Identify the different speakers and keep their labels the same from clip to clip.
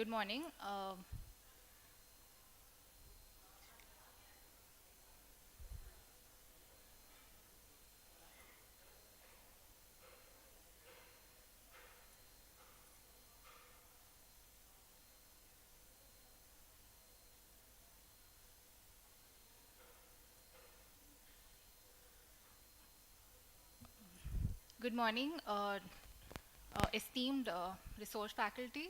Speaker 1: Good morning. Good morning, esteemed resource faculty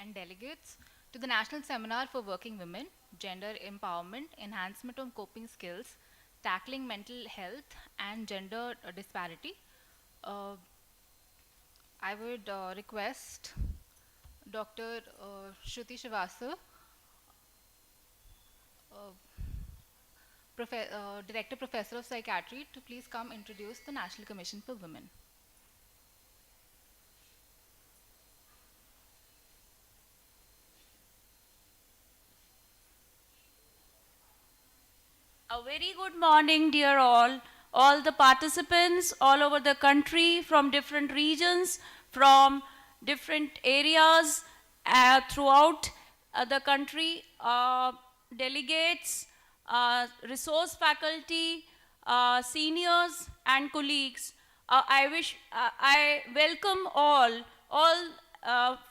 Speaker 1: and delegates to the National Seminar for Working Women, Gender Empowerment, Enhancement of Coping Skills, Tackling Mental Health and Gender Disparity. Uh, I would request Dr. Shruti Srivastava, uh, Director Professor of Psychiatry, to please come introduce the National Commission for Women.
Speaker 2: A very good morning, dear all the participants all over the country from different regions, from different areas throughout the country, delegates, resource faculty, seniors and colleagues. I welcome all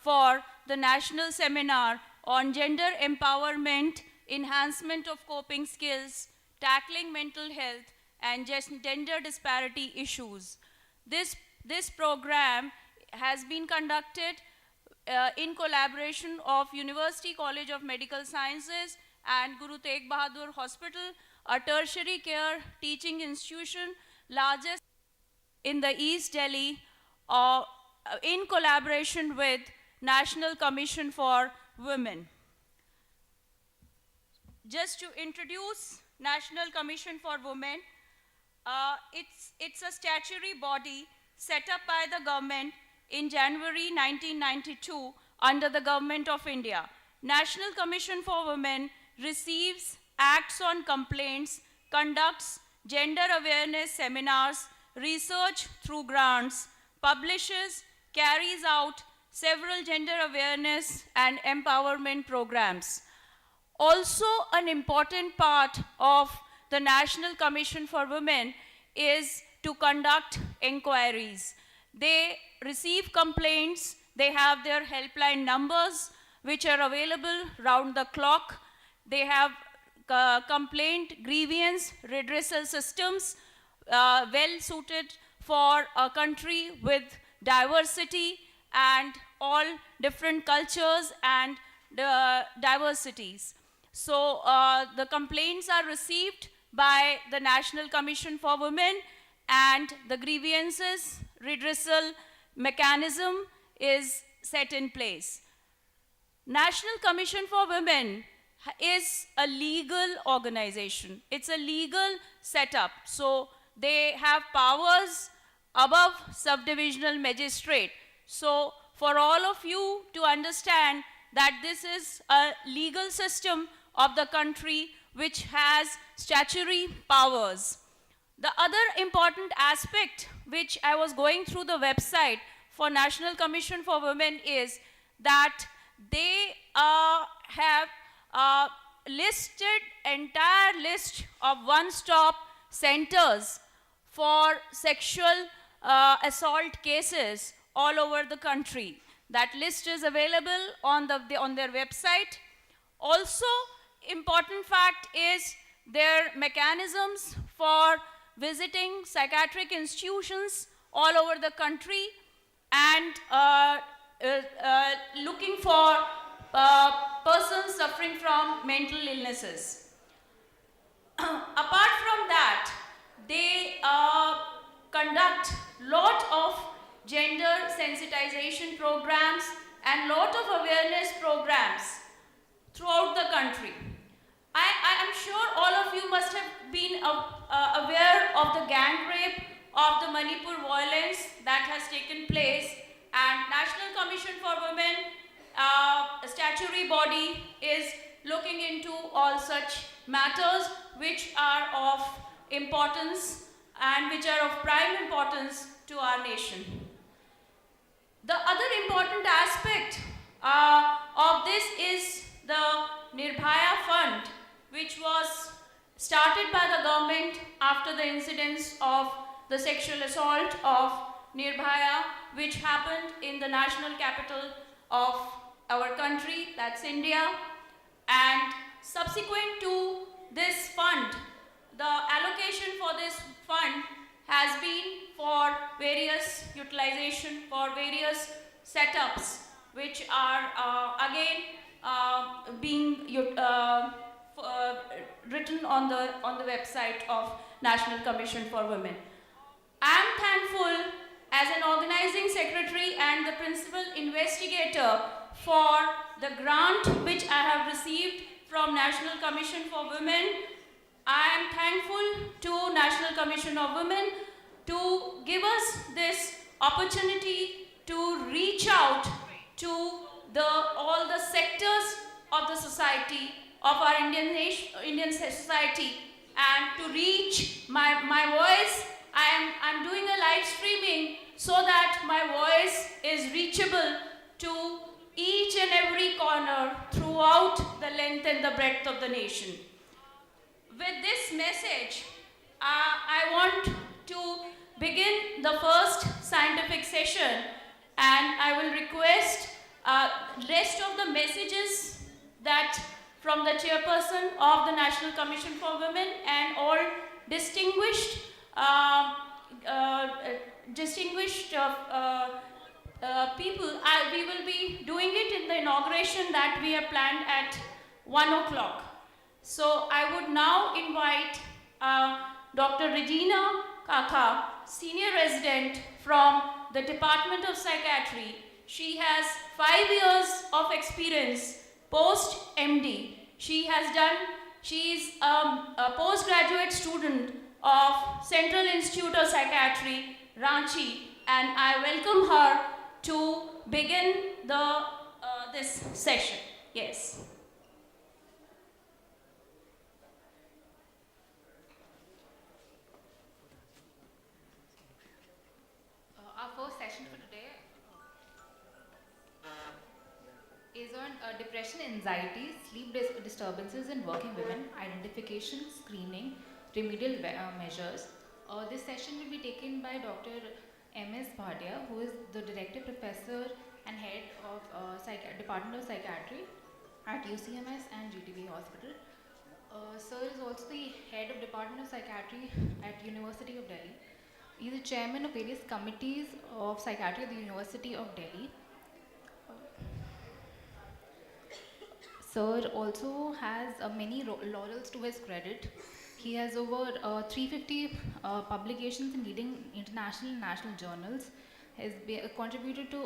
Speaker 2: for the national seminar on gender empowerment, enhancement of coping skills, tackling mental health and gender disparity issues. This program has been conducted in collaboration of University College of Medical Sciences and Guru Tegh Bahadur Hospital, a tertiary care teaching institution, largest in the East Delhi, in collaboration with National Commission for Women. Just to introduce National Commission for Women, it's a statutory body set up by the government in January 1992 under the Government of India. National Commission for Women receives, acts on complaints, conducts gender awareness seminars, research through grants, publishes, carries out several gender awareness and empowerment programs. Also, an important part of the National Commission for Women is to conduct inquiries. They receive complaints, they have their helpline numbers which are available round the clock. They have complaint, grievance, redressal systems well suited for a country with diversity and all different cultures and diversities. So the complaints are received by the National Commission for Women, and the grievances redressal mechanism is set in place. National Commission for Women is a legal organization. It's a legal setup. So they have powers above subdivisional magistrate. So for all of you to understand that this is a legal system of the country which has statutory powers. The other important aspect which I was going through the website for National Commission for Women is that they have listed entire list of one-stop centers for sexual assault cases all over the country. That list is available on their website. Also, important fact is their mechanisms for visiting psychiatric institutions all over the country and looking for persons suffering from mental illnesses. Apart from that, they conduct lot of gender sensitization programs and lot of awareness programs throughout the country. I am sure all of you must have been aware of the gang rape of the Manipur violence that has taken place, and National Commission for Women, a statutory body, is looking into all such matters which are of importance and which are of prime importance to our nation. The other important aspect of this is the Nirbhaya Fund, which was started by the government after the incidents of the sexual assault of Nirbhaya, which happened in the national capital of our country, that's India. And subsequent to this fund, the allocation for this fund has been for various utilization, for various setups, which are again being written on the website of National Commission for Women. I am thankful as an organizing secretary and the principal investigator for the grant which I have received from National Commission for Women. I am thankful to National Commission of Women to give us this opportunity to reach out to all the sectors of the society, of our Indian society, and to reach my voice. I'm doing a live streaming so that my voice is reachable to each and every corner throughout the length and the breadth of the nation. With this message, I want to begin the first scientific session, and I will request rest of the messages that from the chairperson of the National Commission for Women and all distinguished people. We will be doing it in the inauguration that we have planned at 1 o'clock. So I would now invite Dr. Regina Kaka, senior resident from the Department of Psychiatry. She has 5 years of experience post-MD. She is a postgraduate student of Central Institute of Psychiatry, Ranchi, and I welcome her to begin this session. Yes.
Speaker 1: Our first session for today is on depression, anxiety, sleep disturbances in working women, identification, screening, remedial measures. This session will be taken by Dr. M.S. Bhadur, who is the Director Professor and Head of Department of Psychiatry at UCMS and GTB Hospital. Sir is also the Head of Department of Psychiatry at University of Delhi. He is the Chairman of various committees of psychiatry at the University of Delhi. Sir also has many laurels to his credit. He has over 350 publications in leading international and national journals. Has contributed to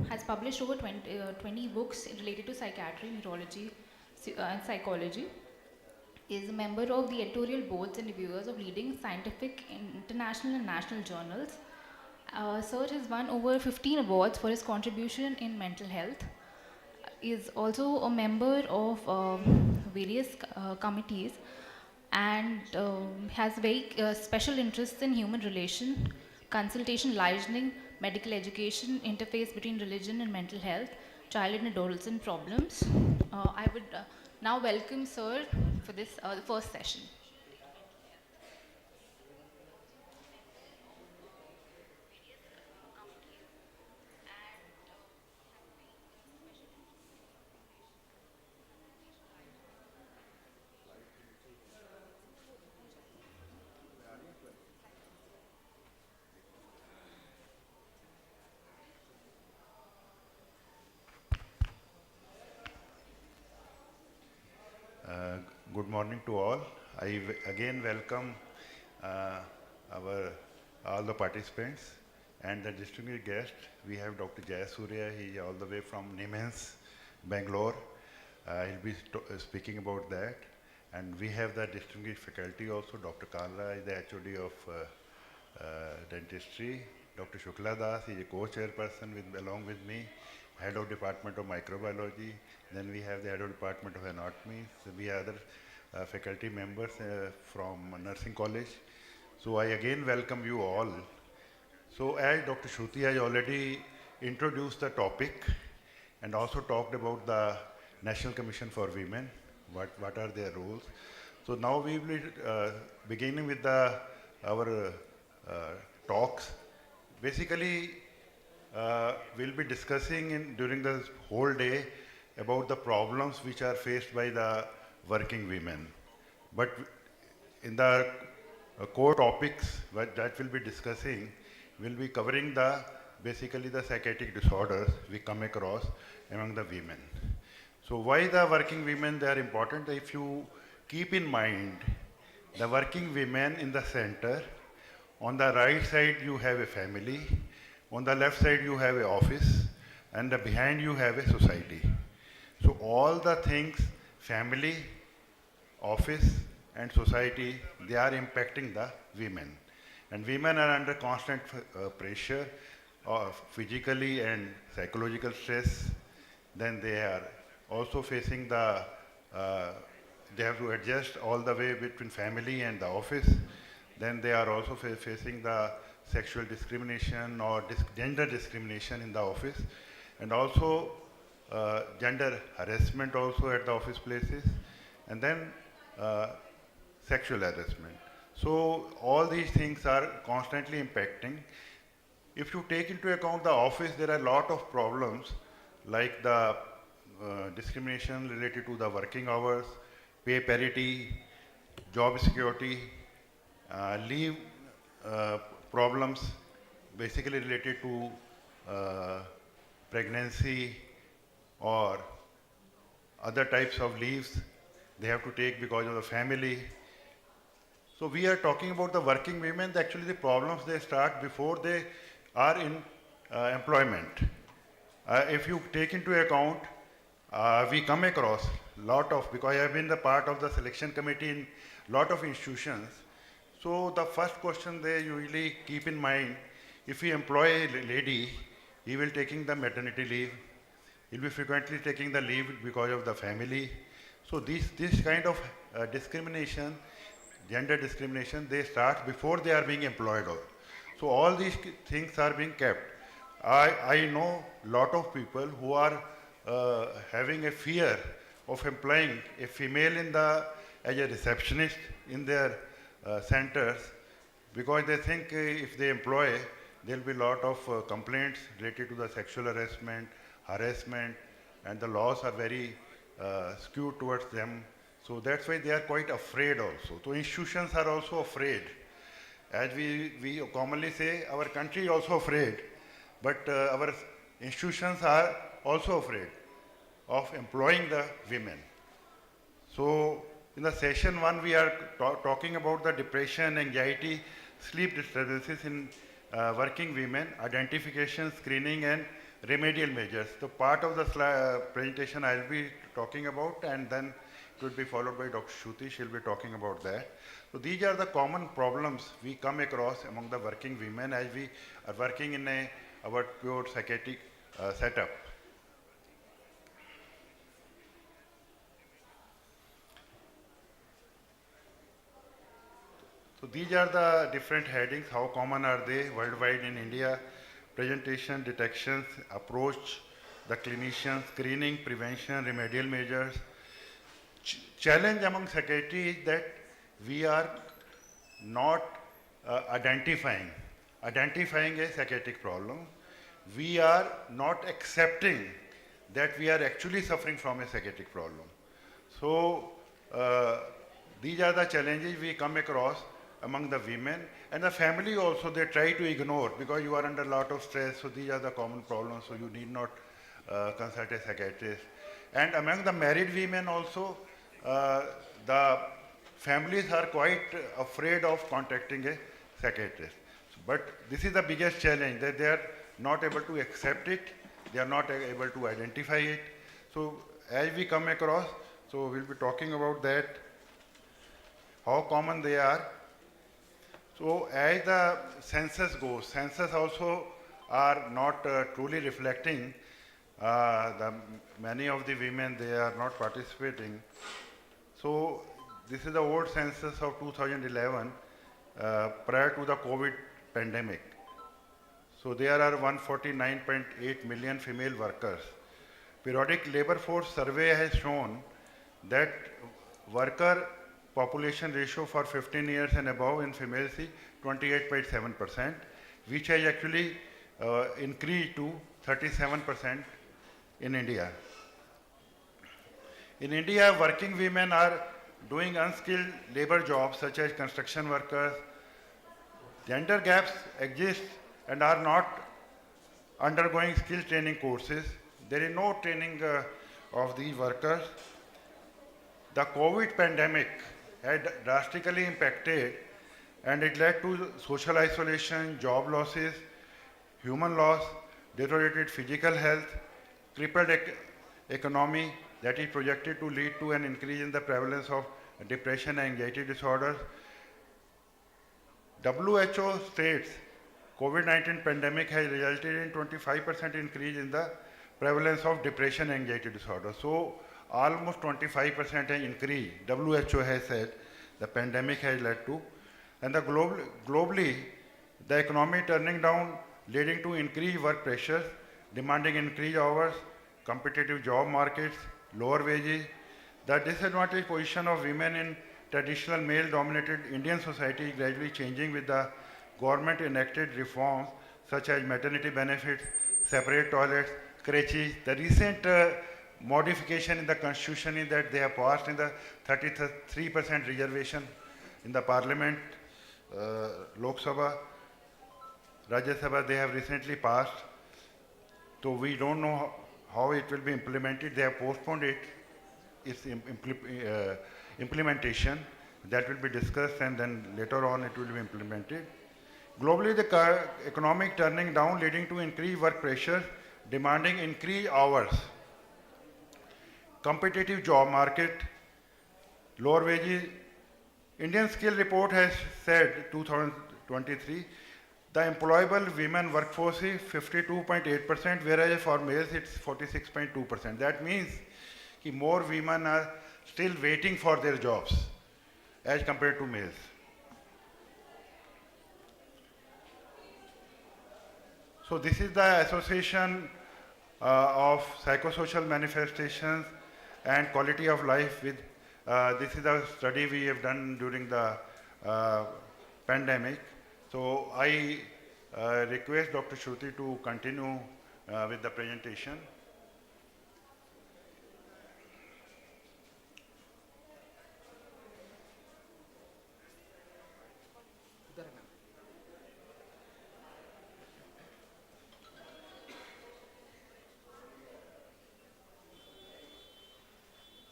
Speaker 1: has published over 20 books related to psychiatry, neurology, and psychology. He is a member of the editorial boards and reviewers of leading scientific international and national journals. Sir has won over 15 awards for his contribution in mental health. Is also a member of various committees and has very special interests in human relation, consultation, liaising, medical education, interface between religion and mental health, child and adolescent problems. I would now welcome Sir for this the first session.
Speaker 3: Good morning to all. I again welcome all the participants and the distinguished guest. We have Dr. Jay Surya. He is all the way from Niemens, Bangalore. He'll be speaking about that. And we have the distinguished faculty also. Dr. Kalra is the HOD of dentistry. Dr. Shukla Das is a co-chairperson along with me, head of Department of Microbiology. Then we have the head of Department of Anatomy. So we have other faculty members from Nursing College. So I again welcome you all. So as Dr. Shruti has already introduced the topic, and also talked about the National Commission for Women, what are their roles. So now we will be beginning with our talks. Basically, we'll be discussing during the whole day about the problems which are faced by the working women. But in the core topics that we'll be discussing, we'll be covering basically the psychiatric disorders we come across among the women. So why the working women, they are important? If you keep in mind the working women in the center, on the right side you have a family, on the left side you have an office, and behind you have a society. So all the things, family, office and society, they are impacting the women. And women are under constant pressure of physically and psychological stress. Then they are also facing they have to adjust all the way between family and the office. Then they are also facing the sexual discrimination or gender discrimination in the office. And also gender harassment also at the office places. And then sexual harassment. So all these things are constantly impacting. If you take into account the office, there are a lot of problems like the discrimination related to the working hours, pay parity, job security, leave problems basically related to pregnancy or other types of leaves they have to take because of the family. So we are talking about the working women. Actually, the problems they start before they are in employment. If you take into account, we come across lot of, because I have been the part of the selection committee in lot of institutions. So the first question they usually keep in mind, if we employ a lady, he will taking the maternity leave. He'll be frequently taking the leave because of the family. So this kind of discrimination, gender discrimination, they start before they are being employed. So all these things are being kept. I know a lot of people who are having a fear of employing a female as a receptionist in their centers, because they think if they employ, there will be a lot of complaints related to the sexual harassment, and the laws are very skewed towards them. So that's why they are quite afraid also. So institutions are also afraid. As we commonly say, our country is also afraid, but our institutions are also afraid of employing the women. So in the session 1, we are talking about the depression, anxiety, sleep disturbances in working women, identification, screening, and remedial measures. So part of the presentation I will be talking about, and then it will be followed by Dr. Shruti. She will be talking about that. So these are the common problems we come across among the working women as we are working in our pure psychiatric setup. So these are the different headings. How common are they worldwide in India? Presentation, detections, approach, the clinician, screening, prevention, remedial measures. Challenge among psychiatry is that we are not identifying a psychiatric problem. We are not accepting that we are actually suffering from a psychiatric problem. So these are the challenges we come across among the women, and the family also, they try to ignore because you are under a lot of stress. So these are the common problems, so you need not consult a psychiatrist. And among the married women also, the families are quite afraid of contacting a psychiatrist. But this is the biggest challenge, that they are not able to accept it, they are not able to identify it. So as we come across, so we'll be talking about that, how common they are. So as the census goes, census also are not truly reflecting many of the women, they are not participating. So this is the old census of 2011 prior to the COVID pandemic. So there are 149.8 million female workers. periodic labor force survey has shown that worker population ratio for 15 years and above in females is 28.7%, which has actually increased to 37% in India. In India, working women are doing unskilled labor jobs such as construction workers. Gender gaps exist and are not undergoing skill training courses. There is no training of these workers. The COVID pandemic had drastically impacted and it led to social isolation, job losses, human loss, deteriorated physical health, crippled economy that is projected to lead to an increase in the prevalence of depression and anxiety disorders. WHO states COVID-19 pandemic has resulted in 25% increase in the prevalence of depression and anxiety disorders. So almost 25% increase, WHO has said, the pandemic has led to. And the globally, the economy turning down, leading to increased work pressures, demanding increased hours, competitive job markets, lower wages. The disadvantaged position of women in traditional male-dominated Indian society is gradually changing with the government enacted reforms such as maternity benefits, separate toilets, creches. The recent modification in the constitution is that they have passed in the 33% reservation in the parliament, Lok Sabha, Rajya Sabha, they have recently passed. So we don't know how it will be implemented. They have postponed it, its implementation. That will be discussed and then later on it will be implemented. Globally, the economic turning down leading to increased work pressure, demanding increased hours. Competitive job market, lower wages. Indian Skill Report has said 2023, the employable women workforce is 52.8%, whereas for males it's 46.2%. That means that more women are still waiting for their jobs as compared to males. So this is the association of psychosocial manifestations and quality of life with, this is a study we have done during the pandemic. So I request Dr. Shruti to continue with the presentation.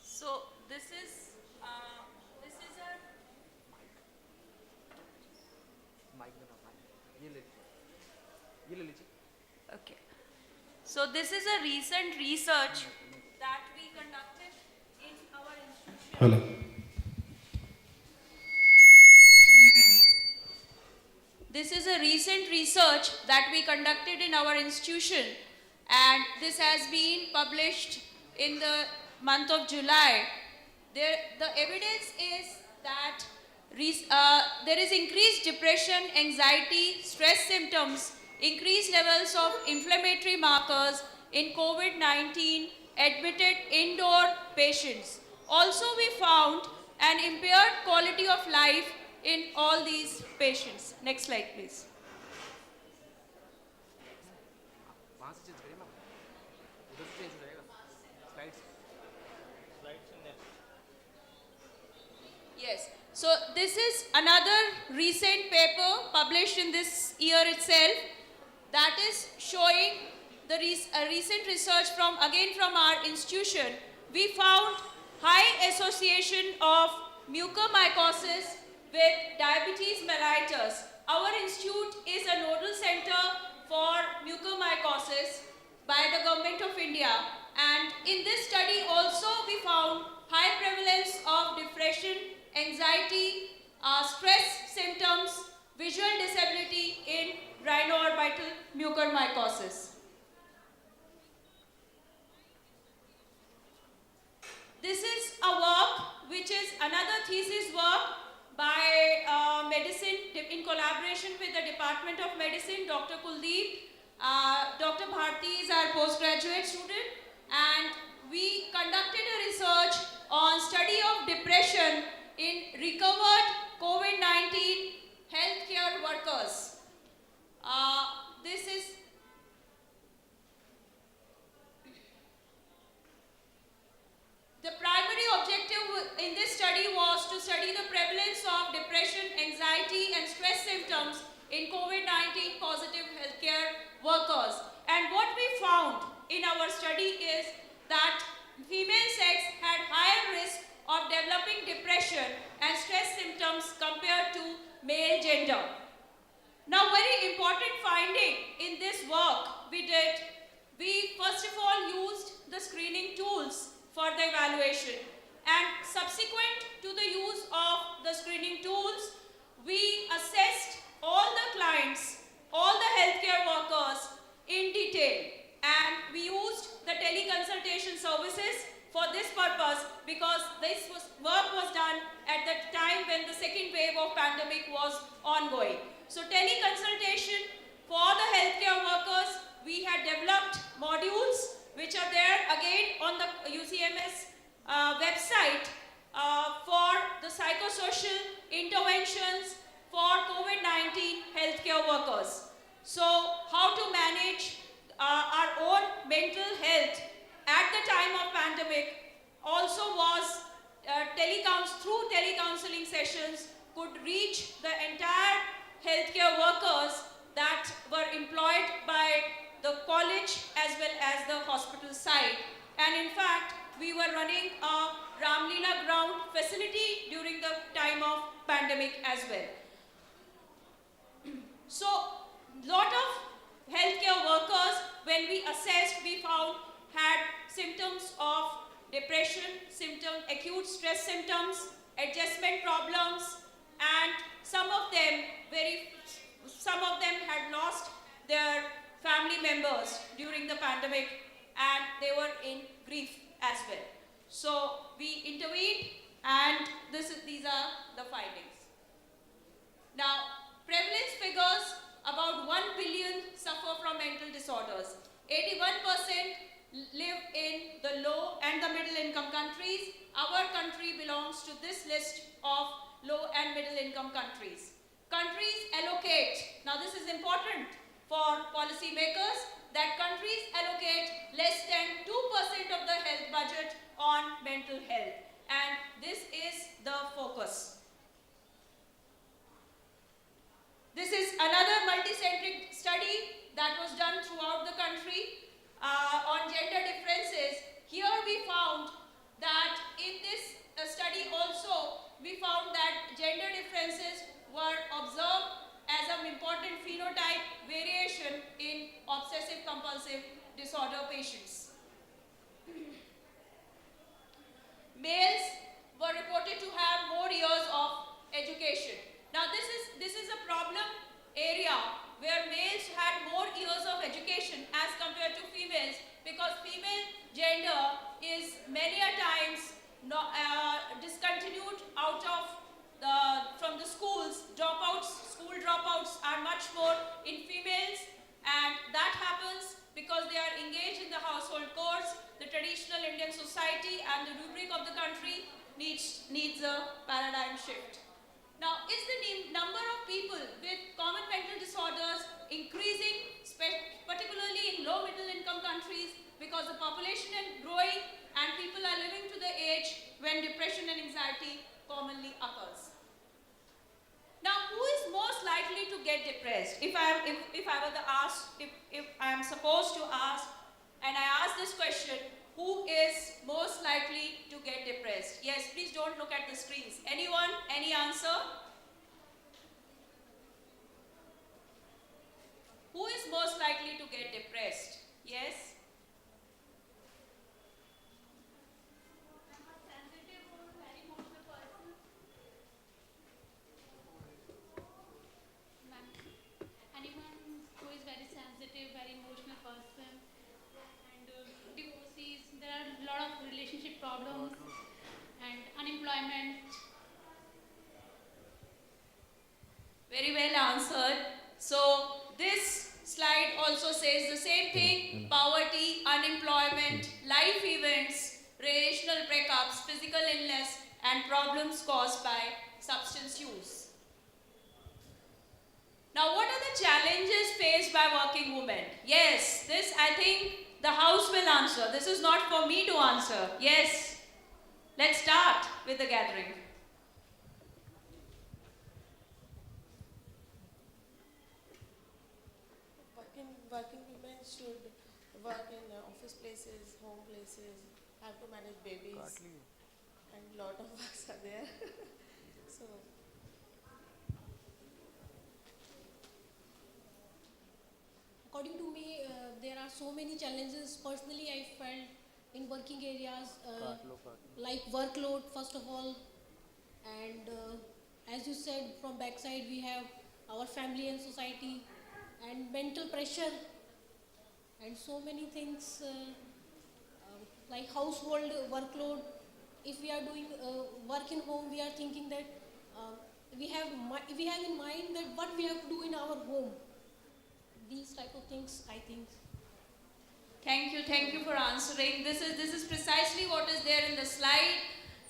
Speaker 2: So this is a okay. So this is a recent research that we conducted in our institution.
Speaker 4: Hello.
Speaker 2: This is a recent research that we conducted in our institution, and this has been published in the month of July. The evidence is that there is increased depression, anxiety, stress symptoms, increased levels of inflammatory markers in COVID-19 admitted indoor patients. Also, we found an impaired quality of life in all these patients. Next slide, please. Yes. So this is another recent paper published in this year itself that is showing the recent research from our institution. We found high association of mucormycosis with diabetes mellitus. Our institute is a nodal center for mucormycosis by the Government of India, and in this study also we found high prevalence of depression, anxiety, stress symptoms, visual disability in rhinoorbital mucormycosis. This is a work which is another thesis work by medicine in collaboration with the Department of Medicine, Dr. Kuldeep. Dr. Bharti is our postgraduate student, and we conducted a research on study of depression in recovered COVID-19 healthcare workers. This is the primary objective in this study was to study the prevalence of depression, anxiety and stress symptoms in COVID-19 positive healthcare workers. And what we found in our study is that female sex had higher risk of developing depression and stress symptoms compared to male gender. Now, very important finding in this work we did, we first of all used the screening tools for the evaluation, and subsequent to the use of the screening tools, we assessed all the clients, all the healthcare workers in detail, and we used the teleconsultation services for this purpose because work was done at the time when the second wave of pandemic was ongoing. So teleconsultation for the healthcare workers, we had developed modules which are there again on the UCMS website for the psychosocial interventions for COVID-19 healthcare workers. So how to manage our own mental health at the time of pandemic also was through telecounseling sessions could reach the entire healthcare workers that were employed by the college as well as the hospital side. And in fact, we were running a Ramlila ground facility during the time of pandemic as well. So, lot of healthcare workers, when we assessed, we found had symptoms of depression, acute stress symptoms, adjustment problems, and some of them had lost their family members during the pandemic, and they were in grief as well. So we intervened, and these are the findings. Now, prevalence figures: about 1 billion suffer from mental disorders. 81% live in the low and the middle income countries. Our country belongs to this list of low and middle income countries. Countries allocate, now this is important for policymakers, that countries allocate less than 2% of the health budget on mental health, and this is the focus. This is another multicentric study that was done throughout the country on gender differences. Here we found that in this study also, we found that gender differences were observed as an important phenotype variation in obsessive compulsive disorder patients. Males were reported to have more years of education. Now this is a problem area where males had more years of education as compared to females, because female gender is many a times discontinued out of from the schools. School dropouts are much more in females, and that happens because they are engaged in the household chores. The traditional Indian society and the rubric of the country needs a paradigm shift. Now, is the number of people with common mental disorders increasing, particularly in low middle income countries, because the population is growing and people are living to the age when depression and anxiety commonly occurs. Now, who is most likely to get depressed? If I am supposed to ask, and I ask this question, who is most likely to get depressed? Yes, please don't look at the screens. Anyone? Any answer? Who is most likely to get depressed? Yes?
Speaker 4: Relationship problems and unemployment.
Speaker 2: Very well answered. So this slide also says the same thing: poverty, unemployment, life events, relational breakups, physical illness, and problems caused by substance use. Now, what are the challenges faced by working women? Yes, this I think the House will answer. This is not for me to answer. Yes, let's start with the gathering.
Speaker 5: Working women should work in office places, home places, have to manage babies, and lot of works are there. So
Speaker 4: According to me, there are so many challenges. Personally, I felt in working areas like workload, first of all, and as you said, from backside we have our family and society, and mental pressure, and so many things like household workload. If we are doing work in home, we are thinking that we have in mind that what we have to do in our home. These type of things, I think.
Speaker 2: Thank you for answering. This is precisely what is there in the slide.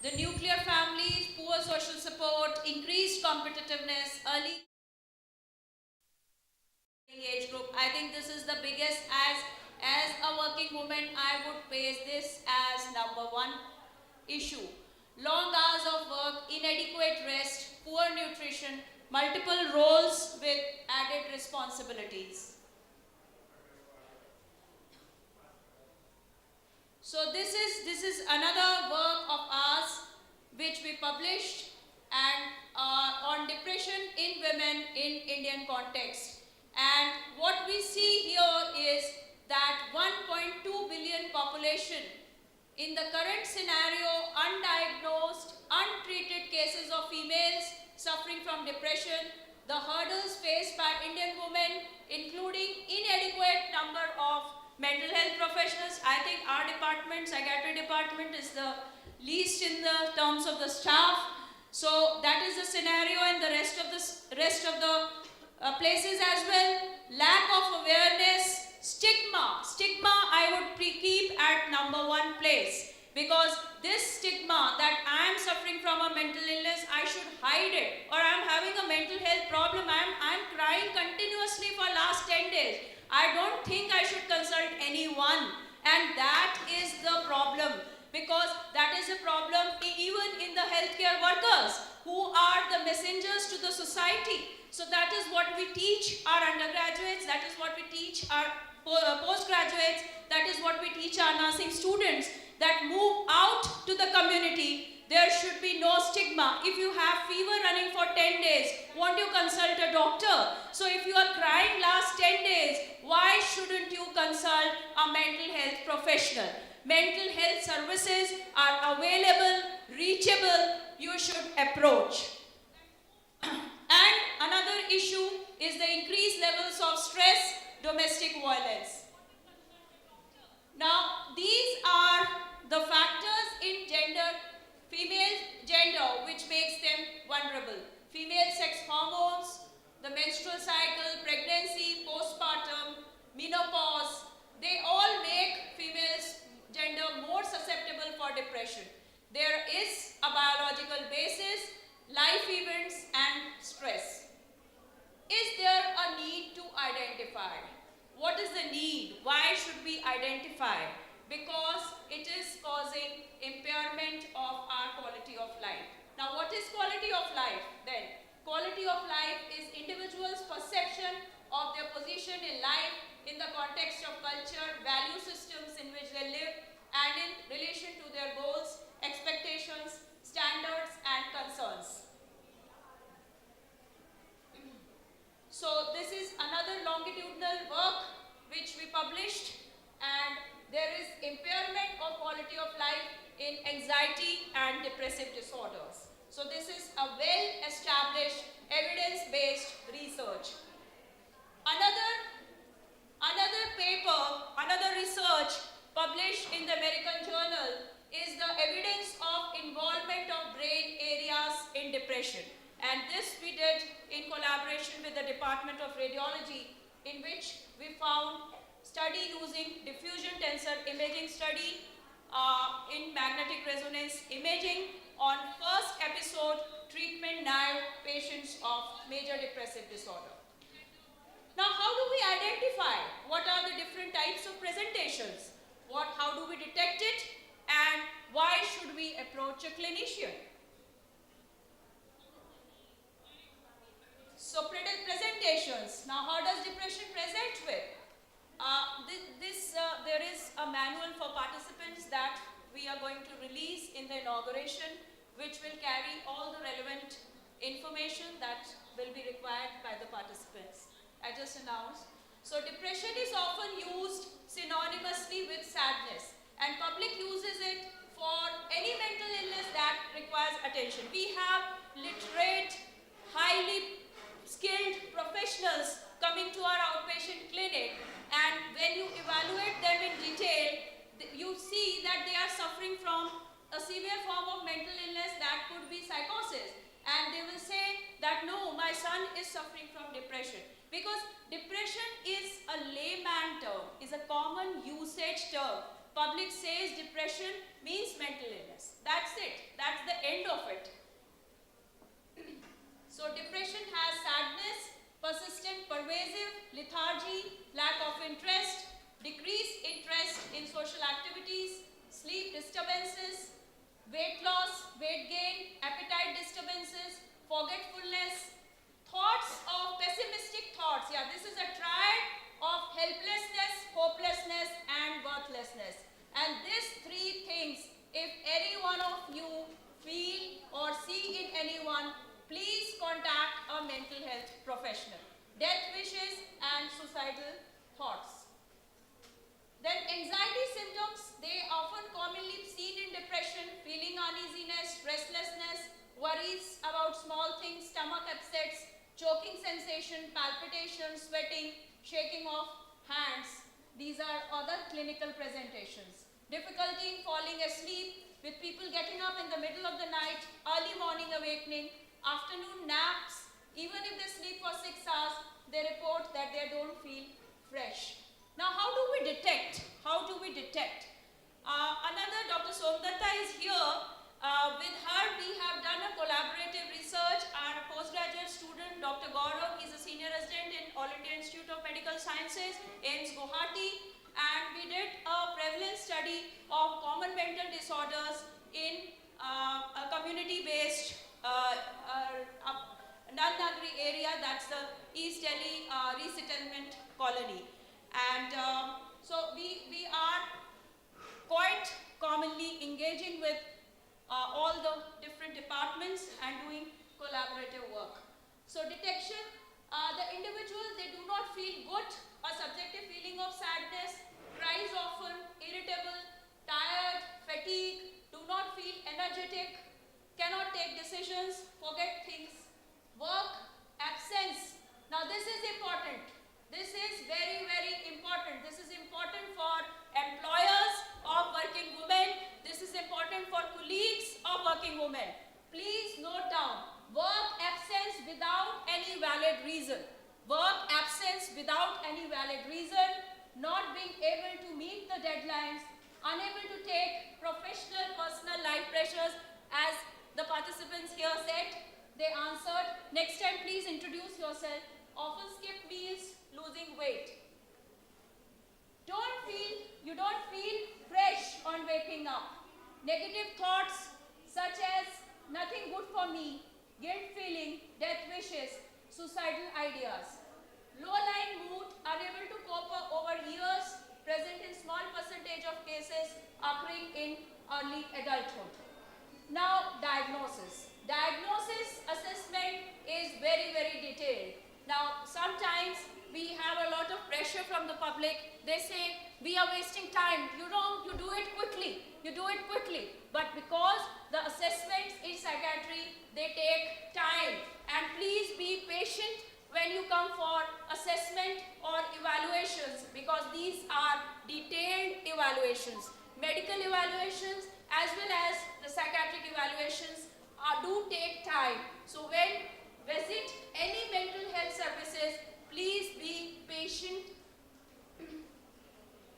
Speaker 2: The nuclear families, poor social support, increased competitiveness, early age group. I think this is the biggest. As a working woman, I would place this as number one issue. Long hours of work, inadequate rest, poor nutrition, multiple roles with added responsibilities. So this is another work of ours which we published, and on depression in women in Indian context. And what we see here is that 1.2 billion population, in the current scenario, undiagnosed, untreated cases of females suffering from depression, the hurdles faced by Indian women, including inadequate number of mental health professionals. I think our department, psychiatry department, is the least in the terms of the staff. So that is the scenario in the rest of the places as well. Lack of awareness, stigma I would keep at number one place, because this stigma that I am suffering from a mental illness, I should hide it, or I am having a mental health problem, I am crying continuously for last 10 days. I don't think I should consult anyone, and that is the problem, because that is a problem even in the healthcare workers who are the messengers to the society. So that is what we teach our undergraduates, that is what we teach our postgraduates, that is what we teach our nursing students, that move out to the community. There should be no stigma. If you have fever running for 10 days, won't you consult a doctor? So if you are crying last 10 days, why shouldn't you consult a mental health professional? Mental health services are available, reachable, you should approach. And another issue is the increased levels of stress, domestic violence. Now, these are the factors in female gender, which makes them vulnerable. Female sex hormones, the menstrual cycle, pregnancy, postpartum, menopause, they all make females gender more susceptible for depression. There is a biological basis, life events and stress. Is there a need to identify? What is the need? Why should we identify? Because it is causing impairment of our quality of life. Now, what is quality of life then? Quality of life is individuals' perception of their position in life in the context of culture, value systems in which they live, and in relation to their goals, expectations, standards, and concerns. So this is another longitudinal work which we published, and there is impairment of quality of life in anxiety and depressive disorders. So this is a well-established evidence-based research. Another paper, another research published in the American Journal is the evidence of involvement of brain areas in depression. And this we did in collaboration with the Department of Radiology in which we found study using diffusion tensor imaging study in magnetic resonance imaging on first episode treatment naive patients of major depressive disorder. Now, how do we identify what are the different types of presentations? How do we detect it, and why should we approach a clinician? So, presentations. Now, how does depression present with? There is a manual for participants that we are going to release in the inauguration, which will carry all the relevant information that will be required by the participants. I just announced. So depression is often used synonymously with sadness, and public uses it for any mental illness that requires attention. We have literate, highly skilled professionals coming to our outpatient clinic, and when you evaluate them in detail, you see that they are suffering from a severe form of mental illness that could be psychosis, and they will say that no, my son is suffering from depression, because depression is a layman term, is a common usage term. Public says depression means mental illness. That's it. That's the end of it. So depression has sadness, persistent, pervasive, lethargy, lack of interest, decreased interest in social activities, sleep disturbances, weight loss, weight gain, appetite disturbances, forgetfulness, thoughts of pessimistic thoughts. Yeah, this is a triad of helplessness, hopelessness, and worthlessness. And these three things, if any one of you feel or see in anyone, please contact a mental health professional. Death wishes and suicidal thoughts. Then anxiety symptoms, they often commonly seen in depression, feeling uneasiness, restlessness, worries about small things, stomach upsets, choking sensation, palpitation, sweating, shaking of hands. These are other clinical presentations. Difficulty in falling asleep, with people getting up in the middle of the night, early morning awakening, afternoon naps. Even if they sleep for 6 hours, they report that they don't feel fresh. Now, how do we detect? How do we detect? Another Dr. Somdatta is here. With her, we have done a collaborative research. Our postgraduate student, Dr. Gaurav, is a senior resident in All India Institute of Medical Sciences, AIIMS Guwahati, and we did a prevalence study of common mental disorders in a community-based Nandagri area, that's the East Delhi resettlement colony. And so we are quite commonly engaging with all the different departments and doing collaborative work. So detection, the individual, they do not feel good, a subjective feeling of sadness, cries often, irritable, tired, fatigue, do not feel energetic, cannot take decisions, forget things, work, absence. Now this is important. This is very, very important. This is important for employers of working women. This is important for colleagues of working women. Please note down, work absence without any valid reason. Work absence without any valid reason, not being able to meet the deadlines, unable to take professional, personal life pressures, as the participants here said, they answered. Next time, please introduce yourself. Often skip meals, losing weight. You don't feel fresh on waking up. Negative thoughts such as nothing good for me, guilt feeling, death wishes, suicidal ideas. Low-lying mood, unable to cope over years, present in small percentage of cases occurring in early adulthood. Now, diagnosis. Diagnosis assessment is very, very detailed. Now, sometimes we have a lot of pressure from the public. They say, we are wasting time. You do it quickly. You do it quickly. But because the assessments in psychiatry, they take time. And please be patient when you come for assessment or evaluations, because these are detailed evaluations. Medical evaluations as well as the psychiatric evaluations do take time. So when visit any mental health services, please be patient.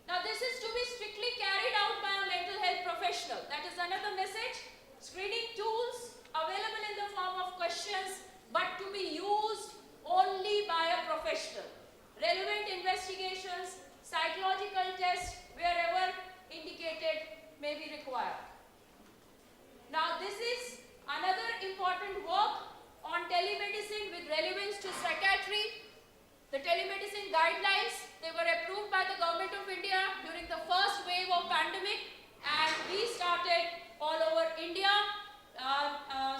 Speaker 2: Now this is to be strictly carried out by a mental health professional. That is another message. Screening tools available in the form of questions, but to be used only by a professional. Relevant investigations, psychological tests wherever indicated may be required. Now this is another important work on telemedicine with relevance to psychiatry. The telemedicine guidelines, they were approved by the Government of India during the first wave of pandemic, and we started all over India.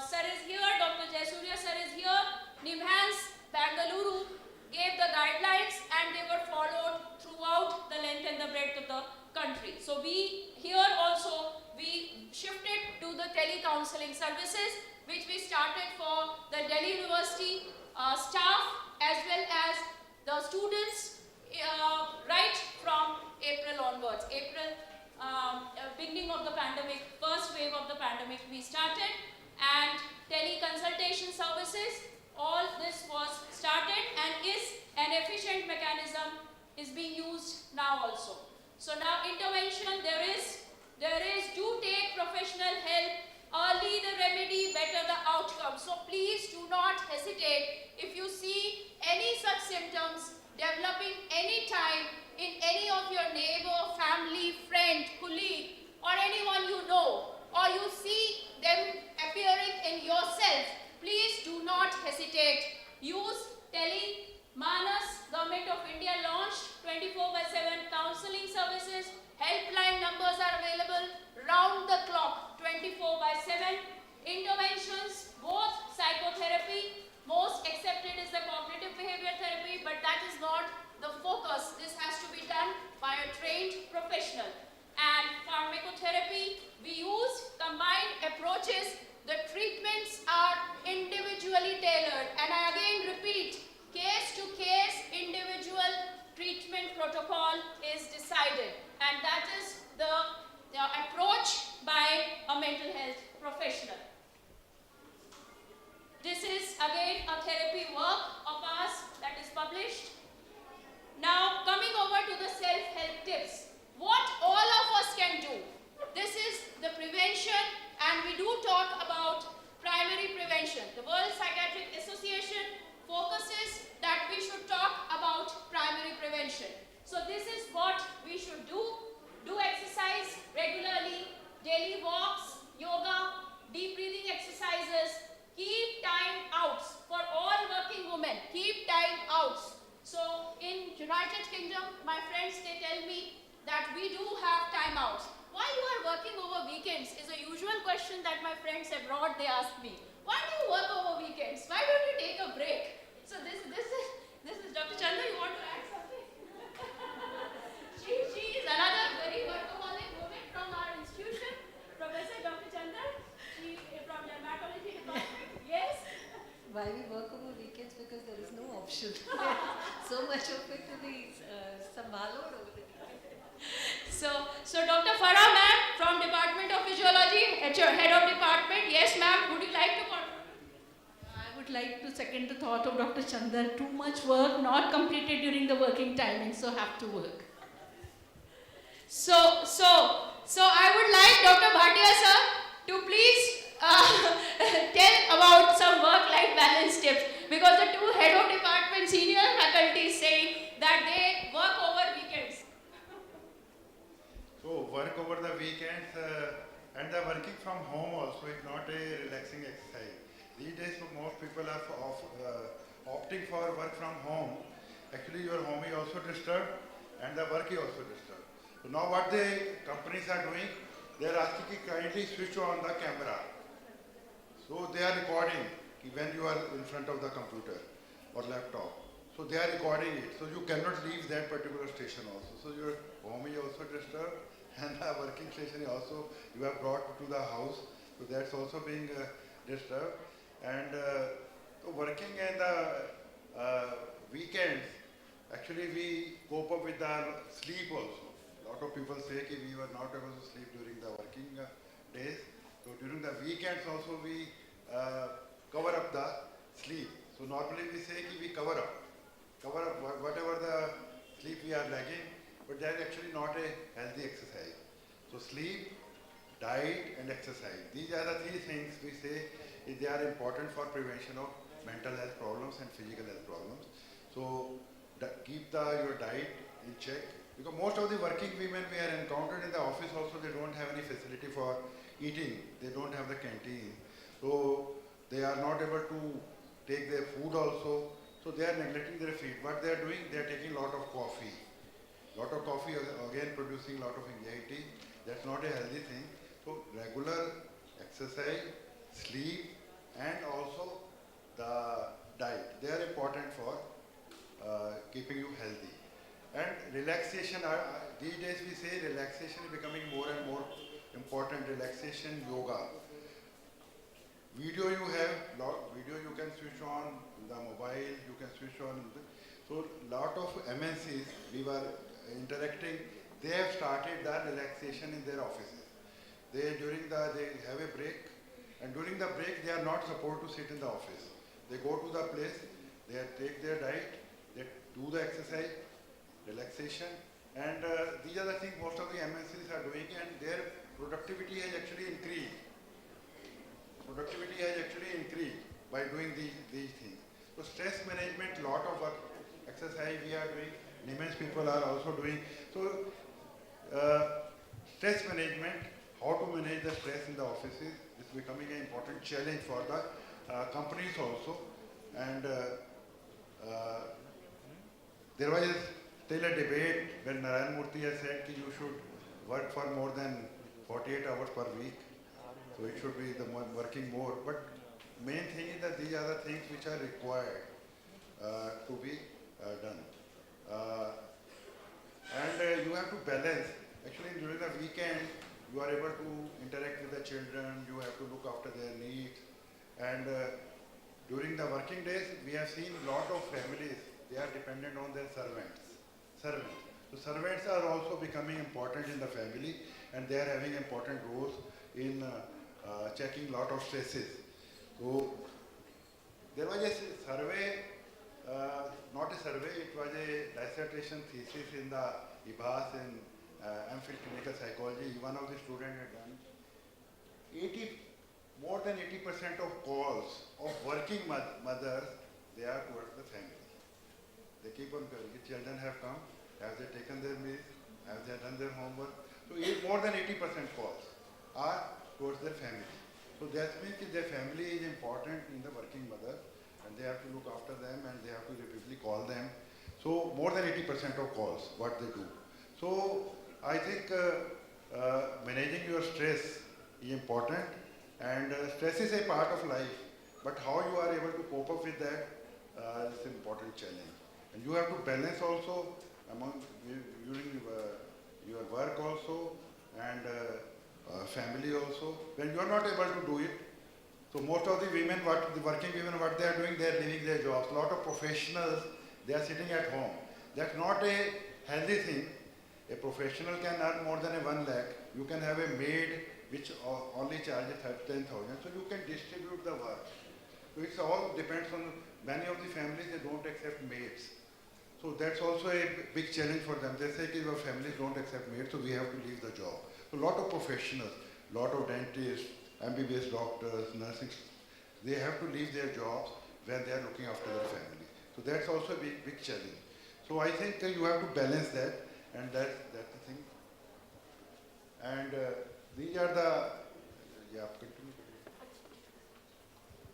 Speaker 2: Sir is here, Dr. Jayasuriya sir is here. Enhancement, Bangalore gave the guidelines and they were followed throughout the length and the breadth of the country. So we here also, we shifted to the telecounseling services, which we started for the Delhi University staff as well as the students right from April onwards. Beginning of the pandemic, first wave of the pandemic we started, and teleconsultation services, all this was started and is an efficient mechanism, is being used now also. So now intervention, there is do take professional help. Early the remedy, better the outcome. So please do not hesitate if you see any such symptoms developing any time in any of your neighbor, family, friend, colleague, or anyone you know, or you see them appearing in yourself, please do not hesitate. Use Manas. Government of India launched 24/7 counseling services. Helpline numbers are available round the clock, 24/7. Interventions, both psychotherapy, most accepted is the cognitive behavior therapy, but that is not the focus. This has to be done by a trained professional. And pharmacotherapy, we use combined approaches. The treatments are individually tailored. And I again repeat, case to case individual treatment protocol is decided. And that is the approach by a mental health professional. This is again a therapy work of ours that is published. Now coming over to the self-help tips. What all of us can do. This is the prevention, and we do talk about primary prevention. The World Psychiatric Association focuses that we should talk about primary prevention. So this is what we should do. Do exercise regularly, daily walks, yoga, deep breathing exercises. Keep time outs for all working women. Keep time outs. So in United Kingdom, my friends, they tell me that we do have time outs. Why you are working over weekends is a usual question that my friends abroad, they ask me. Why do you work over weekends? Why don't you take a break? So this is Dr. Chandra, you want to add something? she is another very workaholic woman from our institution, Professor Dr. Chandra. She is from the dermatology department. Yes.
Speaker 6: Why we work over weekends? Because there is no option. So much of it to be sambhalod over the weekend.
Speaker 2: So Dr. Farah ma'am from Department of Physiology, head of department. Yes ma'am, would you like to contribute?
Speaker 7: I would like to second the thought of Dr. Chandar. Too much work, not completed during the working timing, so have to work.
Speaker 2: So I would like Dr. Bhatia sir to please tell about some work-life balance tips, because the two head of department senior faculty saying that they work over weekends.
Speaker 3: So work over the weekends and the working from home also is not a relaxing exercise. These days most people are opting for work from home. Actually your home is also disturbed and the work is also disturbed. So now what the companies are doing, they are asking you kindly switch on the camera. So they are recording when you are in front of the computer or laptop. So they are recording it. So you cannot leave that particular station also. So your home is also disturbed and the working station is also you have brought to the house. So that's also being disturbed. And working in the weekends, actually we cope up with the sleep also. A lot of people say that we were not able to sleep during the working days. So during the weekends also we cover up the sleep. So normally we say that we cover up. cover up whatever the sleep we are lacking, but that is actually not a healthy exercise. So sleep, diet and exercise. These are the three things we say they are important for prevention of mental health problems and physical health problems. So keep your diet in check, because most of the working women we are encountered in the office also, they don't have any facility for eating. They don't have the canteen. So they are not able to take their food also. So they are neglecting their feed. What they are doing, they are taking a lot of coffee. Lot of coffee again producing a lot of anxiety. That's not a healthy thing. So regular exercise, sleep, and also the diet, they are important for keeping you healthy. And relaxation, these days we say relaxation is becoming more and more important. Relaxation, yoga. Video you have, video you can switch on the mobile, you can switch on. So lot of MNCs we were interacting, they have started the relaxation in their offices. They have a break, and during the break they are not supposed to sit in the office. They go to the place, they take their diet, they do the exercise, relaxation, and these are the things most of the MNCs are doing, and their productivity has actually increased. Productivity has actually increased by doing these things. So stress management, lot of work, exercise we are doing, immense people are also doing. So stress management, how to manage the stress in the offices is becoming an important challenge for the companies also. And there was still a debate when Narayan Murthy has said that you should work for more than 48 hours per week. So it should be working more. But main thing is that these are the things which are required to be done. And you have to balance. Actually, during the weekend, you are able to interact with the children, you have to look after their needs. And during the working days, we have seen a lot of families, they are dependent on their servants. So servants are also becoming important in the family, and they are having important roles in checking lot of stresses. So there was a survey, not a survey, it was a dissertation thesis in the IBAS in MPhil clinical psychology. One of the students had done more than 80% of calls of working mothers, they are towards the family. They keep on calling. The children have come, have they taken their meals, have they done their homework? So more than 80% calls are towards their family. So that means that their family is important in the working mother, and they have to look after them, and they have to repeatedly call them. So more than 80% of calls, what they do. So I think managing your stress is important, and stress is a part of life, but how you are able to cope up with that is an important challenge. And you have to balance also during your work also, and family also. When you are not able to do it, so most of the women, the working women, what they are doing, they are leaving their jobs. A lot of professionals, they are sitting at home. That's not a healthy thing. A professional can earn more than 1 lakh. You can have a maid which only charges 10,000. So you can distribute the work. So it all depends on, many of the families, they don't accept maids. So that's also a big challenge for them. They say that your families don't accept maids, so we have to leave the job. So a lot of professionals, a lot of dentists, MBBS doctors, nurses, they have to leave their jobs when they are looking after their family. So that's also a big challenge. So I think you have to balance that, and that's the thing. And these are the, continue.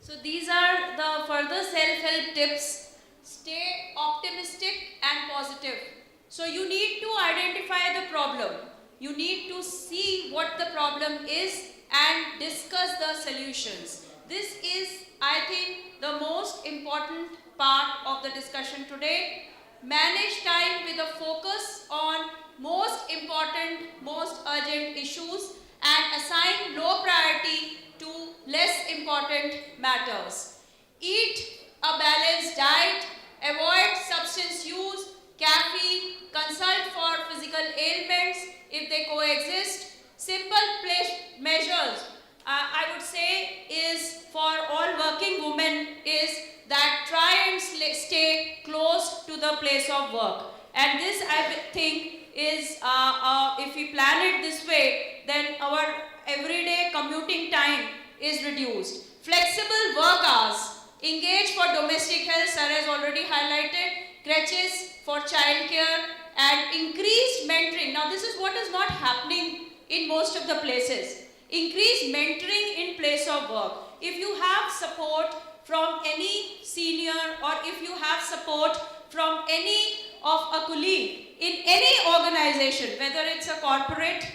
Speaker 2: So these are the further self-help tips. Stay optimistic and positive. So you need to identify the problem. You need to see what the problem is and discuss the solutions. This is, I think, the most important part of the discussion today. Manage time with a focus on most important, most urgent issues, and assign low priority to less important matters. Eat a balanced diet, avoid substance use, caffeine, consult for physical ailments if they coexist. Simple measures, I would say, is for all working women is that try and stay close to to the place of work. And this, I think, is, if we plan it this way, then our everyday commuting time is reduced. Flexible work hours, engage for domestic health, sir has already highlighted, crutches for childcare, and increased mentoring. Now this is what is not happening in most of the places. Increased mentoring in place of work. If you have support from any senior, or if you have support from any of a colleague in any organization, whether it's a corporate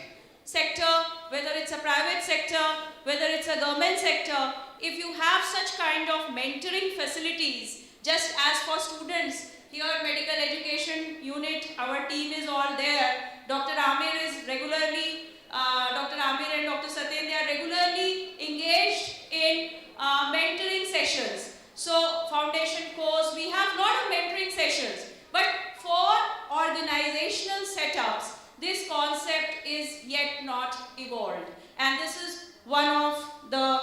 Speaker 2: sector, whether it's a private sector, whether it's a government sector, if you have such kind of mentoring facilities, just as for students, here medical education unit, our team is all there. Dr. Amir is regularly, Dr. Amir and Dr. Satyen, they are regularly engaged in mentoring sessions. So foundation course, we have a lot of mentoring sessions. But for organizational setups, this concept is yet not evolved. And this is one of the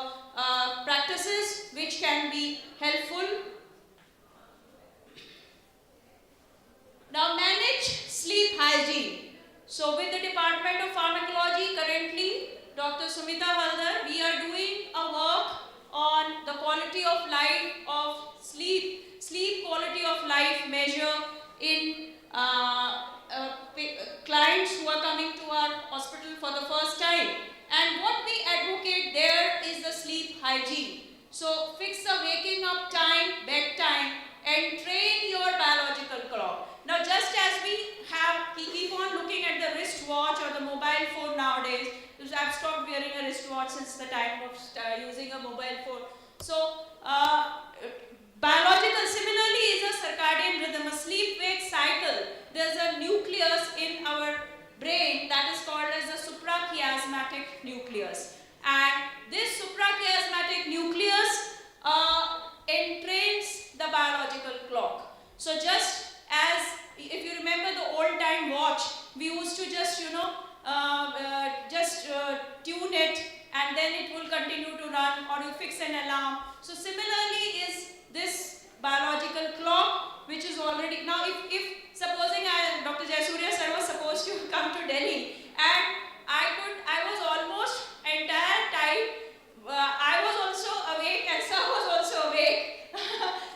Speaker 2: practices which can be helpful. Now manage sleep hygiene. So with the Department of Pharmacology currently, Dr. Sumita Haldar, we are doing a work on the quality of life of sleep, quality of life measure in clients who are coming to our hospital for the first time. And what we advocate there is the sleep hygiene. So fix the waking up time, bedtime, and train your biological clock. Now just as we keep on looking at the wristwatch or the mobile phone nowadays, because I've stopped wearing a wristwatch since the time of using a mobile phone. So biological similarly is a circadian rhythm, a sleep-wake cycle. There's a nucleus in our brain that is called as the suprachiasmatic nucleus. And this suprachiasmatic nucleus entrains the biological clock. So just as, if you remember the old time watch, we used to just, tune it and then it will continue to run, or you fix an alarm. So similarly is this biological clock, which is already, now if supposing Dr. Jayasurya sir was supposed to come to Delhi, and I was almost entire time, I was also awake and sir was also awake.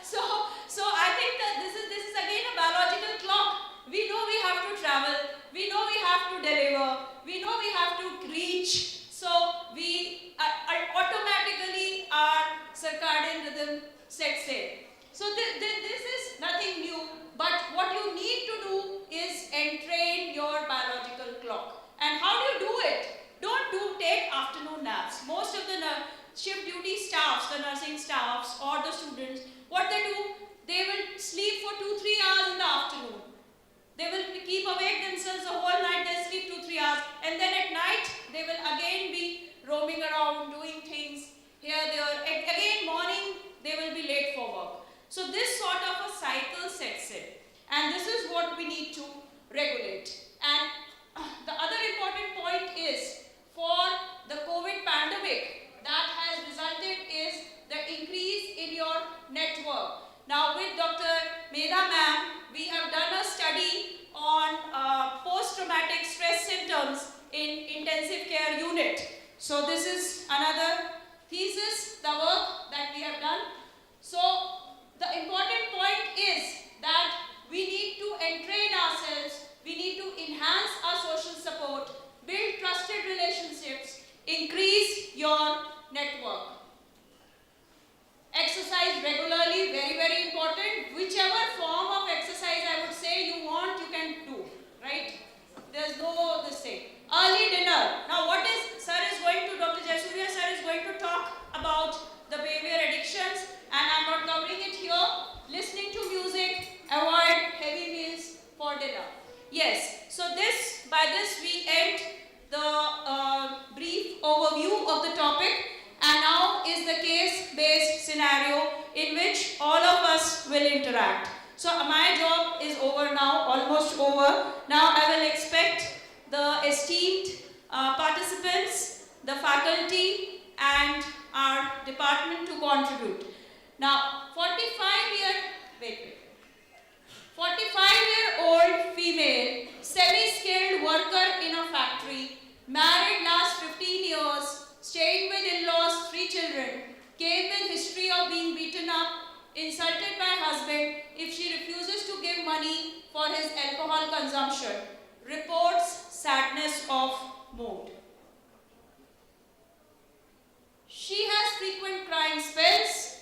Speaker 2: so I think that this is again a biological clock. We know we have to travel, we know we have to deliver, we know we have to reach. So we automatically our circadian rhythm sets in. So this is nothing new, but what you need to do is entrain your biological clock. And how do you do it? Don't take afternoon naps. Most of the shift duty staffs, the nursing staffs or the students, what they do, they will sleep for 2-3 hours in the afternoon. They will keep awake themselves the whole night, they sleep 2-3 hours, and then at night they will again be roaming around, doing things here, there. Again morning they will be late for work. So this sort of a cycle sets in, and this is what we need to regulate. And the other important point is, for the COVID pandemic, that has resulted is the increase in your network. Now with Dr. Medha ma'am, we have done a study on post-traumatic stress symptoms in intensive care unit. So this is another thesis, the work that we have done. So the important point is that we need to entrain ourselves, we need to enhance our social support, build trusted relationships, increase your network. Exercise regularly, very, very important. Whichever form of exercise I would say you want, you can do, right? There's no this thing. Early dinner. Now what is, sir is going to, Dr. Jayasurya sir is going to talk about the behavior addictions, and I'm not covering it here. Listening to music, avoid heavy meals for dinner. Yes, so by this we end the brief overview of the topic, and now is the case-based scenario in which all of us will interact. So my job is over now, almost over. Now I will expect the esteemed participants, the faculty and our department to contribute. Now 45 Married last 15 years, staying with in-laws, 3 children, came with history of being beaten up, insulted by husband if she refuses to give money for his alcohol consumption. Reports sadness of mood. She has frequent crying spells,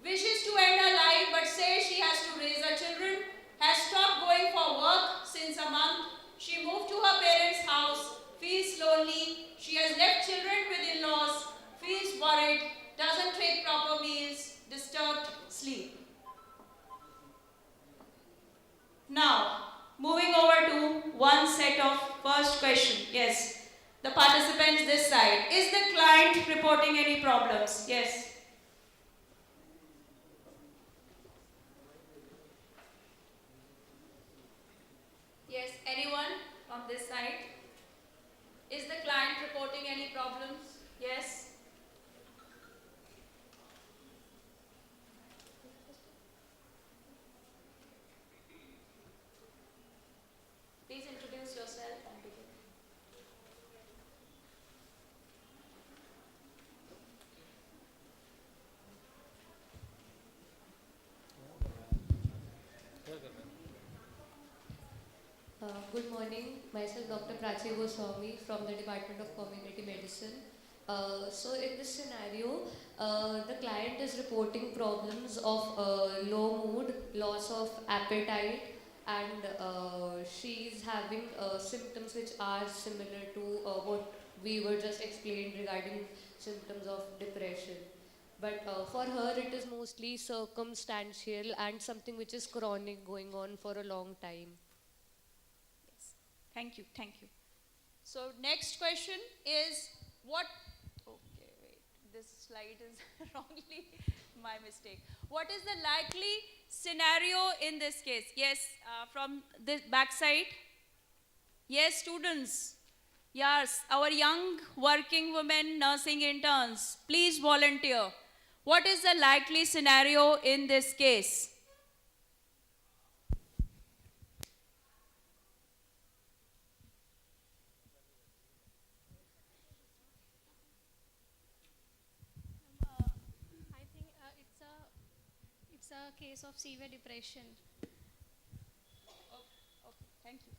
Speaker 2: wishes to end her life but says she has to raise her children, has stopped going for work since a month. She moved to her parents' house, feels lonely, she has left children with in-laws, feels worried, doesn't take proper meals, disturbed sleep. Now, moving over to one set of first question. Yes, the participants this side. Is the client reporting any problems? Yes. Yes, anyone from this side? Is the client reporting any problems? Yes. Please introduce yourself and begin.
Speaker 6: Good morning. Myself, Dr. Prachi Goswami from the Department of Community Medicine. So in this scenario, the client is reporting problems of low mood, loss of appetite, and she is having symptoms which are similar to what we were just explained regarding symptoms of depression. But for her, it is mostly circumstantial and something which is chronic, going on for a long time.
Speaker 2: Yes. Thank you. Thank you. So next question is what? Okay, wait. This slide is wrongly my mistake. What is the likely scenario in this case? Yes, from the back side. Yes, students. Yes, our young working women nursing interns. Please volunteer. What is the likely scenario in this case?
Speaker 8: I think it's a case of severe depression.
Speaker 2: Okay, thank you.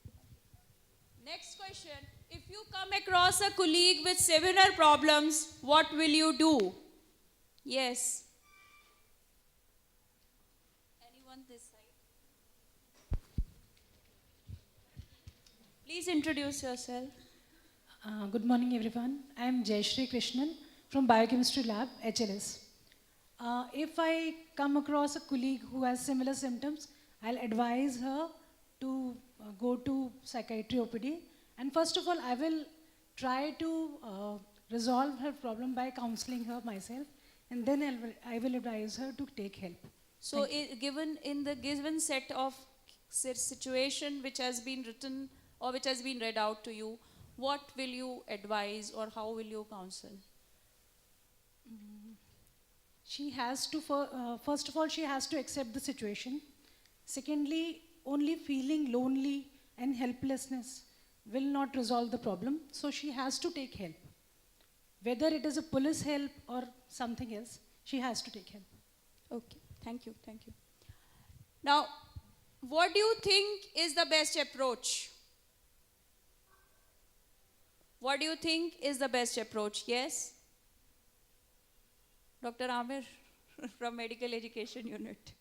Speaker 2: Next question. If you come across a colleague with similar problems, what will you do? Yes. Anyone this side? Please introduce yourself.
Speaker 9: Good morning, everyone. I am Jayashree Krishnan from Biochemistry Lab, HLS. If I come across a colleague who has similar symptoms, I'll advise her to go to psychiatry OPD. And first of all, I will try to resolve her problem by counseling her myself, and then I will advise her to take help.
Speaker 2: So, given in the given set of situation which has been written or which has been read out to you, what will you advise or how will you counsel?
Speaker 9: She has to, first of all, she has to accept the situation. Secondly, only feeling lonely and helplessness will not resolve the problem. So she has to take help. Whether it is a police help or something else, she has to take help.
Speaker 2: Okay, thank you, thank you. Now, what do you think is the best approach? What do you think is the best approach? Yes? Dr. Amir from Medical Education Unit.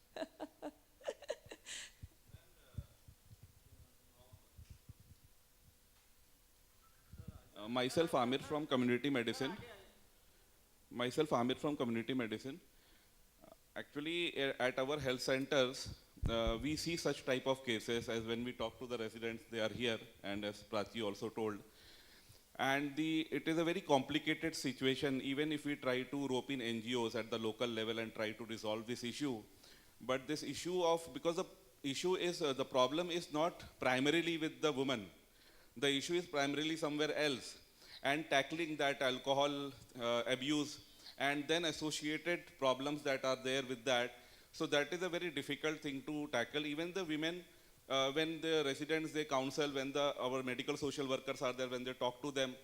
Speaker 10: Myself Amir from Community Medicine. Actually, at our health centers, we see such type of cases as when we talk to the residents, they are here, and as Prachi also told. And it is a very complicated situation, even if we try to rope in NGOs at the local level and try to resolve this issue. But this issue because the issue is, the problem is not primarily with the woman. The issue is primarily somewhere else. And tackling that alcohol abuse and then associated problems that are there with that. So that is a very difficult thing to tackle. Even the women when the residents, they counsel, when our medical social workers are there, when they talk to them,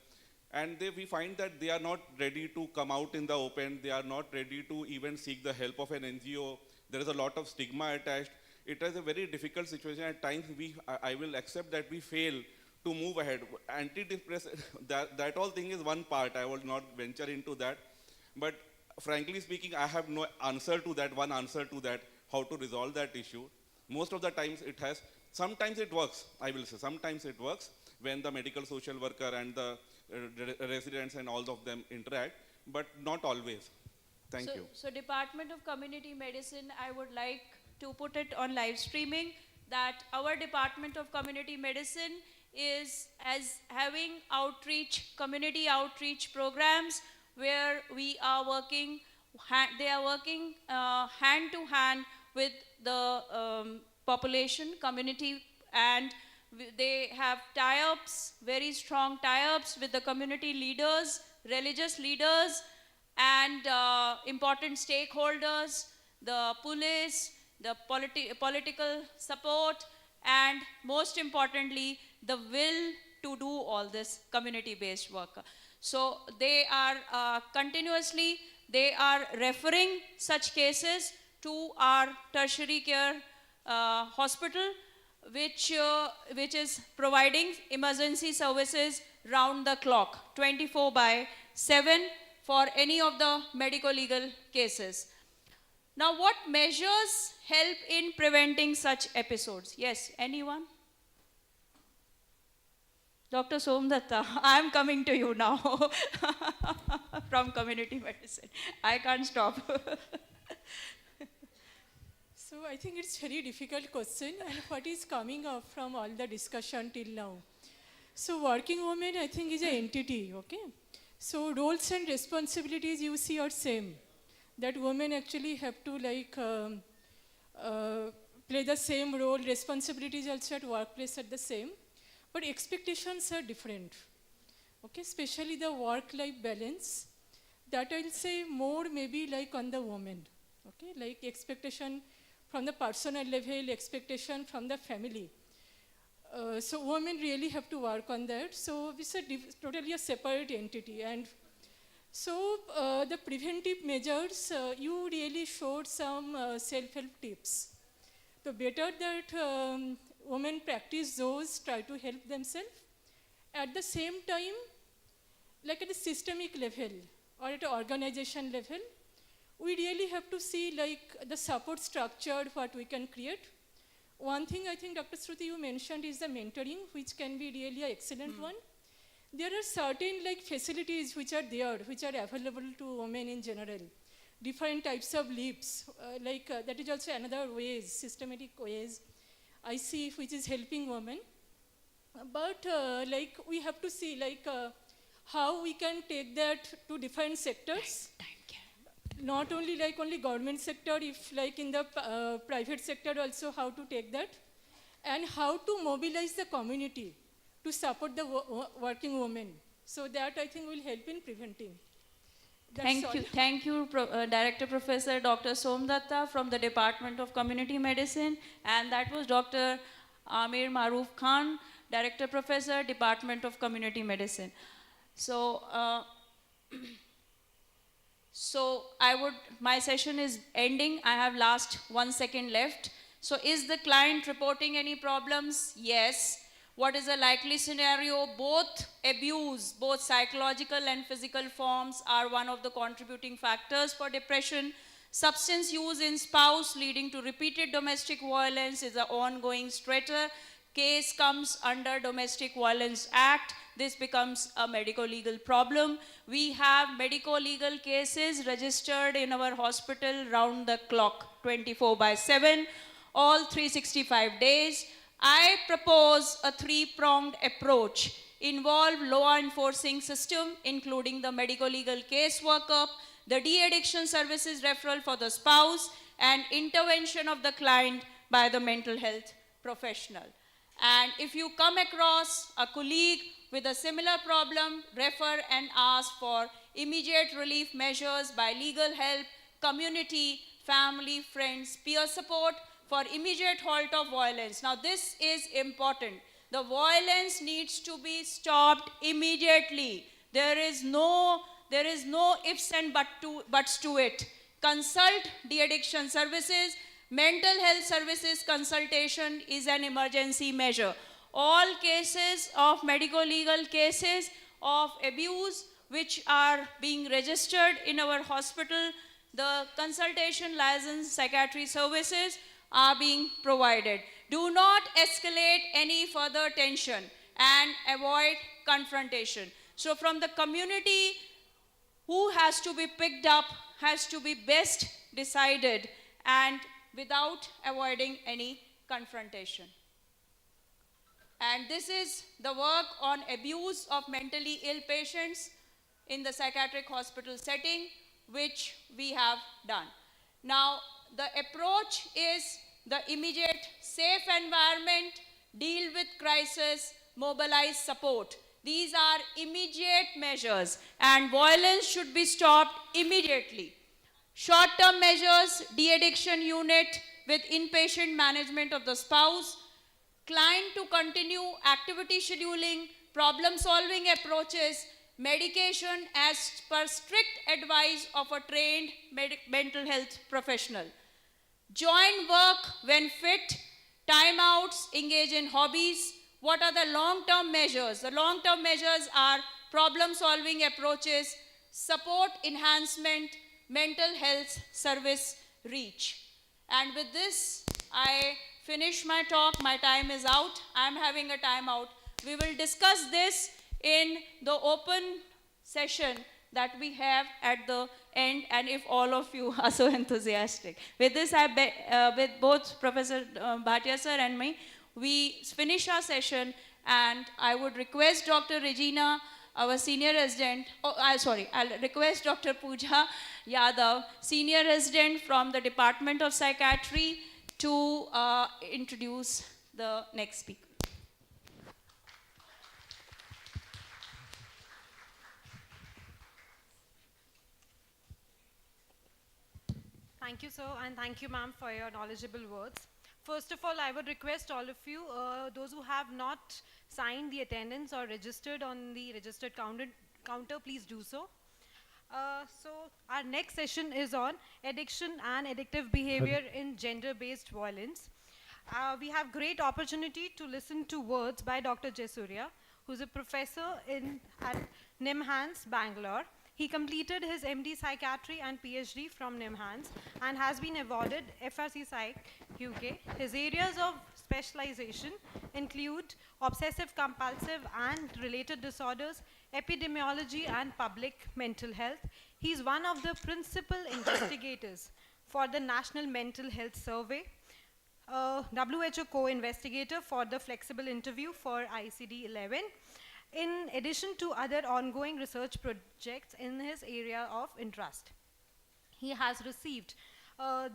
Speaker 10: and we find that they are not ready to come out in the open, they are not ready to even seek the help of an NGO. There is a lot of stigma attached. It is a very difficult situation. At times, I will accept that we fail to move ahead. Antidepressant, that whole thing is one part. I will not venture into that. But frankly speaking, I have no answer to that, one answer to that, how to resolve that issue. Most of the times sometimes it works, I will say, sometimes it works when the medical social worker and the residents and all of them interact, but not always. Thank you.
Speaker 2: So Department of Community Medicine, I would like to put it on live streaming that our Department of Community Medicine is having community outreach programs where we are working, they are working hand to hand with the population, community, and they have tie-ups, very strong tie-ups with the community leaders, religious leaders, and important stakeholders, the police, the political support, and most importantly, the will to do all this community-based work. So they are continuously, they are referring such cases to our tertiary care hospital, which is providing emergency services round the clock, 24/7 for any of the medico-legal cases. Now, what measures help in preventing such episodes? Yes, anyone? Dr. Somdatta, I am coming to you now from community medicine. I can't stop.
Speaker 11: So I think it's a very difficult question, and what is coming up from all the discussion till now. So working women, I think, is an entity, okay? So roles and responsibilities you see are same. That women actually have to play the same role, responsibilities also at workplace are the same, but expectations are different, okay? Especially the work-life balance, that I'll say more maybe like on the woman, okay? Like expectation from the personal level, expectation from the family. So women really have to work on that. So it's totally a separate entity. And so the preventive measures, you really showed some self-help tips. So better that women practice those, try to help themselves. At the same time, like at a systemic level or at an organization level, we really have to see like the support structure, what we can create. One thing I think, Dr. Shruti, you mentioned is the mentoring, which can be really an excellent one. There are certain like facilities which are there, which are available to women in general. Different types of leaves, that is also another ways, systematic ways I see which is helping women. But we have to see how we can take that to different sectors. Not only only government sector, if in the private sector also how to take that, and how to mobilize the community to support the working women. So that I think will help in preventing.
Speaker 2: Thank you, Director Professor Dr. Somdatta from the Department of Community Medicine, and that was Dr. Amir Maroof Khan, Director Professor, Department of Community Medicine. So. So my session is ending. I have last 1 second left. So is the client reporting any problems? Yes. What is a likely scenario? Both abuse, both psychological and physical forms are one of the contributing factors for depression. Substance use in spouse leading to repeated domestic violence is an ongoing strata. Case comes under Domestic Violence Act. This becomes a medico-legal problem. We have medico-legal cases registered in our hospital round the clock, 24/7, all 365 days. I propose a three-pronged approach. Involve law enforcing system, including the medico-legal case workup, the de-addiction services referral for the spouse, and intervention of the client by the mental health professional. And if you come across a colleague with a similar problem, refer and ask for immediate relief measures by legal help, community, family, friends, peer support. for immediate halt of violence. Now this is important. The violence needs to be stopped immediately. There is no ifs and buts to it. Consult de-addiction services. Mental health services consultation is an emergency measure. All cases of medico-legal cases of abuse which are being registered in our hospital, the consultation licensed psychiatry services are being provided. Do not escalate any further tension and avoid confrontation. So from the community, who has to be picked up has to be best decided and without avoiding any confrontation. And this is the work on abuse of mentally ill patients in the psychiatric hospital setting, which we have done. Now, the approach is the immediate safe environment, deal with crisis, mobilize support. These are immediate measures and violence should be stopped immediately. Short-term measures, de-addiction unit with inpatient management of the spouse, client to continue activity scheduling, problem-solving approaches, medication as per strict advice of a trained mental health professional. Join work when fit, timeouts, engage in hobbies. What are the long-term measures? The long-term measures are problem-solving approaches, support enhancement, mental health service reach. And with this, I finish my talk. My time is out. I'm having a timeout. We will discuss this in the open session that we have at the end, and if all of you are so enthusiastic. With this, with both Professor Bhatia sir and me, we finish our session, and I would request Dr. Regina, our senior resident, I'll request Dr. Pooja Yadav, senior resident from the Department of Psychiatry, to introduce the next speaker.
Speaker 12: Thank you, sir, and thank you, ma'am, for your knowledgeable words. First of all, I would request all of you, those who have not signed the attendance or registered on the registered counter, please do so. So our next session is on addiction and addictive behavior in gender-based violence. We have great opportunity to listen to words by Dr. Jasurya, who's a professor at NIMHANS, Bangalore. He completed his MD Psychiatry and PhD from NIMHANS and has been awarded FRC Psych UK. His areas of specialization include obsessive compulsive and related disorders, epidemiology and public mental health. He's one of the principal investigators for the National Mental Health Survey, WHO co-investigator for the flexible interview for ICD-11, in addition to other ongoing research projects in his area of interest. He has received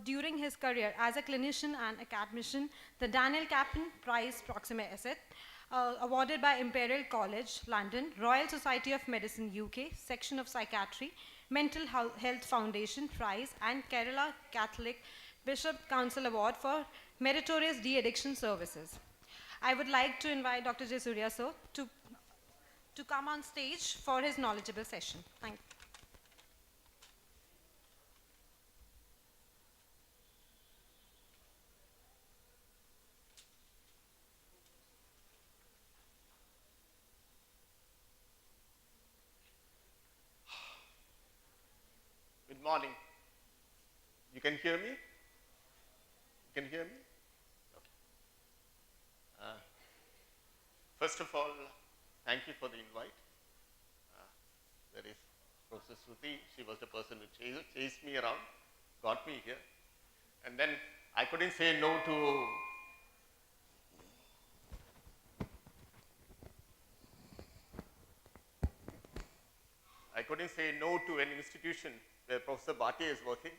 Speaker 12: during his career as a clinician and academician the Daniel Kaplan Prize Proxima Asset, awarded by Imperial College London, Royal Society of Medicine UK, Section of Psychiatry, Mental Health Foundation Prize, and Kerala Catholic Bishop Council Award for Meritorious De-Addiction Services. I would like to invite Dr. Jasurya sir to come on stage for his knowledgeable session. Thank you.
Speaker 13: Good morning. You can hear me? You can hear me? Okay. First of all, thank you for the invite. There is Professor Shruti. She was the person who chased me around, got me here. And then I couldn't say no to an institution where Professor Bhatia is working.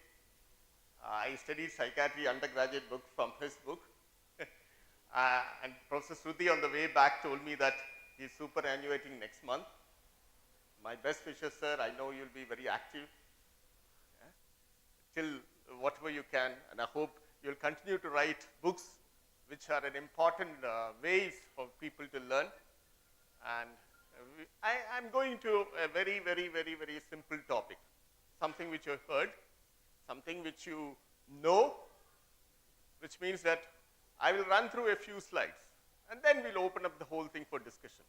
Speaker 13: I studied psychiatry undergraduate book from his book. And Professor Shruti on the way back told me that he's superannuating next month. My best wishes, sir. I know you'll be very active till whatever you can, and I hope You'll continue to write books which are an important ways for people to learn. And I'm going to a very, very, very, very simple topic, something which you heard, something which you know, which means that I will run through a few slides, and then we'll open up the whole thing for discussion.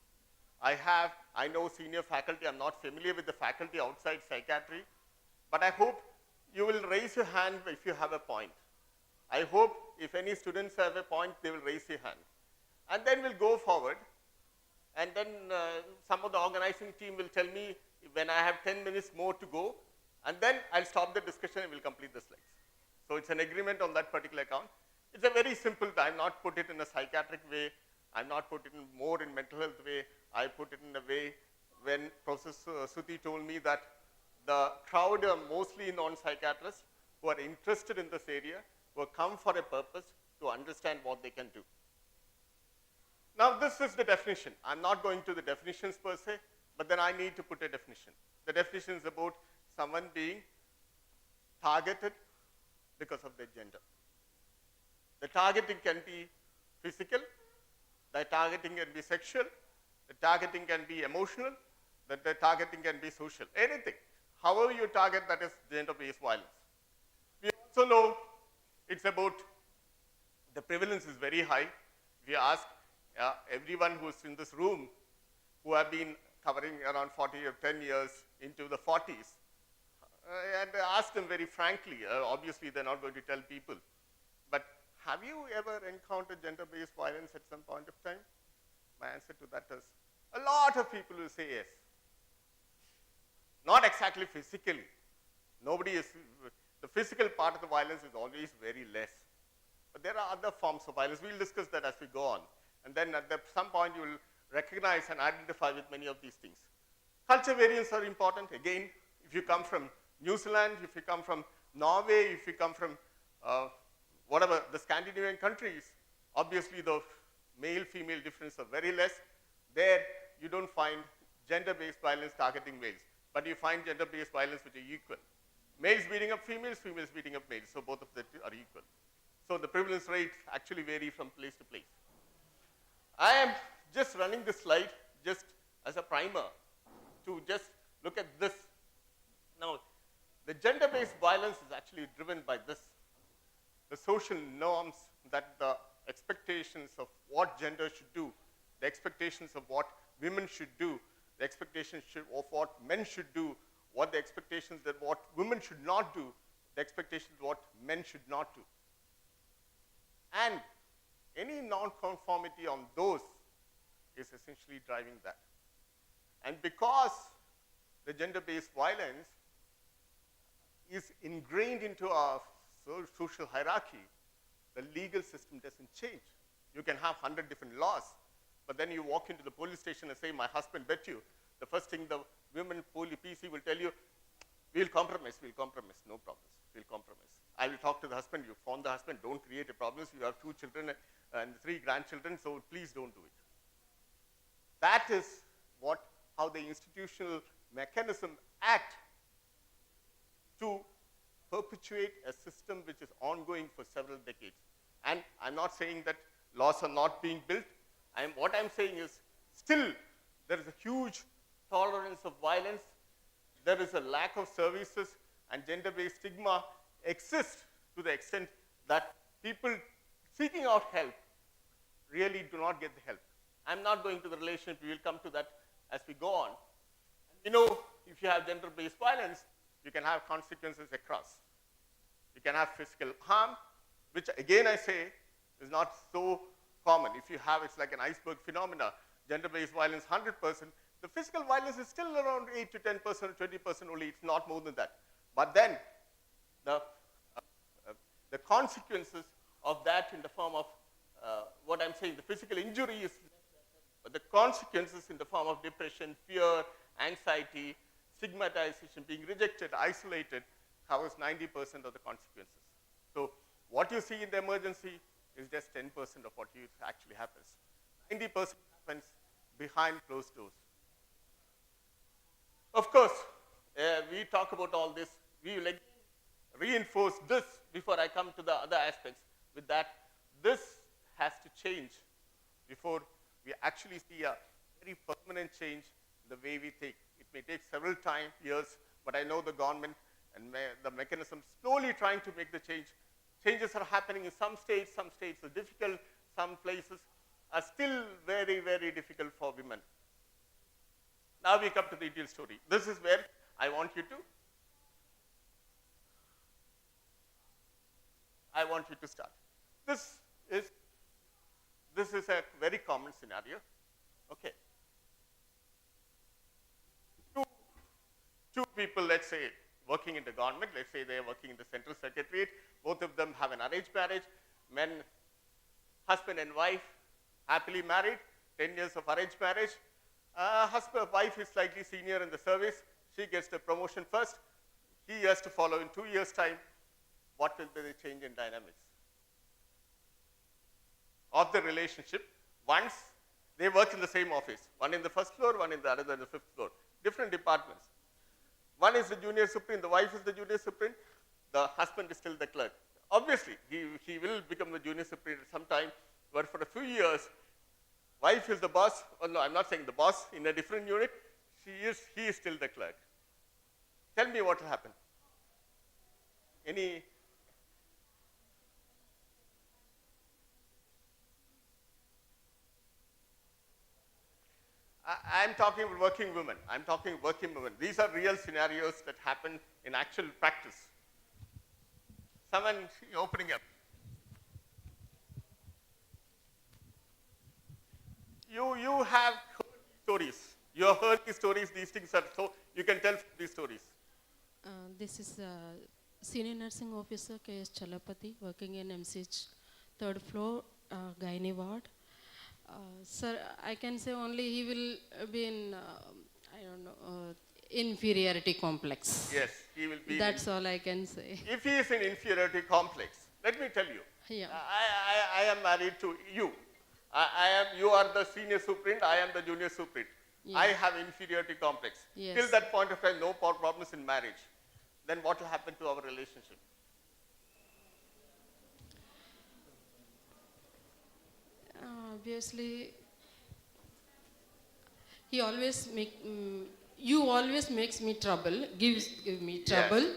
Speaker 13: I know senior faculty, I'm not familiar with the faculty outside psychiatry, but I hope you will raise your hand if you have a point. I hope if any students have a point, they will raise your hand. And then we'll go forward, and then some of the organizing team will tell me when I have 10 minutes more to go, and then I'll stop the discussion and we'll complete the slides. So it's an agreement on that particular account. It's a very simple, I'm not put it in a psychiatric way, I'm not put it in more in mental health way, I put it in a way when Professor Suti told me that the crowd are mostly non-psychiatrists who are interested in this area, who have come for a purpose to understand what they can do. Now this is the definition. I'm not going to the definitions per se, but then I need to put a definition. The definition is about someone being targeted because of their gender. The targeting can be physical, the targeting can be sexual, the targeting can be emotional, the targeting can be social, anything. However you target, that is gender-based violence. We also know it's about, the prevalence is very high. If you ask everyone who's in this room who have been covering around 40 or 10 years into the 40s, and ask them very frankly, obviously they're not going to tell people, but have you ever encountered gender-based violence at some point of time? My answer to that is, a lot of people will say yes. Not exactly physically. Nobody is, the physical part of the violence is always very less. But there are other forms of violence. We'll discuss that as we go on. And then at some point you will recognize and identify with many of these things. Culture variants are important. Again, if you come from New Zealand, if you come from Norway, if you come from whatever, the Scandinavian countries, obviously the male-female difference are very less. There, you don't find gender-based violence targeting males, but you find gender-based violence which are equal. Males beating up females, females beating up males, so both of them are equal. So the prevalence rates actually vary from place to place. I am just running this slide just as a primer to just look at this. Now, the gender-based violence is actually driven by this. The social norms, that the expectations of what gender should do, the expectations of what women should do, the expectations of what men should do, what the expectations that what women should not do, the expectations of what men should not do. And any non-conformity on those is essentially driving that. And because the gender-based violence is ingrained into our social hierarchy, the legal system doesn't change. You can have 100 different laws, but then you walk into the police station and say, my husband bet you. The first thing the women PC will tell you, we'll compromise, no problems, we'll compromise. I will talk to the husband, you found the husband, don't create a problem, you have 2 children and 3 grandchildren, so please don't do it. That is how the institutional mechanism act to perpetuate a system which is ongoing for several decades. And I'm not saying that laws are not being built. What I'm saying is still there is a huge tolerance of violence. There is a lack of services, and gender-based stigma exists to the extent that people seeking out help really do not get the help. I'm not going to the relationship. We will come to that as we go on. You know, if you have gender-based violence, you can have consequences across. You can have physical harm, which again I say is not so common. If you have, it's like an iceberg phenomena, gender-based violence 100%, the physical violence is still around 8 to 10% or 20% only, it's not more than that. But then the consequences of that in the form of what I'm saying, the physical injury is, but the consequences in the form of depression, fear, anxiety, stigmatization, being rejected, isolated, covers 90% of the consequences. So what you see in the emergency is just 10% of what actually happens. 90% happens behind closed doors. Of course, we talk about all this. We will reinforce this before I come to the other aspects. change the way we think. It may take several years, but I know the government and the mechanism slowly trying to make the change. Changes are happening in some states are difficult, some places are still very, very difficult for women. Now we come to the ideal story. This is where I want you to start. This is a very common scenario. Okay. Two people, let's say, working in the government, let's say they are working in the Central Secretariat, both of them have an arranged marriage, husband and wife, happily married, 10 years of arranged marriage. Wife is slightly senior in the service, she gets the promotion first, he has to follow in 2 years' time. What will be the change in dynamics of the relationship once they work in the same office, one in the first floor, one in the other in the 5th floor, different departments. One is the junior superintendent, the wife is the junior superintendent, the husband is still the clerk. Obviously, he will become the junior superintendent sometime, but for a few years, wife is the boss, oh no, I'm not saying the boss, in a different unit, he is still the clerk. Tell me what will happen. I'm talking about working women. I'm talking working women. These are real scenarios that happen in actual practice. Someone opening up. You have heard stories. You have heard these stories. These things are so you can tell these stories.
Speaker 14: This is Senior Nursing Officer K.S. Chalapati, working in MCH 3rd floor, gynae ward. Sir, I can say only he will be in, I don't know, inferiority complex.
Speaker 13: Yes, he will be.
Speaker 14: That's all I can say.
Speaker 13: If he is in inferiority complex, let me tell you.
Speaker 14: Yeah.
Speaker 13: I am married to you. You are the senior superintendent, I am the junior superintendent. Yeah. I have inferiority complex. Yes. Till that point of time, no problems in marriage. Then what will happen to our relationship?
Speaker 14: Obviously, he always you always makes me trouble, gives me trouble, yes.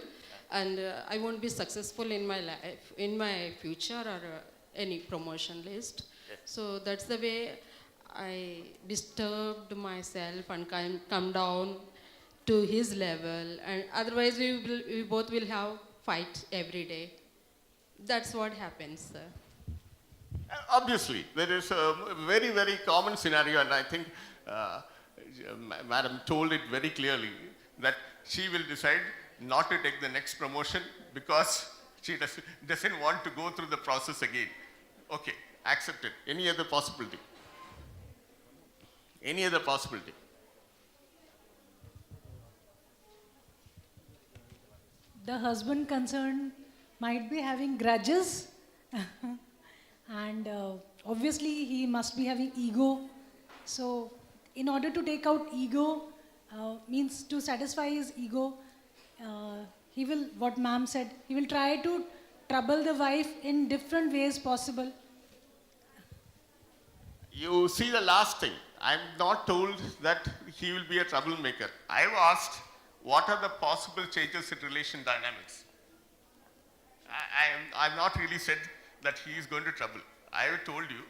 Speaker 14: And I won't be successful in my life, in my future or any promotion list. Yes. So that's the way I disturbed myself and come down to his level, and otherwise we both will have fight every day. That's what happens, sir.
Speaker 13: Obviously, there is a very, very common scenario, and I think Madam told it very clearly, that she will decide not to take the next promotion because she doesn't want to go through the process again. Okay, accept it. Any other possibility? Any other possibility?
Speaker 9: The husband concerned might be having grudges. And obviously he must be having ego. So in order to take out ego, means to satisfy his ego, he will, what ma'am said, he will try to trouble the wife in different ways possible.
Speaker 13: You see the last thing. I'm not told that he will be a troublemaker. I've asked what are the possible changes in relation dynamics. I've not really said that he is going to trouble. I have told you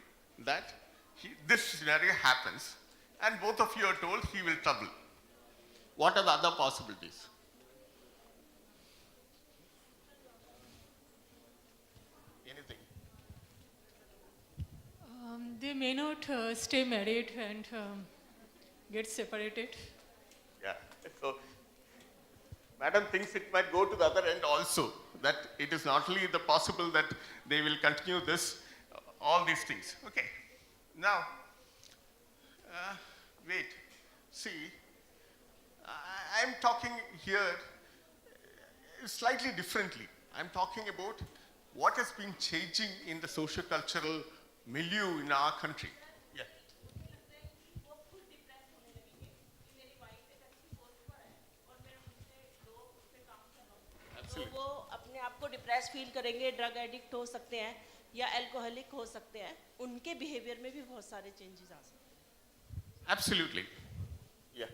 Speaker 13: that this scenario happens and both of you are told he will trouble. What are the other possibilities? Anything?
Speaker 11: They may not stay married and get separated.
Speaker 13: Yeah, so Madam thinks it might go to the other end also, that it is not only the possible that they will continue this, all these things. Okay, now, wait, see, I'm talking here slightly differently. I'm talking about what has been changing in the socio-cultural milieu in our country. Yeah.
Speaker 5: तो वो अपने आप को depress feel करेंगे, drug addict हो सकते हैं या अल्कोहलिक हो सकते हैं, उनके बिहेवियर में भी बहुत सारे चेंजेस आ सकते हैं.
Speaker 13: Absolutely. Yeah.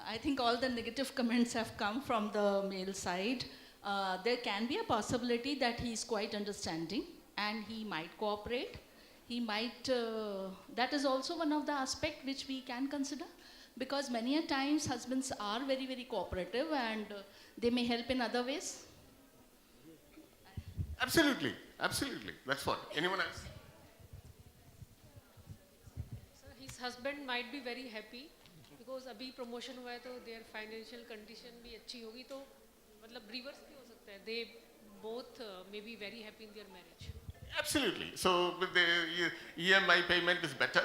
Speaker 7: I think all the negative comments have come from the male side. There can be a possibility that he is quite understanding and he might cooperate. He might, that is also one of the aspects which we can consider, because many a times husbands are very, very cooperative and they may help in other ways.
Speaker 13: Absolutely, absolutely. That's what. Anyone else?
Speaker 15: Sir, his husband might be very happy because अभी promotion हुआ है तो their financial condition भी अच्छी होगी, तो मतलब reverse भी हो सकता है. They both may be very happy in their marriage.
Speaker 13: Absolutely. So with the EMI payment is better.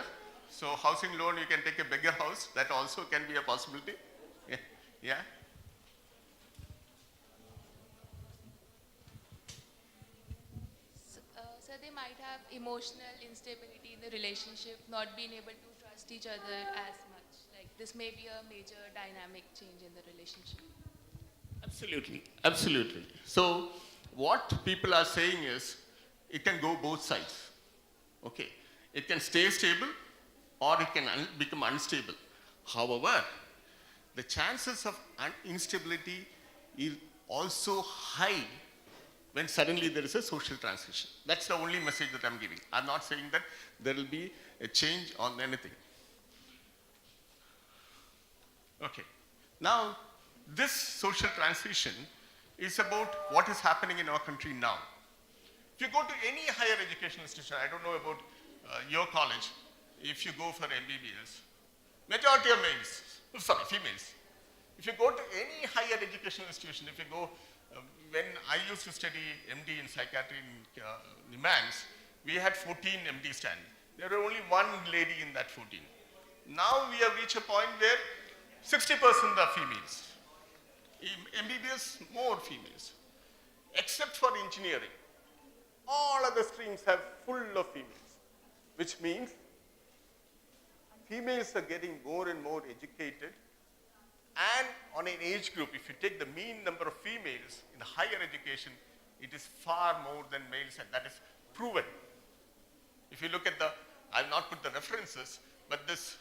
Speaker 13: So housing loan, you can take a bigger house. That also can be a possibility. Yeah. Yeah.
Speaker 16: So they might have emotional instability in the relationship, not being able to trust each other as much. Like this may be a major dynamic change in the relationship.
Speaker 13: Absolutely. Absolutely. So what people are saying is it can go both sides. Okay. It can stay stable or it can become unstable. However, the chances of instability is also high when suddenly there is a social transition. That's the only message that I'm giving. I'm not saying that there will be a change on anything. Okay. Now, this social transition is about what is happening in our country now. If you go to any higher education institution, I don't know about your college, if you go for MBBS, majority are males, sorry, females. If you go to any higher educational institution, if you go, when I used to study MD in psychiatry in NIMANS, we had 14 MD standing. There were only one lady in that 14. Now we have reached a point where 60% are females. In MBBS, more females. Except for engineering. All other streams have full of females. Which means females are getting more and more educated. And on an age group, if you take the mean number of females in higher education, it is far more than males, and that is proven. If you look at the, I've not put the references, but this,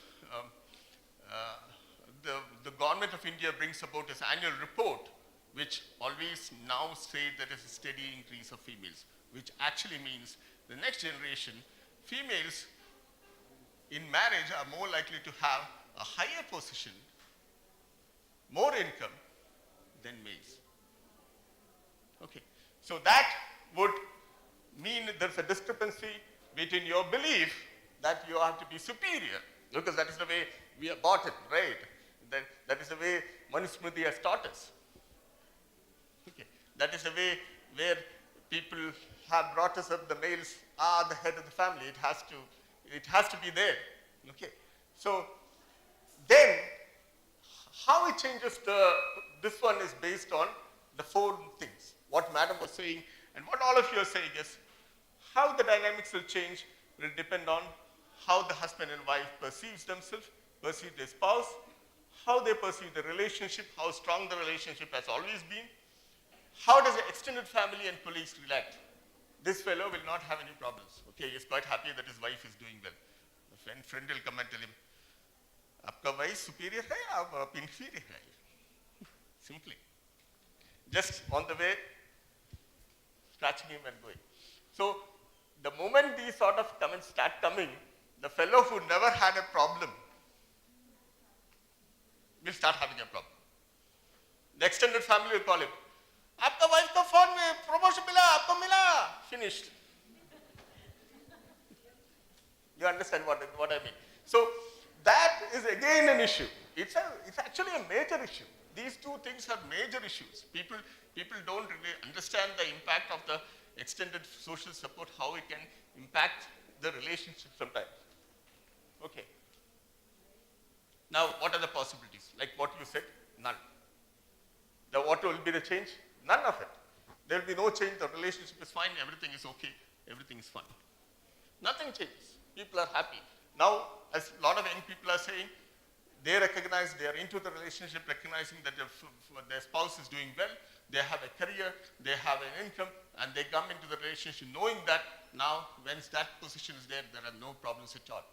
Speaker 13: the government of India brings about its annual report, which always now say there is a steady increase of females, which actually means the next generation, females in marriage are more likely to have a higher position, more income than males. Okay. So that would mean there's a discrepancy between your belief that you have to be superior, because that is the way we are bought it, right? That is the way Manusmriti has taught us. Okay. That is the way where people have brought us up, the males are the head of the family. It has to be there. Okay. So then how it changes this one is based on the four things. What Madam was saying and what all of you are saying is how the dynamics will change will depend on how the husband and wife perceives themselves, perceive their spouse, how they perceive the relationship, how strong the relationship has always been, how does the extended family and colleagues relate. This fellow will not have any problems. Okay, he's quite happy that his wife is doing well. The friend will come and tell him, "Aapka wife superior hai, aap inferior hai." Simply. Just on the way, scratching him and going. So, the moment these sort of comments start coming, the fellow who never had a problem will start having a problem. The extended family will call him, "Aapka wife ko phone mein promotion mila, aapko mila." Finished. You understand what I mean? So that is again an issue. It's actually a major issue. These two things are major issues. People don't really understand the impact of the extended social support, how it can impact the relationship sometimes. Okay. Now, what are the possibilities? Like what you said, none. What will be the change? None of it. There will be no change. The relationship is fine. Everything is okay. Everything is fun. Nothing changes. People are happy. Now, as a lot of young people are saying, they recognize, they are into the relationship, recognizing that their spouse is doing well, they have a career, they have an income, and they come into the relationship knowing that now, once that position is there, there are no problems at all.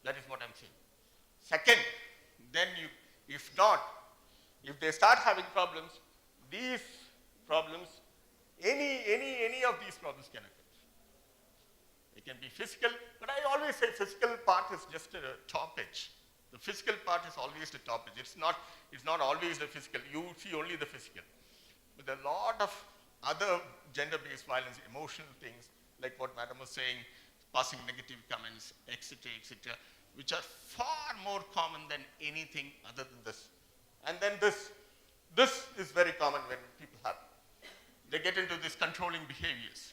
Speaker 13: That is what I'm saying. Second, then you, if not, if they start having problems, these problems, any of these problems can occur. It can be physical, but I always say physical part is just a top edge. The physical part is always the top edge. It's not always the physical. You see only the physical. But a lot of other gender-based violence, emotional things, like what Madam was saying, passing negative comments, etc., etc., which are far more common than anything other than this. And then this is very common when people have. They get into these controlling behaviors.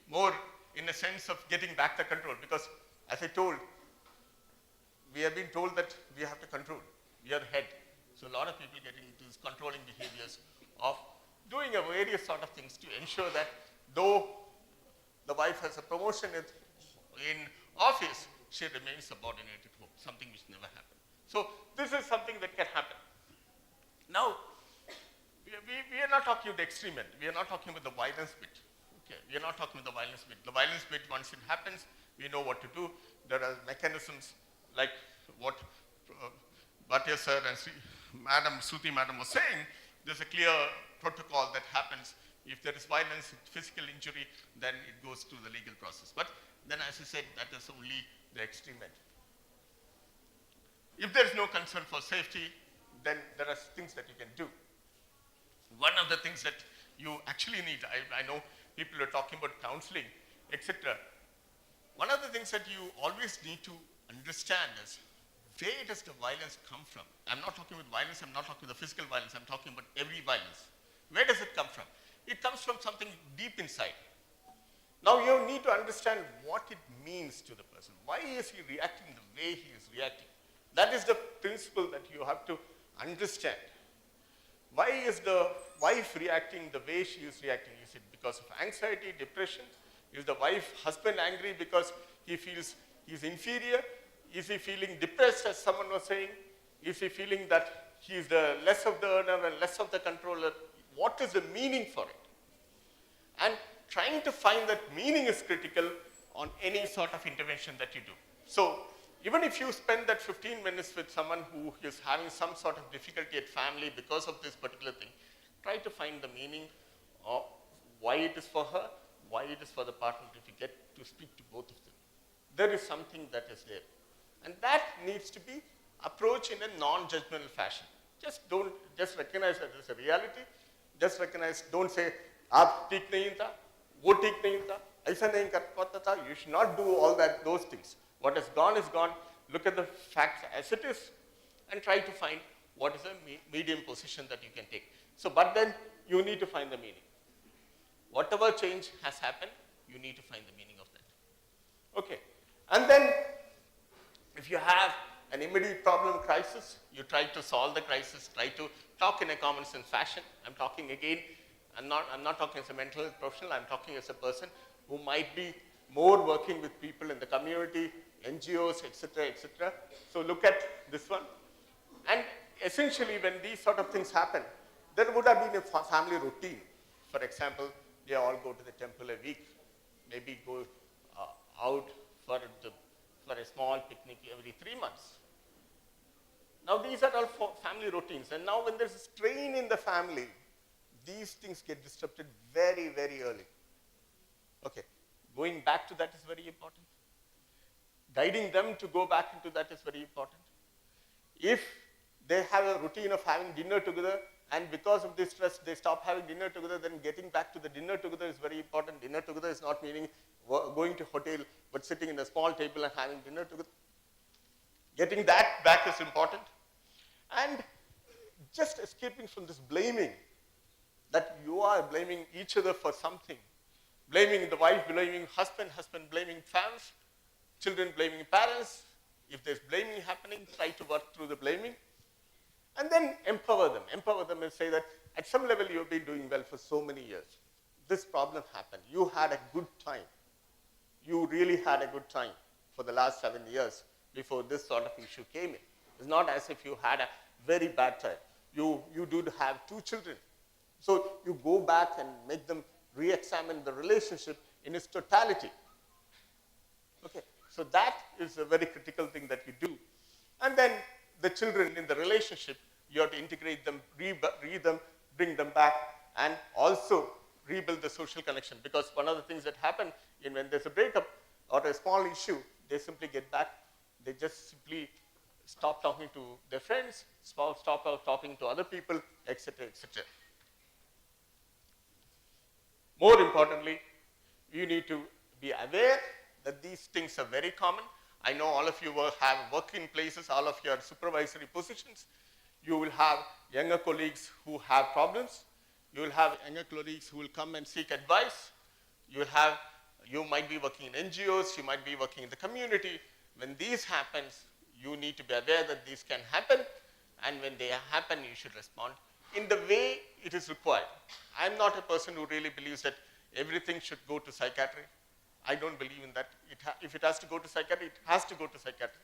Speaker 13: More in a sense of getting back the control, because as I told, we have been told that we have to control. We are the head. So a lot of people get into these controlling behaviors of doing a various sort of things to ensure that though the wife has a promotion in office, she remains subordinate at home, something which never happened. So this is something that can happen. Now, we are not talking about the extreme end. We are not talking about the violence bit. Okay, we are not talking about the violence bit. The violence bit, once it happens, we know what to do. There are mechanisms like what Bhatia sir and Shruti madam was saying. There's a clear protocol that happens. If there is violence, physical injury, then it goes through the legal process. But then, as I said, that is only the extreme end. If there is no concern for safety, then there are things that you can do. One of the things that you actually need, I know people are talking about counseling, etc. One of the things that you always need to understand is, where does the violence come from? I'm not talking about violence, I'm not talking about the physical violence, I'm talking about every violence. Where does it come from? It comes from something deep inside. Now you need to understand what it means to the person. Why is he reacting the way he is reacting? That is the principle that you have to understand. Why is the wife reacting the way she is reacting? Is it because of anxiety, depression? Is the husband angry because he feels he's inferior? Is he feeling depressed, as someone was saying? Is he feeling that he is the less of the earner and less of the controller? What is the meaning for it? And trying to find that meaning is critical on any sort of intervention that you do. So even if you spend that 15 minutes with someone who is having some sort of difficulty at family because of this particular thing, try to find the meaning of why it is for her, why it is for the partner, if you get to speak to both of them. There is something that is there. And that needs to be approached in a non-judgmental fashion. Just recognize that there's a reality. Just recognize, don't say, aap theek nahi tha, wo theek nahi tha, aisa nahi kar pata tha. You should not do all those things. What has gone is gone. Look at the facts as it is and try to find what is a medium position that you can take. So, but then you need to find the meaning. Whatever change has happened, you need to find the meaning of that. Okay. And then if you have an immediate problem, crisis, you try to solve the crisis, try to talk in a common sense fashion. I'm talking again, I'm not talking as a mental health professional, I'm talking as a person who might be more working with people in the community, NGOs, etc., etc. So look at this one. And essentially when these sort of things happen, there would have been a family routine. For example, they all go to the temple a week, maybe go out for a small picnic every 3 months. Now these are all family routines, and now when there's a strain in the family, these things get disrupted very, very early. Okay, going back to that is very important. Guiding them to go back into that is very important. If they have a routine of having dinner together, and because of this stress they stop having dinner together, then getting back to the dinner together is very important. Dinner together is not meaning going to hotel, but sitting in a small table and having dinner together. Getting that back is important. And just escaping from this blaming, that you are blaming each other for something. Blaming the wife, blaming husband, husband blaming parents, children blaming parents. If there's blaming happening, try to work through the blaming. And then empower them. Empower them and say that at some level you've been doing well for so many years. This problem happened. You had a good time. You really had a good time for the last 7 years before this sort of issue came in. It's not as if you had a very bad time. You do have 2 children. So you go back and make them re-examine the relationship in its totality. Okay, so that is a very critical thing that you do. And then the children in the relationship, you have to integrate them, read them, bring them back, and also rebuild the social connection. Because one of the things that happen when there's a breakup or a small issue, they simply get back. They just simply stop talking to their friends, stop talking to other people, etc., etc. More importantly, you need to be aware that these things are very common. I know all of you have working places, all of you are supervisory positions. You will have younger colleagues who have problems. You will have younger colleagues who will come and seek advice. You might be working in NGOs, you might be working in the community. When these happens, you need to be aware that these can happen, and when they happen, you should respond in the way it is required. I'm not a person who really believes that everything should go to psychiatry. I don't believe in that. If it has to go to psychiatry, it has to go to psychiatry.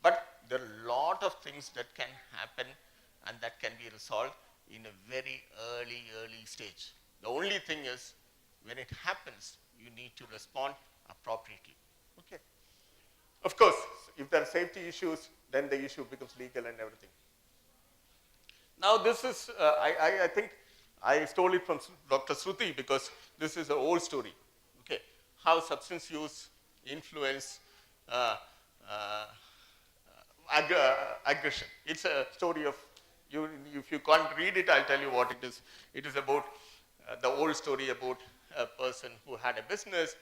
Speaker 13: But there are a lot of things that can happen and that can be resolved in a very early stage. The only thing is, when it happens, you need to respond appropriately. Okay. Of course, if there are safety issues, then the issue becomes legal and everything. Now this is, I think I stole it from Dr. Shruti because this is an old story. Okay, how substance use influence aggression. It's a story of, if you can't read it, I'll tell you what it is. It is about the old story about a person who had a business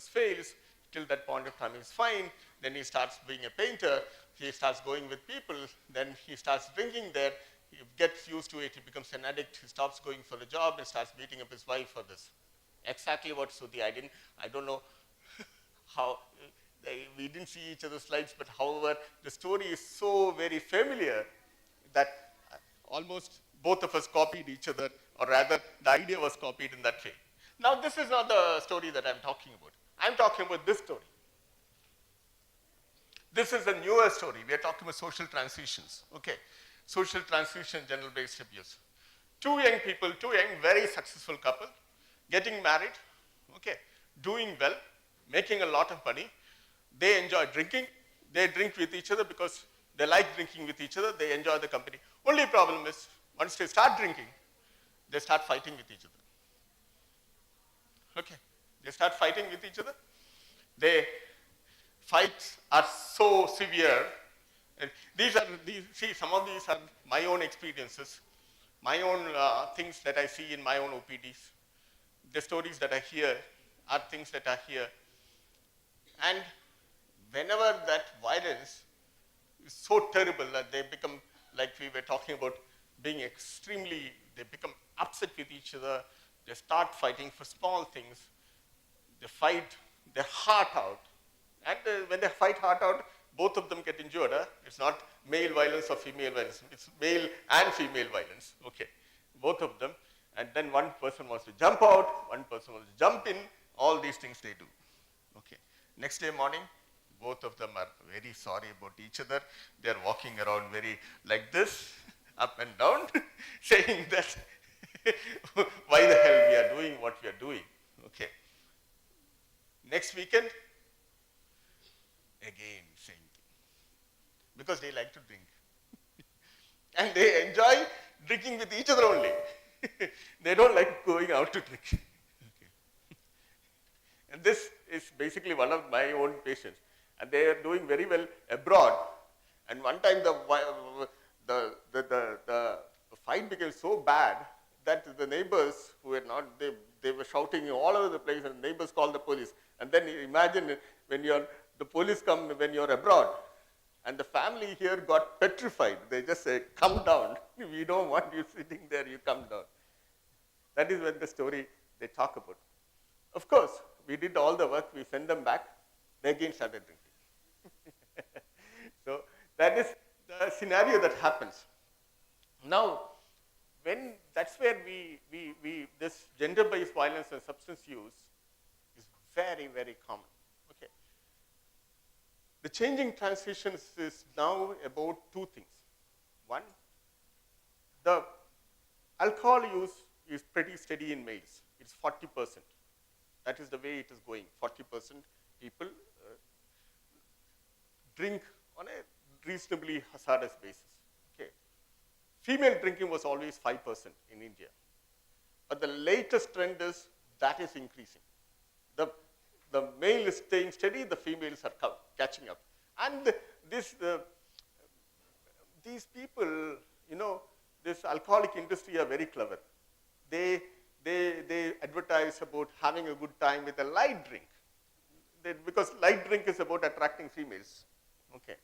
Speaker 13: fails, till that point of time he's fine, then he starts being a painter, he starts going with people, then he starts drinking there, he gets used to it, he becomes an addict, he stops going for a job and starts beating up his wife for this. Exactly what Sudhi, I don't know how, we didn't see each other's slides, but however, the story is so very familiar that almost both of us copied each other, or rather, the idea was copied in that way. Now, this is not the story that I'm talking about. I'm talking about this story. This is a newer story. We are talking about social transitions. Okay, social transition, gender-based abuse. Two young people, very successful couple, getting married, okay, doing well, making a lot of money. They enjoy drinking. They drink with each other because they like drinking with each other. They enjoy the company. Only problem is, once they start drinking, they start fighting with each other. Okay, they start fighting with each other. Their fights are so severe. And see, some of these are my own experiences, my own things that I see in my own OPDs. The stories that I hear are things that I hear. And whenever that violence is so terrible that they become, like we were talking about, being extremely, they become upset with each other, they start fighting for small things, they fight their heart out, and when they fight heart out, both of them get injured. It's not male violence or female violence, it's male and female violence, okay, both of them, and then one person wants to jump out, one person wants to jump in, all these things they do, okay. Next day morning, both of them are very sorry about each other, they're walking around very like this, up and down, saying that why the hell we are doing what we are doing, okay. Next weekend, again, same thing. Because they like to drink. And they enjoy drinking with each other only. They don't like going out to drink. Okay. And this is basically one of my own patients. And they are doing very well abroad. And one time the fight became so bad that the neighbors who were not, they were shouting all over the place, and neighbors called the police. And then imagine when the police come when you're abroad, and the family here got petrified. They just say, come down. We don't want you sitting there, you come down. That is when the story they talk about. Of course, we did all the work, we sent them back, they again started drinking. So that is the scenario that happens. Now, that's where this gender-based violence and substance use is very, very common. Okay. The changing transitions is now about two things. One, the alcohol use is pretty steady in males. It's 40%. That is the way it is going. 40% people drink on a reasonably hazardous basis. Okay. Female drinking was always 5% in India. But the latest trend is that is increasing. The male is staying steady, the females are catching up. And these people, this alcoholic industry are very clever. They advertise about having a good time with a light drink. Because light drink is about attracting females. Okay.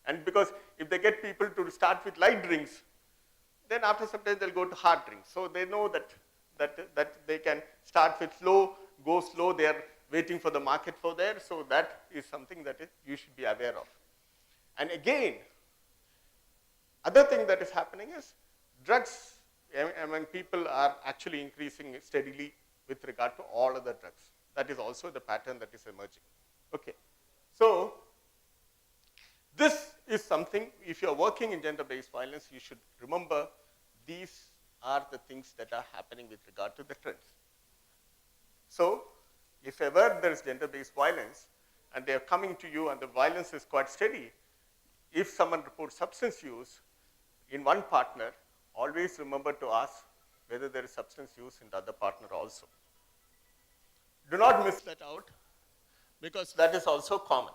Speaker 13: And because if they get people to start with light drinks, then after some time they'll go to hard drinks. So they know that they can start with slow, go slow, they are waiting for the market for there. So that is something that you should be aware of. And again, other thing that is happening is drugs among people are actually increasing steadily with regard to all other drugs. That is also the pattern that is emerging. Okay. So this is something, if you are working in gender-based violence, you should remember these are the things that are happening with regard to the trends. So if ever there is gender-based violence and they are coming to you and the violence is quite steady, if someone reports substance use in one partner, always remember to ask whether there is substance use in the other partner also. Do not miss that out, because that is also common.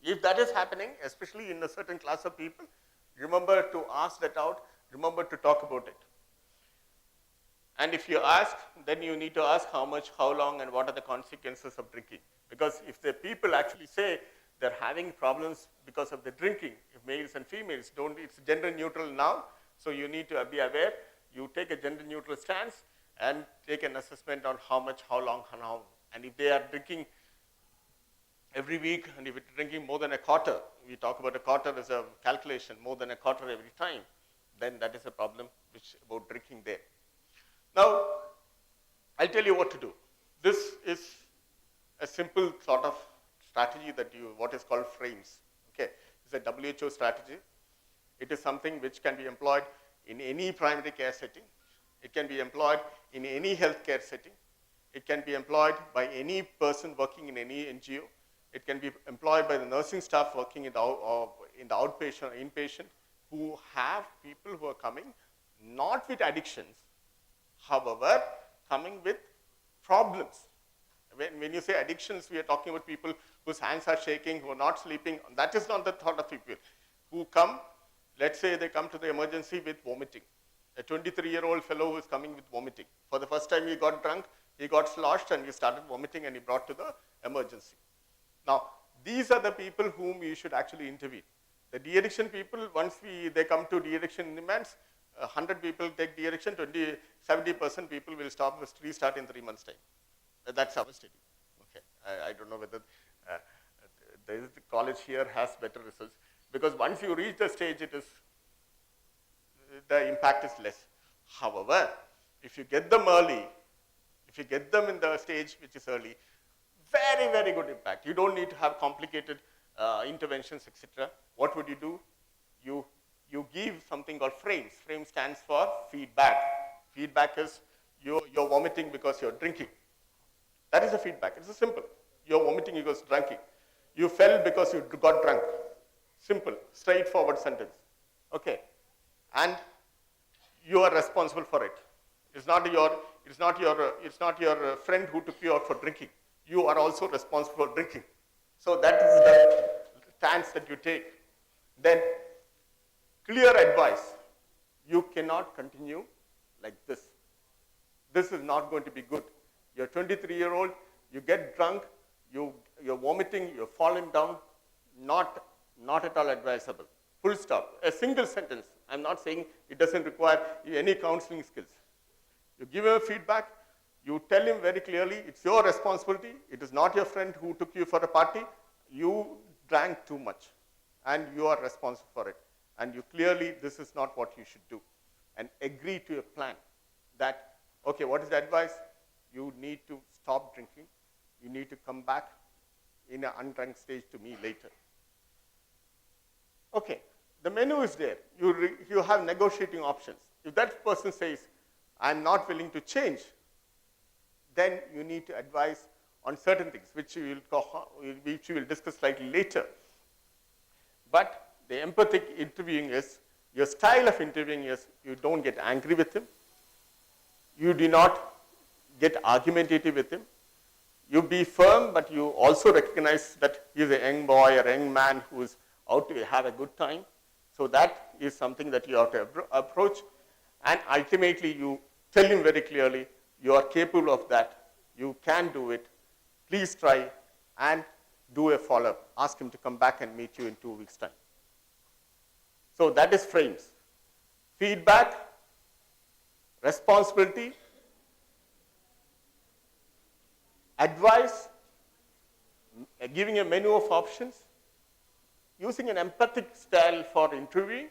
Speaker 13: If that is happening, especially in a certain class of people, remember to ask that out, remember to talk about it. And if you ask, then you need to ask how much, how long, and what are the consequences of drinking. Because if the people actually say they're having problems because of the drinking, if males and females don't, it's gender neutral now, so you need to be aware. You take a gender neutral stance and take an assessment on how much, how long, and how. And if they are drinking every week, and if it's drinking more than a quarter, we talk about a quarter as a calculation, more than a quarter every time, then that is a problem about drinking there. Now, I'll tell you what to do. This is a simple sort of strategy that what is called frames. Okay, it's a WHO strategy. It is something which can be employed in any primary care setting. It can be employed in any healthcare setting. It can be employed by any person working in any NGO. It can be employed by the nursing staff working in the outpatient or inpatient, who have people who are coming not with addictions, however, coming with problems. When you say addictions, we are talking about people whose hands are shaking, who are not sleeping. That is not the thought of people who come. Let's say they come to the emergency with vomiting. A 23-year-old fellow who is coming with vomiting. For the first time he got drunk, he got sloshed and he started vomiting and he brought to the emergency. Now, these are the people whom you should actually intervene. The de-addiction people, once they come to de-addiction demands, 100 people take de-addiction, 70% people will restart in 3 months' time. That's our study. Okay, I don't know whether the college here has better results, because once you reach the stage, the impact is less. However, if you get them early, if you get them in the stage which is early, very, very good impact. You don't need to have complicated interventions, etc. What would you do? You give something called frames. Frame stands for feedback. Feedback is you're vomiting because you're drinking. That is a feedback. It's simple. You're vomiting because drinking. You fell because you got drunk. Simple, straightforward sentence. Okay, and you are responsible for it. It's not your friend who took you out for drinking. You are also responsible for drinking. So that is the stance that you take. Then clear advice. You cannot continue like this. This is not going to be good. You're 23-year-old, you get drunk, you're vomiting, you're falling down, not at all advisable. Full stop. A single sentence. I'm not saying it doesn't require any counseling skills. You give him a feedback, you tell him very clearly, it's your responsibility, it is not your friend who took you for a party, you drank too much, and you are responsible for it. And you clearly, this is not what you should do. And agree to a plan that, okay, what is the advice? You need to stop drinking. You need to come back in an undrunk stage to me later. Okay, the menu is there. You have negotiating options. If that person says, I'm not willing to change, then you need to advise on certain things, which we will discuss slightly later. But the empathic interviewing is, your style of interviewing is, you don't get angry with him. You do not get argumentative with him. You be firm, but you also recognize that he is a young boy or young man who is out to have a good time. So that is something that you have to approach. And ultimately, you tell him very clearly, you are capable of that. You can do it. Please try and do a follow-up. Ask him to come back and meet you in 2 weeks' time. So that is frames. Feedback, responsibility, advice, giving a menu of options, using an empathic style for interviewing,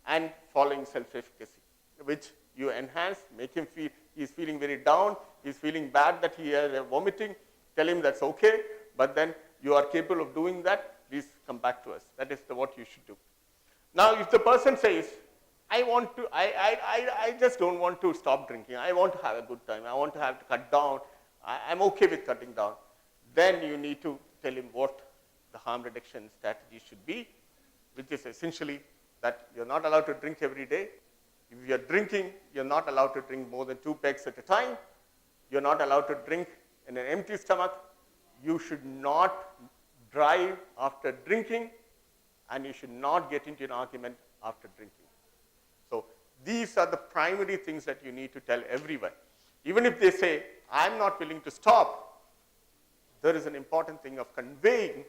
Speaker 13: and following self-efficacy, which you enhance, make him feel he's feeling very down, he's feeling bad that he is vomiting, tell him that's okay, but then you are capable of doing that, please come back to us. That is what you should do. Now, if the person says, I just don't want to stop drinking, I want to have a good time, I want to have to cut down, I'm okay with cutting down, then you need to tell him what the harm reduction strategy should be, which is essentially that you're not allowed to drink every day. If you're drinking, you're not allowed to drink more than 2 pegs at a time. You're not allowed to drink in an empty stomach. You should not drive after drinking, and you should not get into an argument after drinking. So these are the primary things that you need to tell everyone. Even if they say, I'm not willing to stop, there is an important thing of conveying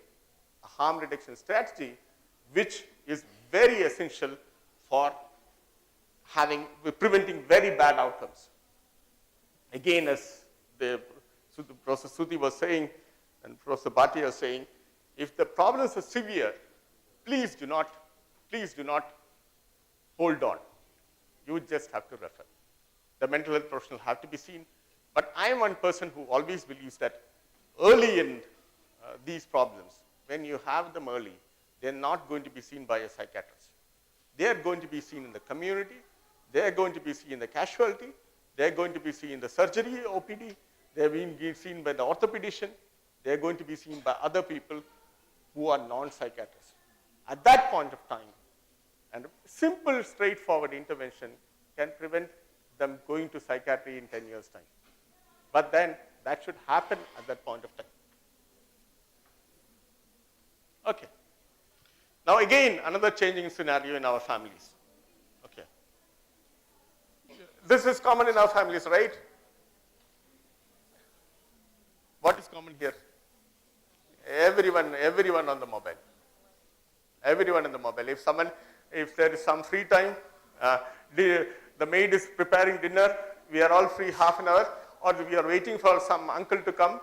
Speaker 13: a harm reduction strategy, which is very essential for preventing very bad outcomes. Again, as Professor Sudhi was saying, and Professor Bhatia was saying, if the problems are severe, please do not hold on. You just have to refer. The mental health professionals have to be seen. But I am one person who always believes that early in these problems, when you have them early, they're not going to be seen by a psychiatrist. They're going to be seen in the community. They're going to be seen in the casualty. They're going to be seen in the surgery OPD. They're being seen by the orthopedician. They're going to be seen by other people who are non-psychiatrists. At that point of time, and simple, straightforward intervention can prevent them going to psychiatry in 10 years' time. But then that should happen at that point of time. Okay. Now again, another changing scenario in our families. Okay. This is common in our families, right? What is common here? Everyone on the mobile. Everyone on the mobile. If there is some free time, the maid is preparing dinner, we are all free half an hour, or we are waiting for some uncle to come.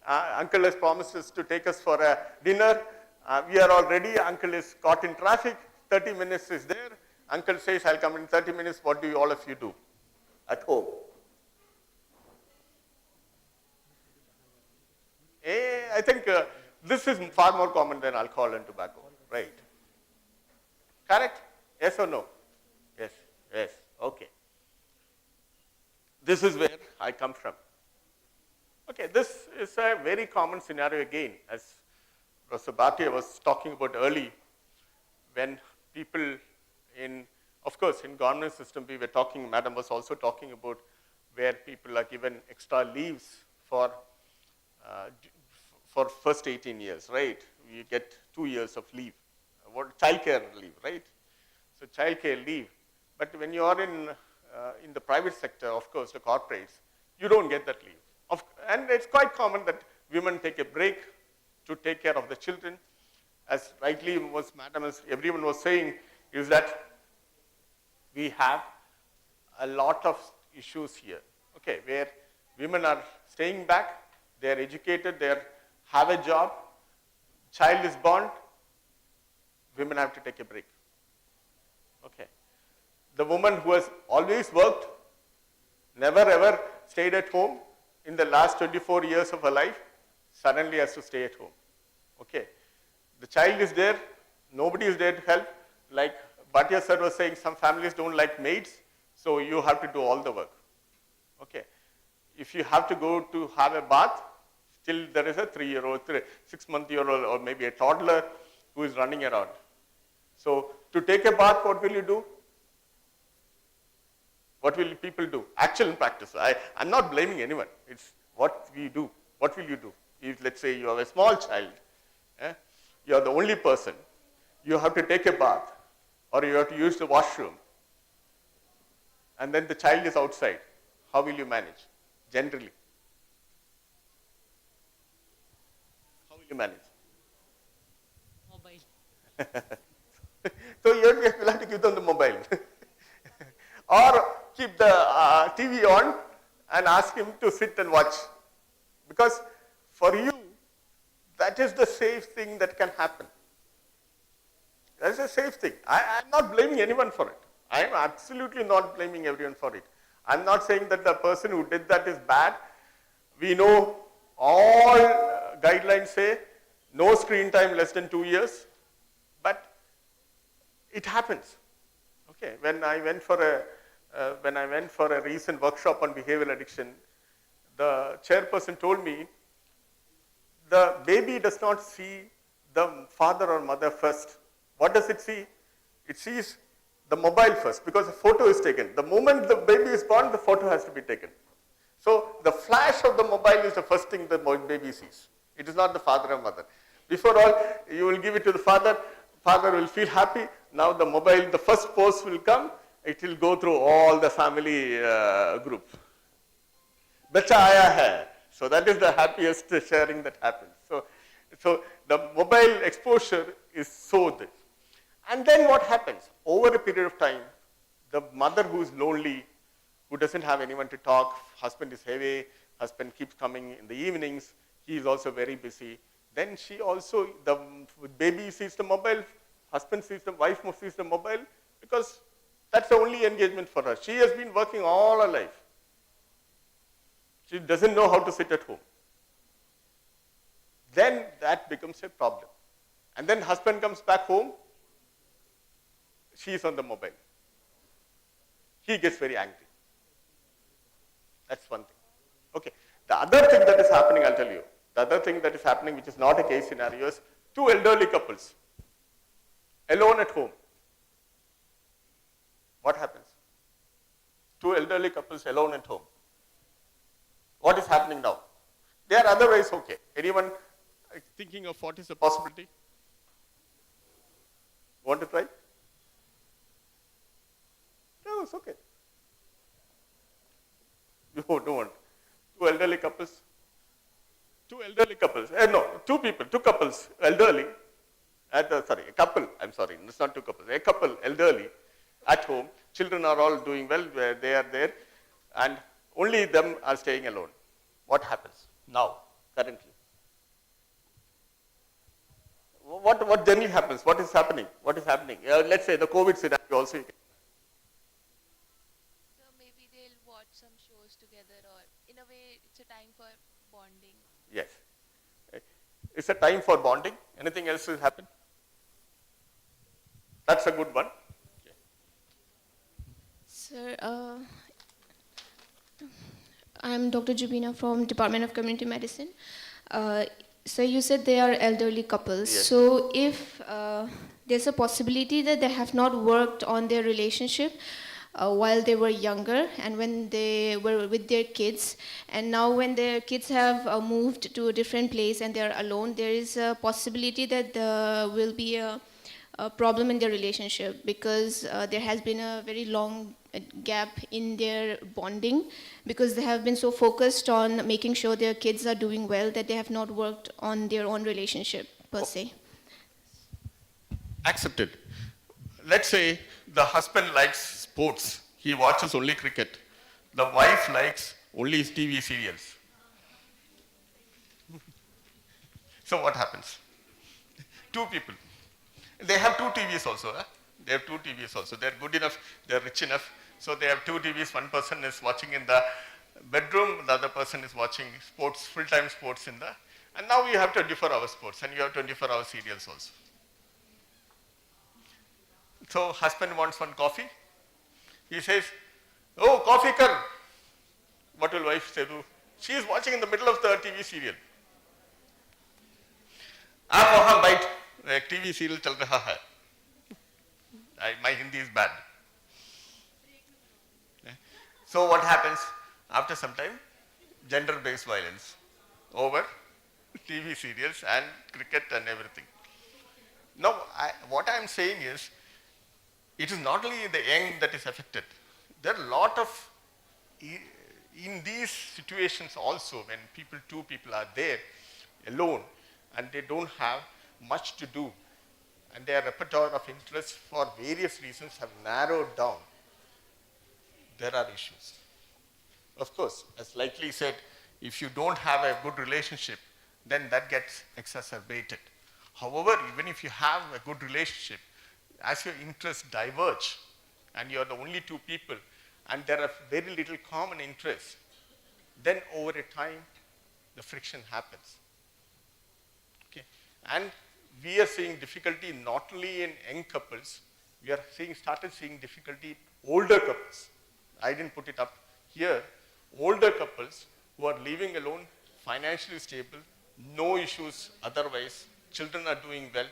Speaker 13: Uncle has promised us to take us for a dinner. We are all ready. Uncle is caught in traffic. 30 minutes is there. Uncle says, I'll come in 30 minutes. What do all of you do at home? I think this is far more common than alcohol and tobacco, right? Correct? Yes or no? Yes, yes, okay. This is where I come from. Okay, this is a very common scenario again, as Professor Bhatia was talking about early, when people of course, in government system, we were talking, Madam was also talking about where people are given extra leaves for first 18 years, right? You get 2 years of leave, childcare leave, right? So childcare leave. But when you are in the private sector, of course, the corporates, you don't get that leave. And it's quite common that women take a break to take care of the children. As rightly everyone was saying, is that we have a lot of issues here, okay, where women are staying back, they're educated, they have a job, child is born, women have to take a break. Okay. The woman who has always worked, never ever stayed at home in the last 24 years of her life, suddenly has to stay at home. Okay. The child is there, nobody is there to help. Like Bhatia sir was saying, some families don't like maids, so you have to do all the work. Okay. If you have to go to have a bath, still there is a 3-year-old, 6-month-old, or maybe a toddler, who is running around. So to take a bath, what will you do? What will people do? Actual practice. I'm not blaming anyone. It's what we do. What will you do? If let's say you have a small child, you are the only person, you have to take a bath or you have to use the washroom, and then the child is outside, how will you manage generally? How will you manage?
Speaker 15: Mobile.
Speaker 13: So you will have to give them the mobile or keep the TV on and ask him to sit and watch, because for you that is the safe thing that can happen. That is a safe thing. I'm not blaming anyone for it. I am absolutely not blaming everyone for it. I'm not saying that the person who did that is bad. We know all guidelines say no screen time less than 2 years, but it happens. Okay, when I went for a recent workshop on behavioral addiction, the chairperson told me the baby does not see the father or mother first. What does it see? It sees the mobile first, because the photo is taken. The moment the baby is born, the photo has to be taken. So the flash of the mobile is the first thing the baby sees. It is not the father or mother. Before all, you will give it to the father. Father will feel happy. Now the mobile, the first post will come. It will go through all the family group. Bacha aaya hai. So that is the happiest sharing that happens. So the mobile exposure is so this. And then what happens? Over a period of time, the mother who is lonely, who doesn't have anyone to talk, husband is heavy, husband keeps coming in the evenings, he is also very busy. Then she also, the baby sees the mobile, husband sees the wife sees the mobile, because that's the only engagement for her. She has been working all her life. She doesn't know how to sit at home. Then that becomes a problem. And then husband comes back home, she is on the mobile. He gets very angry. That's one thing. Okay. The other thing that is happening, I'll tell you. The other thing that is happening, which is not a case scenario, is two elderly couples alone at home. What happens? Two elderly couples alone at home. What is happening now? They are otherwise okay. Anyone thinking of what is the possibility? Want to try? No, it's okay. You don't want. Two elderly couples. Two people, two couples, elderly. A couple, I'm sorry, it's not two couples. A couple, elderly, at home. Children are all doing well, they are there. And only them are staying alone. What happens now, currently? What generally happens? What is happening? Let's say the COVID scenario also.
Speaker 16: So maybe they'll watch some shows together, or in a way it's a time for bonding.
Speaker 13: Yes. It's a time for bonding. Anything else will happen? That's a good one. Okay.
Speaker 17: Sir, I'm Dr. Jubina from Department of Community Medicine. So you said they are elderly couples.
Speaker 13: Yes.
Speaker 17: So if there's a possibility that they have not worked on their relationship while they were younger and when they were with their kids, and now when their kids have moved to a different place and they are alone, there is a possibility that there will be a problem in their relationship because there has been a very long gap in their bonding because they have been so focused on making sure their kids are doing well that they have not worked on their own relationship per se.
Speaker 13: Accepted. Let's say the husband likes sports. He watches only cricket. The wife likes only TV serials. So what happens? Two people. They have two TVs also. They have two TVs also. They're good enough, they're rich enough. So they have two TVs. One person is watching in the bedroom, the other person is watching sports, full-time sports in the. And now you have 24-hour sports and you have 24-hour serials also. So husband wants one coffee. He says, "Oh, coffee kar." What will wife say to? She is watching in the middle of the TV serial. आप वहाँ एक TV serial चल रहा है. My Hindi is bad. So what happens after some time? Gender-based violence over TV serials and cricket and everything. Now, what I am saying is, it is not only the young that is affected. There are a lot of, in these situations also, when two people are there alone and they don't have much to do, and their repertoire of interests for various reasons have narrowed down, there are issues. Of course, as likely said, if you don't have a good relationship, then that gets exacerbated. However, even if you have a good relationship, as your interests diverge, and you are the only two people, and there are very little common interests, then over a time, the friction happens. Okay? And we are seeing difficulty not only in young couples, we are started seeing difficulty in older couples. I didn't put it up here. Older couples who are living alone, financially stable, no issues otherwise, children are doing well,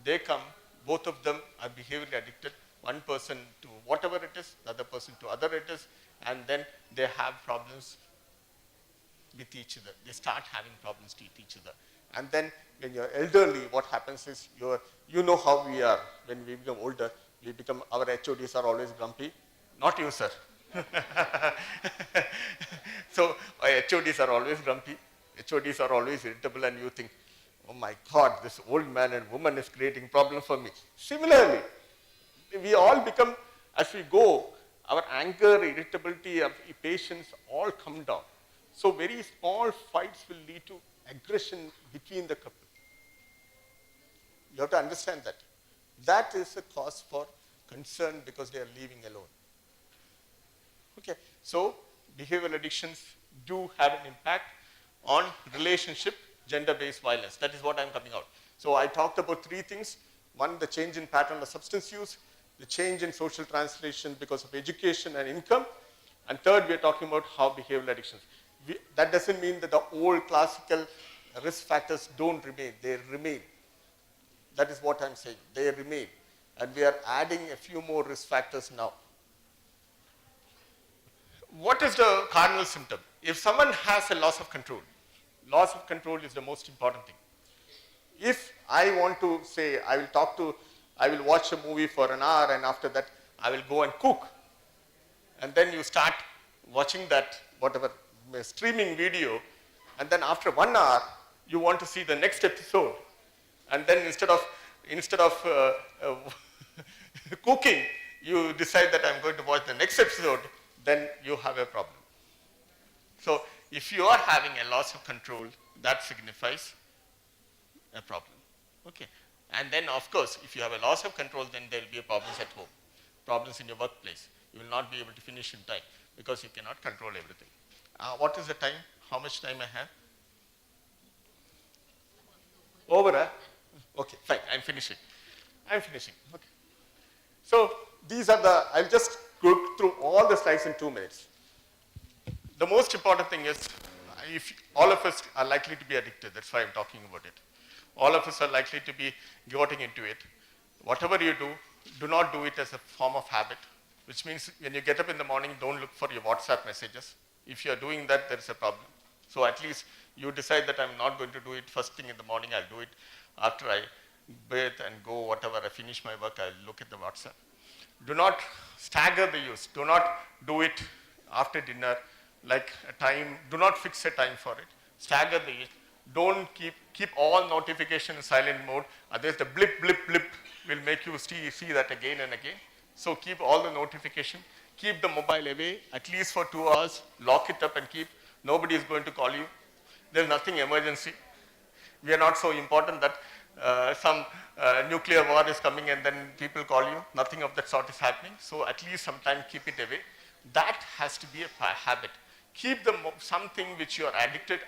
Speaker 13: they come, both of them are behaviorally addicted, one person to whatever it is, the other person to other it is, and then they have problems with each other. They start having problems with each other. And then when you're elderly, what happens is, you know how we are. When we become older, our HODs are always grumpy. Not you, sir. So our HODs are always grumpy. HODs are always irritable, and you think, oh my God, this old man and woman is creating problem for me. Similarly, we all become, as we go, our anger, irritability, patience all come down. So very small fights will lead to aggression between the couple. You have to understand that. That is a cause for concern because they are living alone. Okay, so behavioral addictions do have an impact on relationship, gender-based violence. That is what I'm coming out. So I talked about three things. One, the change in pattern of substance use, the change in social translation because of education and income, and third, we are talking about how behavioral addictions. That doesn't mean that the old classical risk factors don't remain. They remain. That is what I'm saying. They remain. And we are adding a few more risk factors now. What is the cardinal symptom? If someone has a loss of control is the most important thing. If I want to say, I will watch a movie for an hour and after that I will go and cook. And then you start watching that, whatever, streaming video, and then after 1 hour, you want to see the next episode. And then instead of cooking, you decide that I'm going to watch the next episode, then you have a problem. So if you are having a loss of control, that signifies a problem. Okay. And then of course, if you have a loss of control, then there will be problems at home, problems in your workplace. You will not be able to finish in time because you cannot control everything. What is the time? How much time I have? Over, Okay, fine, I'm finishing. Okay. So these are I'll just go through all the slides in 2 minutes. The most important thing is, if all of us are likely to be addicted, that's why I'm talking about it. All of us are likely to be getting into it. Whatever you do not do it as a form of habit, which means when you get up in the morning, don't look for your WhatsApp messages. If you are doing that, there is a problem. So at least you decide that I'm not going to do it first thing in the morning, I'll do it after I bathe and go, whatever, I finish my work, I'll look at the WhatsApp. Do not stagger the use. Do not do it after dinner, like a time. Do not fix a time for it. Stagger the use. Don't keep all notifications in silent mode. Otherwise the blip, blip, blip will make you see that again and again. So keep all the notification. Keep the mobile away, at least for 2 hours. Lock it up and keep. Nobody is going to call you. There's nothing emergency. We are not so important that some nuclear war is coming and then people call you. Nothing of that sort is happening. So at least sometime keep it away. That has to be a habit. Keep something which you are acted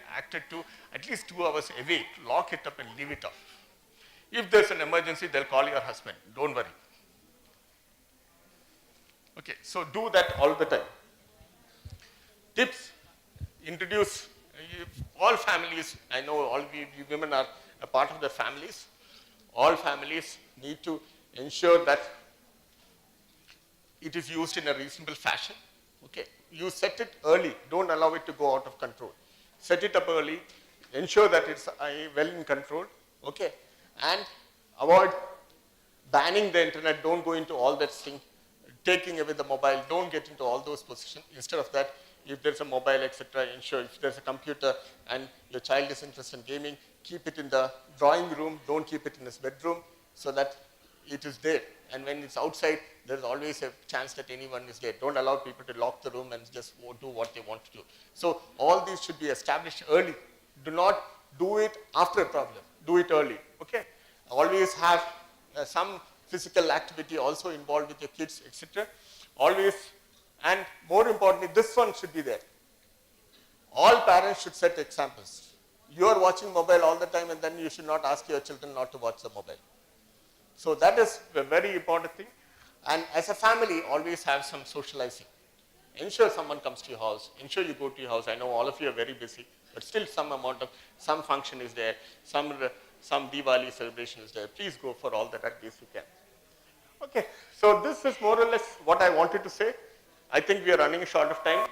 Speaker 13: to at least 2 hours away. Lock it up and leave it off. If there's an emergency, they'll call your husband. Don't worry. Okay, so do that all the time. Tips, introduce all families. I know all you women are a part of the families. all families need to ensure that it is used in a reasonable fashion. Okay, you set it early. Don't allow it to go out of control. Set it up early. Ensure that it's well in control. Okay, and avoid banning the internet. Don't go into all that thing. Taking away the mobile. Don't get into all those positions. Instead of that, if there's a mobile, etc., ensure if there's a computer and your child is interested in gaming, keep it in the drawing room. Don't keep it in his bedroom, so that it is there. And when it's outside, there's always a chance that anyone is there. Don't allow people to lock the room and just do what they want to do. So all these should be established early. Do not do it after a problem. Do it early. Okay. Always have some physical activity also involved with your kids, etc. Always, and more importantly, this one should be there. All parents should set examples. You are watching mobile all the time, and then you should not ask your children not to watch the mobile. So that is a very important thing. And as a family, always have some socializing. Ensure someone comes to your house. Ensure you go to your house. I know all of you are very busy, but still some function is there. Some Diwali celebration is there. Please go for all that at least you can. Okay, so this is more or less what I wanted to say. I think we are running short of time.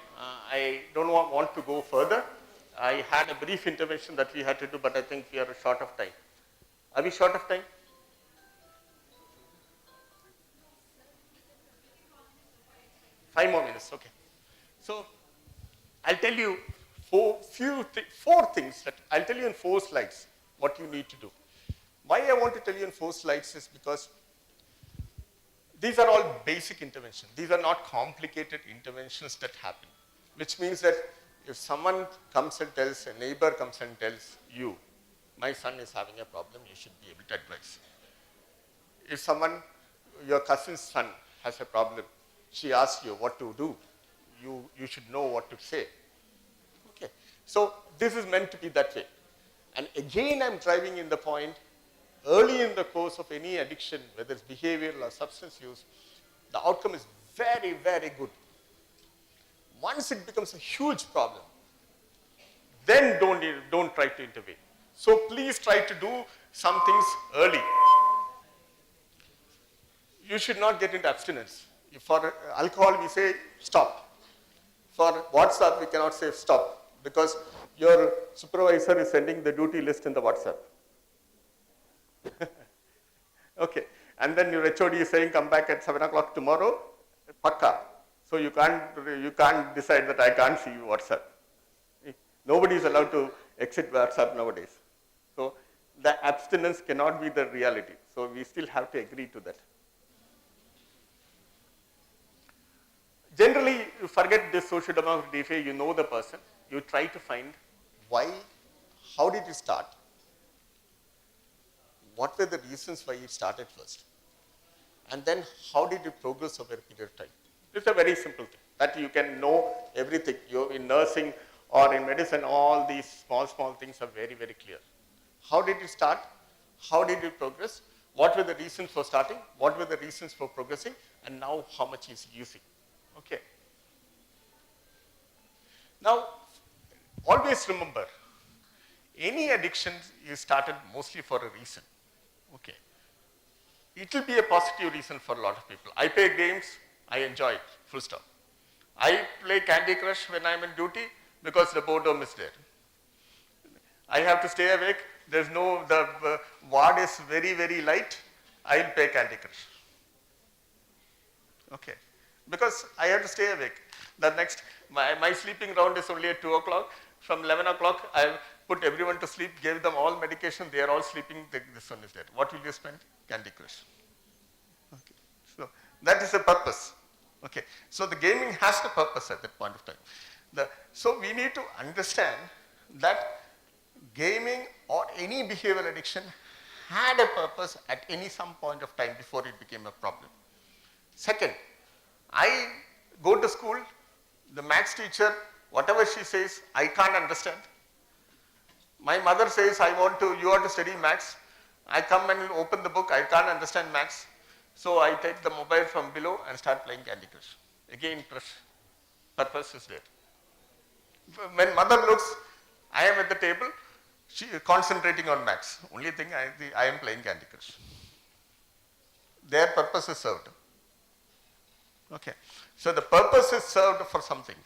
Speaker 13: I don't want to go further. I had a brief intervention that we had to do, but I think we are short of time. Are we short of time? 5 more minutes, okay. So I'll tell you four things that I'll tell you in 4 slides what you need to do. Why I want to tell you in 4 slides is because these are all basic interventions. These are not complicated interventions that happen, which means that if someone comes and tells, a neighbor comes and tells you, my son is having a problem, you should be able to advise. If your cousin's son has a problem, she asks you what to do, you should know what to say. Okay. So this is meant to be that way. And again, I'm driving in the point, early in the course of any addiction, whether it's behavioral or substance use, the outcome is very, very good. Once it becomes a huge problem, then don't try to intervene. So please try to do some things early. You should not get into abstinence. For alcohol, we say stop. For WhatsApp, we cannot say stop because your supervisor is sending the duty list in the WhatsApp. Okay. And then your HOD is saying come back at 7 o'clock tomorrow, pakka. So you can't decide that I can't see WhatsApp. Nobody is allowed to exit WhatsApp nowadays. So the abstinence cannot be the reality. So we still have to agree to that. Generally, you forget this sociodemographic DFA, you know the person. You try to find how did it start? What were the reasons why it started first? And then how did it progress over a period of time? It's a very simple thing that you can know everything. You're in nursing or in medicine, all these small things are very, very clear. How did it start? How did it progress? What were the reasons for starting? What were the reasons for progressing? And now how much is using? Okay. Now, always remember, any addiction is started mostly for a reason. Okay. It will be a positive reason for a lot of people. I play games, I enjoy it, full stop. I play Candy Crush when I'm in duty because the boredom is there. I have to stay awake, the ward is very, very light, I'll play Candy Crush. Okay. Because I have to stay awake. The next, my sleeping round is only at 2 o'clock. From 11 o'clock, I put everyone to sleep, gave them all medication, they are all sleeping, this one is there. What will you spend? Candy Crush. Okay. So that is the purpose. Okay. So the gaming has the purpose at that point of time. So we need to understand that gaming or any behavioral addiction had a purpose at some point of time before it became a problem. Second, I go to school, the maths teacher, whatever she says, I can't understand. My mother says, you have to study maths. I come and open the book, I can't understand maths. So I take the mobile from below and start playing Candy Crush. Again, purpose is there. When mother looks, I am at the table, She concentrating on maths. Only thing I am playing Candy Crush. Their purpose is served. Okay. So the purpose is served for something.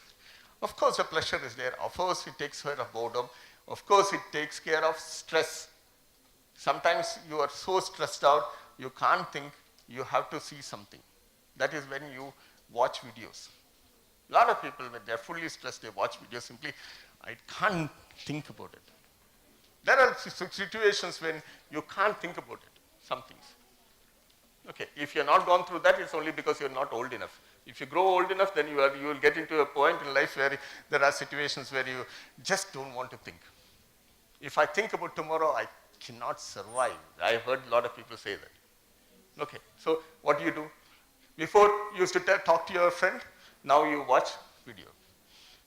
Speaker 13: Of course, the pleasure is there. Of course, it takes care of boredom. Of course, it takes care of stress. Sometimes you are so stressed out, you can't think, you have to see something. That is when you watch videos. A lot of people, when they're fully stressed, they watch videos simply, I can't think about it. There are situations when you can't think about it, some things. Okay, if you're not gone through that, it's only because you're not old enough. If you grow old enough, then you will get into a point in life where there are situations where you just don't want to think. If I think about tomorrow, I cannot survive. I heard a lot of people say that. Okay, so what do? Before you used to talk to your friend, now you watch video.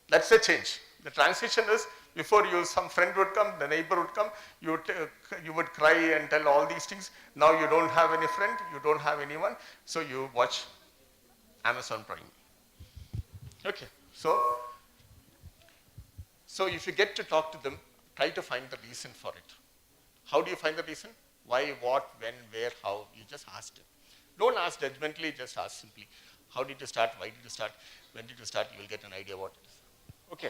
Speaker 13: That's a change. The transition is, before some friend would come, the neighbor would come, you would cry and tell all these things. Now you don't have any friend, you don't have anyone, so you watch Amazon Prime. Okay, so if you get to talk to them, try to find the reason for it. How do you find the reason? Why, what, when, where, how? You just ask them. Don't ask judgmentally, just ask simply. How did you start? Why did you start? When did you start? You will get an idea what it is. Okay.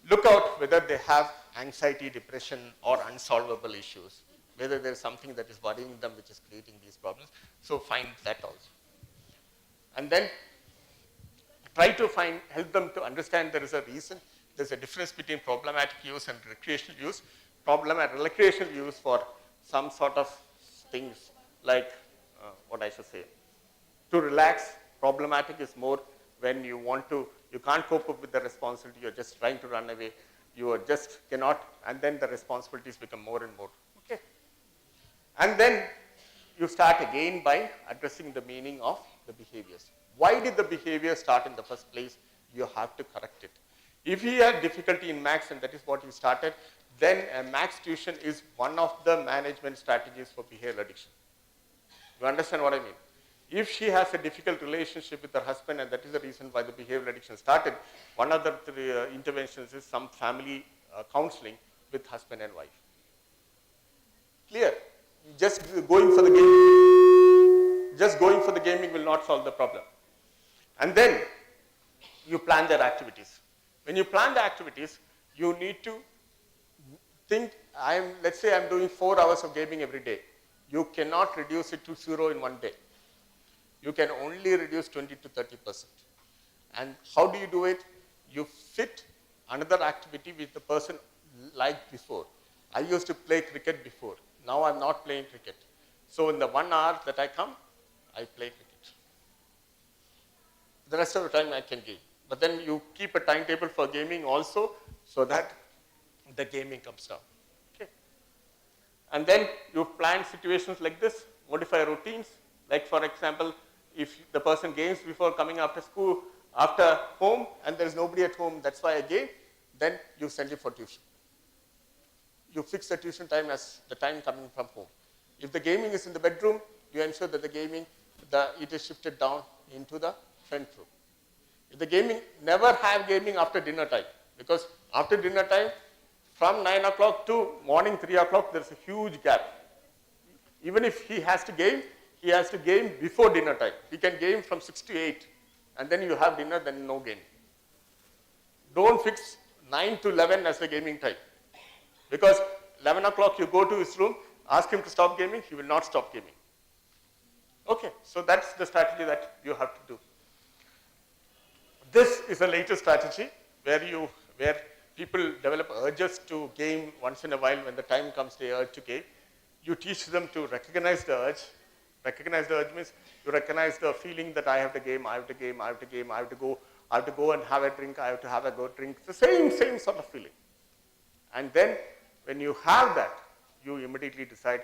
Speaker 13: Look out whether they have anxiety, depression, or unsolvable issues. Whether there is something that is worrying them which is creating these problems. So find that also. And then try to help them to understand there is a reason. There's a difference between problematic use and recreational use. Recreational use for some sort of things like, what I should say, to relax. Problematic is more when you can't cope up with the responsibility, you're just trying to run away, you just cannot, and then the responsibilities become more and more. Okay. And then you start again by addressing the meaning of the behaviors. Why did the behavior start in the first place? You have to correct it. If he had difficulty in maths and that is what he started, then a maths tuition is one of the management strategies for behavioral addiction. You understand what I mean? If she has a difficult relationship with her husband and that is the reason why the behavioral addiction started, one of the interventions is some family counseling with husband and wife. Clear? Just going for the gaming will not solve the problem. And then you plan their activities. When you plan the activities, you need to think, let's say I'm doing 4 hours of gaming every day. You cannot reduce it to 0 in one day. You can only reduce 20 to 30%. And how do you do it? You fit another activity with the person like before. I used to play cricket before. Now I'm not playing cricket. So in the 1 hour that I come, I play cricket. The rest of the time I can game. But then you keep a timetable for gaming also so that the gaming comes down. Okay. And then you plan situations like this, modify routines. Like for example, if the person games before coming after school, after home, and there is nobody at home, that's why I game, then you send him for tuition. You fix the tuition time as the time coming from home. If the gaming is in the bedroom, you ensure that it is shifted down into the front room. If the gaming, never have gaming after dinner time, because after dinner time, from 9 o'clock to morning 3 o'clock, there's a huge gap. Even if he has to game before dinner time. He can game from 6 to 8, and then you have dinner, then no game. Don't fix 9 to 11 as the gaming time. Because 11 o'clock you go to his room, ask him to stop gaming, he will not stop gaming. Okay, so that's the strategy that you have to do. This is a later strategy where people develop urges to game once in a while. When the time comes, they urge to game. You teach them to recognize the urge. Recognize the urge means you recognize the feeling that I have to game, I have to game, I have to game, I have to go and have a drink, I have to have a go drink. It's the same sort of feeling. And then when you have that, you immediately decide,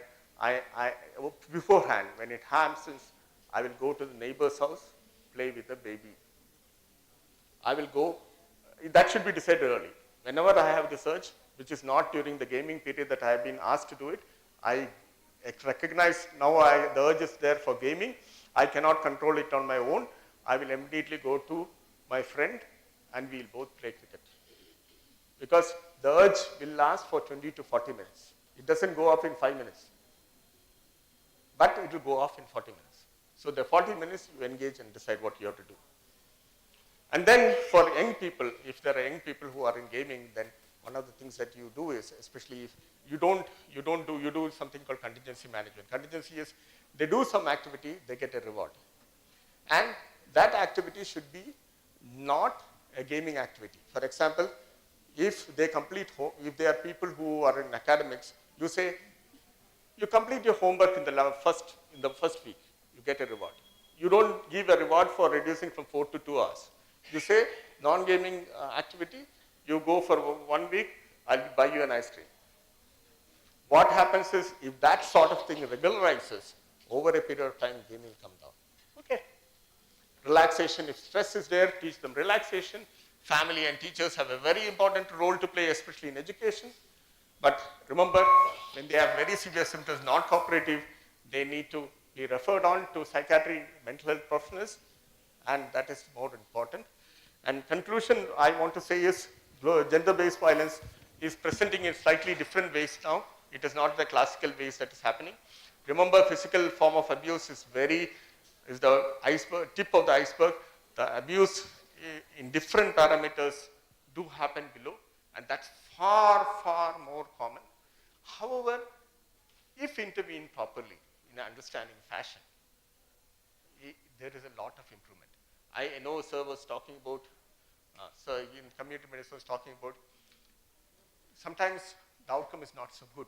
Speaker 13: beforehand, when it happens, I will go to the neighbor's house, play with the baby. I will go, that should be decided early. Whenever I have this urge, which is not during the gaming period that I have been asked to do it, I recognize now the urge is there for gaming. I cannot control it on my own. I will immediately go to my friend and we'll both play cricket. Because the urge will last for 20 to 40 minutes. It doesn't go off in 5 minutes, but it will go off in 40 minutes. So the 40 minutes you engage and decide what you have to do. And then for young people, if there are young people who are in gaming, then one of the things that you do is, especially if you do something called contingency management. Contingency is they do some activity, they get a reward. And that activity should be not a gaming activity. For example, if they complete, if there are people who are in academics, you say, you complete your homework in the first week, you get a reward. You don't give a reward for reducing from 4 to 2 hours. You say, non-gaming activity, you go for 1 week, I'll buy you an ice cream. What happens is, if that sort of thing regularizes, over a period of time, gaming will come down. Okay. Relaxation, if stress is there, teach them relaxation. Family and teachers have a very important role to play, especially in education. But remember, when they have very severe symptoms, not cooperative, they need to be referred on to psychiatry, mental health professionals, and that is more important. And conclusion I want to say is, gender-based violence is presenting in slightly different ways now. It is not the classical ways that is happening. Remember, physical form of abuse is the iceberg, tip of the iceberg. The abuse in different parameters do happen below, and that's far, far more common. However, if intervened properly in an understanding fashion, there is a lot of improvement. I know sir was talking about, sir in community medicine was talking about, sometimes the outcome is not so good.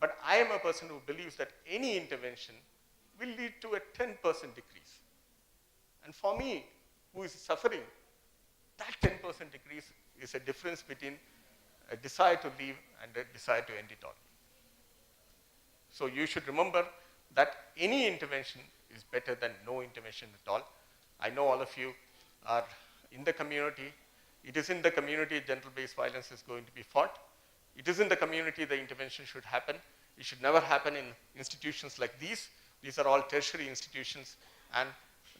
Speaker 13: But I am a person who believes that any intervention will lead to a 10% decrease. And for me, who is suffering, that 10% decrease is a difference between a desire to leave and a desire to end it all. So you should remember that any intervention is better than no intervention at all. I know all of you are in the community. It is in the community gender-based violence is going to be fought. It is in the community the intervention should happen. It should never happen in institutions like these. These are all tertiary institutions. And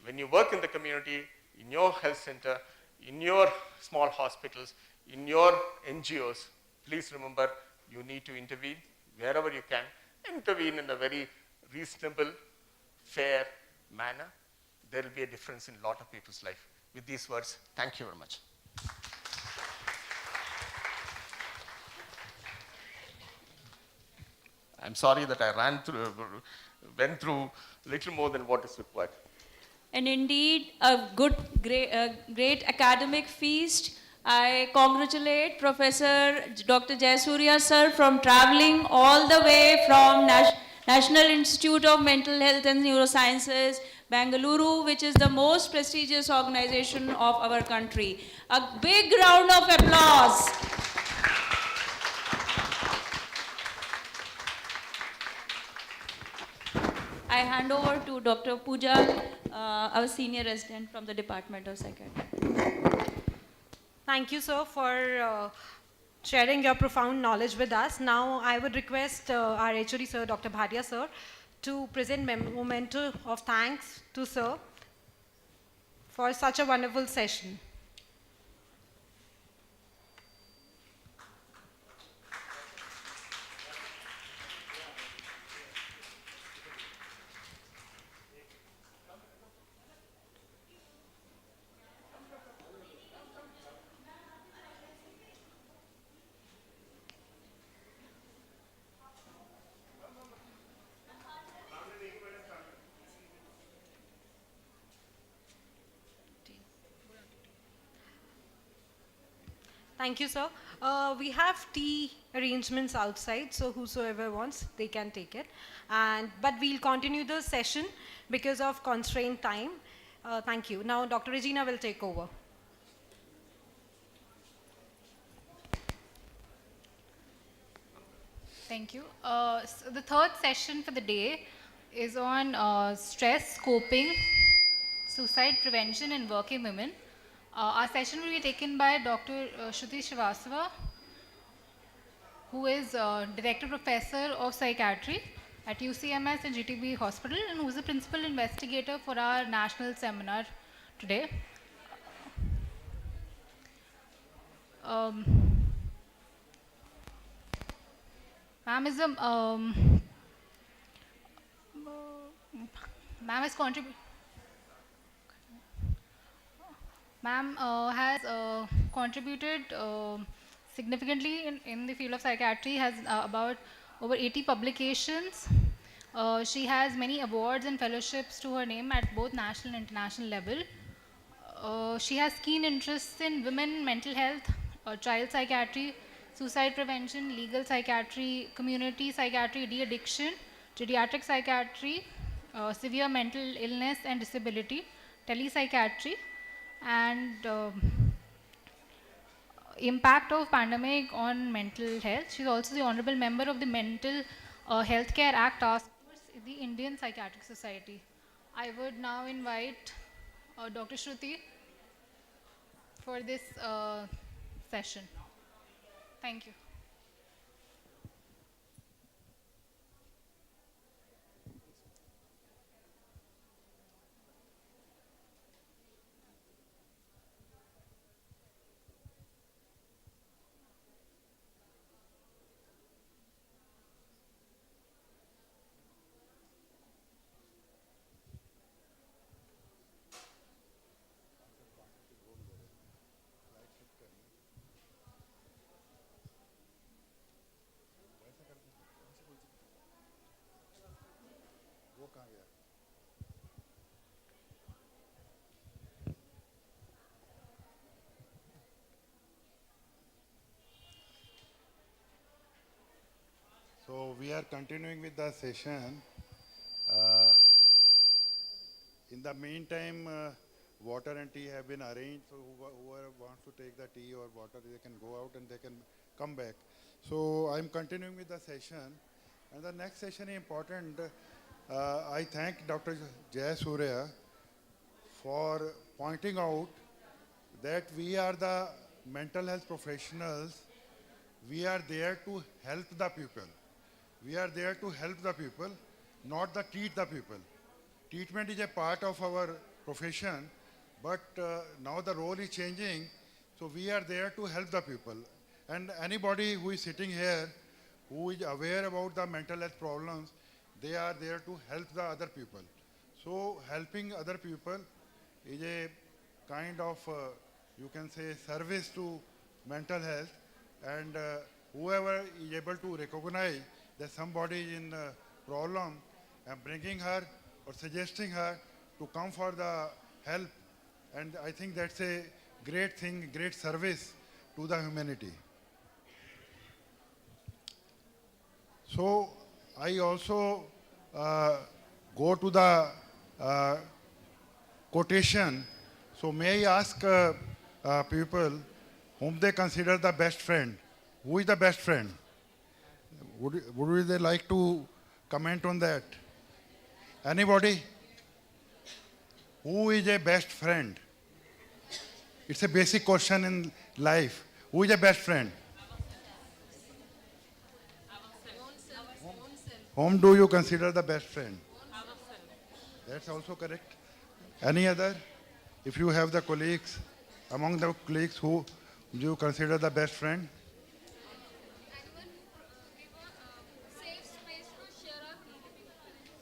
Speaker 13: when you work in the community, in your health center, in your small hospitals, in your NGOs, please remember you need to intervene wherever you can. Intervene in a very reasonable, fair manner. There will be a difference in a lot of people's life. With these words, thank you very much. I'm sorry that I went through a little more than what is required.
Speaker 2: And indeed, a great academic feast. I congratulate Professor Dr. Jayasurya sir from traveling all the way from National Institute of Mental Health and Neurosciences, Bengaluru, which is the most prestigious organization of our country. A big round of applause. I hand over to Dr. Pooja, our senior resident from the Department of Psychiatry.
Speaker 12: Thank you, sir, for sharing your profound knowledge with us. Now, I would request our HOD, sir, Dr. Bhatia, sir, to present memento of thanks to sir for such a wonderful session. Thank you, sir. We have tea arrangements outside, so whosoever wants, they can take it. But we'll continue the session because of constrained time. Thank you. Now, Dr. Regina will take over.
Speaker 1: Thank you. So the third session for the day is on stress, coping, suicide prevention in working women. Our session will be taken by Dr. Shruti Srivastava, who is Director Professor of Psychiatry at UCMS and GTB Hospital, and who is the Principal Investigator for our national seminar today. Ma'am is a ma'am has contributed. Ma'am has contributed significantly in the field of psychiatry, has about over 80 publications. She has many awards and fellowships to her name at both national and international level. She has keen interests in women, mental health, child psychiatry, suicide prevention, legal psychiatry, community psychiatry, de-addiction, geriatric psychiatry, severe mental illness and disability, telepsychiatry, and impact of pandemic on mental health. She's also the honorable member of the Mental Healthcare Act Task Force in the Indian Psychiatric Society. I would now invite Dr. Shruti for this session. Thank you.
Speaker 3: So we are continuing with the session. In the meantime, water and tea have been arranged. So whoever wants to take the tea or water, they can go out and they can come back. So I'm continuing with the session. And the next session is important. I thank Dr. Jay Surya for pointing out that we are the mental health professionals. We are there to help the people. We are there to help the people, not to treat the people. Treatment is a part of our profession, but now the role is changing, so we are there to help the people. And anybody who is sitting here, who is aware about the mental health problems, they are there to help the other people. So helping other people is a kind of, you can say, service to mental health, and whoever is able to recognize that somebody is in problem and bringing her or suggesting her to come for the help, and I think that's a great thing, great service to the humanity. So I also go to the quotation. So may I ask people whom they consider the best friend? Who is the best friend? Would they like to comment on that? Anybody? Who is a best friend? It's a basic question in life. Who is a best friend? Whom do you consider the best friend? That's also correct. Any other? If you have the colleagues, among the colleagues, who do you consider the best friend?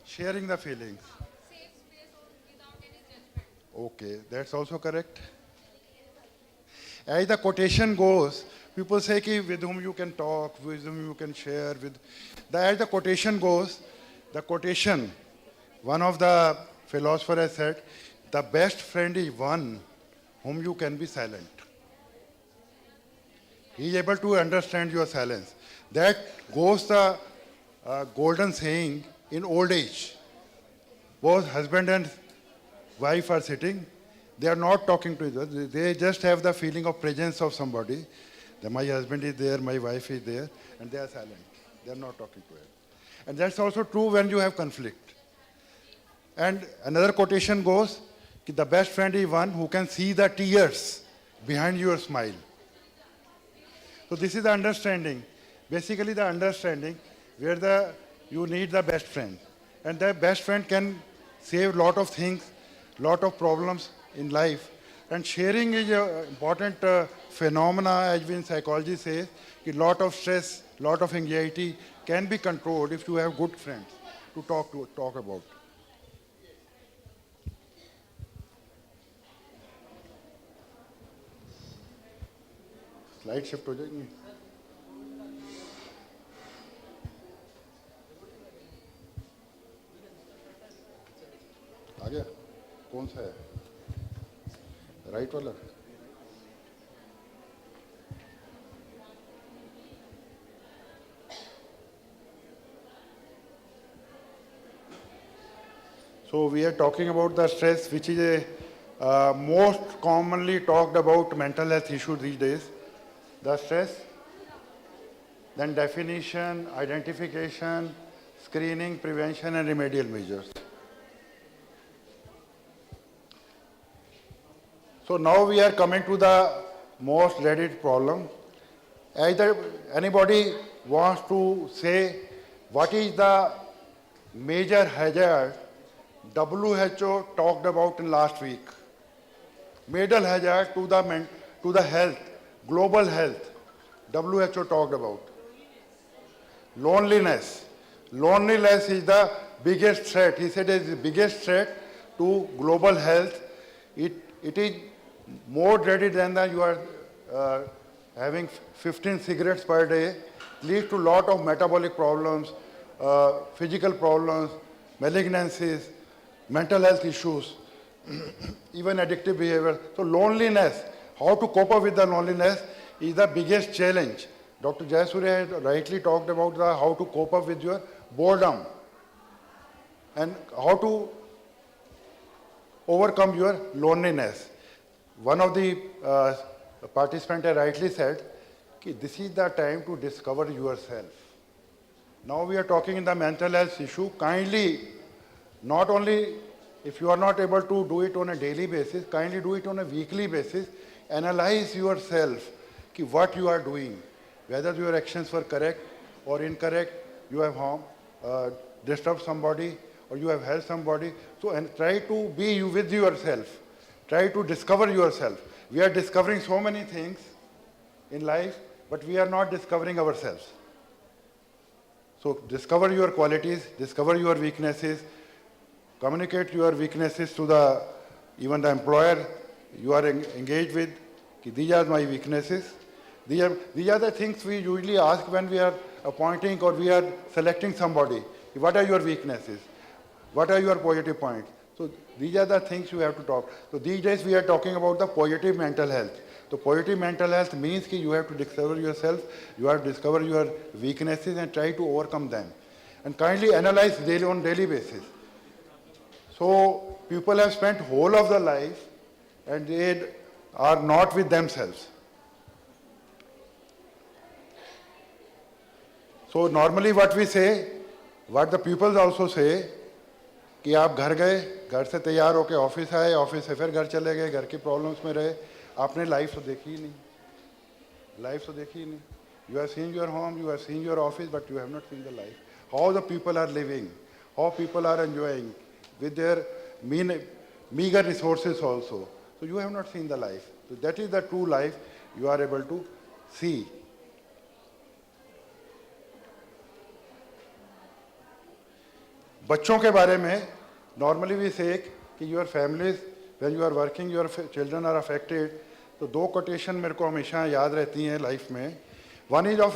Speaker 3: Sharing the feelings. Okay, that's also correct. As the quotation goes, people say ki with whom you can talk, with whom you can share. As the quotation goes, the quotation, one of the philosophers has said, the best friend is one whom you can be silent. He is able to understand your silence. That goes the golden saying in old age. Both husband and wife are sitting. They are not talking to each other. They just have the feeling of presence of somebody. That my husband is there, my wife is there, and they are silent. They are not talking to it. And that's also true when you have conflict. And another quotation goes, the best friend is one who can see the tears behind your smile. So this is the understanding. Basically the understanding where you need the best friend. And the best friend can save a lot of things, lot of problems in life. And sharing is an important phenomena, as we in psychology say, a lot of stress, lot of anxiety can be controlled if you have good friends to talk about. Slide shift हो जाएगी. आ गया? कौन सा है? Right वाला? So we are talking about the stress, which is a most commonly talked about mental health issue these days. The stress, then definition, identification, screening, prevention, and remedial measures. So now we are coming to the most dreaded problem. Either anybody wants to say what is the major hazard WHO talked about in last week. Major hazard to the health, global health, WHO talked about. Loneliness. Loneliness is the biggest threat. He said it is the biggest threat to global health. It is more dreaded than that you are having 15 cigarettes per day, leads to a lot of metabolic problems, physical problems, malignancies, mental health issues, even addictive behavior. So loneliness, how to cope up with the loneliness is the biggest challenge. Dr. Jayasuriya had rightly talked about how to cope up with your boredom and how to overcome your loneliness. One of the participants rightly said, this is the time to discover yourself. Now we are talking in the mental health issue. Kindly, not only if you are not able to do it on a daily basis, kindly do it on a weekly basis. Analyze yourself, what you are doing, whether your actions were correct or incorrect, you have harmed, disturbed somebody, or you have helped somebody. So and try to be with yourself. Try to discover yourself. We are discovering so many things in life, but we are not discovering ourselves. So discover your qualities, discover your weaknesses, communicate your weaknesses to even the employer you are engaged with. These are my weaknesses. These are the things we usually ask when we are appointing or we are selecting somebody. What are your weaknesses? What are your positive points? So these are the things you have to talk. So these days we are talking about the positive mental health. So positive mental health means that you have to discover yourself, you have to discover your weaknesses and try to overcome them. And kindly analyze on daily basis. So people have spent whole of their life and they are not with themselves. So normally what we say, what the people also say, कि आप घर गए, घर से तैयार होके office आए, office से फिर घर चले गए, घर की प्रॉब्लम्स में रहे, आपने लाइफ तो देखी ही नहीं, लाइफ तो देखी ही नहीं. You have seen your home, you have seen your office, but you have not seen the life. How the people are living, how people are enjoying with their meager resources also. So you have not seen the life. So that is the true life you are able to see. बच्चों के बारे में normally we say कि your families when you are working your children are affected. तो दो quotation मेरे को हमेशा याद रहती हैं लाइफ में. One is of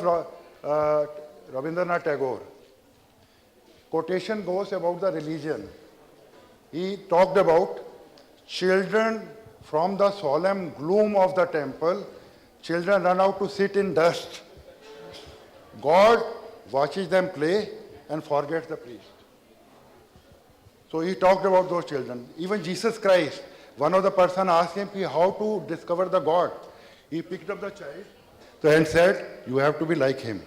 Speaker 3: Rabindranath Tagore. Quotation goes about the religion. He talked about children from the solemn gloom of the temple. Children run out to sit in dust. God watches them play and forgets the priest. So he talked about those children. Even Jesus Christ, one of the person asked him how to discover the God. He picked up the child and said, you have to be like him.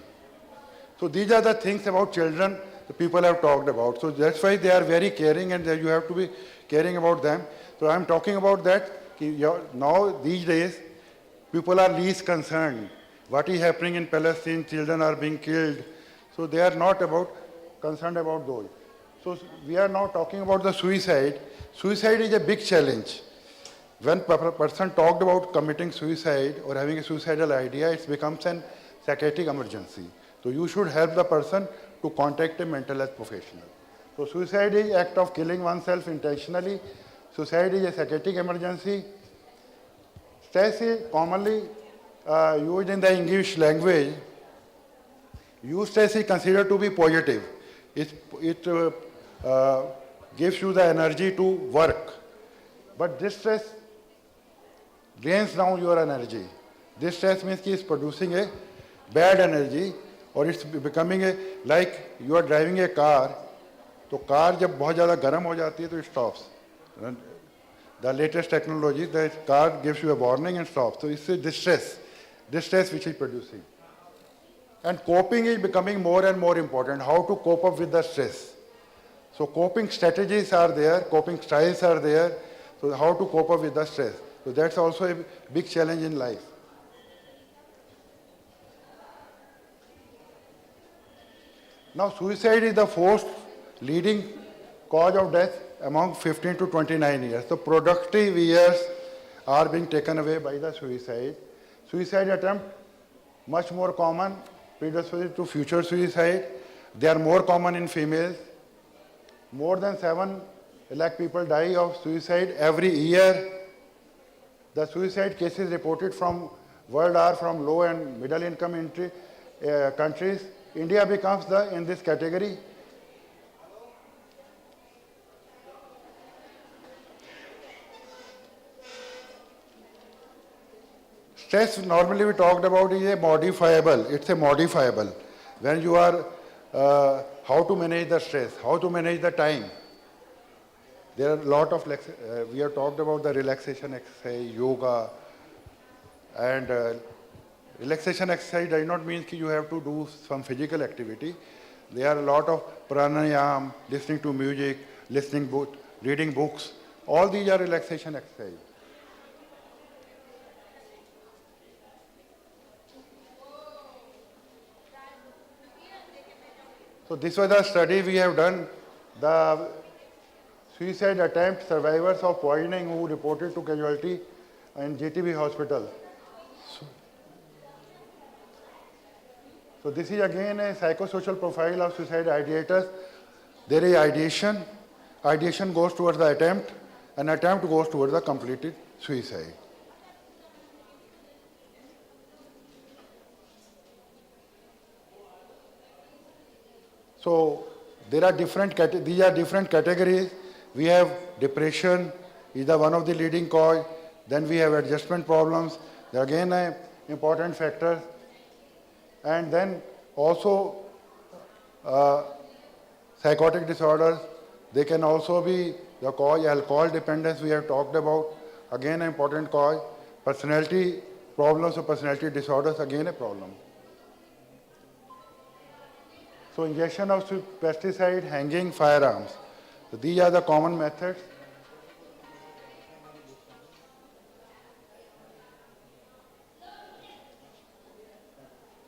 Speaker 3: So these are the things about children the people have talked about. So that's why they are very caring and you have to be caring about them. So I'm talking about that. Now these days, people are least concerned. What is happening in Palestine, children are being killed. So they are not concerned about those. So we are now talking about the suicide. Suicide is a big challenge.
Speaker 18: When a person talked about committing suicide or having a suicidal idea, it becomes an psychiatric emergency. So you should help the person to contact a mental health professional. So suicide is act of killing oneself intentionally. Suicide is a psychiatric emergency. Stress is commonly used in the English language. Eustress is considered to be positive. It gives you the energy to work. But distress drains down your energy. Distress means it's producing a bad energy, or it's becoming a, like you are driving a car, तो car जब बहुत ज़्यादा गर्म हो जाती है तो it stops. The latest technology, the car gives you a warning and stops. So it's a distress which is producing. And coping is becoming more and more important, how to cope up with the stress. So coping strategies are there, coping styles are there, so how to cope up with the stress. So that's also a big challenge in life. Now suicide is the fourth leading cause of death among 15 to 29 years. So productive years are being taken away by the suicide. Suicide attempt, much more common, predisposed to future suicide. They are more common in females. More than 7 lakh people die of suicide every year. The suicide cases reported from world are from low and middle income countries. India becomes in this category. Stress, normally we talked about, is a modifiable. It's a modifiable. When you are, how to manage the stress, how to manage the time. There are a lot of, we have talked about the relaxation exercise, yoga, and relaxation exercise does not mean that you have to do some physical activity. There are a lot of pranayam, listening to music, reading books. All these are relaxation exercises. So this was the study we have done. The suicide attempt survivors of poisoning who reported to casualty in GTB hospital. So this is again a psychosocial profile of suicide ideators. There is ideation. Ideation goes towards the attempt, and attempt goes towards the completed suicide. So there are these are different categories. We have depression is the one of the leading cause. Then we have adjustment problems. They are again an important factor. And then also psychotic disorders. They can also be the cause. Alcohol dependence we have talked about. Again an important cause. Personality problems or personality disorders, again a problem. So injection of pesticide, hanging, firearms. So these are the common methods.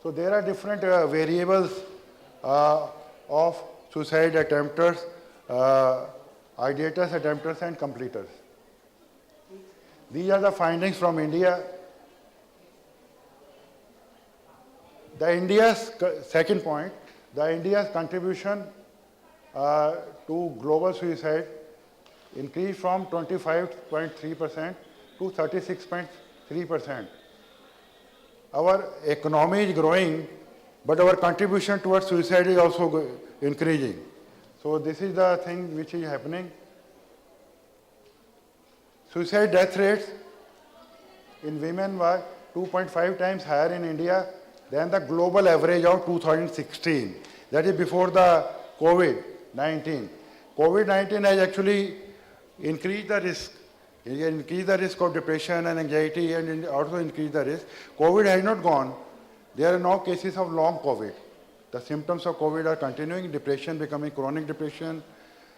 Speaker 18: So there are different variables of suicide attempters, ideators, attempters, and completers. These are the findings from India. The India's second point, the India's contribution to global suicide increased from 25.3% to 36.3%. Our economy is growing, but our contribution towards suicide is also increasing. So this is the thing which is happening. Suicide death rates in women were 2.5 times higher in India than the global average of 2016. That is before the COVID-19. COVID-19 has actually increased the risk. It increased the risk of depression and anxiety, and also increased the risk. COVID has not gone. There are no cases of long COVID. The symptoms of COVID are continuing, depression becoming chronic depression,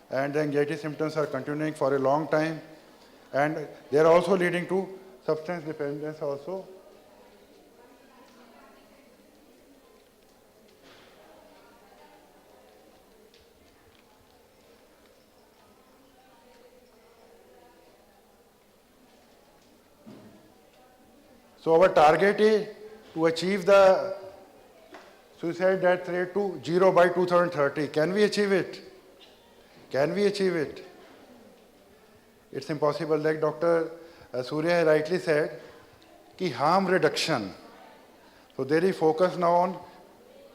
Speaker 18: and the anxiety symptoms are continuing for a long time. And they are also leading to substance dependence also. So our target is to achieve the suicide death rate to 0 by 2030. Can we achieve it? Can we achieve it? It's impossible. Like Dr. Surya rightly said, ki harm reduction. So there is focus now on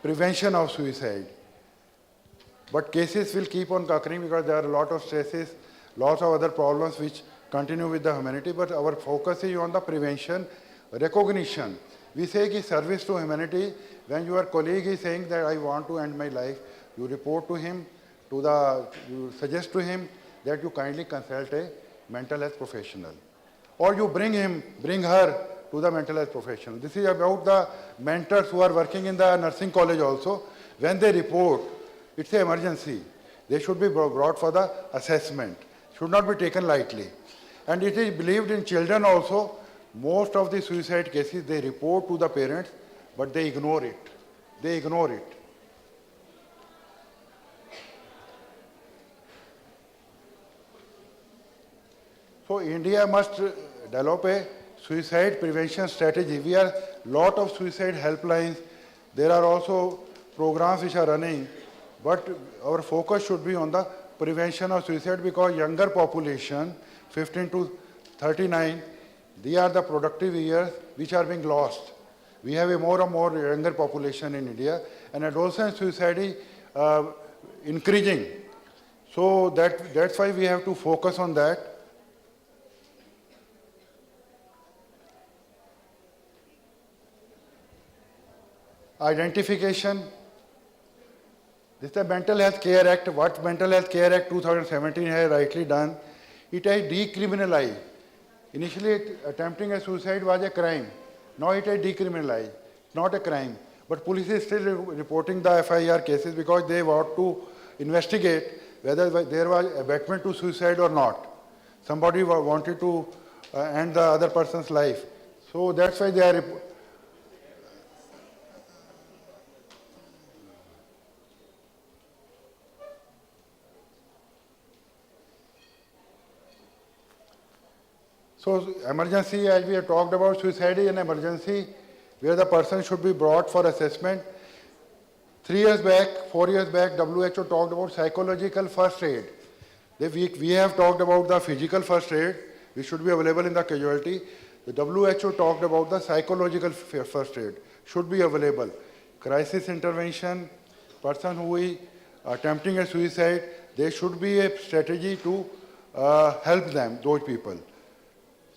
Speaker 18: prevention of suicide. But cases will keep on occurring because there are a lot of stresses, lots of other problems which continue with the humanity, but our focus is on the prevention, recognition. We say ki service to humanity, when your colleague is saying that I want to end my life, you report to him, you suggest to him that you kindly consult a mental health professional. Or you bring her to the mental health professional. This is about the mentors who are working in the nursing college also. When they report, it's an emergency. They should be brought for the assessment. Should not be taken lightly. And it is believed in children also, most of the suicide cases, they report to the parents, but they ignore it. They ignore it. So India must develop a suicide prevention strategy. We are lot of suicide helplines. There are also programs which are running, but our focus should be on the prevention of suicide because younger population, 15 to 39, they are the productive years which are being lost. We have a more and more younger population in India, and adolescent suicide is increasing. So that's why we have to focus on that. Identification. This is the Mental Health Care Act. What Mental Health Care Act 2017 has rightly done, it has decriminalized. Initially, attempting a suicide was a crime. Now it is decriminalized. Not a crime. But police is still reporting the FIR cases because they want to investigate whether there was abetment to suicide or not. Somebody wanted to end the other person's life. So that's why they are So emergency, as we have talked about, suicide is an emergency where the person should be brought for assessment. 3 years back, 4 years back, WHO talked about psychological first aid. We have talked about the physical first aid, which should be available in the casualty. The WHO talked about the psychological first aid, should be available. Crisis intervention, person who is attempting a suicide, there should be a strategy to help them, those people.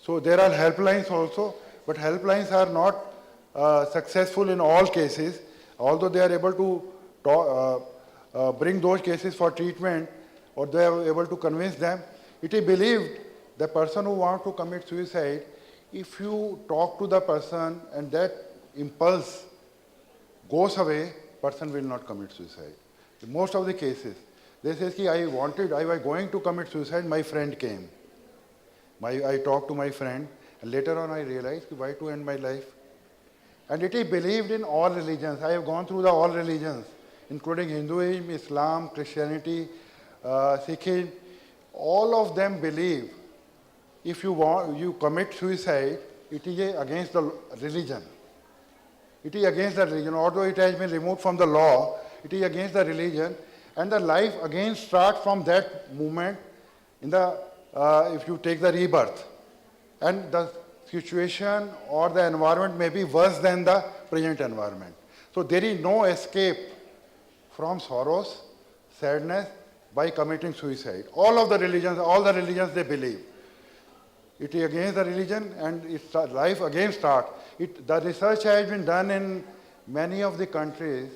Speaker 18: So there are helplines also, but helplines are not successful in all cases. Although they are able to bring those cases for treatment, or they are able to convince them, it is believed the person who wants to commit suicide, if you talk to the person and that impulse goes away, person will not commit suicide. In most of the cases, they say, I was going to commit suicide, my friend came. I talked to my friend, and later on I realized why to end my life. And it is believed in all religions. I have gone through all religions, including Hinduism, Islam, Christianity, Sikhism. All of them believe if you commit suicide, it is against the religion. It is against the religion. Although it has been removed from the law, it is against the religion. And the life again starts from that moment if you take the rebirth. And the situation or the environment may be worse than the present environment. So there is no escape from sorrows, sadness by committing suicide. All the religions they believe. It is against the religion and its life again starts. The research has been done in many of the countries,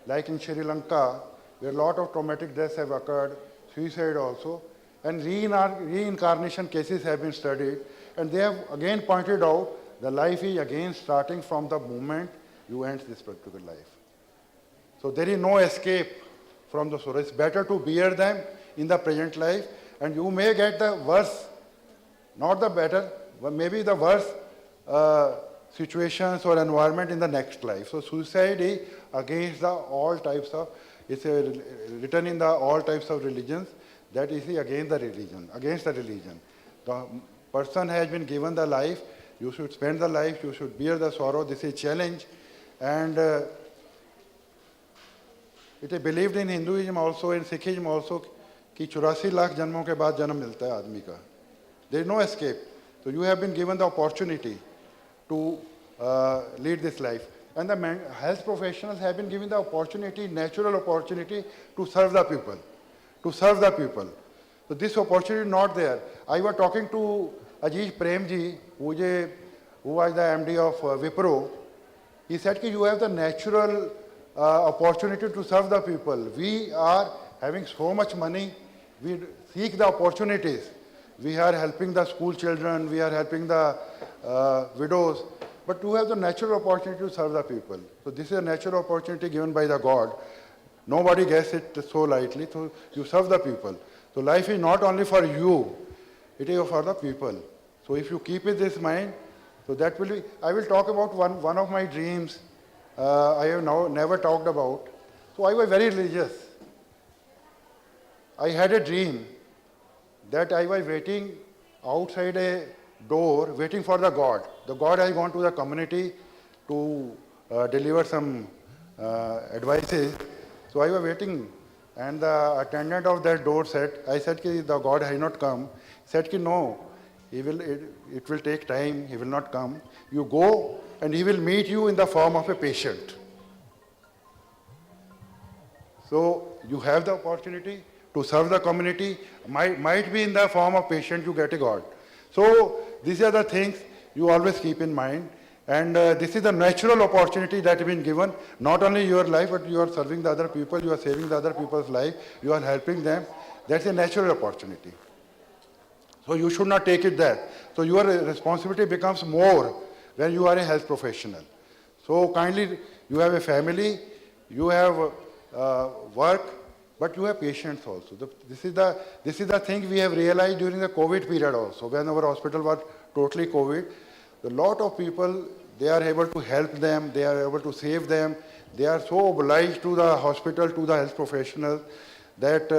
Speaker 18: like in Sri Lanka, where a lot of traumatic deaths have occurred, suicide also, and reincarnation cases have been studied, and they have again pointed out the life is again starting from the moment you end this particular life. So there is no escape from the sorrow. It's better to bear them in the present life, and you may get the worse, not the better, but maybe the worse situations or environment in the next life. So suicide is against all types of, it's written in all types of religions, that is against the religion, The person has been given the life, You should spend the life, you should bear the sorrow. This is a challenge. And it is believed in Hinduism also, in Sikhism also, कि 84 लाख जन्मों के बाद जन्म मिलता है आदमी का. There is no escape. So you have been given the opportunity to lead this life. And the health professionals have been given the opportunity, natural opportunity to serve the people. To serve the people. So this opportunity is not there. I was talking to Ajiz Premji, who was the MD of Wipro. He said that you have the natural opportunity to serve the people. We are having so much money, we seek the opportunities. We are helping the school children, we are helping the widows, but you have the natural opportunity to serve the people. So this is a natural opportunity given by the God. Nobody gets it so lightly, so you serve the people. So life is not only for you, it is for the people. So if you keep it this mind, so that will be, I will talk about one of my dreams I have now never talked about. So I was very religious. I had a dream that I was waiting outside a door, waiting for the God. The God has gone to the community to deliver some advices. So I was waiting, and the attendant of that door said, I said, the God has not come. He said, no, it will take time, he will not come. You go, and he will meet you in the form of a patient. So you have the opportunity to serve the community, might be in the form of patient, you get a God. So these are the things you always keep in mind. And this is the natural opportunity that has been given, not only your life, but you are serving the other people, you are saving the other people's life, you are helping them. That's a natural opportunity. So you should not take it that. So your responsibility becomes more when you are a health professional. So kindly, you have a family, you have work, but you have patients also. This is the thing we have realized during the COVID period also, when our hospital was totally COVID. A lot of people, they are able to help them, they are able to save them. They are so obliged to the hospital, to the health professionals, that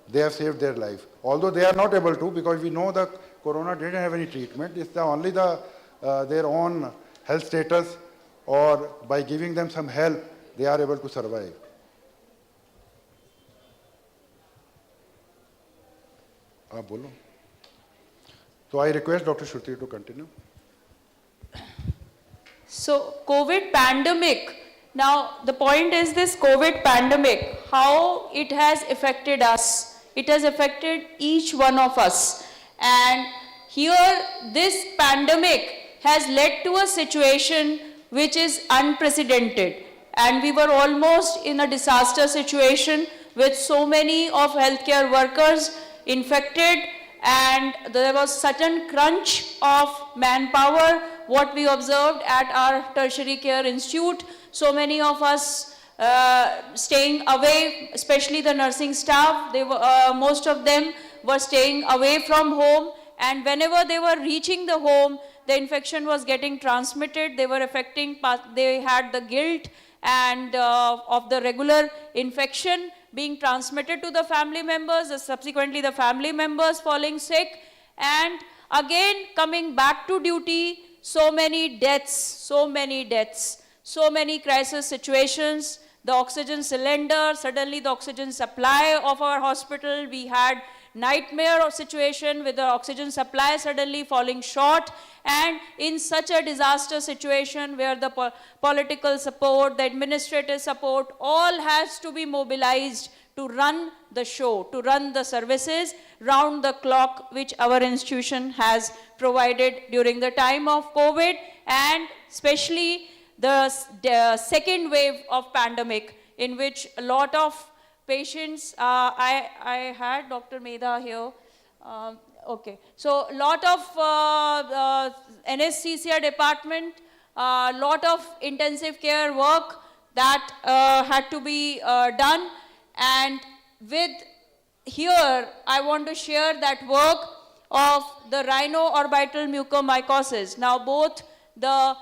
Speaker 18: they have saved their life. Although they are not able to, because we know that corona didn't have any treatment. It's only their own health status, or by giving them some help, they are able to survive. So I request Dr. Shruti to continue.
Speaker 2: So COVID pandemic, now the point is this COVID pandemic, how it has affected us. It has affected each one of us. And here this pandemic has led to a situation which is unprecedented. And we were almost in a disaster situation with so many of healthcare workers infected, and there was sudden crunch of manpower, what we observed at our tertiary care institute. So many of us staying away, especially the nursing staff, most of them were staying away from home, and whenever they were reaching the home, the infection was getting transmitted. They were affecting, they had the guilt and of the regular infection being transmitted to the family members, subsequently the family members falling sick, and again coming back to duty, so many deaths, so many crisis situations, the oxygen cylinder, suddenly the oxygen supply of our hospital, we had nightmare of situation with the oxygen supply suddenly falling short, and in such a disaster situation where the political support, the administrative support, all has to be mobilized to run the show, to run the services round the clock which our institution has provided during the time of COVID, and especially the second wave of pandemic, in which a lot of patients, I had Dr. Medha here. Okay, so a lot of anesthesia department, a lot of intensive care work that had to be done. And with here, I want to share that work of the rhino-orbital mucormycosis. Now both the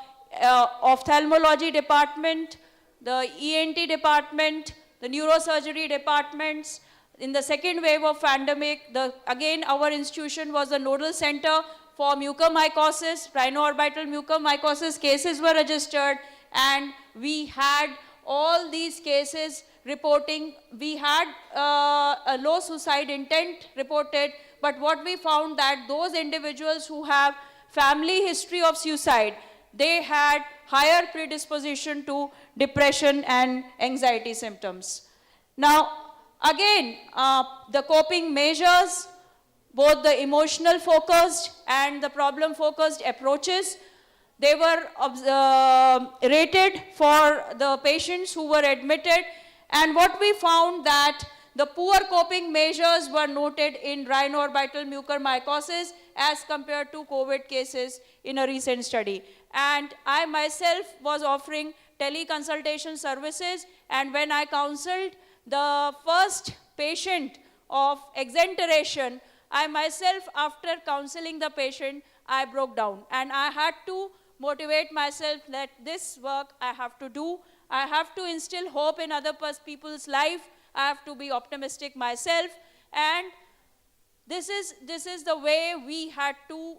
Speaker 2: ophthalmology department, the ENT department, the neurosurgery departments, in the second wave of pandemic, again our institution was a nodal center for mucormycosis, rhinoorbital mucormycosis cases were registered, and we had all these cases reporting. We had a low suicide intent reported, but what we found that those individuals who have family history of suicide, they had higher predisposition to depression and anxiety symptoms. Now, again, the coping measures, both the emotional focused and the problem focused approaches, they were rated for the patients who were admitted, and what we found that the poor coping measures were noted in rhinoorbital mucormycosis as compared to COVID cases in a recent study. And I myself was offering teleconsultation services, and when I counseled the first patient of exenteration, I myself, after counseling the patient, I broke down, and I had to motivate myself that this work I have to do. I have to instill hope in other people's life. I have to be optimistic myself, and this is the way we had to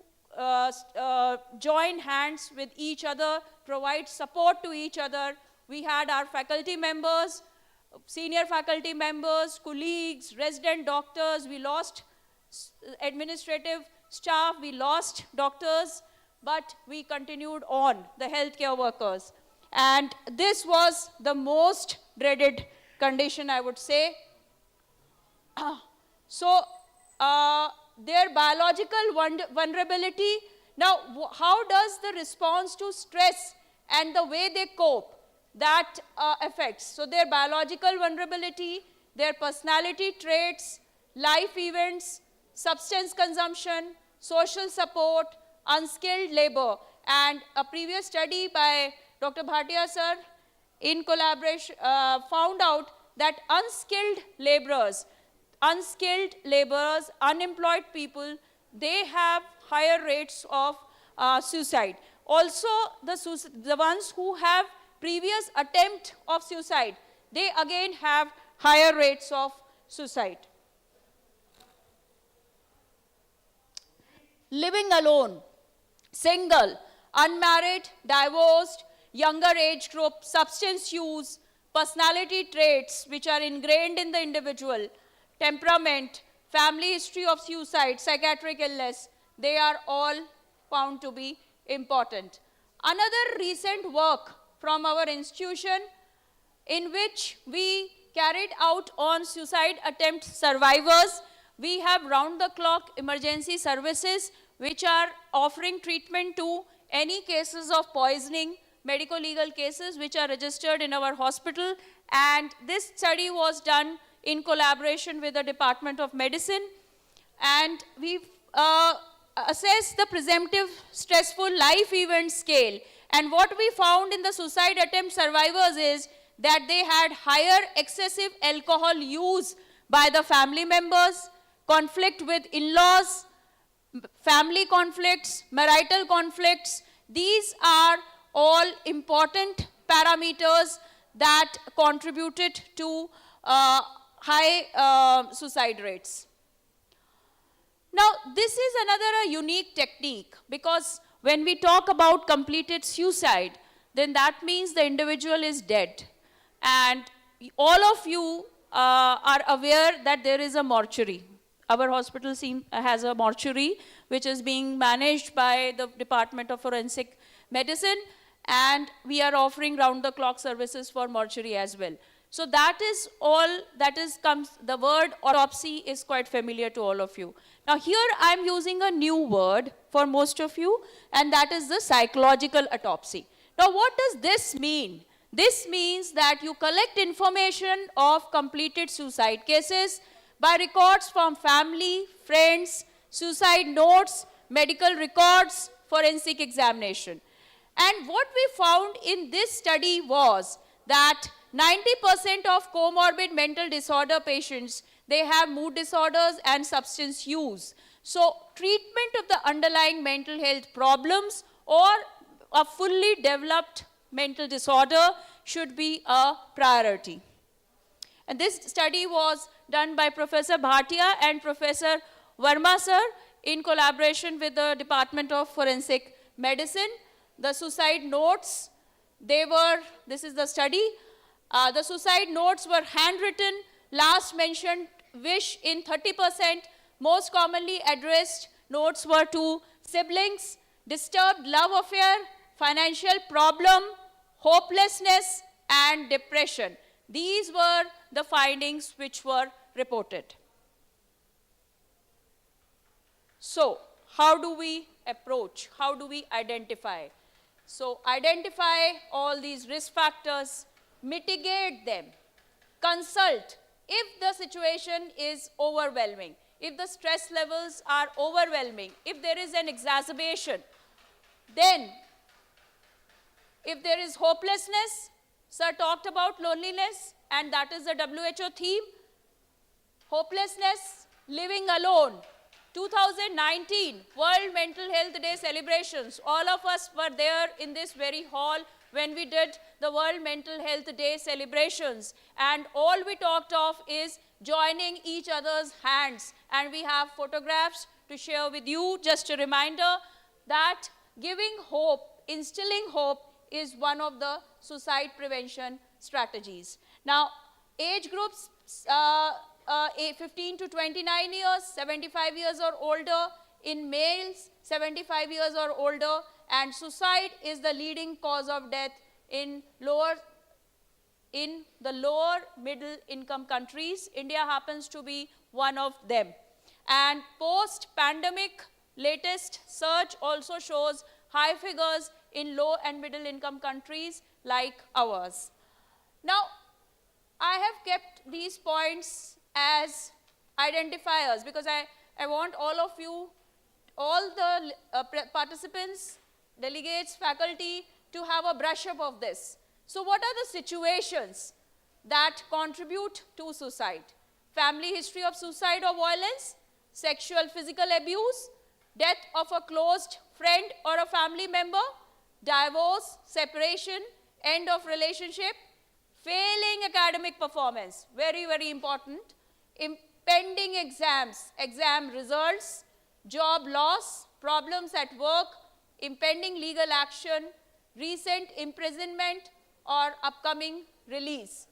Speaker 2: join hands with each other, provide support to each other. We had our faculty members, senior faculty members, colleagues, resident doctors. We lost administrative staff, we lost doctors, but we continued on, the healthcare workers. And this was the most dreaded condition, I would say. Their biological vulnerability. Now, how does the response to stress and the way they cope, that affects? So their biological vulnerability, their personality traits, life events, substance consumption, social support, unskilled labor. And a previous study by Dr. Bhatia sir in collaboration found out that unskilled laborers, unemployed people, they have higher rates of suicide. Also, the ones who have previous attempt of suicide, they again have higher rates of suicide. Living alone, single, unmarried, divorced, younger age group, substance use, personality traits which are ingrained in the individual, temperament, family history of suicide, psychiatric illness, they are all found to be important. Another recent work from our institution in which we carried out on suicide attempt survivors, we have round-the-clock emergency services which are offering treatment to any cases of poisoning, medical legal cases which are registered in our hospital. And this study was done in collaboration with the Department of Medicine. And we've assessed the presumptive stressful life event scale. And what we found in the suicide attempt survivors is that they had higher excessive alcohol use by the family members, conflict with in-laws, family conflicts, marital conflicts. These are all important parameters that contributed to high suicide rates. Now, this is another unique technique, because when we talk about completed suicide, then that means the individual is dead. And all of you are aware that there is a mortuary. Our hospital has a mortuary which is being managed by the Department of Forensic Medicine, and we are offering round-the-clock services for mortuary as well. So that is all, the word autopsy is quite familiar to all of you. Now here I am using a new word for most of you, and that is the psychological autopsy. Now what does this mean? This means that you collect information of completed suicide cases by records from family, friends, suicide notes, medical records, forensic examination. And what we found in this study was that 90% of comorbid mental disorder patients, they have mood disorders and substance use. So treatment of the underlying mental health problems or a fully developed mental disorder should be a priority. And this study was done by Professor Bhatia and Professor Verma sir in collaboration with the Department of Forensic Medicine. The suicide notes, this is the study, the suicide notes were handwritten, last mentioned wish in 30%, most commonly addressed notes were to siblings, disturbed love affair, financial problem, hopelessness, and depression. These were the findings which were reported. So, how do we approach? How do we identify? So, identify all these risk factors, mitigate them, consult if the situation is overwhelming, if the stress levels are overwhelming, if there is an exacerbation, then if there is hopelessness, sir talked about loneliness, and that is the WHO theme, hopelessness, living alone. 2019 World Mental Health Day celebrations, all of us were there in this very hall when we did the World Mental Health Day celebrations, and all we talked of is joining each other's hands, and we have photographs to share with you. Just a reminder that giving hope, instilling hope is one of the suicide prevention strategies. Now, age groups 15 to 29 years, 75 years or older, in males 75 years or older, and suicide is the leading cause of death in the lower middle income countries. India happens to be one of them. And post-pandemic latest search also shows high figures in low and middle income countries like ours. Now, I have kept these points as identifiers because I want all of you, all the participants, delegates, faculty to have a brush up of this. So what are the situations that contribute to suicide? Family history of suicide or violence, sexual physical abuse, death of a close friend or a family member, divorce, separation, end of relationship, failing academic performance, very, very important, impending exams, exam results, job loss, problems at work, impending legal action, recent imprisonment or upcoming release.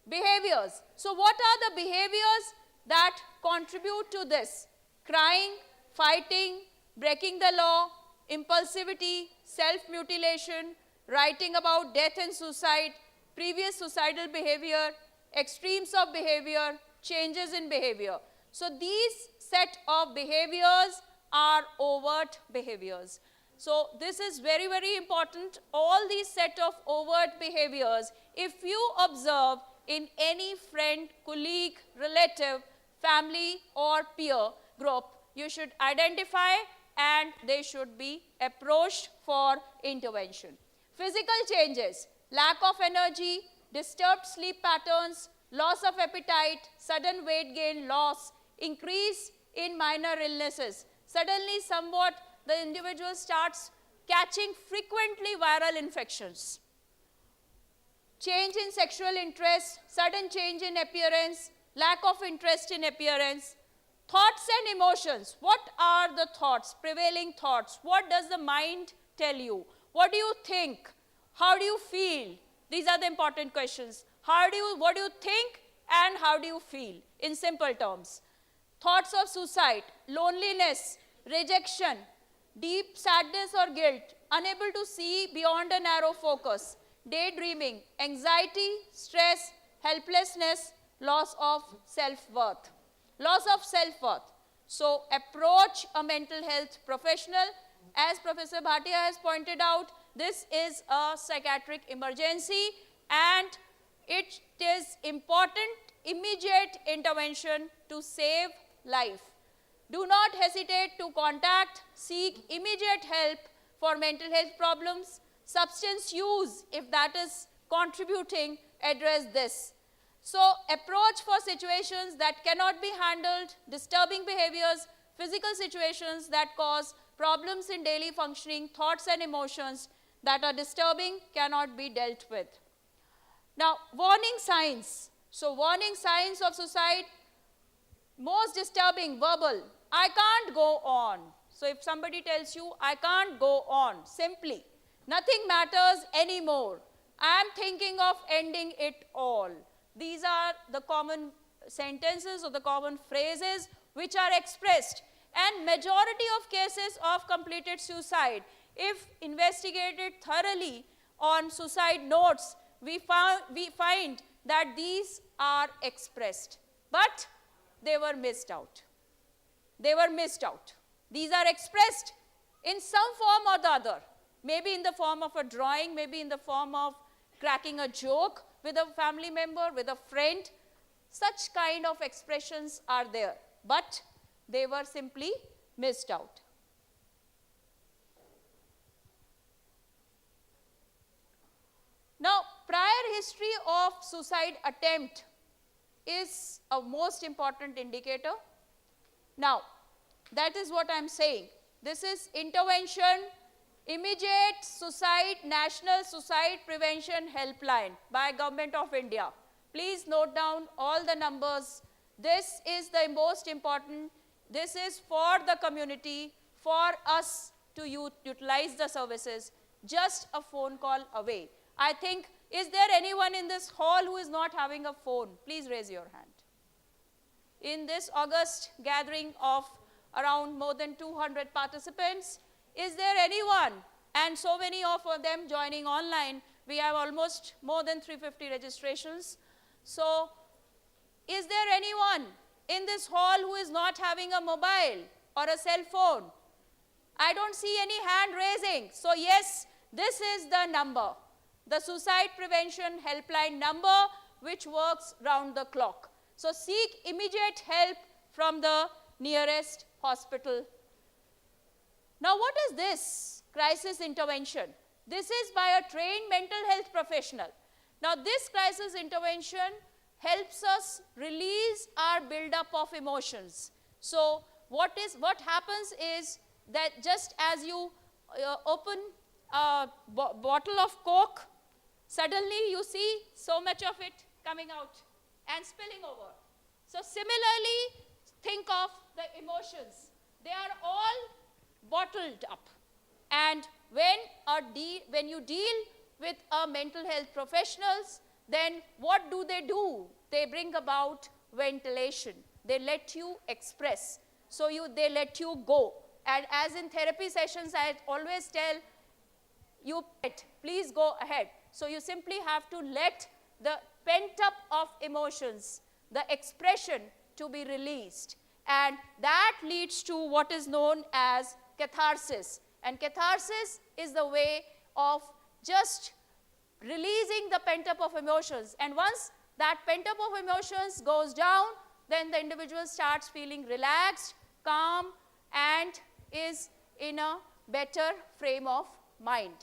Speaker 2: Behaviors. So what are the behaviors that contribute to this? Crying, fighting, breaking the law, impulsivity, self-mutilation, writing about death and suicide, previous suicidal behavior, extremes of behavior, changes in behavior. So these set of behaviors are overt behaviors. So this is very, very important. All these set of overt behaviors, if you observe in any friend, colleague, relative, family or peer group, you should identify and they should be approached for intervention. Physical changes, lack of energy, disturbed sleep patterns, loss of appetite, sudden weight gain, loss, increase in minor illnesses. Suddenly somewhat the individual starts catching frequently viral infections. Change in sexual interest, sudden change in appearance, lack of interest in appearance. Thoughts and emotions. What are the thoughts, prevailing thoughts? What does the mind tell you? What do you think? How do you feel? These are the important questions. What do you think and how do you feel in simple terms? Thoughts of suicide, loneliness, rejection, deep sadness or guilt, unable to see beyond a narrow focus, daydreaming, anxiety, stress, helplessness, loss of self-worth. Loss of self-worth. So approach a mental health professional. As Professor Bhatia has pointed out, this is a psychiatric emergency and it is important immediate intervention to save life. Do not hesitate to contact, seek immediate help for mental health problems. Substance use, if that is contributing, address this. So approach for situations that cannot be handled, disturbing behaviors, physical situations that cause problems in daily functioning, thoughts and emotions that are disturbing cannot be dealt with. Now, warning signs. So warning signs of suicide, most disturbing, verbal, I can't go on. So if somebody tells you, I can't go on, simply, nothing matters anymore, I am thinking of ending it all. These are the common sentences or the common phrases which are expressed. And majority of cases of completed suicide, if investigated thoroughly on suicide notes, we find that these are expressed. But they were missed out. They were missed out. These are expressed in some form or the other. Maybe in the form of a drawing, maybe in the form of cracking a joke with a family member, with a friend. Such kind of expressions are there. But they were simply missed out. Now, prior history of suicide attempt is a most important indicator. Now, that is what I am saying. This is intervention, immediate suicide, National Suicide Prevention Helpline by Government of India. Please note down all the numbers. This is the most important. This is for the community, for us to utilize the services, just a phone call away. I think, is there anyone in this hall who is not having a phone? Please raise your hand. In this August gathering of around more than 200 participants, is there anyone? And so many of them joining online. We have almost more than 350 registrations. So, is there anyone in this hall who is not having a mobile or a cell phone? I don't see any hand raising. So, yes, this is the number, the Suicide Prevention Helpline number, which works round the clock. So, seek immediate help from the nearest hospital. Now, what is this crisis intervention? This is by a trained mental health professional. Now, this crisis intervention helps us release our build-up of emotions. So, what happens is that just as you open a bottle of Coke, suddenly you see so much of it coming out and spilling over. So, similarly, think of the emotions. They are all bottled up. And when you deal with mental health professionals, then what do? They bring about ventilation. They let you express. So they let you go. And as in therapy sessions, I always tell you, please go ahead. So you simply have to let the pent up of emotions, the expression to be released. And that leads to what is known as catharsis. And catharsis is the way of just releasing the pent-up of emotions. And once that pent-up of emotions goes down, then the individual starts feeling relaxed, calm, and is in a better frame of mind.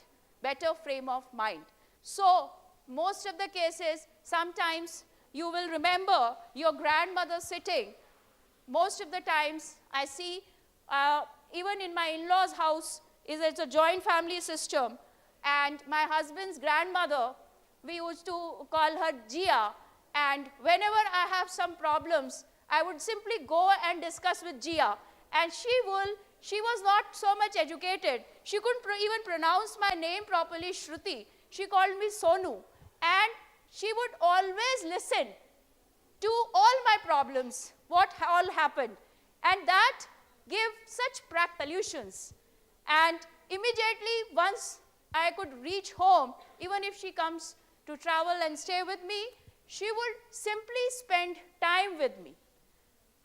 Speaker 2: Better frame of mind. So, most of the cases, sometimes you will remember your grandmother sitting. Most of the times, I see, even in my in-laws' house, it's a joint family system. And my husband's grandmother, we used to call her Jia. And whenever I have some problems, I would simply go and discuss with Jia. And she was not so much educated. She couldn't even pronounce my name properly, Shruti. She called me Sonu. And she would always listen to all my problems, what all happened. And that gave such practical solutions. And immediately, once I could reach home, even if she comes to travel and stay with me, she would simply spend time with me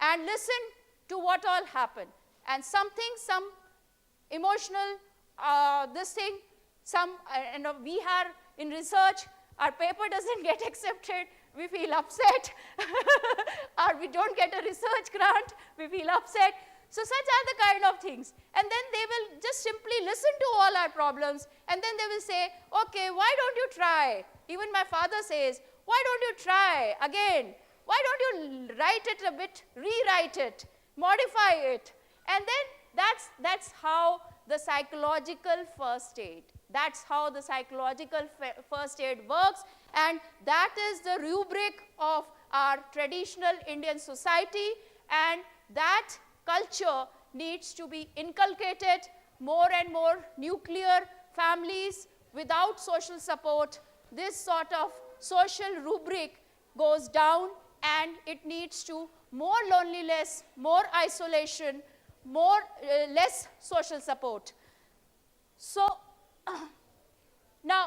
Speaker 2: and listen to what all happened. And some emotional, we are in research, our paper doesn't get accepted, we feel upset, or we don't get a research grant, we feel upset. So such are the kind of things. And then they will just simply listen to all our problems, and then they will say, okay, why don't you try? Even my father says, why don't you try again? Why don't you write it a bit, rewrite it, modify it? And then that's how the psychological first aid, that's how the psychological first aid works, and that is the rubric of our traditional Indian society, and that culture needs to be inculcated. More and more nuclear families without social support, this sort of social rubric goes down, and it needs to more loneliness, more isolation, less social support. So now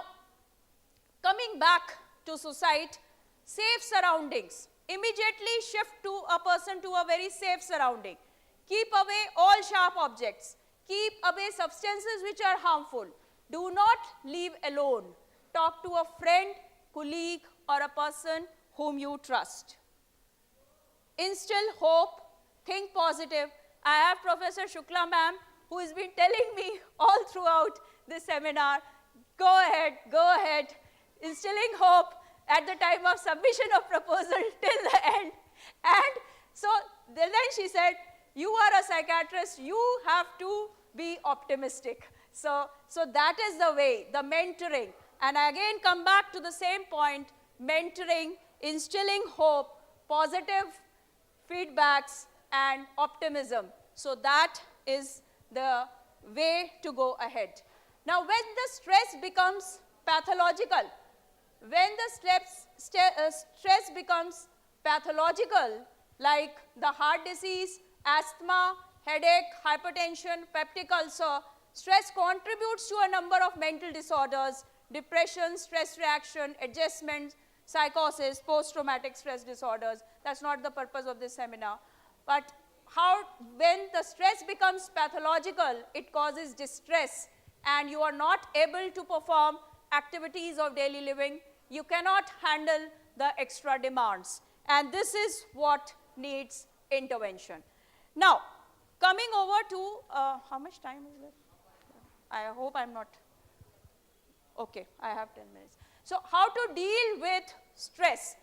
Speaker 2: coming back to suicide, safe surroundings. Immediately shift a person to a very safe surrounding. Keep away all sharp objects. Keep away substances which are harmful. Do not leave alone. Talk to a friend, colleague, or a person whom you trust. Instill hope. Think positive. I have Professor Shukla ma'am who has been telling me all throughout this seminar, go ahead, instilling hope at the time of submission of proposal till the end. And so then she said, you are a psychiatrist, you have to be optimistic. So that is the way, the mentoring. And I again come back to the same point, mentoring, instilling hope, positive feedbacks, and optimism. So that is the way to go ahead. Now when the stress becomes pathological, stress becomes pathological, like the heart disease, asthma, headache, hypertension, peptic ulcer, stress contributes to a number of mental disorders, depression, stress reaction, adjustment, psychosis, post-traumatic stress disorders. That's not the purpose of this seminar. But when the stress becomes pathological, it causes distress, and you are not able to perform activities of daily living. You cannot handle the extra demands, and this is what needs intervention. Now, coming over to, how much time is left? I hope I'm not, okay, I have 10 minutes. So how to deal with stress?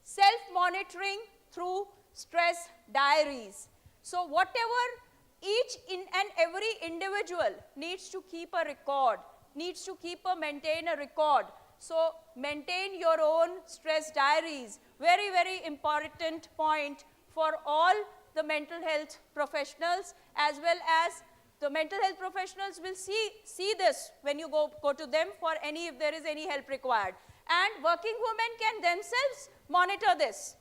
Speaker 2: Self-monitoring through stress diaries. So whatever each and every individual needs to keep a record, maintain a record. So maintain your own stress diaries. Very, very important point for all the mental health professionals, as well as the mental health professionals will see this when you go to them for if there is any help required. And working women can themselves monitor this.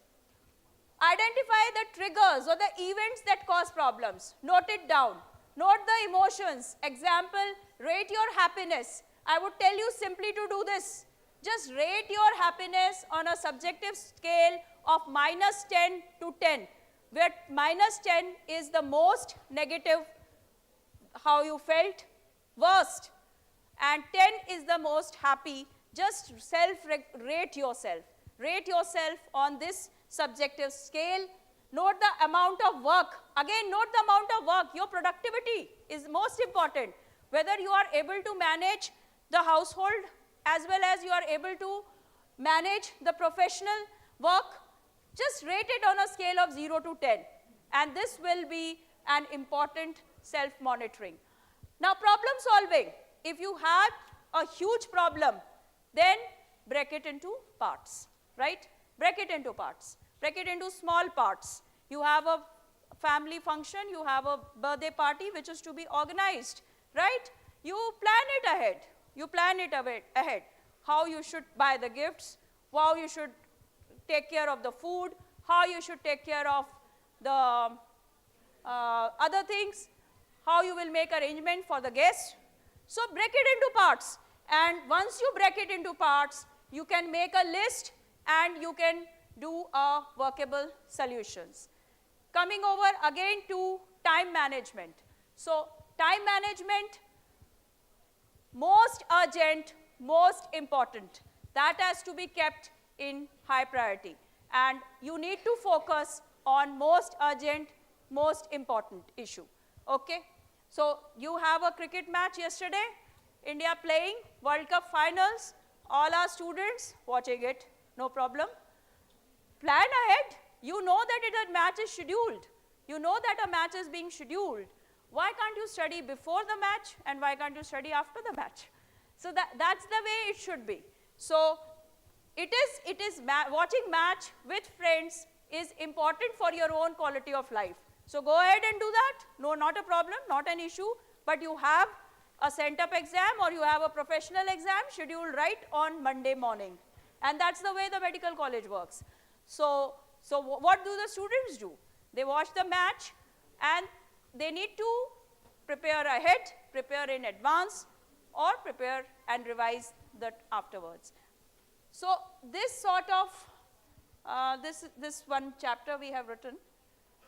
Speaker 2: Identify the triggers or the events that cause problems. Note it down. Note the emotions. Example, rate your happiness. I would tell you simply to do this. Just rate your happiness on a subjective scale of -10 to 10, where -10 is the most negative, how you felt, worst, and 10 is the most happy. Just self-rate yourself. Rate yourself on this subjective scale. Note the amount of work. Again, note the amount of work. Your productivity is most important. Whether you are able to manage the household as well as you are able to manage the professional work, just rate it on a scale of 0 to 10. And this will be an important self-monitoring. Now, problem solving. If you have a huge problem, then break it into parts, right? Break it into parts. Break it into small parts. You have a family function, you have a birthday party which is to be organized, right? You plan it ahead. You plan it ahead. How you should buy the gifts, how you should take care of the food, how you should take care of the other things, how you will make arrangement for the guests. So break it into parts. And once you break it into parts, you can make a list and you can do workable solutions. Coming over again to time management. So time management, most urgent, most important. That has to be kept in high priority. And you need to focus on most urgent, most important issue. Okay? So you have a cricket match yesterday, India playing World Cup finals, all our students watching it, no problem. Plan ahead. You know that a match is scheduled. You know that a match is being scheduled. Why can't you study before the match and why can't you study after the match? So that's the way it should be. So watching match with friends is important for your own quality of life. So go ahead and do that. No, not a problem, not an issue, but you have a sent-up exam or you have a professional exam scheduled right on Monday morning. And that's the way the medical college works. So what do the students do? They watch the match and they need to prepare ahead, prepare in advance, or prepare and revise that afterwards. So this sort of, this one chapter we have written.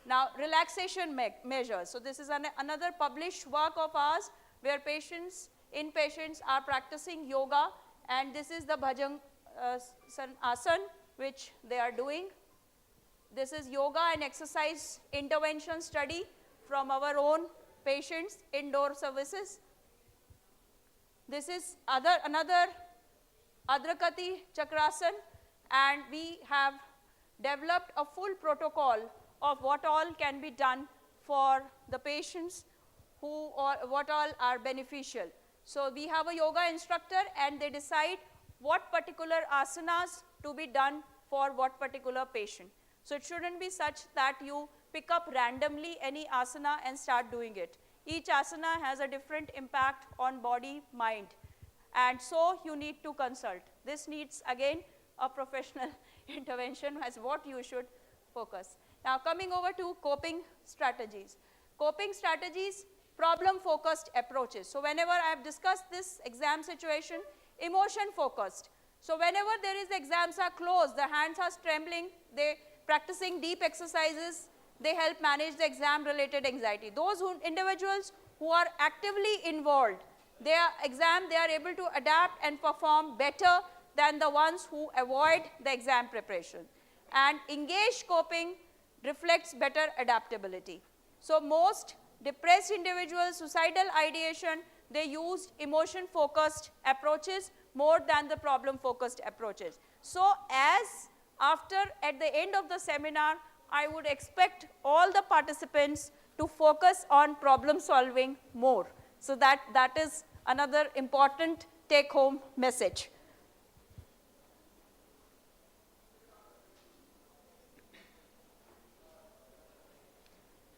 Speaker 2: Now relaxation measures. So this is another published work of ours where inpatients are practicing yoga, and this is the Bhajang Asan which they are doing. This is yoga and exercise intervention study from our own patients, indoor services. This is another Adrakati Chakrasan, and we have developed a full protocol of what all can be done for the patients what all are beneficial. So we have a yoga instructor and they decide what particular asanas to be done for what particular patient. So it shouldn't be such that you pick up randomly any asana and start doing it. Each asana has a different impact on body, mind, and so you need to consult. This needs again a professional intervention as what you should focus. Now coming over to coping strategies. Coping strategies, problem focused approaches. So whenever I have discussed this exam situation, emotion focused. So whenever there is exams are closed, the hands are trembling, they practicing deep exercises, they help manage the exam related anxiety. Those individuals who are actively involved, they are able to adapt and perform better than the ones who avoid the exam preparation. And engaged coping reflects better adaptability. So most depressed individuals, suicidal ideation, they used emotion focused approaches more than the problem focused approaches. So at the end of the seminar, I would expect all the participants to focus on problem solving more. So that is another important take home message.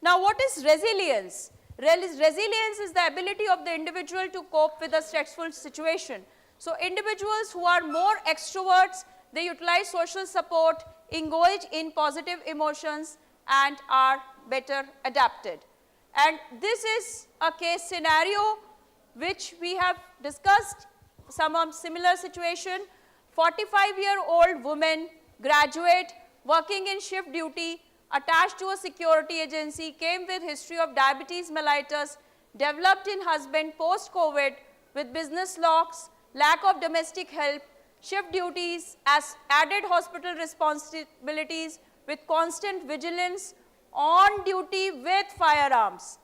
Speaker 2: Now what is resilience? Resilience is the ability of the individual to cope with a stressful situation. So individuals who are more extroverts, they utilize social support, engage in positive emotions, and are better adapted. And this is a case scenario which we have discussed, some similar situation. 45-year-old woman, graduate, working in shift duty, attached to a security agency, came with history of diabetes mellitus, developed in husband post-COVID with business loss, lack of domestic help, shift duties as added hospital responsibilities with constant vigilance on duty with firearms,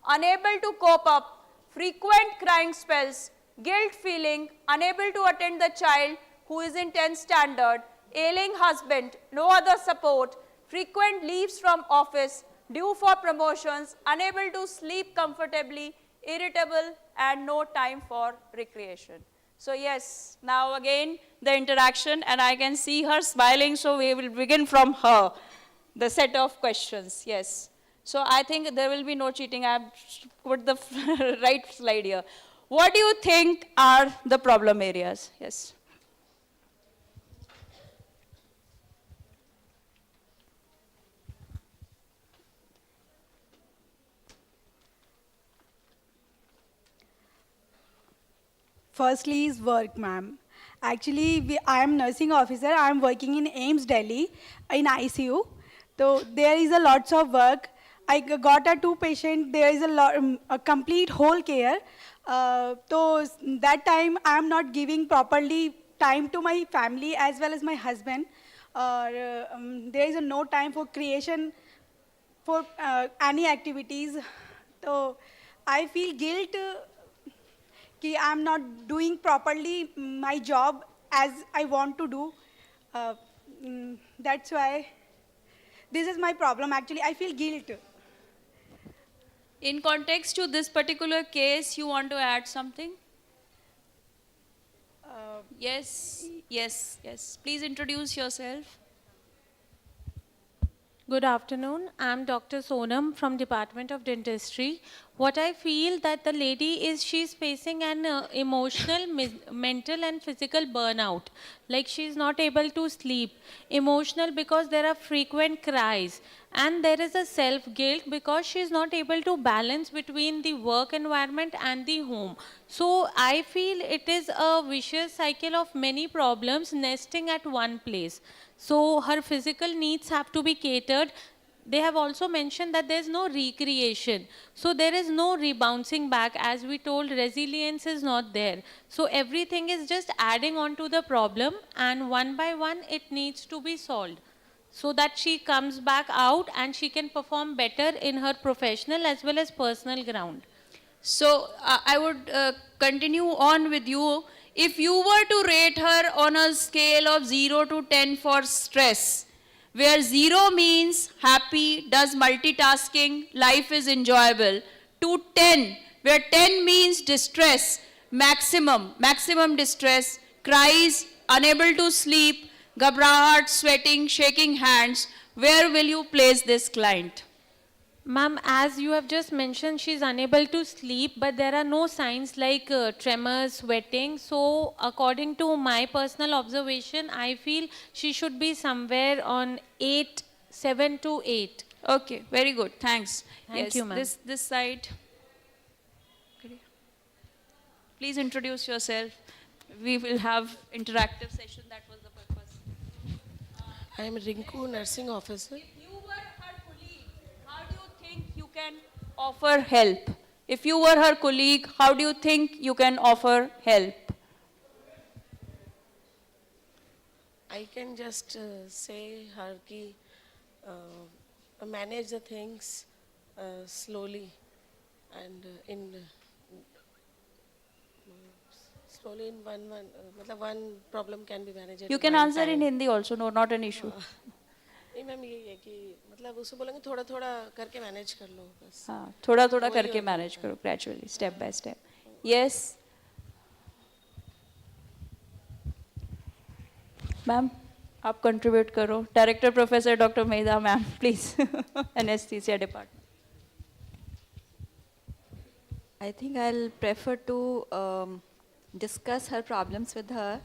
Speaker 2: unable to cope up, frequent crying spells, guilt feeling, unable to attend the child who is in 10th standard, ailing husband, no other support, frequent leaves from office, due for promotions, unable to sleep comfortably, irritable, and no time for recreation. So yes, now again the interaction, and I can see her smiling, so we will begin from her, the set of questions, yes. So I think there will be no cheating. I have put the right slide here. What do you think are the problem areas? Yes.
Speaker 19: Firstly is work, ma'am. Actually, I am nursing officer. I am working in AIMS Delhi in ICU. So there is a lots of work. I got a 2 patient. There is a complete whole care. So that time I am not giving properly time to my family as well as my husband. There is no time for creation for any activities. So I feel guilt. I am not doing properly my job as I want to do. That's why this is my problem. Actually, I feel guilt.
Speaker 2: In context to this particular case, you want to add something? Yes. Please introduce yourself.
Speaker 20: Good afternoon. I'm Dr. Sonam from Department of Dentistry. What I feel that the lady is she's facing an emotional, mental and physical burnout. Like she's not able to sleep. Emotional because there are frequent cries. And there is a self-guilt because she's not able to balance between the work environment and the home. So I feel it is a vicious cycle of many problems nesting at one place. So her physical needs have to be catered. They have also mentioned that there's no recreation. So there is no rebouncing back. As we told, resilience is not there. So everything is just adding on to the problem, and one by one it needs to be solved so that she comes back out and she can perform better in her professional as well as personal ground.
Speaker 2: So I would continue on with you. If you were to rate her on a scale of 0 to 10 for stress, where 0 means happy, does multitasking, life is enjoyable, to 10, where 10 means distress, maximum distress, cries, unable to sleep, ghabrahat, sweating, shaking hands, where will you place this client?
Speaker 20: Ma'am, as you have just mentioned, she's unable to sleep, but there are no signs like tremors, sweating. So according to my personal observation, I feel she should be somewhere on 8, 7 to 8.
Speaker 2: Okay, very good. Thanks.
Speaker 20: Thank you, ma'am.
Speaker 2: This side. Please introduce yourself. We will have interactive session. That was the purpose.
Speaker 5: I am Rinku, nursing officer.
Speaker 2: If you were her colleague, how do you think you can offer help? If you were her colleague, how do you think you can offer help?
Speaker 5: I can just say her ki manage the things slowly and slowly in one problem can be managed.
Speaker 2: You can answer in Hindi also, no, not an issue.
Speaker 5: नहीं ma'am यही है कि मतलब उसको बोलेंगे थोड़ा थोड़ा करके मैनेज कर लो बस.
Speaker 2: हाँ, थोड़ा थोड़ा करके मैनेज करो, gradually, step by step. Yes. Ma'am आप कंट्रीब्यूट करो. Director professor doctor Medha ma'am please. Anaesthesia department.
Speaker 21: I think I'll prefer to discuss her problems with her.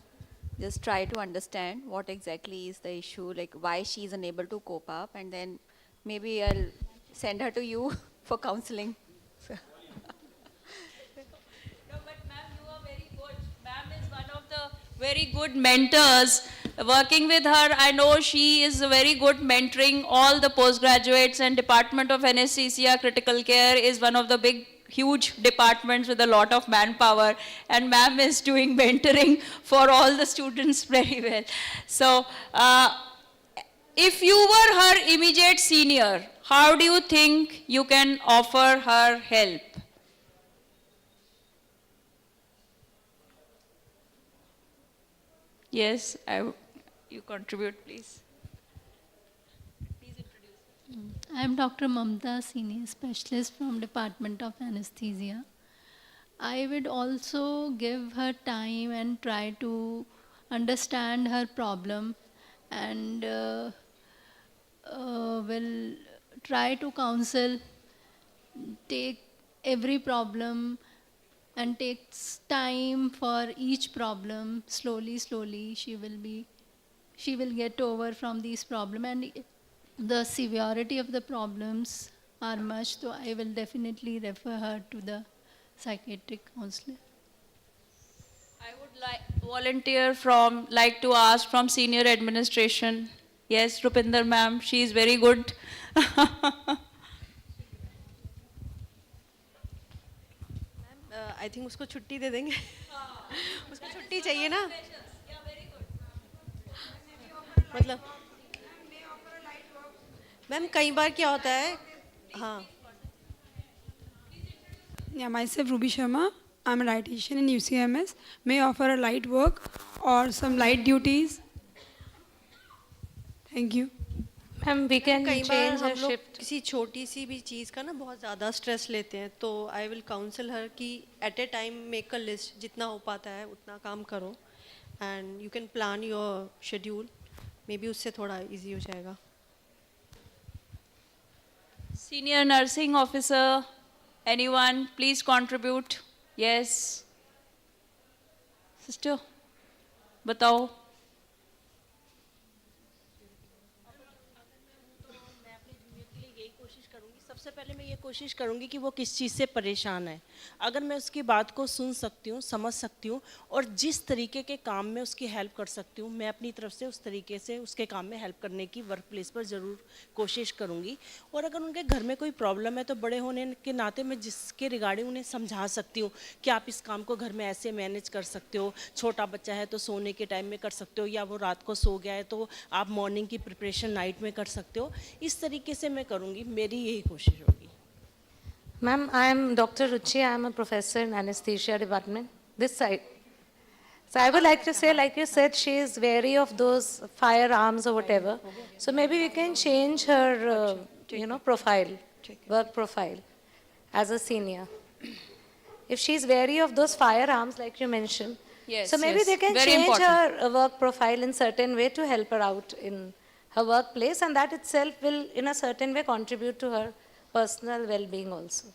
Speaker 21: Just try to understand what exactly is the issue, like why she is unable to cope up, and then maybe I'll send her to you for counseling.
Speaker 2: No, but ma'am, you are very good. Ma'am is one of the very good mentors. Working with her, I know she is very good mentoring all the postgraduates, and Department of Anesthesia Critical Care is one of the big huge departments with a lot of manpower, and ma'am is doing mentoring for all the students very well. So if you were her immediate senior, how do you think you can offer her help? Yes, you contribute, please.
Speaker 22: I am Dr. Mamta, Senior Specialist from Department of Anesthesia. I would also give her time and try to understand her problem, and will try to counsel, take every problem and takes time for each problem. Slowly, she will get over from these problems, and the severity of the problems are much, so I will definitely refer her to the psychiatric counselor.
Speaker 2: I would like to ask from senior administration. Yes, Rupinder ma'am, she is very good.
Speaker 23: I think उसको छुट्टी दे देंगे. उसको छुट्टी चाहिए ना. मतलब ma'am कई बार क्या होता है. हाँ.
Speaker 24: Yeah, myself Ruby Sharma. I'm a dietitian in UCMS. May offer a light work or some light duties. Thank you.
Speaker 23: Ma'am we can
Speaker 15: change
Speaker 23: change
Speaker 15: her
Speaker 23: हम लोग
Speaker 15: shift.
Speaker 23: किसी छोटी सी भी चीज़ का ना बहुत ज़्यादा स्ट्रेस लेते हैं, तो आई विल काउंसिल हर कि at a time make a list, जितना हो पाता है उतना काम करो, and you can plan your schedule. Maybe उससे थोड़ा इजी हो जाएगा.
Speaker 2: Senior nursing officer, anyone, please contribute. Yes. Sister, batao.
Speaker 4: सबसे पहले मैं ये कोशिश करूंगी कि वो किस चीज़ से परेशान है। अगर मैं उसकी बात को सुन सकती हूँ, समझ सकती हूँ और जिस तरीके के काम में उसकी हेल्प कर सकती हूँ, मैं अपनी तरफ से उस तरीके से उसके काम में हेल्प करने की वर्क प्लेस पर ज़रूर कोशिश करूँगी। और अगर उनके घर में कोई प्रॉब्लम है तो बड़े होने के नाते मैं जिसके रिगार्डिंग उन्हें समझा सकती हूँ कि आप इस काम को घर में ऐसे मैनेज कर सकते हो, छोटा बच्चा है तो सोने के टाइम में कर सकते हो, या वो रात को सो गया है तो आप मॉर्निंग की प्रिपरेशन नाइट में कर सकते हो। इस तरीके से मैं करूँगी, मेरी यही कोशिश होगी।
Speaker 6: Ma'am, I am Dr. Ruchi. I am a professor in anesthesia department. This side. So I would like to say, like you said, she is wary of those firearms or whatever. So maybe we can change her, profile, work profile as a senior. If she is wary of those firearms, like you mentioned,
Speaker 2: Yes,
Speaker 6: so maybe
Speaker 2: yes.
Speaker 6: they can
Speaker 2: Very
Speaker 6: change
Speaker 2: important.
Speaker 6: her work profile in certain way to help her out in her workplace, and that itself will, in a certain way, contribute to her personal well-being also.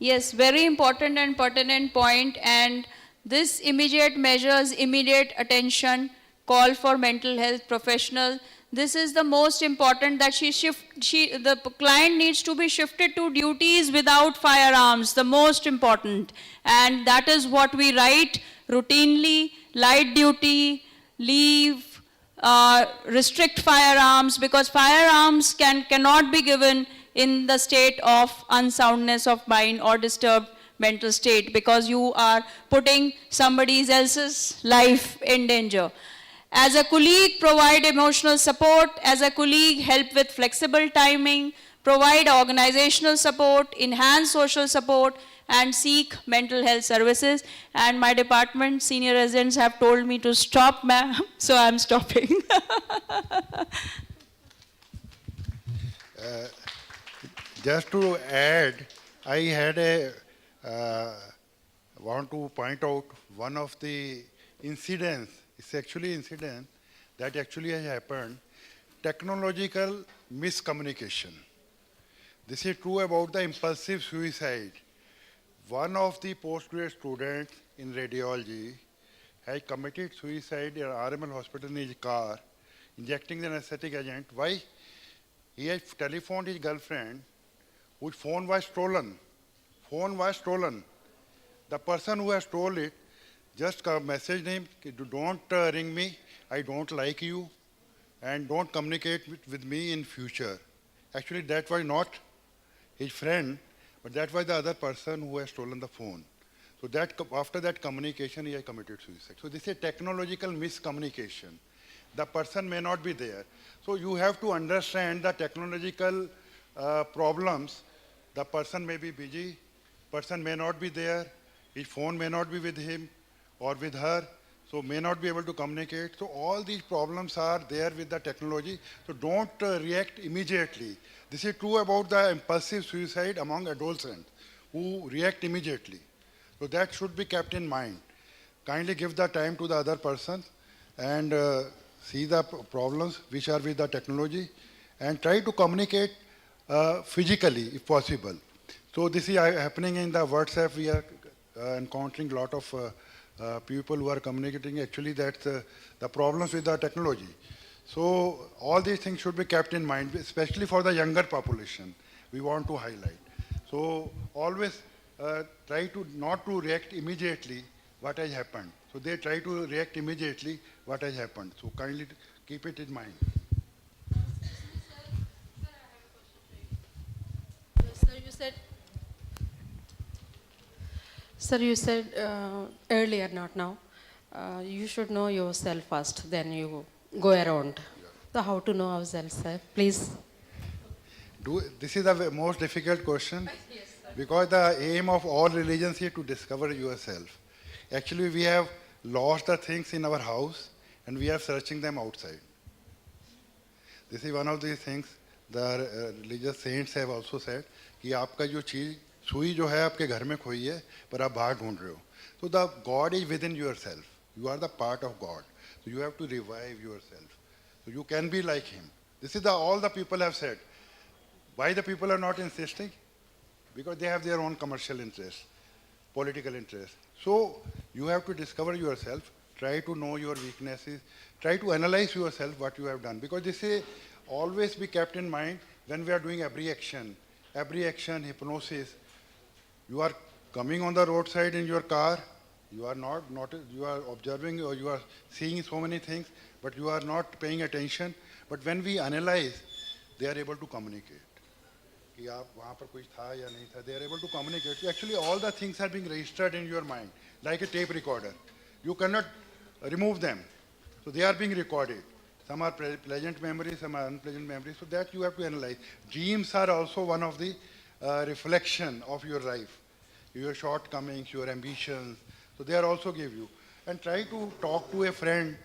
Speaker 2: Yes, very important and pertinent point. And this immediate measures, immediate attention, call for mental health professional. This is the most important, that the client needs to be shifted to duties without firearms, the most important. And that is what we write routinely: light duty, leave, restrict firearms, because firearms cannot be given in the state of unsoundness of mind or disturbed mental state, because you are putting somebody else's life in danger. As a colleague, provide emotional support. As a colleague, help with flexible timing, provide organizational support, enhance social support, and seek mental health services. And my department senior residents have told me to stop, ma'am, so I'm stopping.
Speaker 18: Just to add, I had want to point out one of the incidents. It's actually incident that actually has happened. Technological miscommunication. This is true about the impulsive suicide. One of the postgraduate students in radiology had committed suicide in RML hospital in his car, injecting the anesthetic agent. Why? He had telephoned his girlfriend, whose phone was stolen. Phone was stolen. The person who has stolen it just messaged him, don't ring me, I don't like you, and don't communicate with me in future. Actually, that was not his friend, but that was the other person who has stolen the phone. So that after that communication, he had committed suicide. So this is technological miscommunication. The person may not be there. So you have to understand the technological problems. The person may be busy, person may not be there, his phone may not be with him or with her, so may not be able to communicate. So all these problems are there with the technology. So don't react immediately. This is true about the impulsive suicide among adolescents who react immediately. So that should be kept in mind. Kindly give the time to the other person and see the problems which are with the technology and try to communicate physically if possible. So this is happening in the WhatsApp. We are encountering a lot of people who are communicating. Actually, that's the problems with the technology. So all these things should be kept in mind, especially for the younger population. We want to highlight. So always try to not to react immediately what has happened. So they try to react immediately what has happened. So kindly keep it in mind.
Speaker 14: Sir, you said earlier, not now, you should know yourself first, then you go around. So how to know ourselves, sir? Please.
Speaker 18: This is the most difficult question because the aim of all religions is to discover yourself. Actually, we have lost the things in our house and we are searching them outside. This is one of the things the religious saints have also said कि आपका जो चीज सुई जो है आपके घर में खोई है पर आप बाहर ढूंढ रहे हो. So the God is within yourself. You are the part of God. So you have to revive yourself. So you can be like Him. This is all the people have said. Why the people are not insisting? Because they have their own commercial interests, political interests. So you have to discover yourself, try to know your weaknesses, try to analyze yourself what you have done. Because this is always be kept in mind when we are doing every action, hypnosis. You are coming on the roadside in your car, you are you are observing or you are seeing so many things, but you are not paying attention. But when we analyze, they are able to communicate. कि आप वहाँ पर कुछ था या नहीं था, they are able to communicate. So actually all the things are being registered in your mind, like a tape recorder. You cannot remove them. So they are being recorded. Some are pleasant memories, some are unpleasant memories. So that you have to analyze. Dreams are also one of the reflection of your life, your shortcomings, your ambitions. So they are also give you. And try to talk to a friend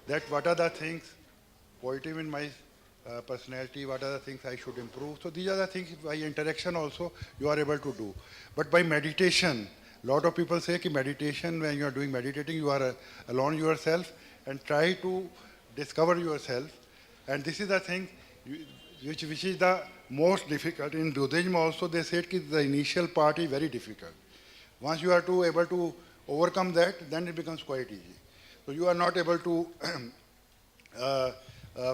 Speaker 18: that what are the things positive in my personality, what are the things I should improve. So these are the things by interaction also you are able to do. But by meditation, a lot of people say that meditation, when you are doing meditating, you are alone yourself and try to discover yourself. And this is the thing which is the most difficult. In Buddhism also they said that the initial part is very difficult. Once you are able to overcome that, then it becomes quite easy. So you are not able to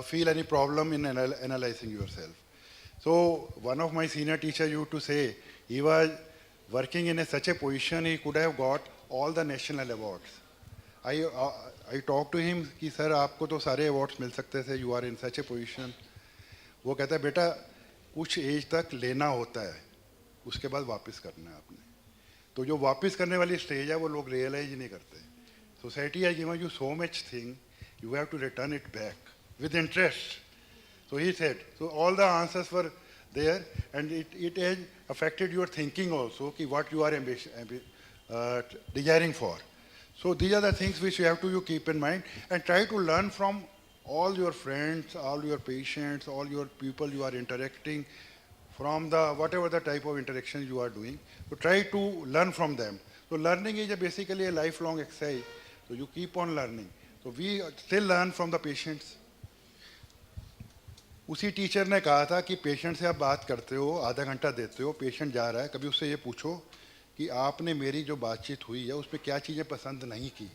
Speaker 18: feel any problem in analyzing yourself. So one of my senior teachers used to say, he was working in such a position, he could have got all the national awards. I talked to him कि sir आपको तो सारे awards मिल सकते थे, you are in such a position. वो कहता है बेटा कुछ एज तक लेना होता है, उसके बाद वापस करना है आपने. तो जो वापस करने वाली स्टेज है वो लोग रियलाइज नहीं करते. Society has given you so much thing, you have to return it back with interest. So he said, so all the answers were there, and it has affected your thinking also, ki what you are desiring for. So these are the things which you have to keep in mind and try to learn from all your friends, all your patients, all your people you are interacting, from the whatever the type of interaction you are doing. So try to learn from them. So learning is basically a lifelong exercise. So you keep on learning. So we still learn from the patients. उसी teacher ने कहा था कि patient से आप बात करते हो, आधा घंटा देते हो, पेशेंट जा रहा है, कभी उससे ये पूछो कि आपने मेरी जो बातचीत हुई है उसमें क्या चीज़ें पसंद नहीं की.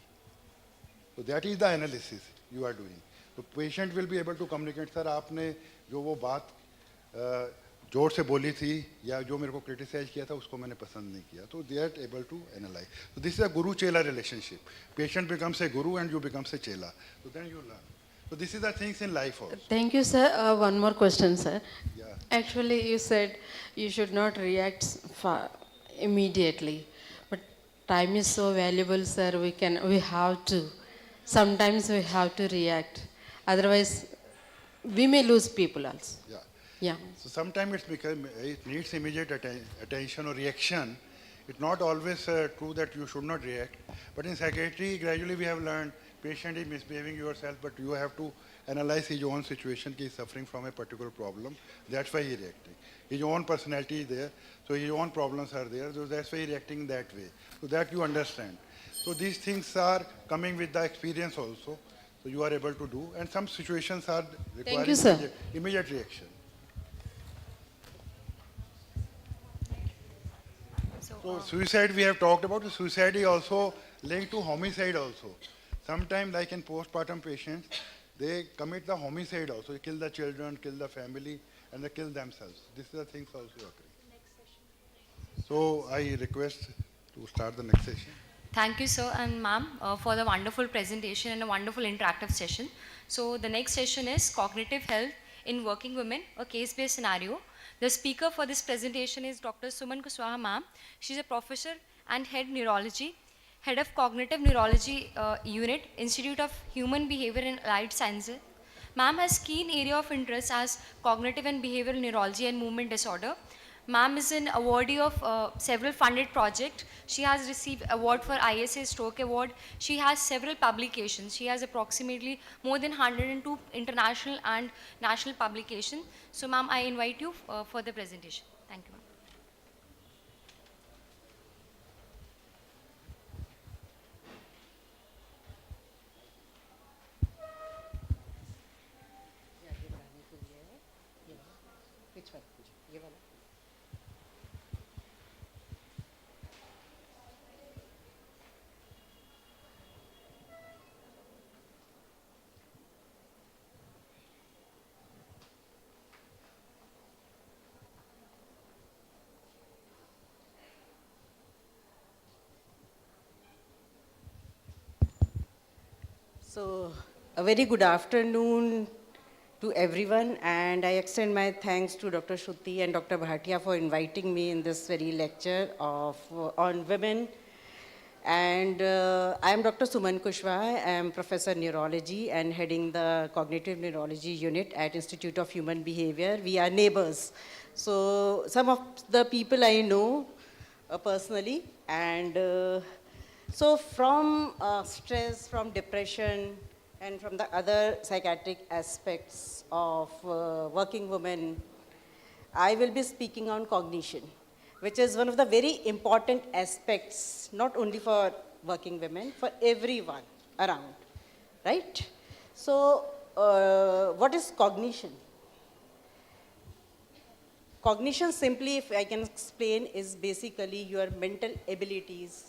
Speaker 18: So that is the analysis you are doing. So patient will be able to communicate, sir आपने जो वो बात जोर से बोली थी या जो मेरे को क्रिटिसाइज किया था उसको मैंने पसंद नहीं किया. तो they are able to analyze. So this is a guru-chela relationship. Patient becomes a guru and you becomes a chela. So then you learn. So this is the things in life also.
Speaker 14: Thank you, sir. One more question, sir.
Speaker 18: Yeah.
Speaker 14: Actually, you said you should not react immediately. But time is so valuable, sir. We have to. Sometimes we have to react. Otherwise, we may lose people also.
Speaker 18: Yeah.
Speaker 14: Yeah.
Speaker 18: So sometimes it needs immediate attention or reaction. It's not always true that you should not react. But in psychiatry, gradually we have learned patient is misbehaving yourself, but you have to analyze his own situation. He is suffering from a particular problem. That's why he is reacting. His own personality is there, so his own problems are there. So that's why he is reacting that way. So that you understand. So these things are coming with the experience also. So you are able to do, and some situations are requiring
Speaker 14: you, sir.
Speaker 18: immediate reaction. So suicide we have talked about. Suicide is also linked to homicide also. Sometimes like in postpartum patients, they commit the homicide also. They kill the children, kill the family, and they kill themselves. These are the things also occurring. So I request to start the next session.
Speaker 8: Thank you, sir and ma'am, for the wonderful presentation and a wonderful interactive session. So the next session is Cognitive Health in Working Women, a case-based scenario. The speaker for this presentation is Dr. Suman Kuswaha ma'am. She's a professor and head neurology, head of Cognitive Neurology Unit, Institute of Human Behavior and Allied Sciences. Ma'am has keen area of interest as cognitive and behavioral neurology and movement disorder. Ma'am is an awardee of several funded projects. She has received award for ISA Stroke Award. She has several publications. She has approximately more than 102 international and national publications. So ma'am, I invite you for the presentation. Thank you, ma'am.
Speaker 14: Which one?
Speaker 7: So, a very good afternoon to everyone, and I extend my thanks to Dr. Shruti and Dr. Bhatia for inviting me in this very lecture on women. And I am Dr. Suman Kushwaha. I am Professor Neurology and heading the Cognitive Neurology Unit at Institute of Human Behavior. We are neighbors. So some of the people I know personally, and so from stress, from depression, and from the other psychiatric aspects of working women, I will be speaking on cognition, which is one of the very important aspects, not only for working women, for everyone around, right? So what is cognition? Cognition, simply, if I can explain, is basically your mental abilities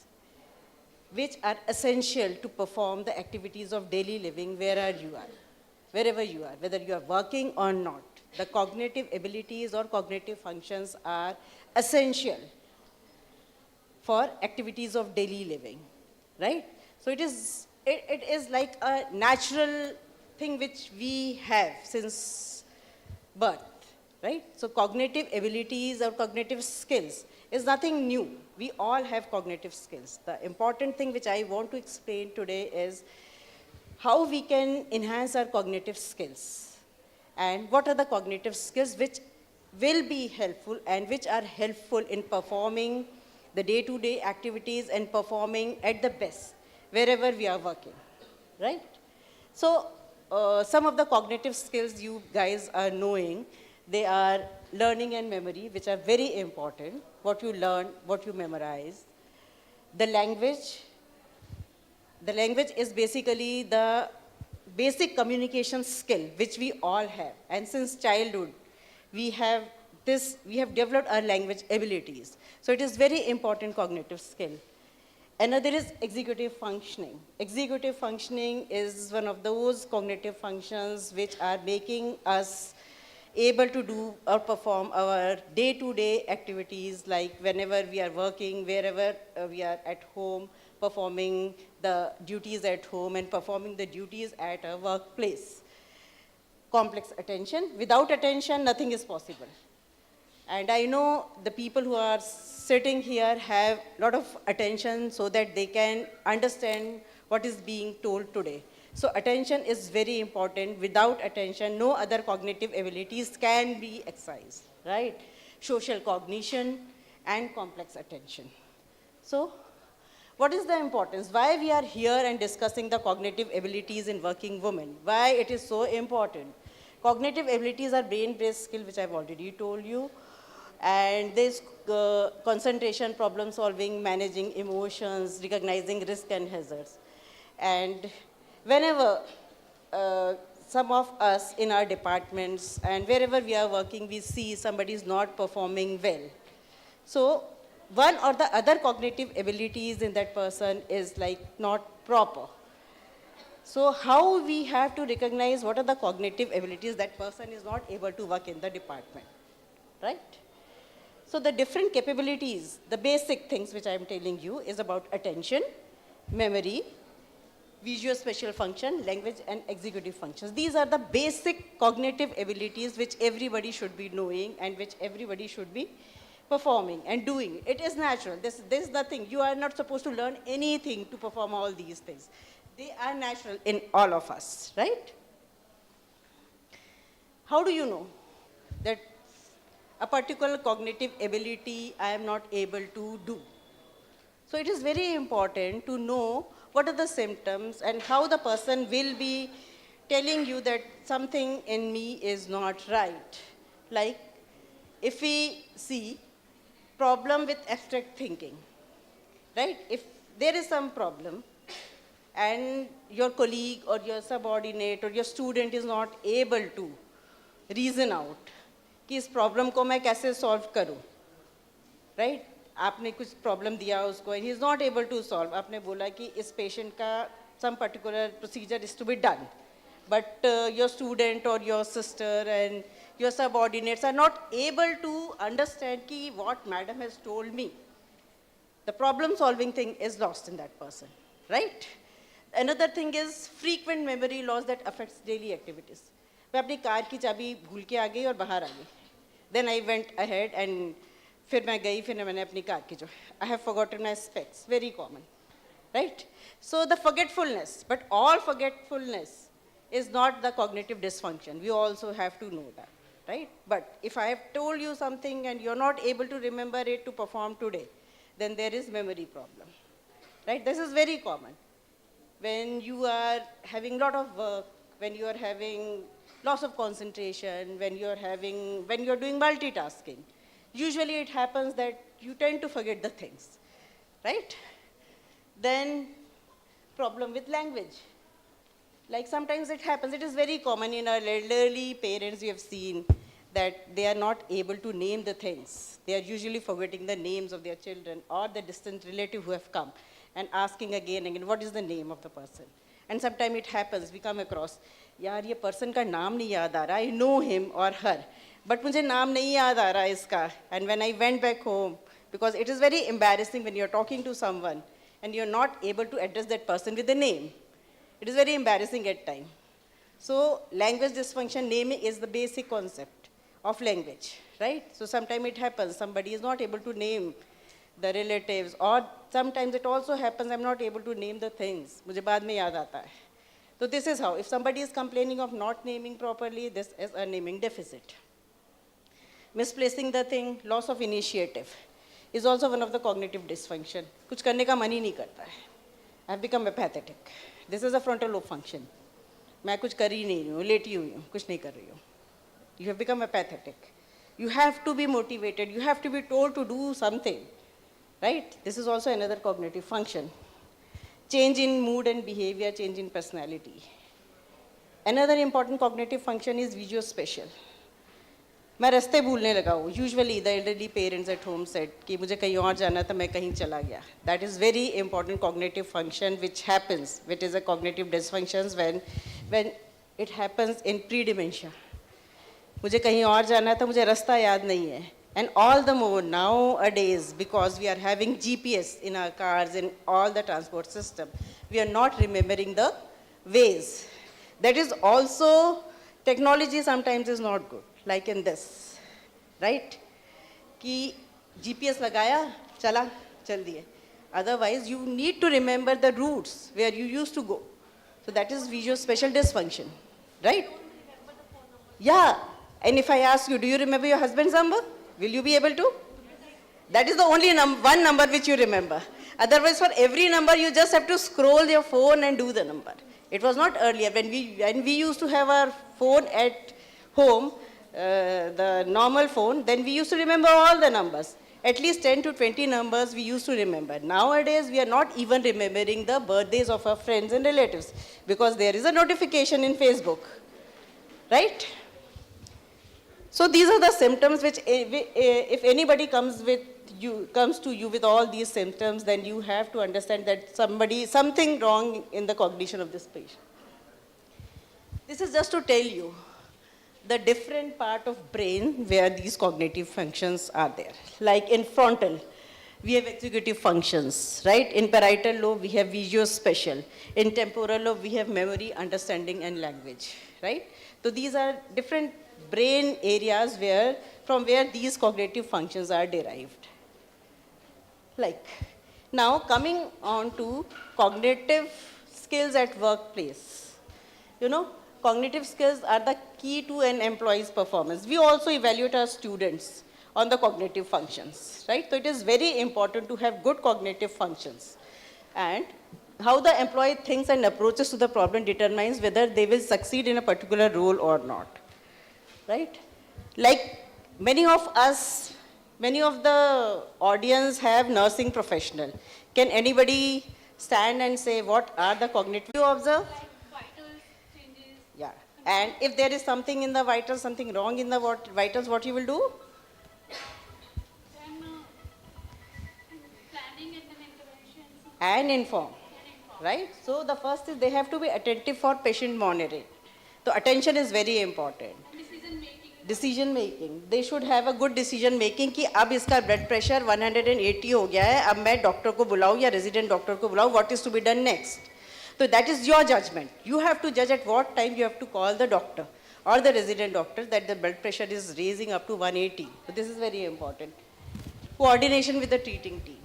Speaker 7: which are essential to perform the activities of daily living wherever you are, whether you are working or not. The cognitive abilities or cognitive functions are essential for activities of daily living, right? So it is like a natural thing which we have since birth, right? So cognitive abilities or cognitive skills is nothing new. We all have cognitive skills. The important thing which I want to explain today is how we can enhance our cognitive skills and what are the cognitive skills which will be helpful and which are helpful in performing the day-to-day activities and performing at the best wherever we are working, right? So some of the cognitive skills you guys are knowing, they are learning and memory, which are very important. What you learn, what you memorize. The language is basically the basic communication skill which we all have. And since childhood, we have developed our language abilities. So it is very important cognitive skill. Another is executive functioning. Executive functioning is one of those cognitive functions which are making us able to do or perform our day-to-day activities, like whenever we are working, wherever we are at home, performing the duties at home and performing the duties at a workplace. Complex attention. Without attention, nothing is possible. And I know the people who are sitting here have a lot of attention so that they can understand what is being told today. So attention is very important. Without attention, no other cognitive abilities can be exercised, right? Social cognition and complex attention. So what is the importance? Why we are here and discussing the cognitive abilities in working women? Why it is so important? Cognitive abilities are brain-based skills, which I've already told you. And there's concentration, problem solving, managing emotions, recognizing risk and hazards. And whenever some of us in our departments and wherever we are working, we see somebody is not performing well. So one or the other cognitive abilities in that person is like not proper. So how we have to recognize what are the cognitive abilities that person is not able to work in the department, right? So the different capabilities, the basic things which I am telling you is about attention, memory, visuospatial function, language, and executive functions. These are the basic cognitive abilities which everybody should be knowing and which everybody should be performing and doing. It is natural. There's nothing. You are not supposed to learn anything to perform all these things. They are natural in all of us, right? How do you know that a particular cognitive ability I am not able to do? So it is very important to know what are the symptoms and how the person will be telling you that something in me is not right. Like if we see problem with abstract thinking, right? If there is some problem and your colleague or your subordinate or your student is not able to reason out कि इस problem को मैं कैसे solve करूं, right? आपने कुछ problem दिया उसको and he is not able to solve. आपने बोला कि इस पेशेंट का some particular procedure is to be done, but your student or your sister and your subordinates are not able to understand कि what madam has told me. The problem solving thing is lost in that person, right? Another thing is frequent memory loss that affects daily activities. मैं अपनी car की चाबी भूल के आ गई और बाहर आ गई. Then I went ahead and फिर मैं गई, फिर मैंने अपनी कार की जो I have forgotten my specs. Very common, right? So the forgetfulness, but all forgetfulness is not the cognitive dysfunction. We also have to know that, right? But if I have told you something and you're not able to remember it to perform today, then there is memory problem, right? This is very common. When you are having lot of work, when you are having loss of concentration, when you're doing multitasking, usually it happens that you tend to forget the things, right? Then problem with language. Like sometimes it happens, it is very common in our elderly parents, we have seen that they are not able to name the things. They are usually forgetting the names of their children or the distant relative who have come and asking again and again, what is the name of the person? And sometimes it happens, we come across, यार ये person का नाम नहीं याद आ रहा, I know him or her, but मुझे नाम नहीं याद आ रहा इसका. And when I went back home, because it is very embarrassing when you're talking to someone and you're not able to address that person with a name. It is very embarrassing at times. So language dysfunction, naming is the basic concept of language, right? So sometimes it happens, somebody is not able to name the relatives, or sometimes it also happens, I'm not able to name the things. मुझे बाद में याद आता है. So this is how, if somebody is complaining of not naming properly, this is a naming deficit. Misplacing the thing, loss of initiative, is also one of the cognitive dysfunction. कुछ करने का मन ही नहीं करता है. I have become apathetic. This is a frontal lobe function. मैं कुछ कर ही नहीं रही हूँ, लेटी हुई हूँ, कुछ नहीं कर रही हूँ. You have become apathetic. You have to be motivated. You have to be told to do something, right? This is also another cognitive function. Change in mood and behavior, change in personality. Another important cognitive function is visuospatial. मैं रास्ते भूलने लगा हूँ. Usually the elderly parents at home said कि मुझे कहीं और जाना था, मैं कहीं चला गया. That is very important cognitive function which happens, which is a cognitive dysfunction when it happens in pre-dementia. मुझे कहीं और जाना था, मुझे रास्ता याद नहीं है. And all the more nowadays, because we are having GPS in our cars, in all the transport system, we are not remembering the ways. That is also, technology sometimes is not good, like in this, right? कि GPS लगाया, चला, चल दिए. Otherwise, you need to remember the routes where you used to go. So that is visuospatial dysfunction, right? Yeah, and if I ask you, do you remember your husband's number? Will you be able to? That is the only one number which you remember. Otherwise, for every number, you just have to scroll your phone and do the number. It was not earlier. When we used to have our phone at home, the normal phone, then we used to remember all the numbers. At least 10 to 20 numbers we used to remember. Nowadays, we are not even remembering the birthdays of our friends and relatives because there is a notification in Facebook, right? So these are the symptoms which, if anybody comes to you with all these symptoms, then you have to understand that something wrong in the cognition of this patient. This is just to tell you the different part of brain where these cognitive functions are there. Like in frontal, we have executive functions, right? In parietal lobe, we have visuospatial. In temporal lobe, we have memory, understanding, and language, right? So these are different brain areas from where these cognitive functions are derived. Like, now coming on to cognitive skills at workplace. You know, cognitive skills are the key to an employee's performance. We also evaluate our students on the cognitive functions, right? So it is very important to have good cognitive functions. And how the employee thinks and approaches to the problem determines whether they will succeed in a particular role or not. Right? Like many of the audience have nursing professional. Can anybody stand and say what are the cognitive you observe?
Speaker 9: Like vitals changes.
Speaker 7: Yeah. And if there is something in the vitals, something wrong in the vitals, what you will do?
Speaker 9: Then planning and then interventions.
Speaker 7: And inform. Right? So the first is they have to be attentive for patient monitoring. So attention is very important. Decision making. They should have a good decision making कि अब इसका blood pressure 180 हो गया है, अब मैं doctor को बुलाऊं या रेजिडेंट डॉक्टर को बुलाऊं, what is to be done next. So that is your judgment. You have to judge at what time you have to call the doctor or the resident doctor that the blood pressure is raising up to 180. So this is very important. Coordination with the treating team.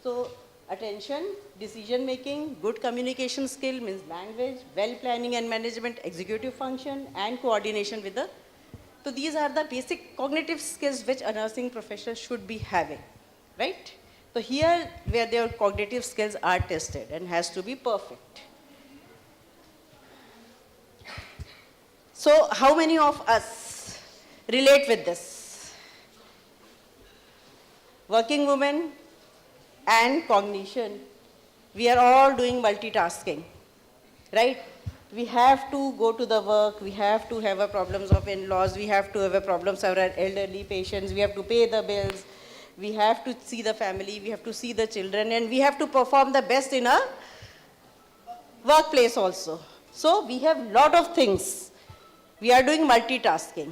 Speaker 7: So attention, decision making, good communication skill means language, well planning and management, executive function, and coordination with the. So these are the basic cognitive skills which a nursing professional should be having, right? So here where their cognitive skills are tested and has to be perfect. So how many of us relate with this? Working women and cognition, we are all doing multitasking, right? We have to go to the work, we have to have a problems of in-laws, we have to have a problems of our elderly patients, we have to pay the bills, we have to see the family, we have to see the children, and we have to perform the best in a workplace also. So we have lot of things. We are doing multitasking,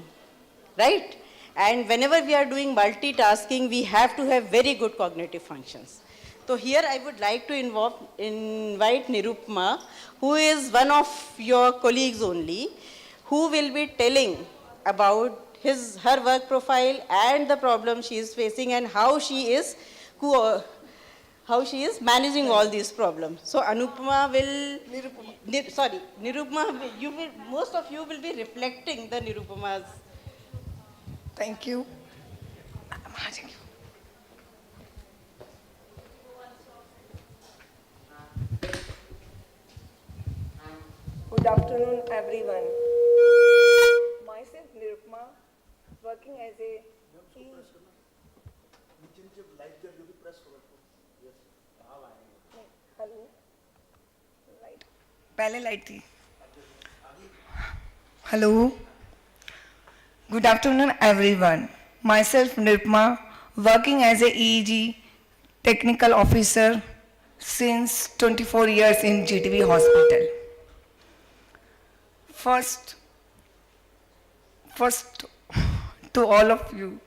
Speaker 7: right? And whenever we are doing multitasking, we have to have very good cognitive functions. So here I would like to invite Nirupma, who is one of your colleagues only, who will be telling about her work profile and the problem she is facing and how she is managing all these problems. So Anupama will, Nirupma, most of you will be reflecting the Nirupama's.
Speaker 10: Thank you. Good afternoon, everyone. Myself, Nirupma, working as a Hello. पहले light थी. Hello. Good afternoon, everyone. Myself, Nirupma, working as a EEG technical officer since 24 years in GTV hospital. First, to all of you,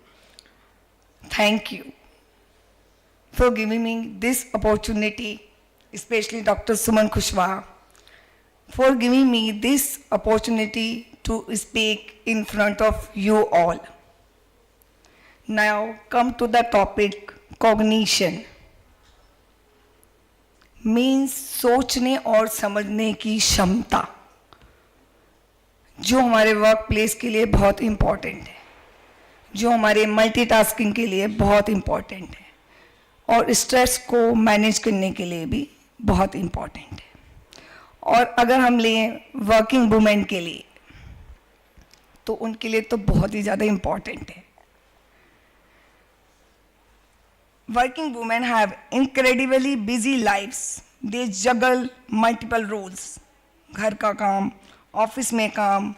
Speaker 10: thank you for giving me this opportunity, especially Dr. Suman Kushwaha, for giving me this opportunity to speak in front of you all. Now come to the topic, cognition. Means सोचने और समझने की क्षमता, जो हमारे work place के लिए बहुत इम्पॉर्टेंट है, जो हमारे मल्टीटास्किंग के लिए बहुत इम्पॉर्टेंट है और स्ट्रेस को मैनेज करने के लिए भी बहुत इम्पॉर्टेंट है. और अगर हम लें वर्किंग वुमेन के लिए तो उनके लिए तो बहुत ही ज़्यादा इम्पॉर्टेंट है. Working women have incredibly busy lifes. They juggle multiple roles. घर का काम, ऑफिस में काम,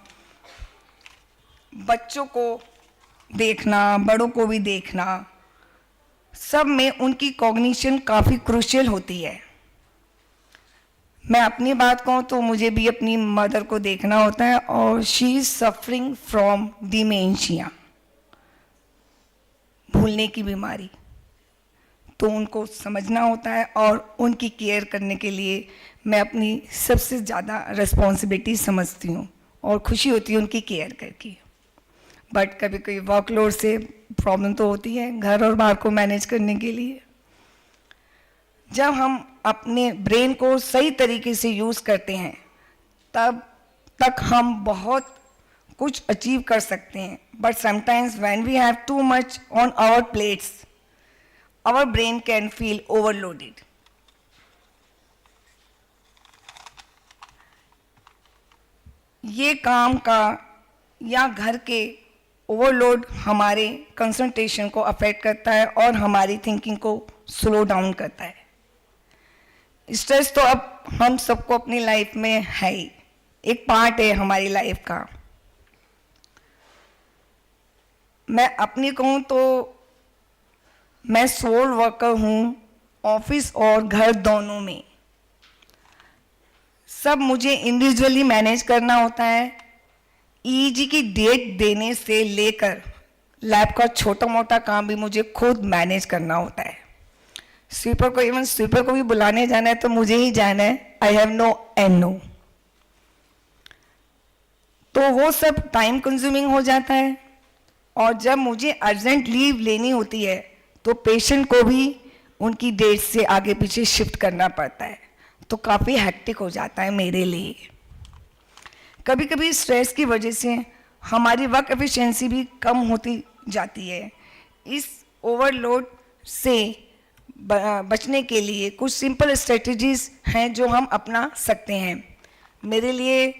Speaker 10: बच्चों को देखना, बड़ों को भी देखना, सब में उनकी कॉग्निशन काफ़ी क्रूशियल होती है. मैं अपनी बात कहूँ तो मुझे भी अपनी मदर को देखना होता है और she is suffering from dementia, भूलने की बीमारी. तो उनको समझना होता है और उनकी केयर करने के लिए मैं अपनी सबसे ज़्यादा रिस्पॉन्सिबिलिटी समझती हूँ और खुशी होती है उनकी केयर करके. बट कभी कोई वर्कलोड से प्रॉब्लम तो होती है घर और बाहर को मैनेज करने के लिए. जब हम अपने ब्रेन को सही तरीके से यूज़ करते हैं तब तक हम बहुत कुछ अचीव कर सकते हैं. But sometimes when we have too much on our plates, our brain can feel overloaded. ये काम का या घर के ओवरलोड हमारे कंसंट्रेशन को अफेक्ट करता है और हमारी थिंकिंग को स्लो डाउन करता है. स्ट्रेस तो अब हम सबको अपनी लाइफ में है ही, एक पार्ट है हमारी लाइफ का. मैं अपनी कहूँ तो मैं सोल वर्कर हूँ, ऑफिस और घर दोनों में. सब मुझे इंडिविजुअली मैनेज करना होता है. ईईजी की डेट देने से लेकर लैब का छोटा मोटा काम भी मुझे खुद मैनेज करना होता है. स्वीपर को, इवन स्वीपर को भी बुलाने जाना है तो मुझे ही जाना है, I have no and no. तो वो सब टाइम कंज्यूमिंग हो जाता है, और जब मुझे अर्जेंट लीव लेनी होती है तो पेशेंट को भी उनकी डेट से आगे पीछे शिफ्ट करना पड़ता है, तो काफ़ी हेक्टिक हो जाता है मेरे लिए। कभी कभी स्ट्रेस की वजह से हमारी वर्क एफिशिएंसी भी कम होती जाती है। इस ओवरलोड से बचने के लिए कुछ सिंपल स्ट्रेटजीज हैं जो हम अपना सकते हैं। मेरे लिए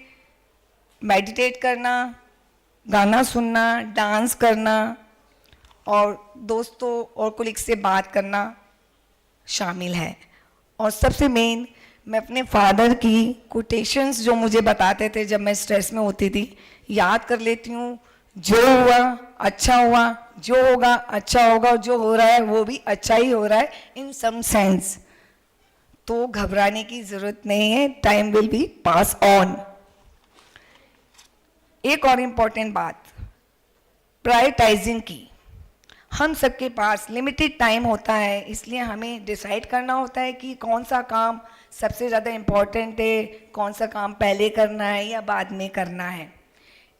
Speaker 10: मेडिटेट करना, गाना सुनना, डांस करना और दोस्तों और कोलिग से बात करना शामिल है। और सबसे मेन, मैं अपने फादर की कोटेशंस जो मुझे बताते थे जब मैं स्ट्रेस में होती थी, याद कर लेती हूँ। जो हुआ अच्छा हुआ, जो होगा अच्छा होगा, और जो हो रहा है वो भी अच्छा ही हो रहा है इन सम सेंस। तो घबराने की ज़रूरत नहीं है, time will be pass on. एक और इम्पॉर्टेंट बात, प्रायोरिटाइजिंग की। हम सबके पास लिमिटेड टाइम होता है, इसलिए हमें डिसाइड करना होता है कि कौन सा काम सबसे ज़्यादा इम्पॉर्टेंट है, कौन सा काम पहले करना है या बाद में करना है।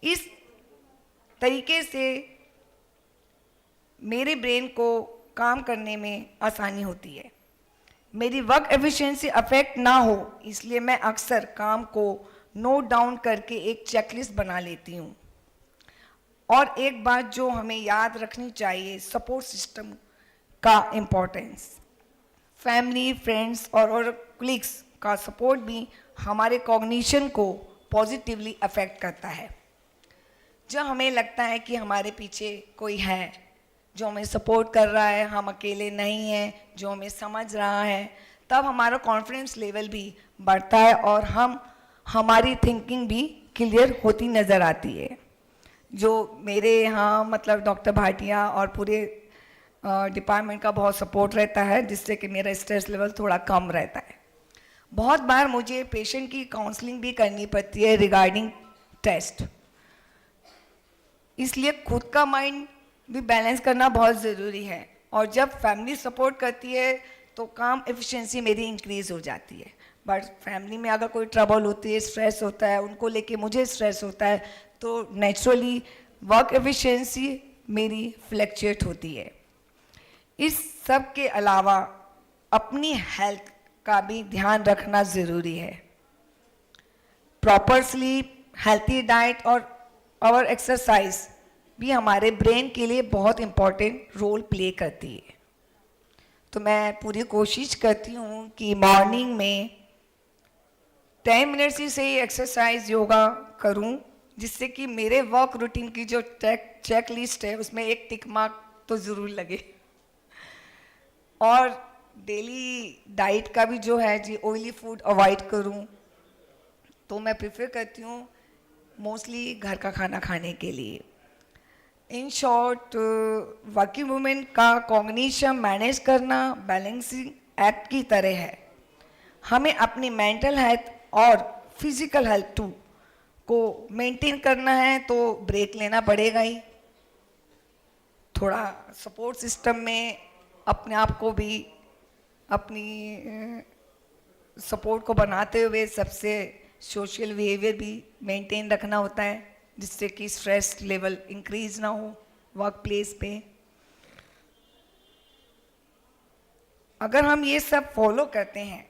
Speaker 10: इस तरीके से मेरे ब्रेन को काम करने में आसानी होती है। मेरी वर्क एफिशिएंसी अफेक्ट ना हो, इसलिए मैं अक्सर काम को नोट डाउन करके एक चेकलिस्ट बना लेती हूँ। और एक बात जो हमें याद रखनी चाहिए, सपोर्ट सिस्टम का इम्पोर्टेंस। फैमिली, फ्रेंड्स और कोलिग्स का सपोर्ट भी हमारे कॉग्निशन को पॉजिटिवली अफेक्ट करता है। जब हमें लगता है कि हमारे पीछे कोई है जो हमें सपोर्ट कर रहा है, हम अकेले नहीं हैं, जो हमें समझ रहा है, तब हमारा कॉन्फिडेंस लेवल भी बढ़ता है और हमारी थिंकिंग भी क्लियर होती नज़र आती है। जो मेरे यहाँ मतलब डॉक्टर भाटिया और पूरे डिपार्टमेंट का बहुत सपोर्ट रहता है, जिससे कि मेरा स्ट्रेस लेवल थोड़ा कम रहता है। बहुत बार मुझे पेशेंट की काउंसलिंग भी करनी पड़ती है रिगार्डिंग टेस्ट, इसलिए खुद का माइंड भी बैलेंस करना बहुत ज़रूरी है। और जब फैमिली सपोर्ट करती है तो काम एफिशिएंसी मेरी इंक्रीज़ हो जाती है। बट फैमिली में अगर कोई ट्रबल होती है, स्ट्रेस होता है, उनको लेके मुझे स्ट्रेस होता है, तो नेचुरली वर्क एफिशिएंसी मेरी फ्लक्चुएट होती है। इस सब के अलावा अपनी हेल्थ का भी ध्यान रखना ज़रूरी है। प्रॉपर स्लीप, हेल्थी डाइट और एक्सरसाइज भी हमारे ब्रेन के लिए बहुत इम्पॉर्टेंट रोल प्ले करती है। तो मैं पूरी कोशिश करती हूँ कि मॉर्निंग में 10 मिनट्स ही सही एक्सरसाइज योगा करूँ, जिससे कि मेरे वर्क रूटीन की जो चेक लिस्ट है उसमें एक टिक मार्क तो ज़रूर लगे। और डेली डाइट का भी जो है जी, ऑयली फूड अवॉइड करूँ, तो मैं प्रेफर करती हूँ मोस्टली घर का खाना खाने के लिए। इन शॉर्ट, वर्किंग वुमेन का कॉग्निशन मैनेज करना बैलेंसिंग एक्ट की तरह है। हमें अपनी मेंटल हेल्थ और फिजिकल हेल्थ टू को मेंटेन करना है, तो ब्रेक लेना पड़ेगा ही। थोड़ा सपोर्ट सिस्टम में अपने आप को भी अपनी सपोर्ट को बनाते हुए सबसे सोशल बिहेवियर भी मेंटेन रखना होता है, जिससे कि स्ट्रेस लेवल इंक्रीज ना हो वर्क प्लेस पे। अगर हम ये सब फॉलो करते हैं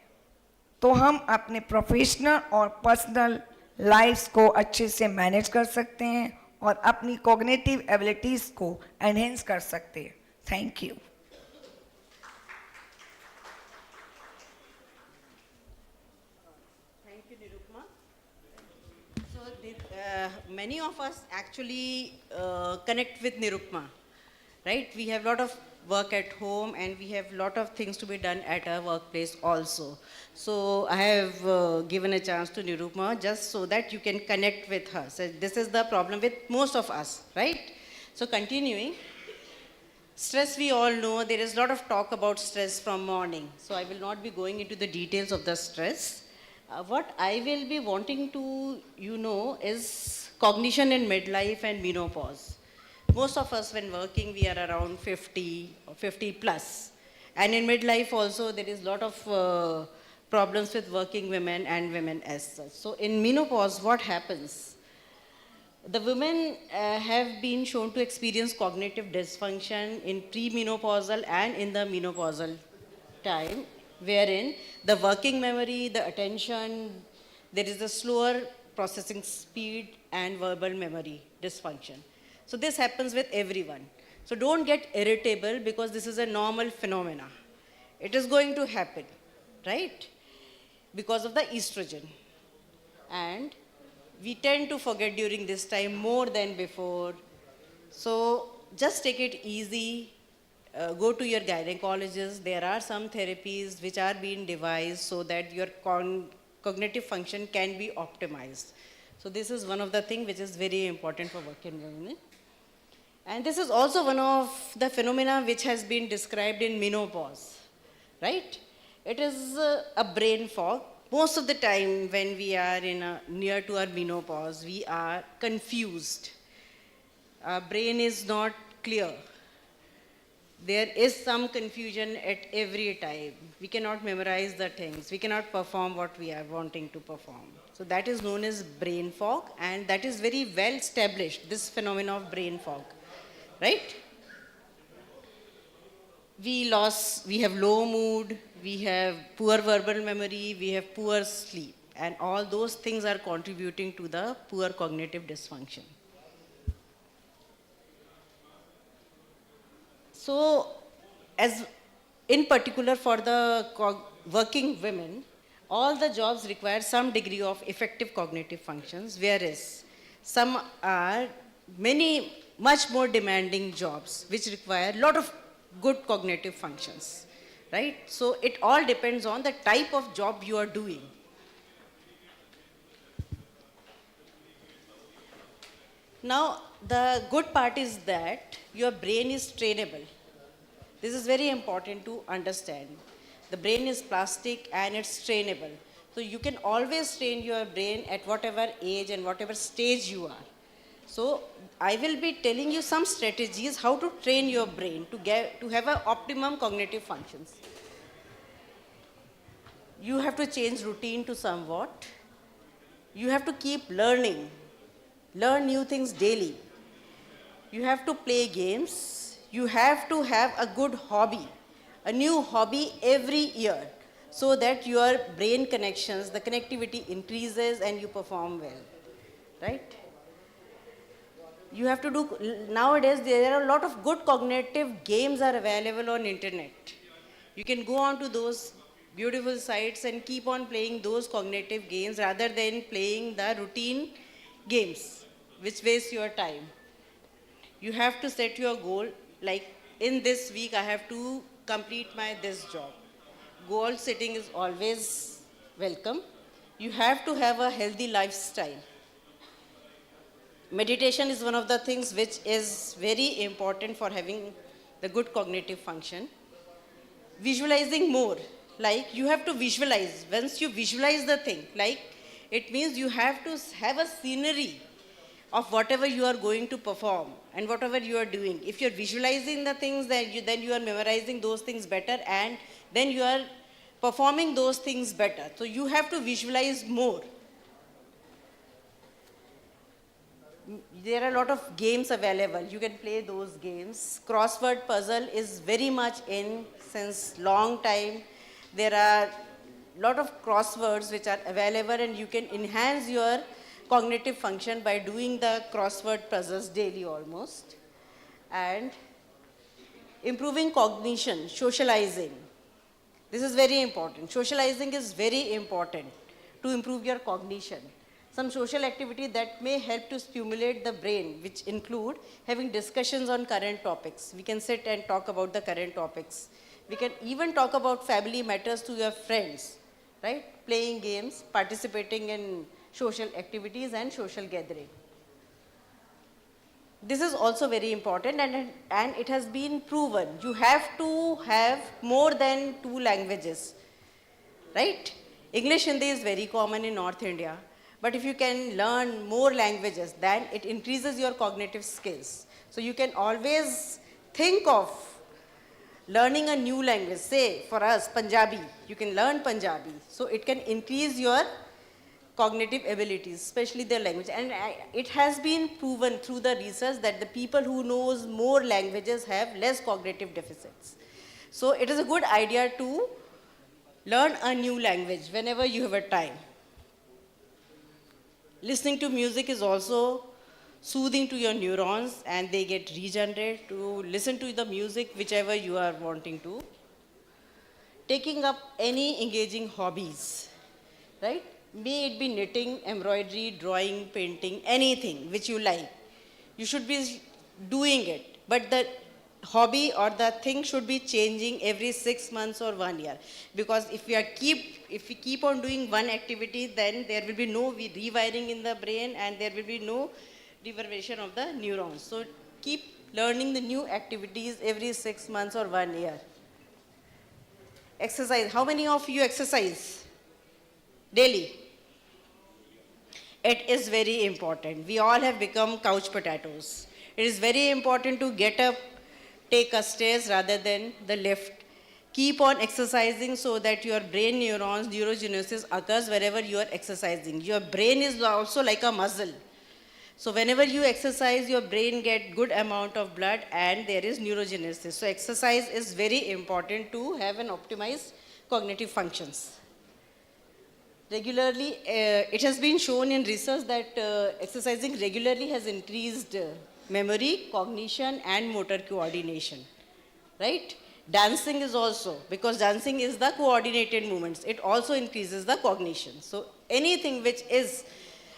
Speaker 10: तो हम अपने प्रोफेशनल और पर्सनल लाइफ्स को अच्छे से मैनेज कर सकते हैं और अपनी कॉग्निटिव एबिलिटीज़ को एनहेंस कर सकते हैं। Thank you.
Speaker 7: Many of us actually connect with Nirupma, right? We have a lot of work at home and we have a lot of things to be done at our workplace also. So I have given a chance to Nirupma just so that you can connect with her. So this is the problem with most of us, right? So continuing, stress we all know, there is a lot of talk about stress from morning. So I will not be going into the details of the stress. What I will be wanting to know is cognition in midlife and menopause. Most of us when working, we are around 50 or 50 plus. And in midlife also, there is a lot of problems with working women and women as such. So in menopause, what happens? The women have been shown to experience cognitive dysfunction in premenopausal and in the menopausal time, wherein the working memory, the attention, there is a slower processing speed and verbal memory dysfunction. So this happens with everyone. So don't get irritable because this is a normal phenomena. It is going to happen, right? Because of the estrogen. And we tend to forget during this time more than before. So just take it easy. Go to your gynecologist. There are some therapies which are being devised so that your cognitive function can be optimized. So this is one of the things which is very important for working women. And this is also one of the phenomena which has been described in menopause, right? It is a brain fog. Most of the time when we are near to our menopause, we are confused. Our brain is not clear. There is some confusion at every time. We cannot memorize the things. We cannot perform what we are wanting to perform. So that is known as brain fog, and that is very well established, this phenomenon of brain fog, right? We have low mood, we have poor verbal memory, we have poor sleep, and all those things are contributing to the poor cognitive dysfunction. So, as in particular for the working women, all the jobs require some degree of effective cognitive functions, whereas some are much more demanding jobs which require a lot of good cognitive functions, right? So it all depends on the type of job you are doing. Now, the good part is that your brain is trainable. This is very important to understand. The brain is plastic and it's trainable. So you can always train your brain at whatever age and whatever stage you are. So I will be telling you some strategies how to train your brain to have an optimum cognitive functions. You have to change routine to somewhat. You have to keep learning. Learn new things daily. You have to play games. You have to have a good hobby, a new hobby every year, so that your brain connections, the connectivity increases and you perform well, right? You have to do, nowadays there are a lot of good cognitive games are available on internet. You can go on to those beautiful sites and keep on playing those cognitive games rather than playing the routine games, which waste your time. You have to set your goal, like in this week I have to complete this job. Goal setting is always welcome. You have to have a healthy lifestyle. Meditation is one of the things which is very important for having the good cognitive function. Visualizing more, like you have to visualize. Once you visualize the thing, like it means you have to have a scenery of whatever you are going to perform and whatever you are doing. If you're visualizing the things, then you are memorizing those things better, and then you are performing those things better. So you have to visualize more. There are a lot of games available. You can play those games. Crossword puzzle is very much in since long time. There are a lot of crosswords which are available, and you can enhance your cognitive function by doing the crossword puzzles daily almost. And improving cognition, socializing. This is very important. Socializing is very important to improve your cognition. Some social activity that may help to stimulate the brain, which include having discussions on current topics. We can sit and talk about the current topics. We can even talk about family matters to your friends, right? Playing games, participating in social activities and social gathering. This is also very important, and it has been proven. You have to have more than 2 languages, right? English, Hindi is very common in North India. But if you can learn more languages, then it increases your cognitive skills. So you can always think of learning a new language, say for us, Punjabi, you can learn Punjabi. So it can increase your cognitive abilities, especially their language. And it has been proven through the research that the people who knows more languages have less cognitive deficits. So it is a good idea to learn a new language whenever you have a time. Listening to music is also soothing to your neurons and they get regenerated to listen to the music whichever you are wanting to. Taking up any engaging hobbies, right? May it be knitting, embroidery, drawing, painting, anything which you like. You should be doing it, but the hobby or the thing should be changing every 6 months or 1 year. Because if we keep on doing one activity, then there will be no rewiring in the brain and there will be no denervation of the neurons. So keep learning the new activities every 6 months or 1 year. Exercise. How many of you exercise daily? It is very important. We all have become couch potatoes. It is very important to get up, take a stairs rather than the lift. Keep on exercising so that your brain neurons, neurogenesis occurs wherever you are exercising. Your brain is also like a muscle. So whenever you exercise, your brain gets good amount of blood and there is neurogenesis. So exercise is very important to have an optimized cognitive functions. Regularly, it has been shown in research that exercising regularly has increased memory, cognition and motor coordination, right? Dancing is also, because dancing is the coordinated movements, it also increases the cognition. So anything which is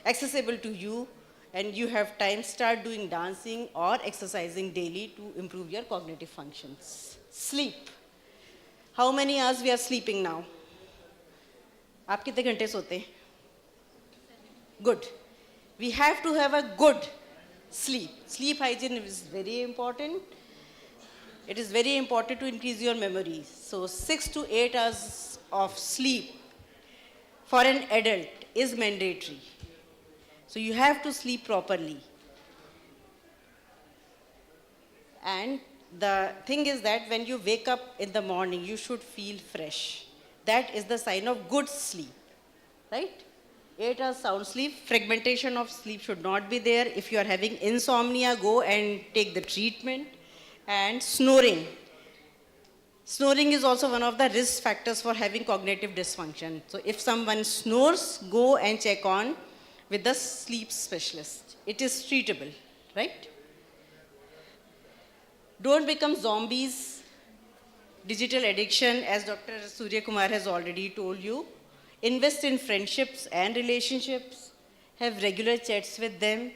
Speaker 7: accessible to you and you have time, start doing dancing or exercising daily to improve your cognitive functions. Sleep. How many hours we are sleeping now? आप कितने घंटे सोते हैं? Good. We have to have a good sleep. Sleep hygiene is very important. It is very important to increase your memory. So 6 to 8 hours of sleep for an adult is mandatory. So you have to sleep properly. And the thing is that when you wake up in the morning, you should feel fresh. That is the sign of good sleep, right? 8 hours sound sleep. Fragmentation of sleep should not be there. If you are having insomnia, go and take the treatment. And snoring. Snoring is also one of the risk factors for having cognitive dysfunction. So if someone snores, go and check on with the sleep specialist. It is treatable, right? Don't become zombies. Digital addiction, as Dr. Surya Kumar has already told you. Invest in friendships and relationships. Have regular chats with them.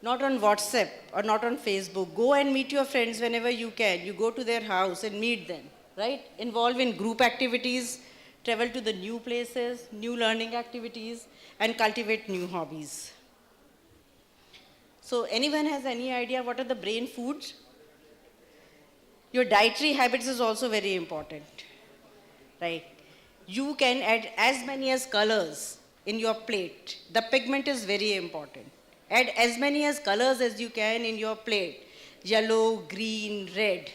Speaker 7: Not on WhatsApp or not on Facebook. Go and meet your friends whenever you can. You go to their house and meet them, right? Involve in group activities. Travel to the new places, new learning activities, and cultivate new hobbies. So anyone has any idea what are the brain foods? Your dietary habits is also very important, right? You can add as many as colors in your plate. The pigment is very important. Add as many as colors as you can in your plate. Yellow, green, red.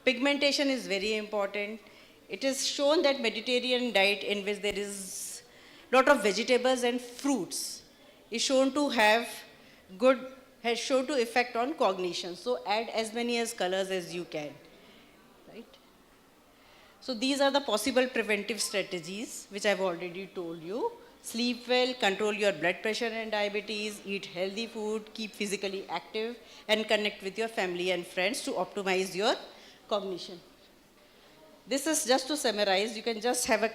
Speaker 7: Pigmentation is very important. It is shown that Mediterranean diet in which there is a lot of vegetables and fruits is shown to have has shown to effect on cognition. So add as many as colors as you can, right? So these are the possible preventive strategies which I've already told you. Sleep well, control your blood pressure and diabetes, eat healthy food, keep physically active, and connect with your family and friends to optimize your cognition. This is just to summarize. You can just have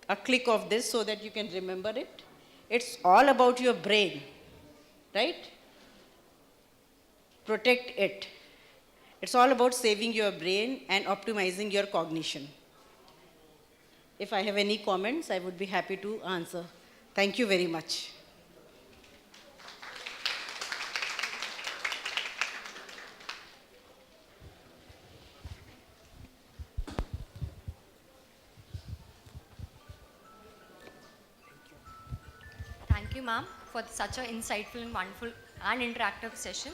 Speaker 7: a click of this so that you can remember it. It's all about your brain, right? Protect it. It's all about saving your brain and optimizing your cognition. If I have any comments, I would be happy to answer. Thank you very much.
Speaker 8: Thank you, ma'am, for such an insightful and wonderful and interactive session.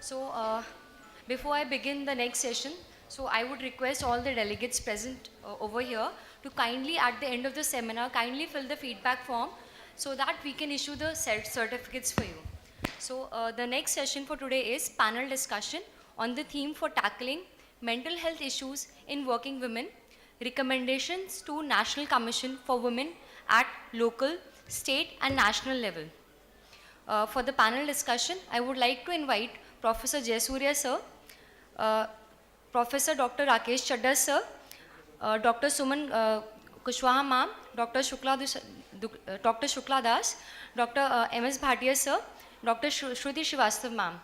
Speaker 8: So, before I begin the next session, So I would request all the delegates present over here to kindly, at the end of the seminar, kindly fill the feedback form so that we can issue the certificates for you. So the next session for today is panel discussion on the theme for tackling mental health issues in working women, recommendations to National Commission for Women at local, state and national level. For the panel discussion, I would like to invite Professor Jayasurya sir, uh, Professor Dr. Rakesh Chadda sir, Dr. Suman Kushwaha ma'am, Dr. Shukla Das, Dr. M.S. Bhatia sir, Dr. Shruti Srivastav ma'am.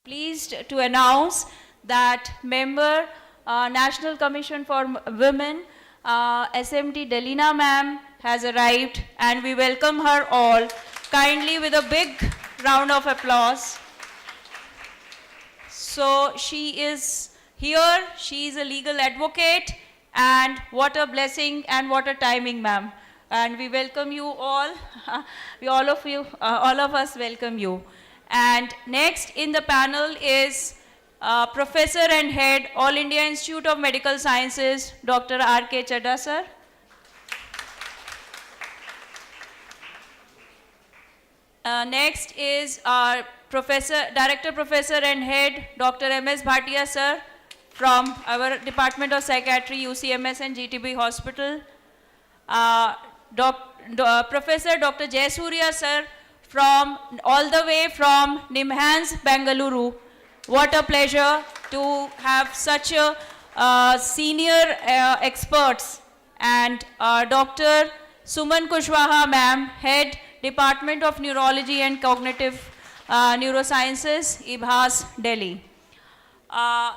Speaker 2: pleased to announce that member National Commission for Women, SMT Delina ma'am has arrived, and we welcome her all kindly with a big round of applause. So she is here, she is a legal advocate, and what a blessing and what a timing, ma'am. And we welcome you all, all of us welcome you. And next in the panel is Professor and Head, All India Institute of Medical Sciences, Dr. R.K. Chadha, sir. Next is our Director, Professor and Head, Dr. M.S. Bhatia, sir, from our Department of Psychiatry, UCMS and GTB Hospital. Professor Dr. Jayasuriya, sir, all the way from Nimhans, Bengaluru. What a pleasure to have such a senior experts. And Dr. Suman Kushwaha, ma'am, Head, Department of Neurology and Cognitive Neurosciences, IBHAS, Delhi.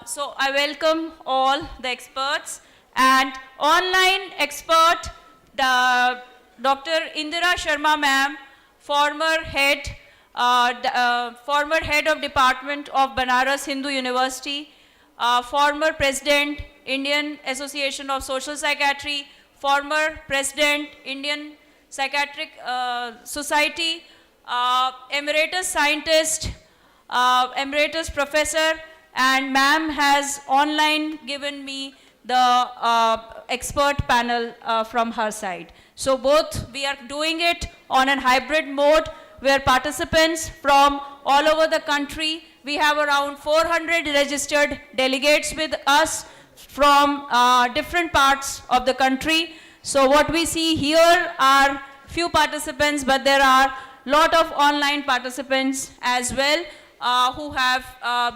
Speaker 2: So I welcome all the experts, and online expert, Dr. Indira Sharma, ma'am, former head of Department of Banaras Hindu University, former President, Indian Association of Social Psychiatry, former President, Indian Psychiatric Society, emeritus scientist, emeritus professor, and ma'am has online given me the expert panel from her side. So both we are doing it on a hybrid mode where participants from all over the country, we have around 400 registered delegates with us from different parts of the country. So what we see here are few participants, but there are lot of online participants as well who have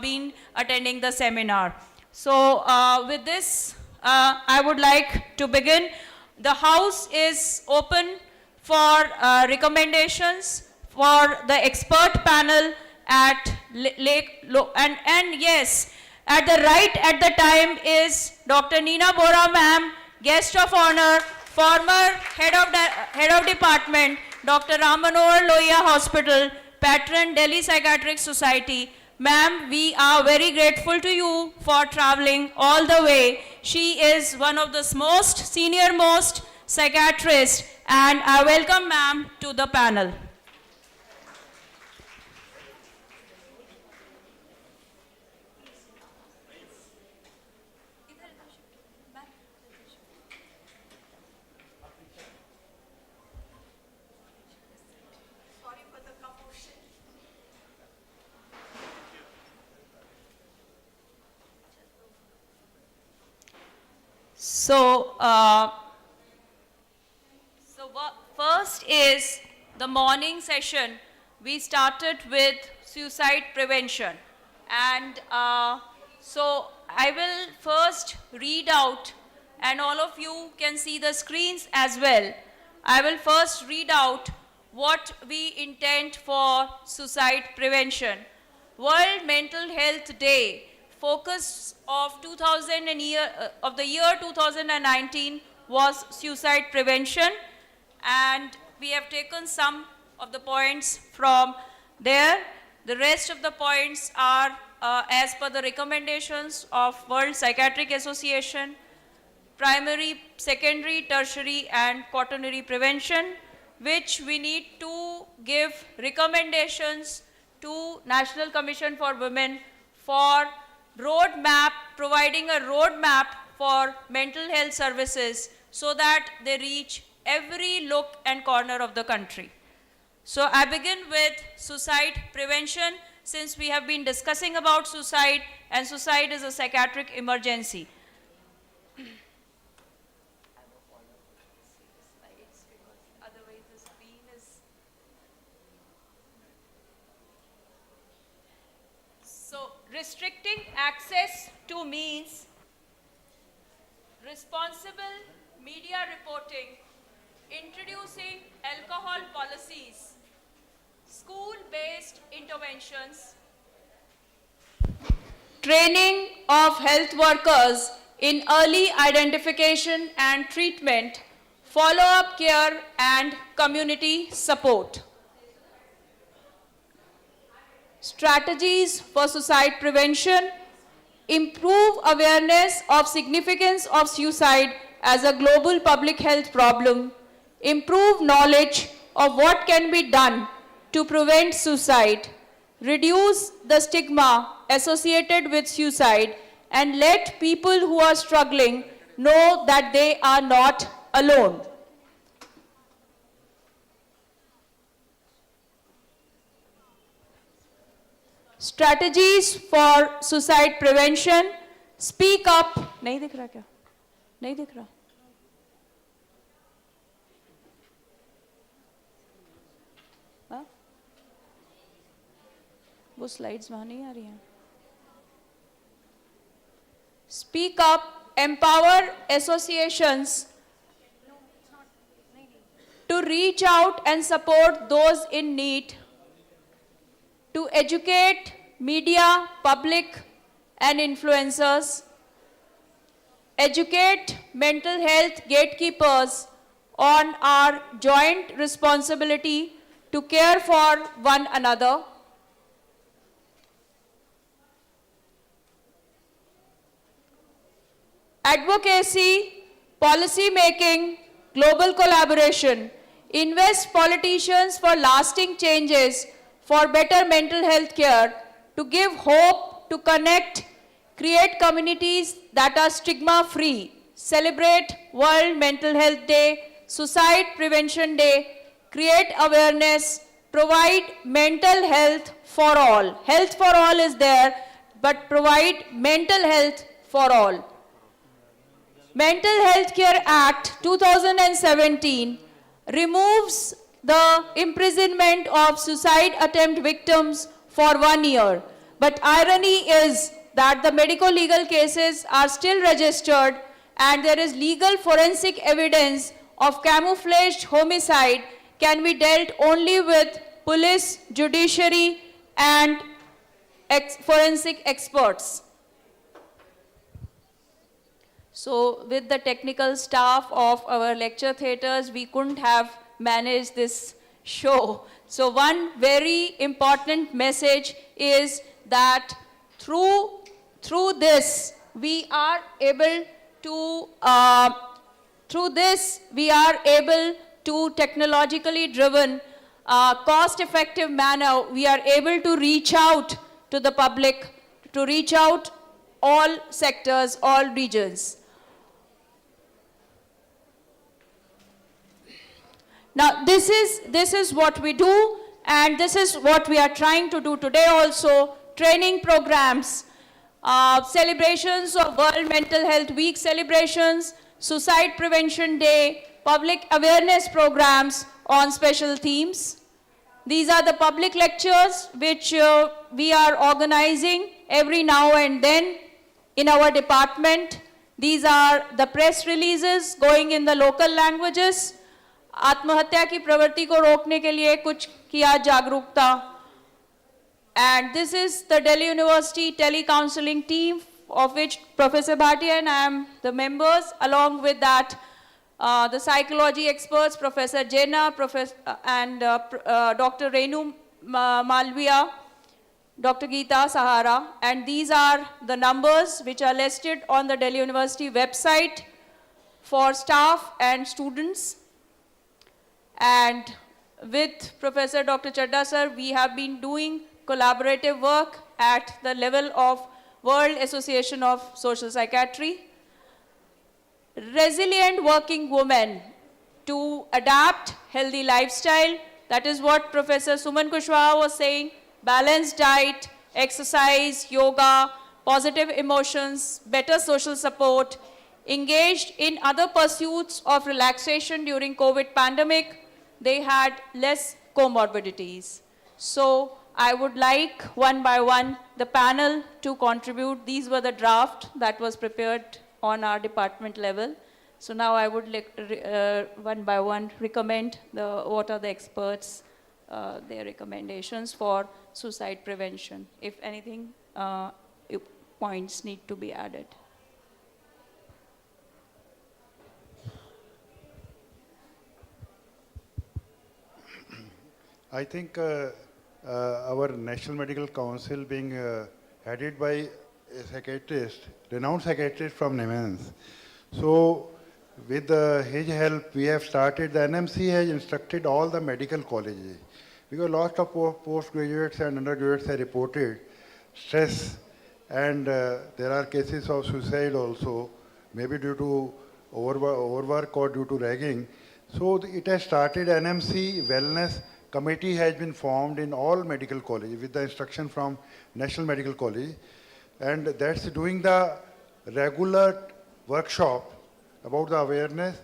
Speaker 2: been attending the seminar. So with this, I would like to begin. The house is open for recommendations for the expert panel at and yes, at the right at the time is Dr. Neena Bora ma'am, guest of honor, former head of department, Dr. Ram Manohar Lohia Hospital, patron Delhi Psychiatric Society. Ma'am, we are very grateful to you for traveling all the way. She is one of the most senior most psychiatrists, and I welcome ma'am to the panel. So, first is the morning session. We started with suicide prevention. And so I will first read out, and all of you can see the screens as well. I will first read out what we intend for suicide prevention. World Mental Health Day. Focus of the year 2019 was suicide prevention, and we have taken some of the points from there. The rest of the points are as per the recommendations of World Psychiatric Association, primary, secondary, tertiary, and quaternary prevention, which we need to give recommendations to National Commission for Women for roadmap, providing a roadmap for mental health services so that they reach every nook and corner of the country. So I begin with suicide prevention, since we have been discussing about suicide, and suicide is a psychiatric emergency. So, restricting access to means, responsible media reporting, introducing alcohol policies, school-based interventions, training of health workers in early identification and treatment, follow-up care and community support. Strategies for suicide prevention, improve awareness of significance of suicide as a global public health problem, improve knowledge of what can be done to prevent suicide, reduce the stigma associated with suicide, and let people who are struggling know that they are not alone. Strategies for suicide prevention, speak up. नहीं दिख रहा क्या? नहीं दिख रहा? हाँ? वो slides वहाँ नहीं आ रही हैं. Speak up, empower associations to reach out and support those in need, to educate media, public and influencers, educate mental health gatekeepers on our joint responsibility to care for one another, advocacy, policy making, global collaboration, invest politicians for lasting changes for better mental health care, to give hope, to connect, create communities that are stigma-free, celebrate World Mental Health Day, Suicide Prevention Day, create awareness, provide mental health for all. Health for all is there, but provide mental health for all. Mental Health Care Act 2017 removes the imprisonment of suicide attempt victims for 1 year. But irony is that the medical legal cases are still registered and there is legal forensic evidence of camouflaged homicide can be dealt only with police, judiciary and forensic experts. So with the technical staff of our lecture theatres, we couldn't have managed this show. So one very important message is that through this, we are able to, technologically driven, cost-effective manner, we are able to reach out to the public, to reach out all sectors, all regions. Now, this is what we do, and this is what we are trying to do today also. Training programs, celebrations of World Mental Health Week celebrations, Suicide Prevention Day, public awareness programs on special themes. These are the public lectures which we are organizing every now and then in our department. These are the press releases going in the local languages. आत्महत्या की प्रवृत्ति को रोकने के लिए कुछ किया जागरूकता. And this is the Delhi University tele-counseling team of which Professor Bhatia and I am the members. Along with that, the psychology experts, Professor Jena, and Dr. Renu Malviya, Dr. Geeta Sahara. And these are the numbers which are listed on the Delhi University website for staff and students. And with Professor Dr. Chadda sir, we have been doing collaborative work at the level of World Association of Social Psychiatry. Resilient working women to adapt healthy lifestyle. That is what Professor Suman Kushwaha was saying. Balanced diet, exercise, yoga, positive emotions, better social support, engaged in other pursuits of relaxation during COVID pandemic. They had less comorbidities. So I would like one by one the panel to contribute. These were the draft that was prepared on our department level. So now I would one by one recommend what are the experts, their recommendations for suicide prevention. If anything,
Speaker 11: points need to be added?
Speaker 3: I think our National Medical Council being headed by a psychiatrist, renowned psychiatrist from Nemens. So with his help, we have started, the NMC has instructed all the medical colleges, because lots of postgraduates and undergraduates have reported stress, and there are cases of suicide also, maybe due to overwork or due to ragging. So it has started, NMC Wellness Committee has been formed in all medical colleges with the instruction from National Medical College, and that's doing the regular workshop about the awareness,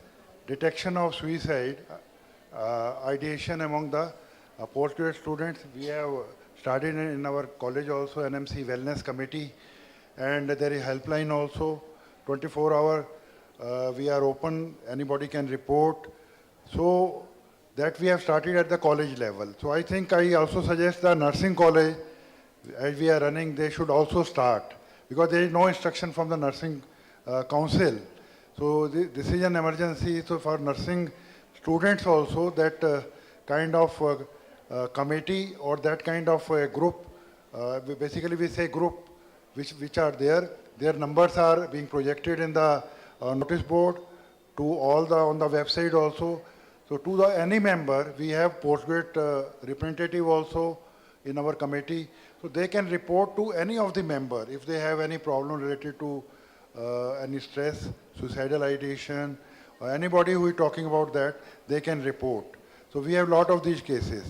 Speaker 3: detection of suicide, ideation among the postgraduate students. We have started in our college also NMC Wellness Committee, and there is helpline also, 24-hour. We are open, anybody can report. So that we have started at the college level. So I think I also suggest the nursing college, as we are running, they should also start, because there is no instruction from the nursing council. So this is an emergency. So for nursing students also, that kind of committee or that kind of a group, basically we say group, which are there, their numbers are being projected in the notice board, to all the on the website also. So to any member, we have postgraduate representative also in our committee. So they can report to any of the member if they have any problem related to any stress, suicidal ideation, or anybody who is talking about that, they can report. So we have a lot of these cases.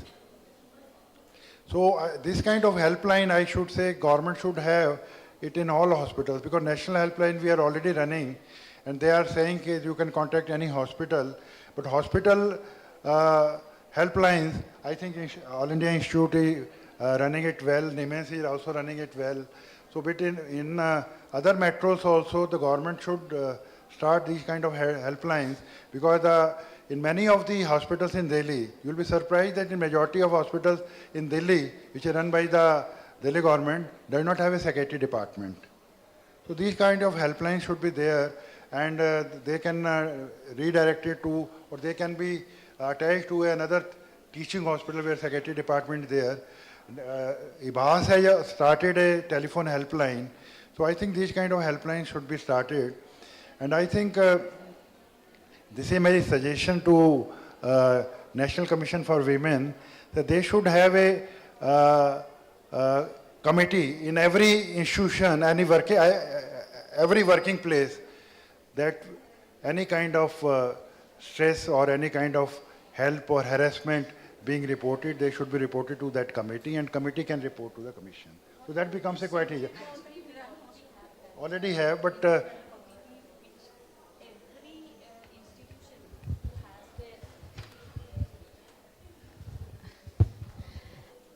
Speaker 3: So this kind of helpline, I should say, government should have it in all hospitals, because national helpline we are already running, and they are saying you can contact any hospital. But hospital helplines, I think All India Institute is running it well, Nemens is also running it well. So but in other metros also, the government should start these kind of helplines, because in many of the hospitals in Delhi, you'll be surprised that in majority of hospitals in Delhi, which are run by the Delhi government, do not have a psychiatry department. So these kind of helplines should be there, and they can redirect it to, or they can be attached to another teaching hospital where psychiatry department is there. IBAS has started a telephone helpline. So I think these kind of helplines should be started. And I think this is my suggestion to National Commission for Women, that they should have a committee in every institution, every working place, that any kind of stress or any kind of help or harassment being reported, they should be reported to that committee, and committee can report to the commission. So that becomes a quite easy. Already have, but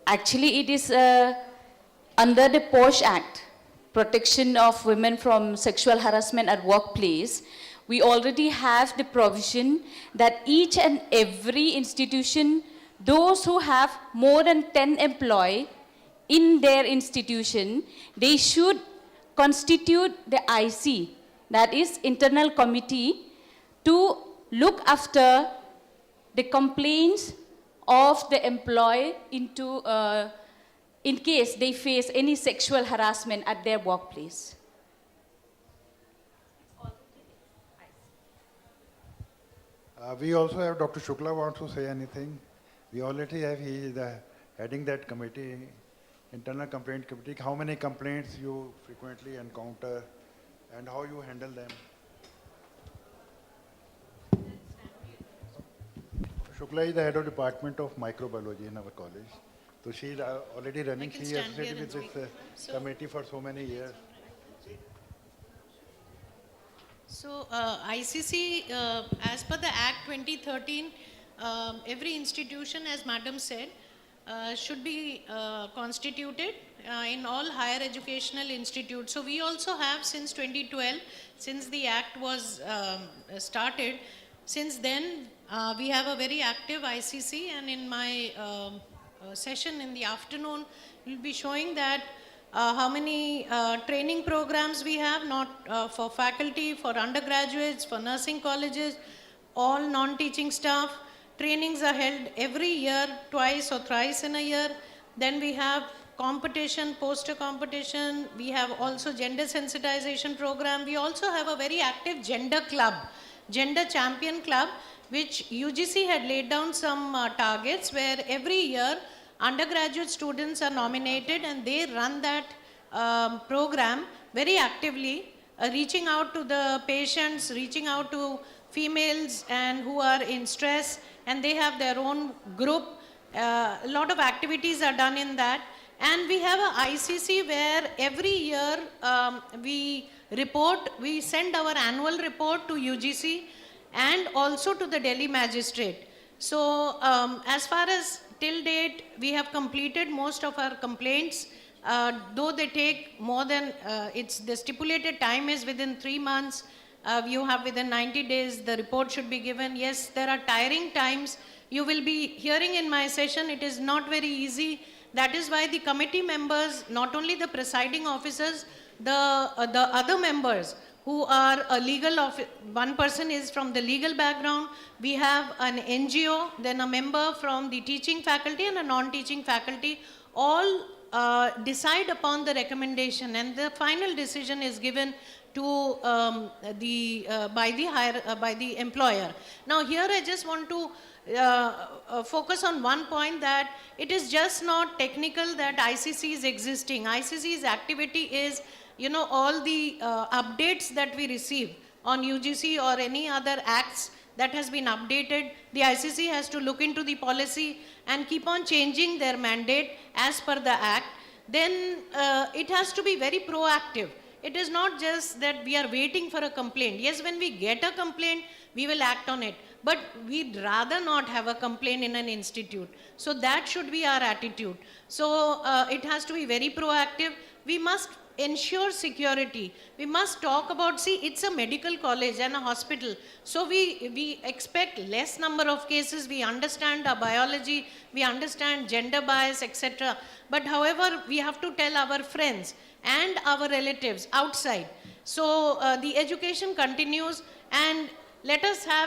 Speaker 13: actually it is under the POSH Act, Protection of Women from Sexual Harassment at Workplace. We already have the provision that each and every institution, those who have more than 10 employees in their institution, they should constitute the IC, that is internal committee, to look after the complaints of the employee into, in case they face any sexual harassment at their workplace.
Speaker 3: We also have Dr. Shukla wants to say anything. We already have, he is heading that committee, internal complaint committee. How many complaints you frequently encounter and how you handle them? Shukla is the head of department of microbiology in our college. So she is already running, she has associated with this committee for so many years.
Speaker 16: So ICC, as per the Act 2013, every institution, as Madam said, should be constituted in all higher educational institutes. So we also have since 2012, since the Act was started, since then we have a very active ICC, and in my session in the afternoon, we'll be showing that how many training programs we have, not for faculty, for undergraduates, for nursing colleges, all non-teaching staff. Trainings are held every year, twice or thrice in a year. Then we have competition, poster competition. We have also gender sensitization program. We also have a very active gender club, gender champion club, which UGC had laid down some targets where every year undergraduate students are nominated and they run that program very actively, reaching out to the patients, reaching out to females and who are in stress, and they have their own group. A lot of activities are done in that. And we have a ICC where every year we send our annual report to UGC and also to the Delhi magistrate. So as far as till date, we have completed most of our complaints, though they take more than, the stipulated time is within 3 months. You have within 90 days, the report should be given. Yes, there are tiring times. You will be hearing in my session, it is not very easy. That is why the committee members, not only the presiding officers, the other members who are a legal officer, one person is from the legal background, we have an NGO, then a member from the teaching faculty and a non-teaching faculty, all decide upon the recommendation, and the final decision is given to by the employer. Now here I just want to focus on one point, that it is just not technical that ICC is existing. ICC's activity is, all the updates that we receive on UGC or any other acts that has been updated, the ICC has to look into the policy and keep on changing their mandate as per the act. Then it has to be very proactive. It is not just that we are waiting for a complaint. Yes, when we get a complaint, we will act on it. But we'd rather not have a complaint in an institute. So that should be our attitude. So it has to be very proactive. We must ensure security. We must talk about, see, it's a medical college and a hospital. So we expect less number of cases. We understand our biology. We understand gender bias, etc. But however, we have to tell our friends and our relatives outside. So the education continues, and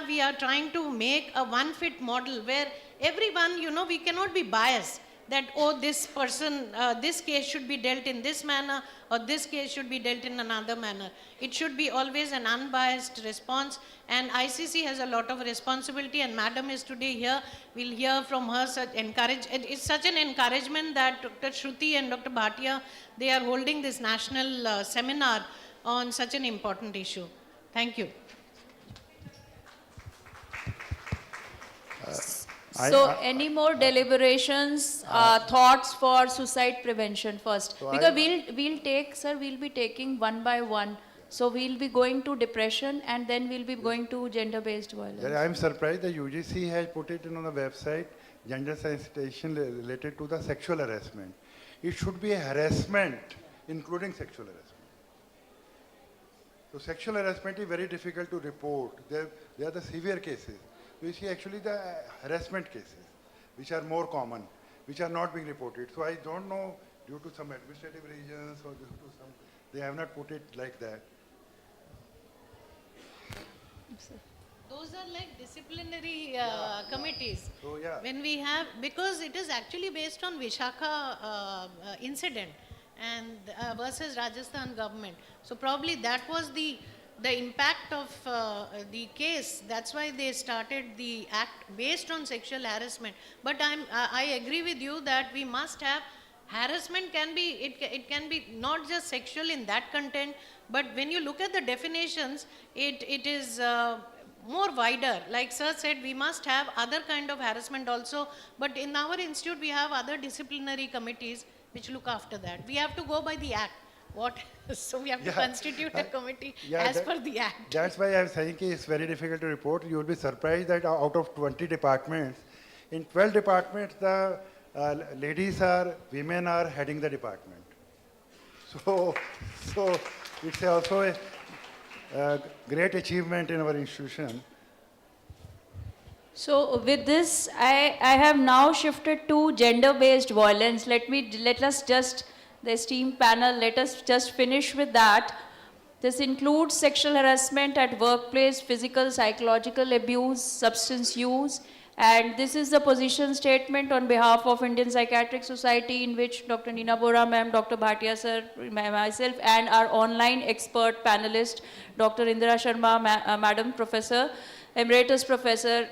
Speaker 16: we are trying to make a one fit model where everyone, we cannot be biased that, oh, this person, this case should be dealt in this manner or this case should be dealt in another manner. It should be always an unbiased response, and ICC has a lot of responsibility, and Madam is today here. We'll hear from her. It's such an encouragement that Dr. Shruti and Dr. Bhatia, they are holding this national seminar on such an important issue. Thank you.
Speaker 21: So any more deliberations, thoughts for suicide prevention first?
Speaker 18: So
Speaker 21: because we'll be taking one by one. So we'll be going to depression and then we'll be going to gender-based violence.
Speaker 18: I'm surprised the UGC has put it on the website, gender sensitization related to the sexual harassment. It should be a harassment, including sexual harassment. So sexual harassment is very difficult to report. They are the severe cases. We see actually the harassment cases, which are more common, which are not being reported. So I don't know, due to some administrative reasons or due to some, they have not put it like that.
Speaker 16: Those are like disciplinary committees.
Speaker 18: So yeah.
Speaker 16: When we have, because it is actually based on Vishakha incident and versus Rajasthan government. So probably that was the impact of the case. That's why they started the act based on sexual harassment. But I agree with you that we must have harassment it can be not just sexual in that content, but when you look at the definitions, it is more wider. Like sir said, we must have other kind of harassment also. But in our institute, we have other disciplinary committees which look after that. We have to go by the act. So we have to constitute a committee as per the act.
Speaker 18: That's why I'm saying it's very difficult to report. You will be surprised that out of 20 departments, in 12 departments, the women are heading the department. So it's also a great achievement in our institution.
Speaker 21: So with this, I have now shifted to gender-based violence. Let us just
Speaker 1: the esteemed panel, let us just finish with that. This includes sexual harassment at workplace, physical, psychological abuse, substance use, and this is the position statement on behalf of Indian Psychiatric Society, in which Dr. Neena Bora ma'am, Dr. Bhatia sir, myself, and our online expert panelist, Dr. Indira Sharma madam, professor, emeritus professor,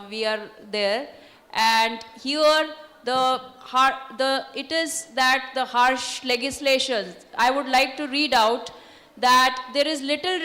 Speaker 1: we are there. And here it is that the harsh legislations, I would like to read out that there is little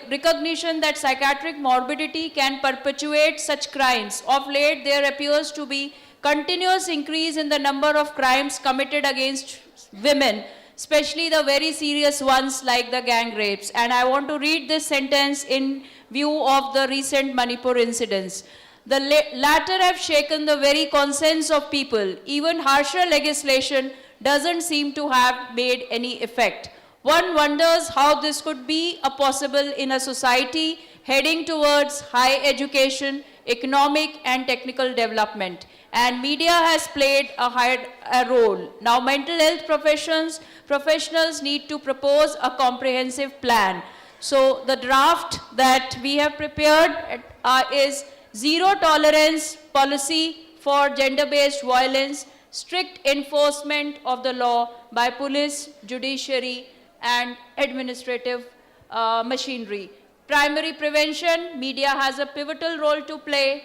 Speaker 1: recognition that psychiatric morbidity can perpetuate such crimes. Of late, there appears to be continuous increase in the number of crimes committed against women, especially the very serious ones like the gang rapes. And I want to read this sentence in view of the recent Manipur incidents. The latter have shaken the very conscience of people. Even harsher legislation doesn't seem to have made any effect. One wonders how this could be possible in a society heading towards high education, economic and technical development. And media has played a role. Now mental health professionals need to propose a comprehensive plan. So the draft that we have prepared is zero tolerance policy for gender-based violence, strict enforcement of the law by police, judiciary, and administrative machinery. Primary prevention, media has a pivotal role to play.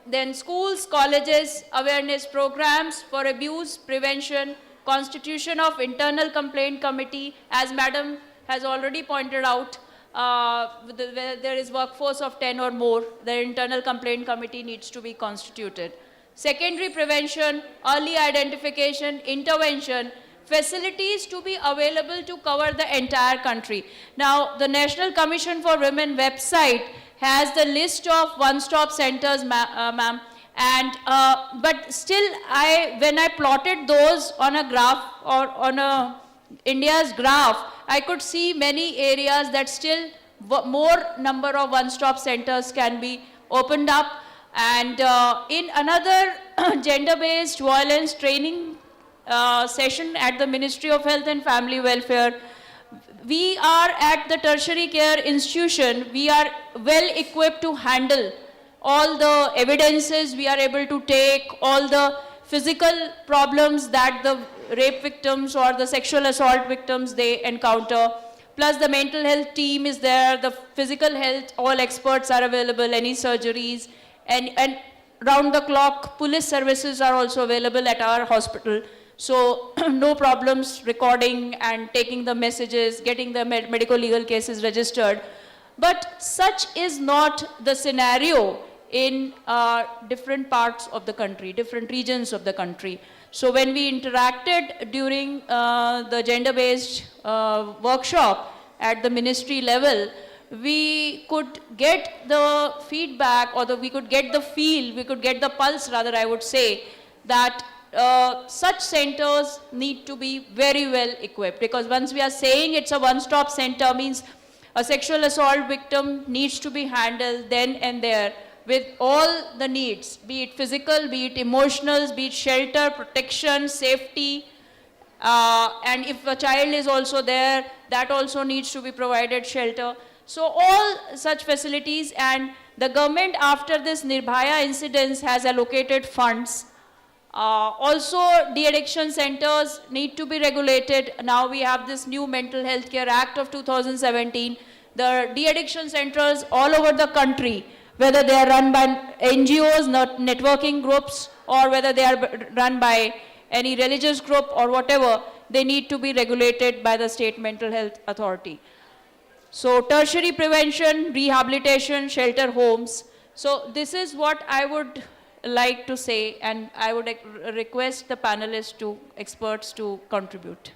Speaker 1: Then schools, colleges, awareness programs for abuse prevention, constitution of internal complaint committee, as madam has already pointed out, where there is workforce of 10 or more, the internal complaint committee needs to be constituted. Secondary prevention, early identification, intervention, facilities to be available to cover the entire country. Now, the National Commission for Women website has the list of one-stop centers, ma'am, and but still, when I plotted those on a graph or on India's graph, I could see many areas that still more number of one-stop centers can be opened up. And in another gender-based violence training session at the Ministry of Health and Family Welfare, we are at the tertiary care institution, we are well equipped to handle all the evidences we are able to take, all the physical problems that the rape victims or the sexual assault victims they encounter. Plus the mental health team is there, the physical health, all experts are available, any surgeries, and round the clock police services are also available at our hospital. So no problems recording and taking the messages, getting the medical legal cases registered. But such is not the scenario in different parts of the country, different regions of the country. So when we interacted during the gender-based workshop at the ministry level, we could get the feedback, or we could get the feel, we could get the pulse rather, I would say, that such centers need to be very well equipped, because once we are saying it's a one-stop center, means a sexual assault victim needs to be handled then and there with all the needs, be it physical, be it emotional, be it shelter, protection, safety, and if a child is also there, that also needs to be provided shelter. So all such facilities, and the government after this Nirbhaya incidents has allocated funds. Also, de-addiction centers need to be regulated. Now we have this new Mental Health Care Act of 2017. The de-addiction centers all over the country, whether they are run by NGOs, not networking groups, or whether they are run by any religious group or whatever, they need to be regulated by the state mental health authority. So tertiary prevention, rehabilitation, shelter homes. So this is what I would like to say, and I would request the panelists, experts to contribute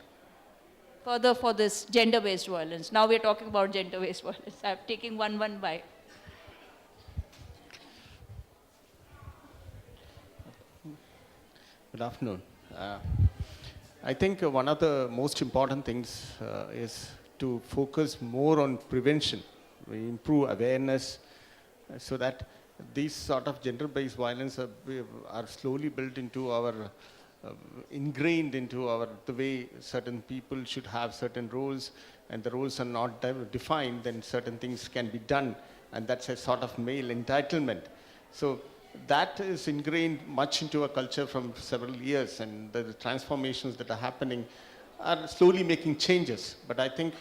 Speaker 1: further for this gender-based violence. Now we're talking about gender-based violence. I'm taking one by.
Speaker 11: Good afternoon. I think one of the most important things is to focus more on prevention. We improve awareness so that these sort of gender-based violence are slowly built into our ingrained into the way certain people should have certain roles, and the roles are not defined, then certain things can be done, and that's a sort of male entitlement. So that is ingrained much into our culture from several years, and the transformations that are happening are slowly making changes. But I think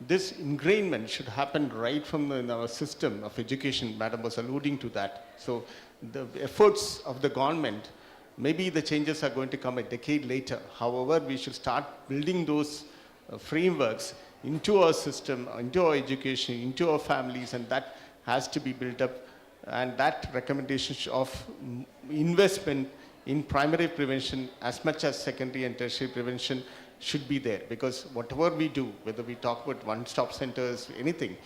Speaker 11: this ingrainment should happen right from in our system of education. Madam was alluding to that. So the efforts of the government, maybe the changes are going to come a decade later. However, we should start building those frameworks into our system, into our education, into our families, and that has to be built up. And that recommendation of investment in primary prevention as much as secondary and tertiary prevention should be there, because whatever we do, whether we talk about one-stop centers, anything,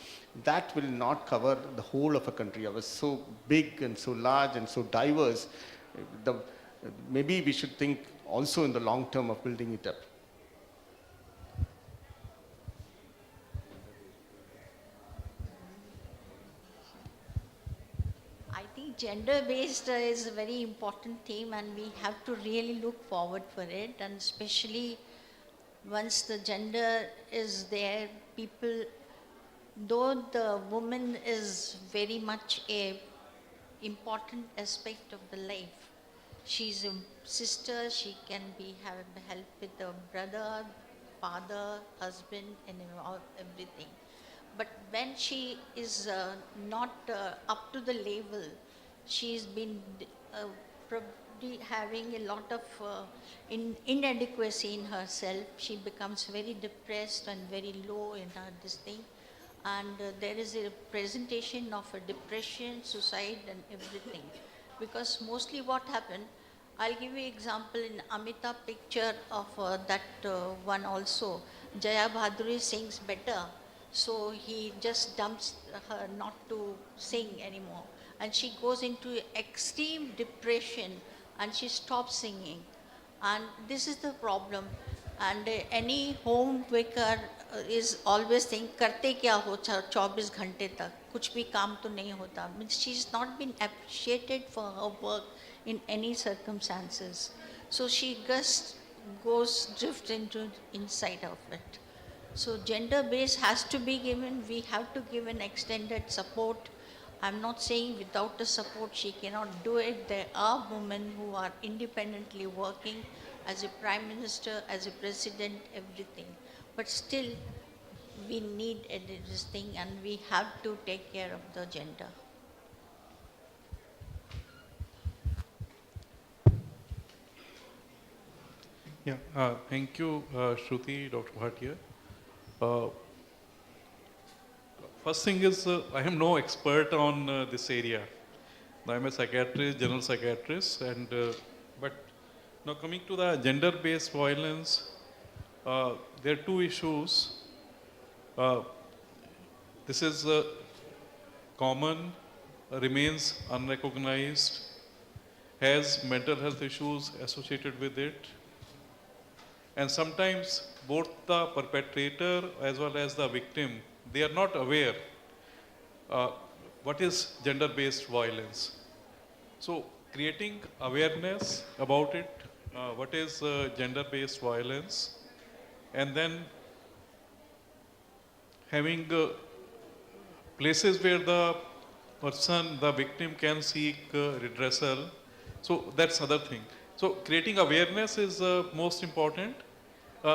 Speaker 11: that will not cover the whole of a country. It was so big and so large and so diverse. Maybe we should think also in the long term of building it up.
Speaker 12: I think gender-based is a very important theme, and we have to really look forward for it, and especially once the gender is there, people, though the woman is very much a important aspect of the life. She's a sister, she can have help with the brother, father, husband, and everything. But when she is not up to the level, she's been probably having a lot of inadequacy in herself. She becomes very depressed and very low in her this thing. And there is a presentation of a depression, suicide, and everything. Because mostly what happened, I'll give you an example in Amitabh picture of that one also. Jaya Bahadur sings better, so he just dumps her not to sing anymore. And she goes into extreme depression and she stops singing. And this is the problem. And any homemaker is always saying, करते क्या हो 24 घंटे तक, कुछ भी काम तो नहीं होता. Means she's not been appreciated for her work in any circumstances. So she just drifts into inside of it. So gender base has to be given. We have to give an extended support. I'm not saying without the support she cannot do it. There are women who are independently working as a prime minister, as a president, everything. But still, we need this thing, and we have to take care of the gender.
Speaker 17: Yeah, thank you, Shruti, Dr. Bhatia. First thing is, I am no expert on this area. I'm a psychiatrist, general psychiatrist, and but now coming to the gender-based violence, there are two issues. This is common, remains unrecognized, has mental health issues associated with it, and sometimes both the perpetrator as well as the victim, they are not aware what is gender-based violence. So creating awareness about it, what is gender-based violence, and then having places where the person, the victim can seek redressal. So that's other thing. So creating awareness is most important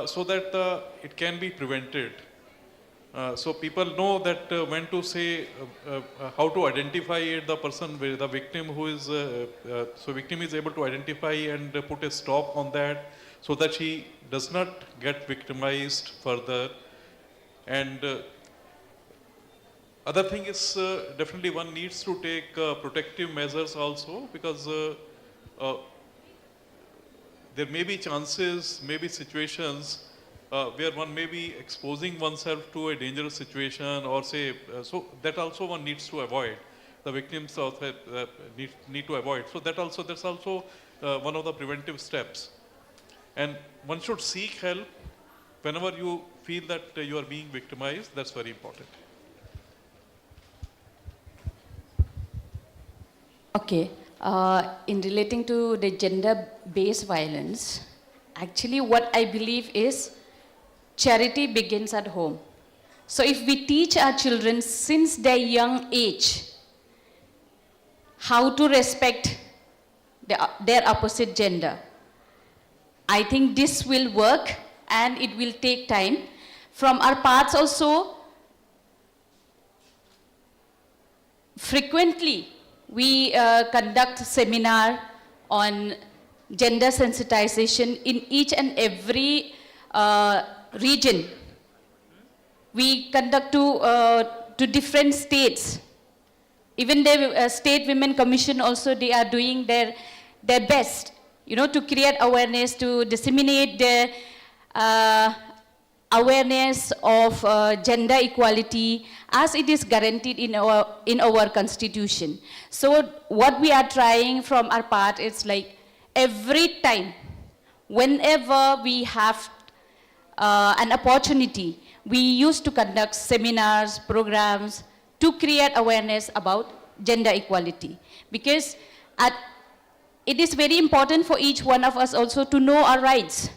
Speaker 17: so that it can be prevented. So people know that when to say, how to identify the person, the victim who is, so victim is able to identify and put a stop on that so that she does not get victimized further. And other thing is definitely one needs to take protective measures also, because there may be chances, maybe situations where one may be exposing oneself to a dangerous situation, or say, so that also one needs to avoid. The victims also need to avoid. So that's also one of the preventive steps. And one should seek help whenever you feel that you are being victimized. That's very important.
Speaker 13: Okay. in relating to the gender-based violence, actually what I believe is charity begins at home. So if we teach our children since their young age how to respect their opposite gender, I think this will work and it will take time. From our parts also, frequently we conduct seminar on gender sensitization in each and every region. We conduct to different states. Even the State Women Commission also, they are doing their best, to create awareness, to disseminate the awareness of gender equality as it is guaranteed in our constitution. So what we are trying from our part is like every time, whenever we have an opportunity, we used to conduct seminars, programs to create awareness about gender equality. Because it is very important for each one of us also to know our rights.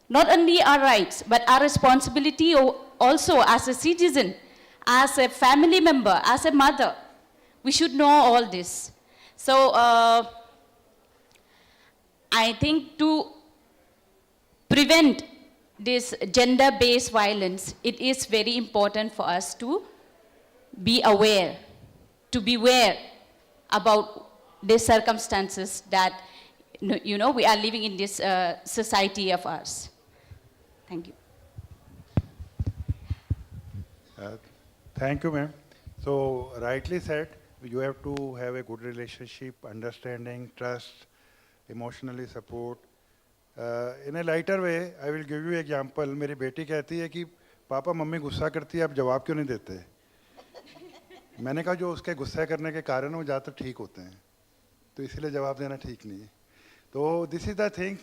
Speaker 13: Not only our rights, but our responsibility also as a citizen, as a family member, as a mother. We should know all this. So I think to prevent this gender-based violence, it is very important for us to be aware, to beware about the circumstances that, we are living in this society of ours. Thank you.
Speaker 18: Thank you, ma'am. So, rightly said, you have to have a good relationship, understanding, trust, emotionally support. In a lighter way, I will give you an example. मेरी बेटी कहती है कि papa mummy गुस्सा करती है, आप जवाब क्यों नहीं देते? मैंने कहा जो उसके गुस्सा करने के कारण वो ज़्यादातर ठीक होते हैं, तो इसलिए जवाब देना ठीक नहीं है. तो this is the thing,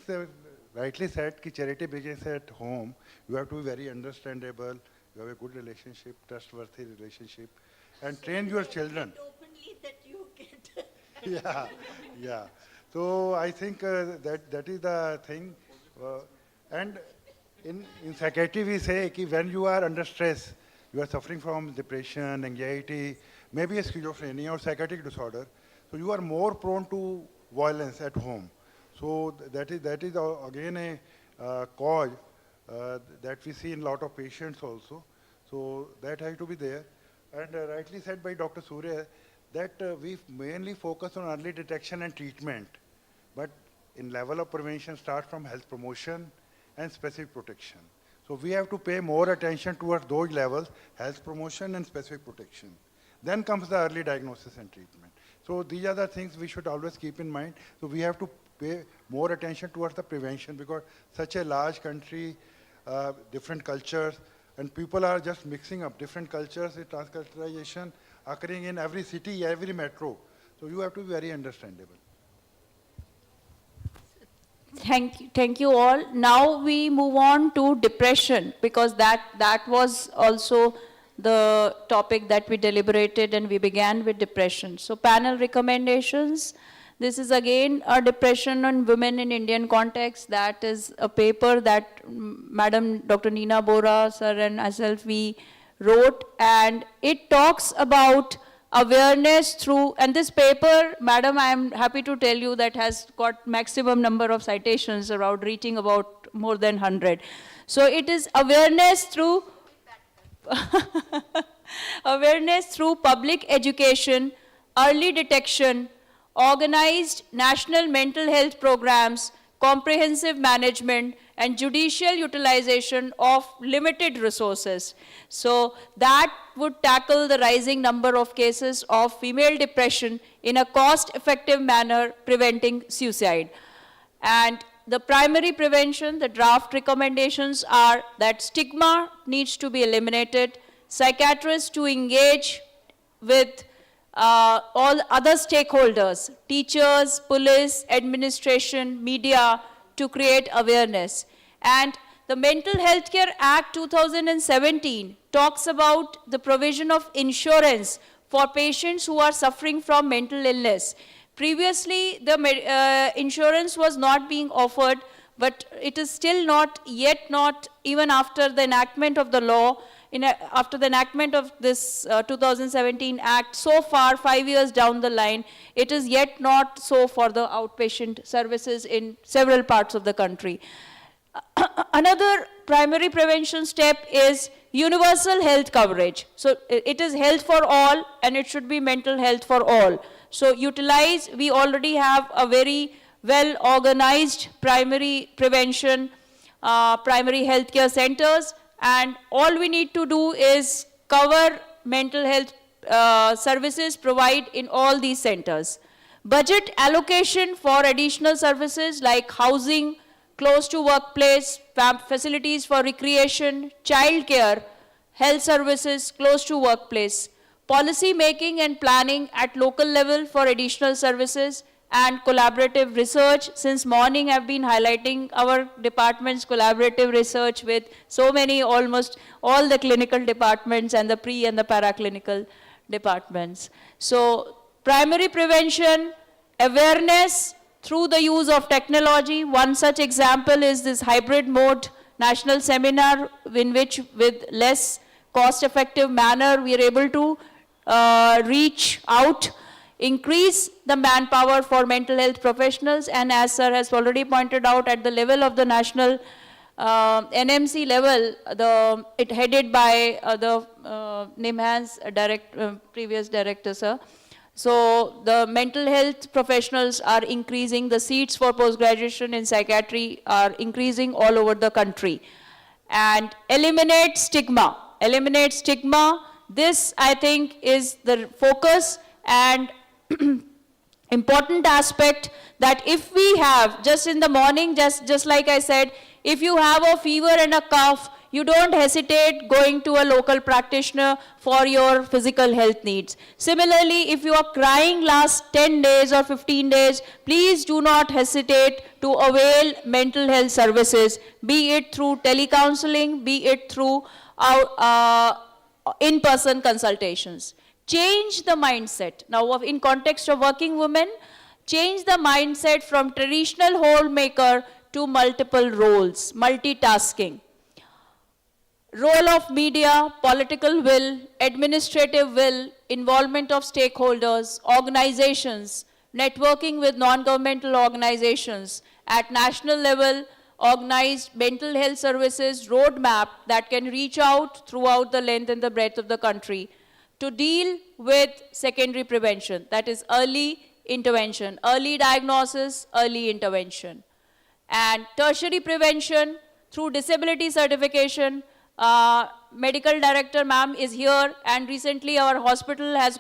Speaker 18: rightly said, कि charity begins at home. You have to be very understandable. You have a good relationship, trustworthy relationship, and train your children.
Speaker 12: Openly that you get.
Speaker 18: Yeah. So I think that is the thing. And in psychiatry we say that when you are under stress, you are suffering from depression, anxiety, maybe a schizophrenia or psychiatric disorder, so you are more prone to violence at home. So that is again a cause that we see in a lot of patients also. So that has to be there. And rightly said by Dr. Surya that we mainly focus on early detection and treatment, but in level of prevention starts from health promotion and specific protection. So we have to pay more attention towards those levels, health promotion and specific protection. Then comes the early diagnosis and treatment. So these are the things we should always keep in mind. So we have to pay more attention towards the prevention, because such a large country, different cultures, and people are just mixing up different cultures, transculturalization occurring in every city, every metro. So you have to be very understandable.
Speaker 1: Thank you all. Now we move on to depression, because that was also the topic that we deliberated, and we began with depression. So panel recommendations. This is again a depression on women in Indian context. That is a paper that Madam Dr. Neena Bora sir and myself we wrote, and it talks about awareness through, and this paper, madam, I am happy to tell you, that has got maximum number of citations, around reaching about more than 100. So it is awareness through awareness through public education, early detection, organized national mental health programs, comprehensive management, and judicial utilization of limited resources. So that would tackle the rising number of cases of female depression in a cost-effective manner, preventing suicide. And the primary prevention, the draft recommendations are that stigma needs to be eliminated, psychiatrists to engage with all other stakeholders, teachers, police, administration, media, to create awareness. And the Mental Health Care Act 2017 talks about the provision of insurance for patients who are suffering from mental illness. Previously, the insurance was not being offered, but it is still not, even after the enactment of the law, after the enactment of this 2017 Act, so far, 5 years down the line, it is yet not so for the outpatient services in several parts of the country. Another primary prevention step is universal health coverage. So it is health for all, and it should be mental health for all. So utilize, we already have a very well-organized primary prevention, primary healthcare centers, and all we need to do is cover mental health services provide in all these centers. Budget allocation for additional services like housing, close to workplace, facilities for recreation, child care, health services close to workplace, policy making and planning at local level for additional services, and collaborative research. Since morning I've been highlighting our department's collaborative research with so many, almost all the clinical departments and the pre and the paraclinical departments. So primary prevention, awareness through the use of technology. One such example is this hybrid mode national seminar, in which with less cost-effective manner we are able to reach out, increase the manpower for mental health professionals, and as sir has already pointed out, at the level of the national NMC level, it headed by the NIMHANS previous director, sir. So the mental health professionals are increasing, the seats for post-graduation in psychiatry are increasing all over the country. And eliminate stigma. Eliminate stigma, this I think is the focus and important aspect, that if we have, just in the morning, just like I said, if you have a fever and a cough, you don't hesitate going to a local practitioner for your physical health needs. Similarly, if you are crying last 10 days or 15 days, please do not hesitate to avail mental health services, be it through telecounseling, be it through in-person consultations. Change the mindset. Now, in context of working women, change the mindset from traditional homemaker to multiple roles, multitasking. Role of media, political will, administrative will, involvement of stakeholders, organizations, networking with non-governmental organizations. At national level, organized mental health services roadmap that can reach out throughout the length and the breadth of the country to deal with secondary prevention, that is early intervention, early diagnosis, early intervention. And tertiary prevention through disability certification. Medical director ma'am is here, and recently our hospital has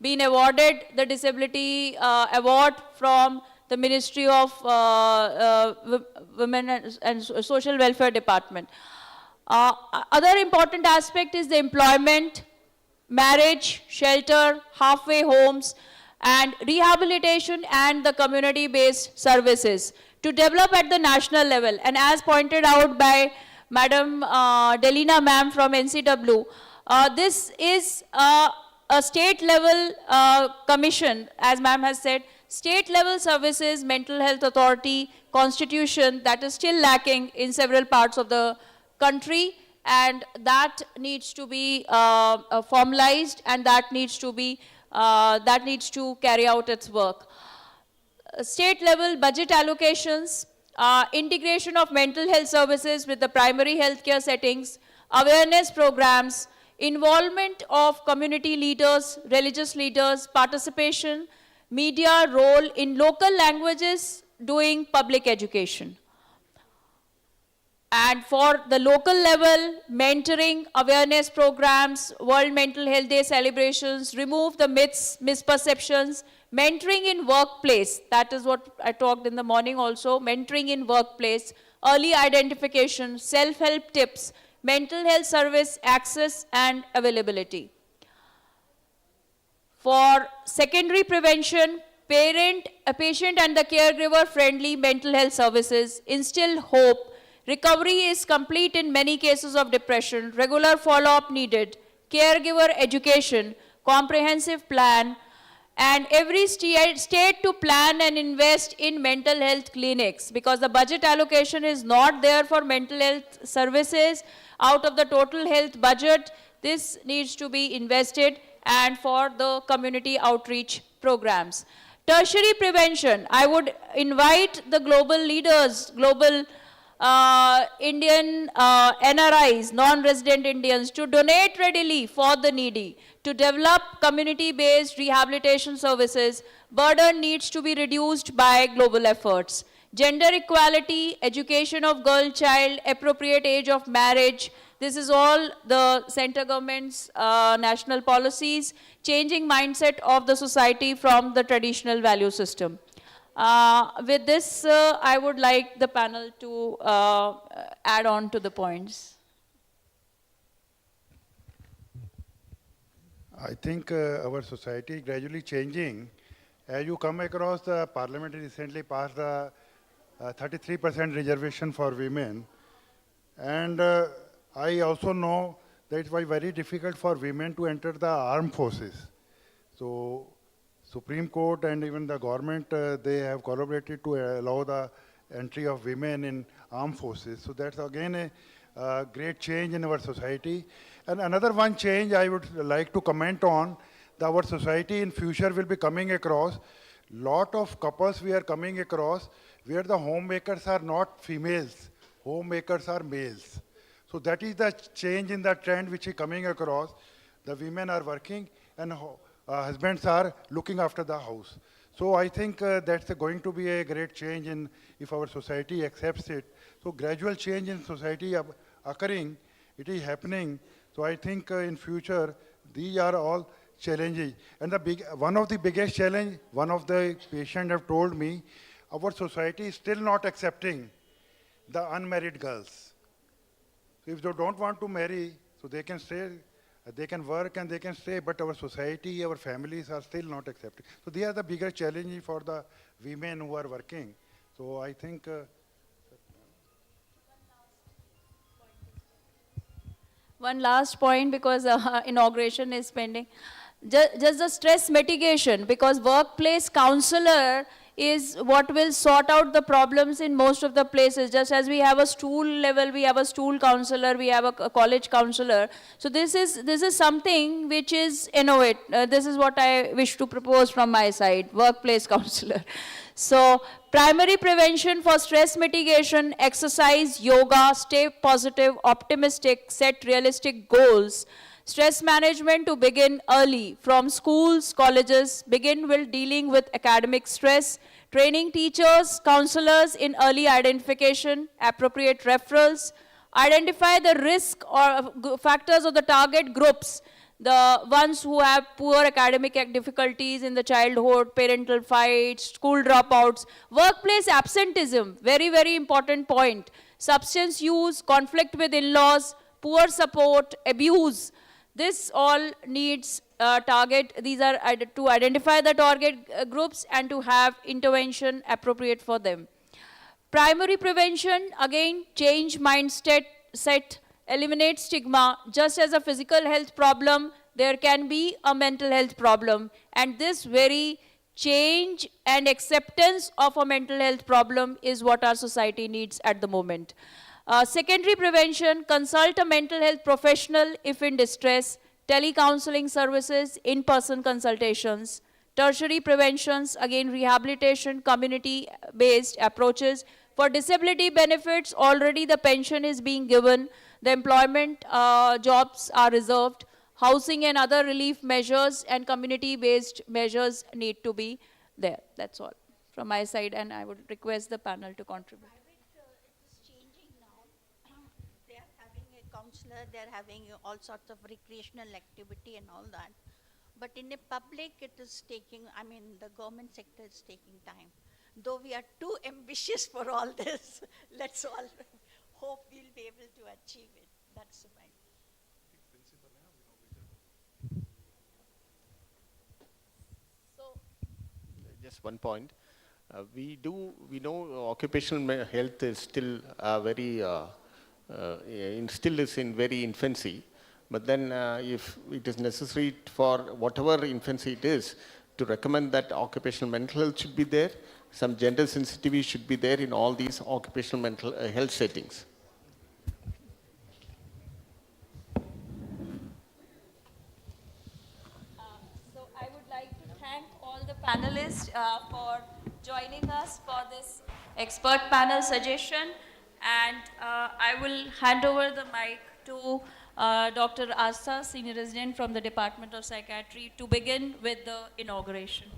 Speaker 1: been awarded the disability award from the Ministry of Women and Social Welfare Department. Other important aspect is the employment, marriage, shelter, halfway homes, and rehabilitation and the community-based services to develop at the national level. And as pointed out by Madam Delina ma'am from NCW, this is a state level commission, as ma'am has said, state level services, mental health authority, constitution that is still lacking in several parts of the country, and that needs to be formalized, and that needs to carry out its work. State level budget allocations, integration of mental health services with the primary healthcare settings, awareness programs, involvement of community leaders, religious leaders, participation, media role in local languages, doing public education. And for the local level, mentoring, awareness programs, World Mental Health Day celebrations, remove the myths, misperceptions, mentoring in workplace, that is what I talked in the morning also, mentoring in workplace, early identification, self-help tips, mental health service access and availability. For secondary prevention, patient and the caregiver friendly mental health services, instill hope. Recovery is complete in many cases of depression, regular follow-up needed, caregiver education, comprehensive plan, and every state to plan and invest in mental health clinics, because the budget allocation is not there for mental health services. Out of the total health budget, this needs to be invested, and for the community outreach programs. Tertiary prevention, I would invite the global leaders, global Indian NRIs, non-resident Indians, to donate readily for the needy, to develop community-based rehabilitation services. Burden needs to be reduced by global efforts. Gender equality, education of girl child, appropriate age of marriage, this is all the center government's national policies, changing mindset of the society from the traditional value system. With this, I would like the panel to add on to the points.
Speaker 18: I think our society is gradually changing. As you come across, the parliament recently passed the 33% reservation for women. And I also know that it was very difficult for women to enter the armed forces. So Supreme Court and even the government, they have collaborated to allow the entry of women in armed forces. So that's again a great change in our society. And another one change I would like to comment on, that our society in future will be coming across, lot of couples we are coming across where the homemakers are not females, homemakers are males. So that is the change in the trend which is coming across. The women are working and husbands are looking after the house. So I think that's going to be a great change in if our society accepts it. So gradual change in society occurring, it is happening. So I think in future, these are all challenges. And one of the biggest challenge, one of the patients have told me, our society is still not accepting the unmarried girls. So if they don't want to marry, so they can stay, they can work and they can stay, but our society, our families are still not accepting. So they are the bigger challenge for the women who are working. So I think...
Speaker 1: One last point, because inauguration is pending. Just the stress mitigation, because workplace counselor is what will sort out the problems in most of the places. Just as we have a stool level, we have a stool counselor, we have a college counselor. So this is something which is innovate. This is what I wish to propose from my side, workplace counselor. So primary prevention for stress mitigation, exercise, yoga, stay positive, optimistic, set realistic goals. Stress management to begin early, from schools, colleges, begin with dealing with academic stress, training teachers, counselors in early identification, appropriate referrals, identify the risk or factors of the target groups, the ones who have poor academic difficulties in the childhood, parental fights, school dropouts, workplace absenteeism, very, very important point, substance use, conflict with in-laws, poor support, abuse. This all needs target, these are to identify the target groups and to have intervention appropriate for them. Primary prevention, again, change mindset, eliminate stigma. Just as a physical health problem, there can be a mental health problem. And this very change and acceptance of a mental health problem is what our society needs at the moment. Secondary prevention, consult a mental health professional if in distress, telecounseling services, in-person consultations. Tertiary preventions, again rehabilitation, community-based approaches. For disability benefits, already the pension is being given, the employment jobs are reserved, housing and other relief measures and community-based measures need to be there. That's all from my side, and I would request the panel to contribute.
Speaker 12: Counselor, they're having all sorts of recreational activity and all that. But in a public, it is taking, I mean, the government sector is taking time. Though we are too ambitious for all this, let's all hope we'll be able to achieve it. That's my.
Speaker 11: Just one point. We know occupational health is still still is in very infancy, But then if it is necessary for whatever infancy it is, to recommend that occupational mental health should be there, some gender sensitivity should be there in all these occupational mental health settings.
Speaker 1: So I would like to thank all the panelists for joining us for this expert panel suggestion, and I will hand over the mic to Dr. Asta, Senior Resident from the Department of Psychiatry, to begin with the inauguration.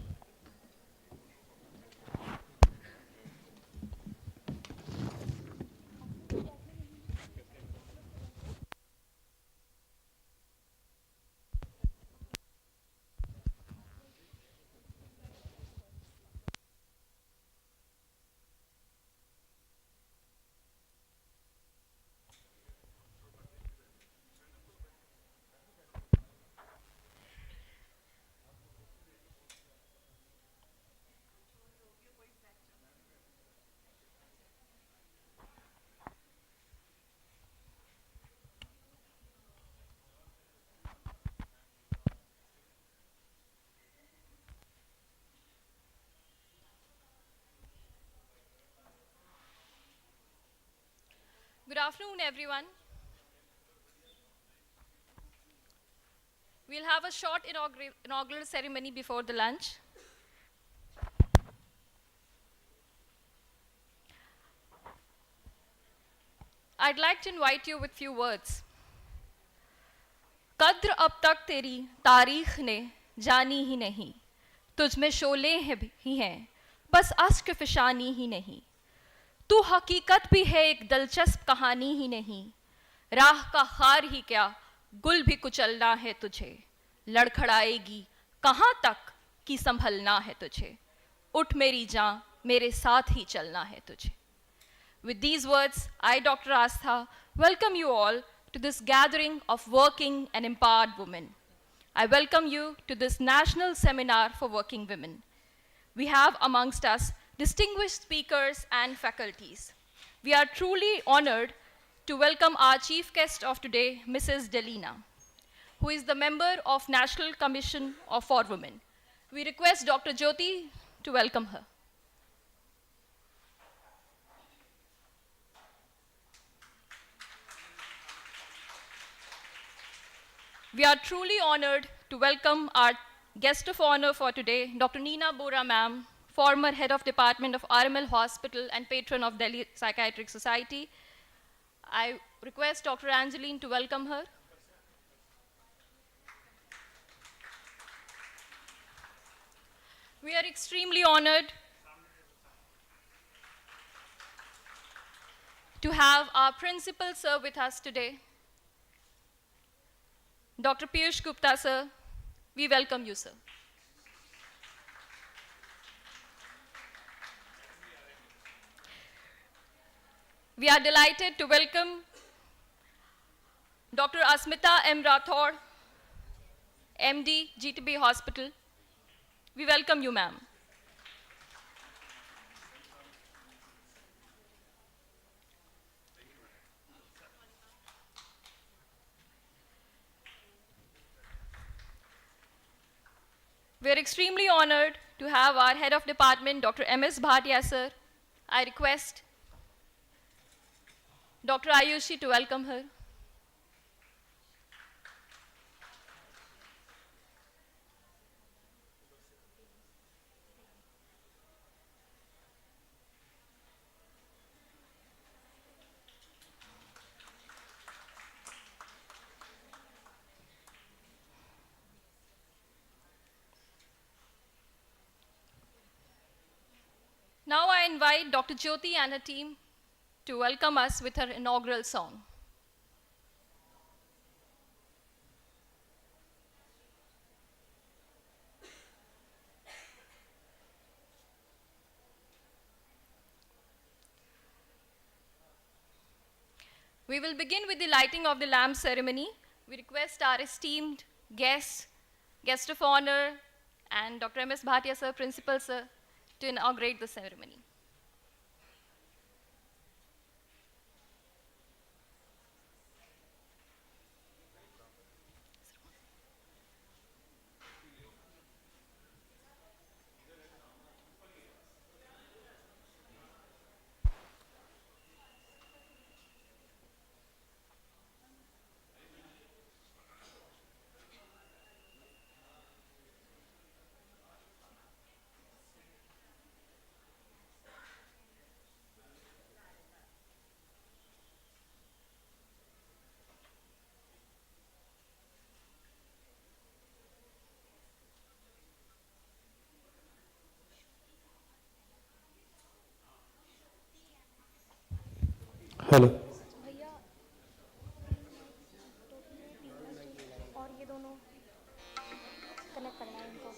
Speaker 5: Good afternoon, everyone. We'll have a short inaugural ceremony before the lunch. I'd like to invite you with few words. कद्र अब तक तेरी तारीख ने जानी ही नहीं, तुझ में शोले ही हैं, बस अश्क फिशानी ही नहीं, तू हकीकत भी है एक दिलचस्प कहानी ही नहीं, राह का खार ही क्या गुल भी कुचलना है तुझे, लड़खड़ाएगी कहाँ तक कि संभलना है तुझे, उठ मेरी जान मेरे साथ ही चलना है तुझे. With these words, I, Dr. Astha, welcome you all to this gathering of working and empowered women. I welcome you to this national seminar for working women. We have amongst us distinguished speakers and faculties. We are truly honored to welcome our chief guest of today, Mrs. Delina, who is the member of National Commission for Women. We request Dr. Jyoti to welcome her. We are truly honored to welcome our guest of honor for today, Dr. Neena Bora ma'am, former head of department of RML Hospital and patron of Delhi Psychiatric Society. I request Dr. Angeline to welcome her. We are extremely honored to have our principal sir with us today, Dr. Piyush Gupta sir. We welcome you, sir. We are delighted to welcome Dr. Asmita M. Rathod, MD, GTB Hospital. We welcome you, ma'am. We are extremely honored to have our head of department, Dr. M.S. Bhatia, sir. I request Dr. Ayushi to welcome her. Now I invite Dr. Jyoti and her team to welcome us with her inaugural song. We will begin with the lighting of the lamp ceremony. We request our esteemed guest of honor, and Dr. M.S. Bhatia sir, principal sir, to inaugurate the ceremony.
Speaker 19: Hello
Speaker 20: और ये दोनों connect करना है इनको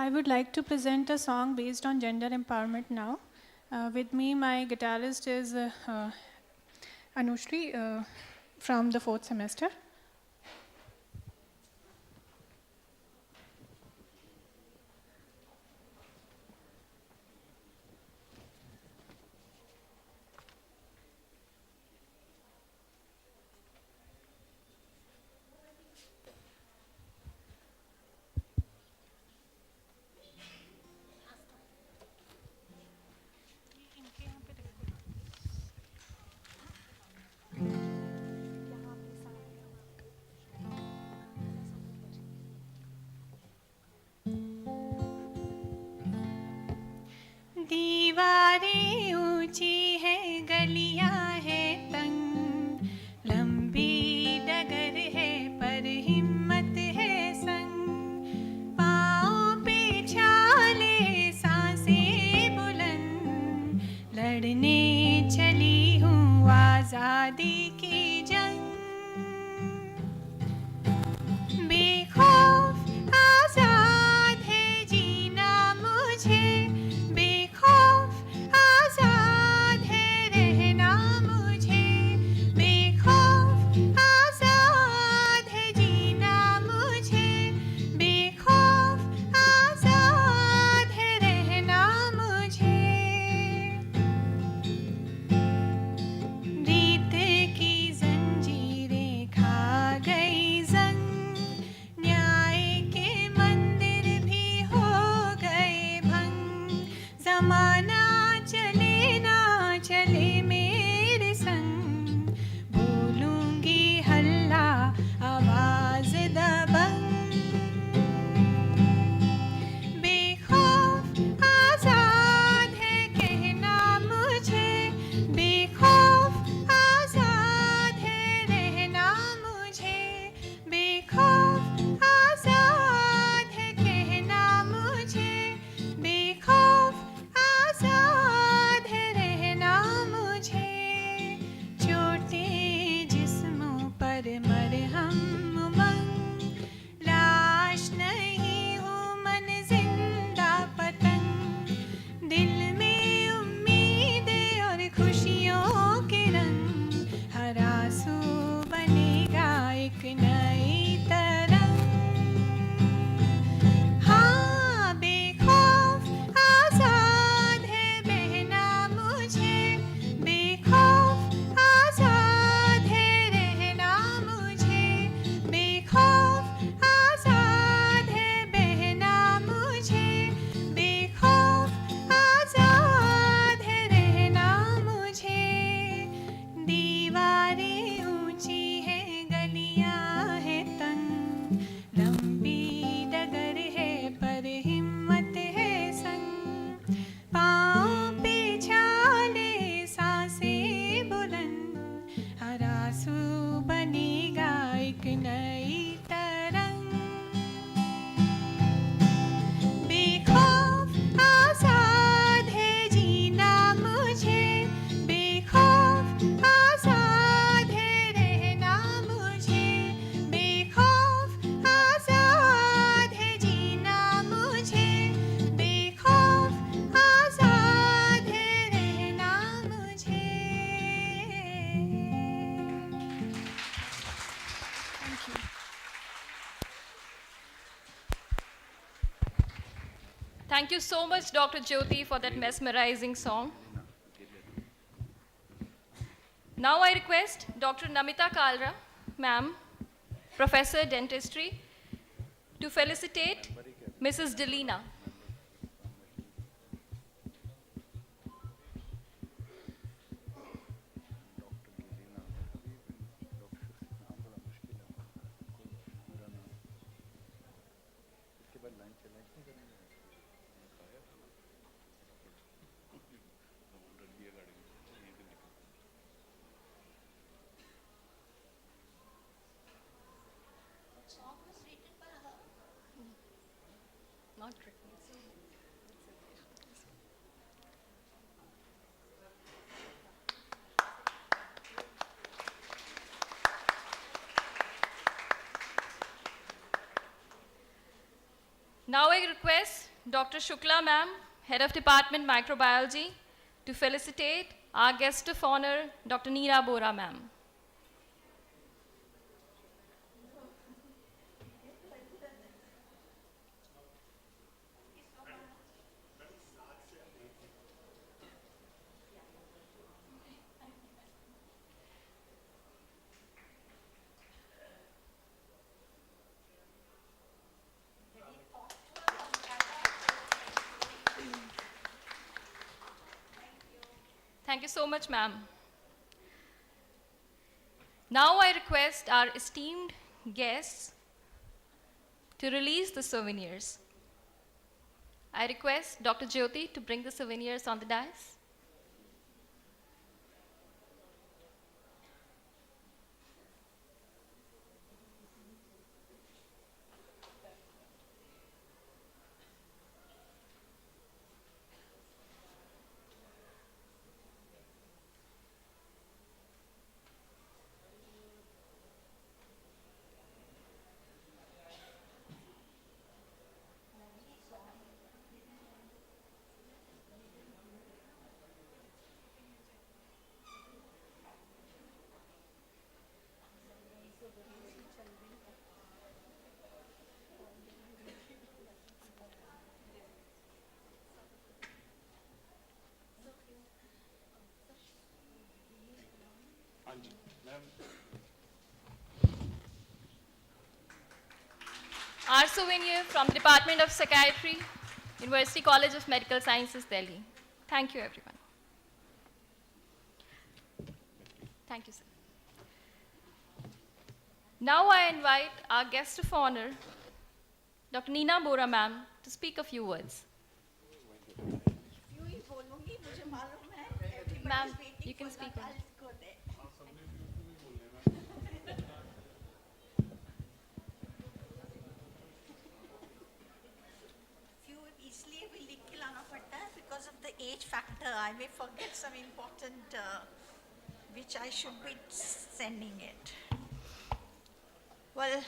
Speaker 9: I would like to present a song based on gender empowerment now. With me, my guitarist is Anushri from the 4th semester. दीवारें ऊंची है, गलियां है तंग, लंबी डगर है पर हिम्मत है संग, पाँव पे छाले सांसें बुलंद, लड़ने चली हूँ आजादी की जंग, बेखौफ आजाद है जीना मुझे, बेखौफ आजाद है रहना मुझे, बेखौफ आजाद है जीना मुझे, बेखौफ आजाद है रहना मुझे। रीत की जंजीरें खा गई जंग, न्याय के मंदिर भी हो गए भंग, जमाना चले ना चले मेरे संग, बोलूंगी हल्ला आवाज दबंग, बेखौफ आजाद है कहना मुझे, बेखौफ आजाद है रहना मुझे, बेखौफ आजाद है कहना मुझे, बेखौफ आजाद है रहना मुझे। छोटे जिस्मों पर मरहम उमंग, लाश नहीं हूँ मन जिंदा पतंग, दिल में उम्मीदें और खुशियों के रंग, हर आंसू बनेगा एक नई तरंग। हाँ, बेखौफ आजाद है बहना मुझे, बेखौफ आजाद है रहना मुझे, बेखौफ आजाद है बहना मुझे, बेखौफ आजाद है रहना मुझे। दीवारें ऊंची है, गलियां है तंग, लंबी डगर है पर हिम्मत है संग, पाँव पे छाले सांसें बुलंद, हर आंसू बनेगा एक नई तरंग, बेखौफ आजाद है जीना मुझे, बेखौफ आजाद है रहना मुझे, बेखौफ आजाद है जीना मुझे, बेखौफ आजाद है रहना मुझे। Thank you.
Speaker 5: Thank you so much, Dr. Jyoti, for that mesmerizing song. Now I request Dr. Namita Kalra, ma'am, Professor Dentistry, to felicitate Mrs. Delina. Not written. Now I request Dr. Shukla ma'am, Head of Department Microbiology, to felicitate our guest of honor, Dr. Neera Bora ma'am. Thank you so much, ma'am. Now I request our esteemed guests to release the souvenirs. I request Dr. Jyoti to bring the souvenirs on the dais. Our souvenir from the Department of Psychiatry, University College of Medical Sciences, Delhi. Thank you, everyone. Thank you, sir. Now I invite our guest of honor, Dr. Neera Bora ma'am, to speak a few words. Ma'am, you can speak.
Speaker 12: Because of the age factor, I may forget some important, which I should be sending it. Well,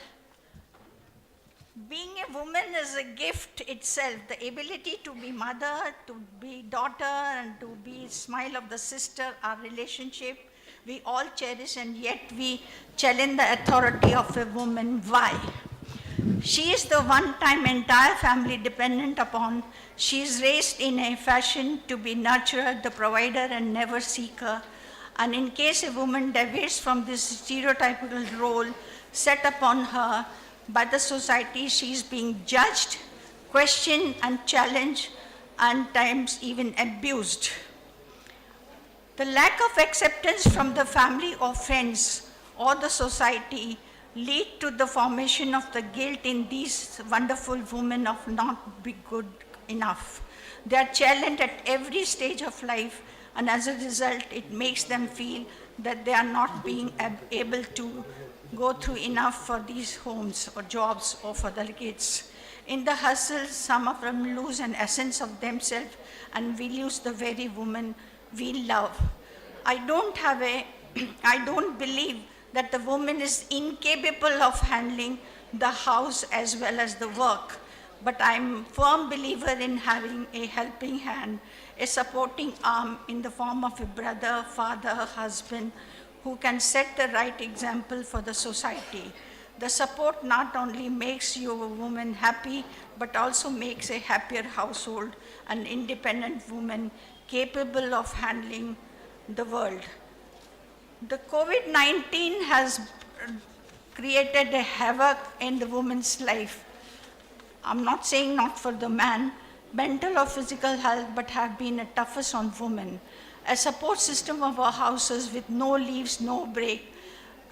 Speaker 12: being a woman is a gift itself. The ability to be mother, to be daughter, and to be smile of the sister, our relationship, we all cherish, and yet we challenge the authority of a woman. Why? She is the one time entire family dependent upon. She is raised in a fashion to be nurturer, the provider, and never seeker. And in case a woman deviates from this stereotypical role set upon her by the society, she is being judged, questioned, and challenged, and times even abused. The lack of acceptance from the family or friends or the society lead to the formation of the guilt in these wonderful women of not be good enough. They are challenged at every stage of life, and as a result, it makes them feel that they are not being able to go through enough for these homes or jobs or for the kids. In the hustle, some of them lose an essence of themselves, and we lose the very woman we love. I don't believe that the woman is incapable of handling the house as well as the work. But I'm a firm believer in having a helping hand, a supporting arm in the form of a brother, father, husband, who can set the right example for the society. The support not only makes you a woman happy, but also makes a happier household, an independent woman capable of handling the world. The COVID-19 has created a havoc in the woman's life. I'm not saying not for the man, mental or physical health, but have been a toughest on women. A support system of our houses with no leaves, no break,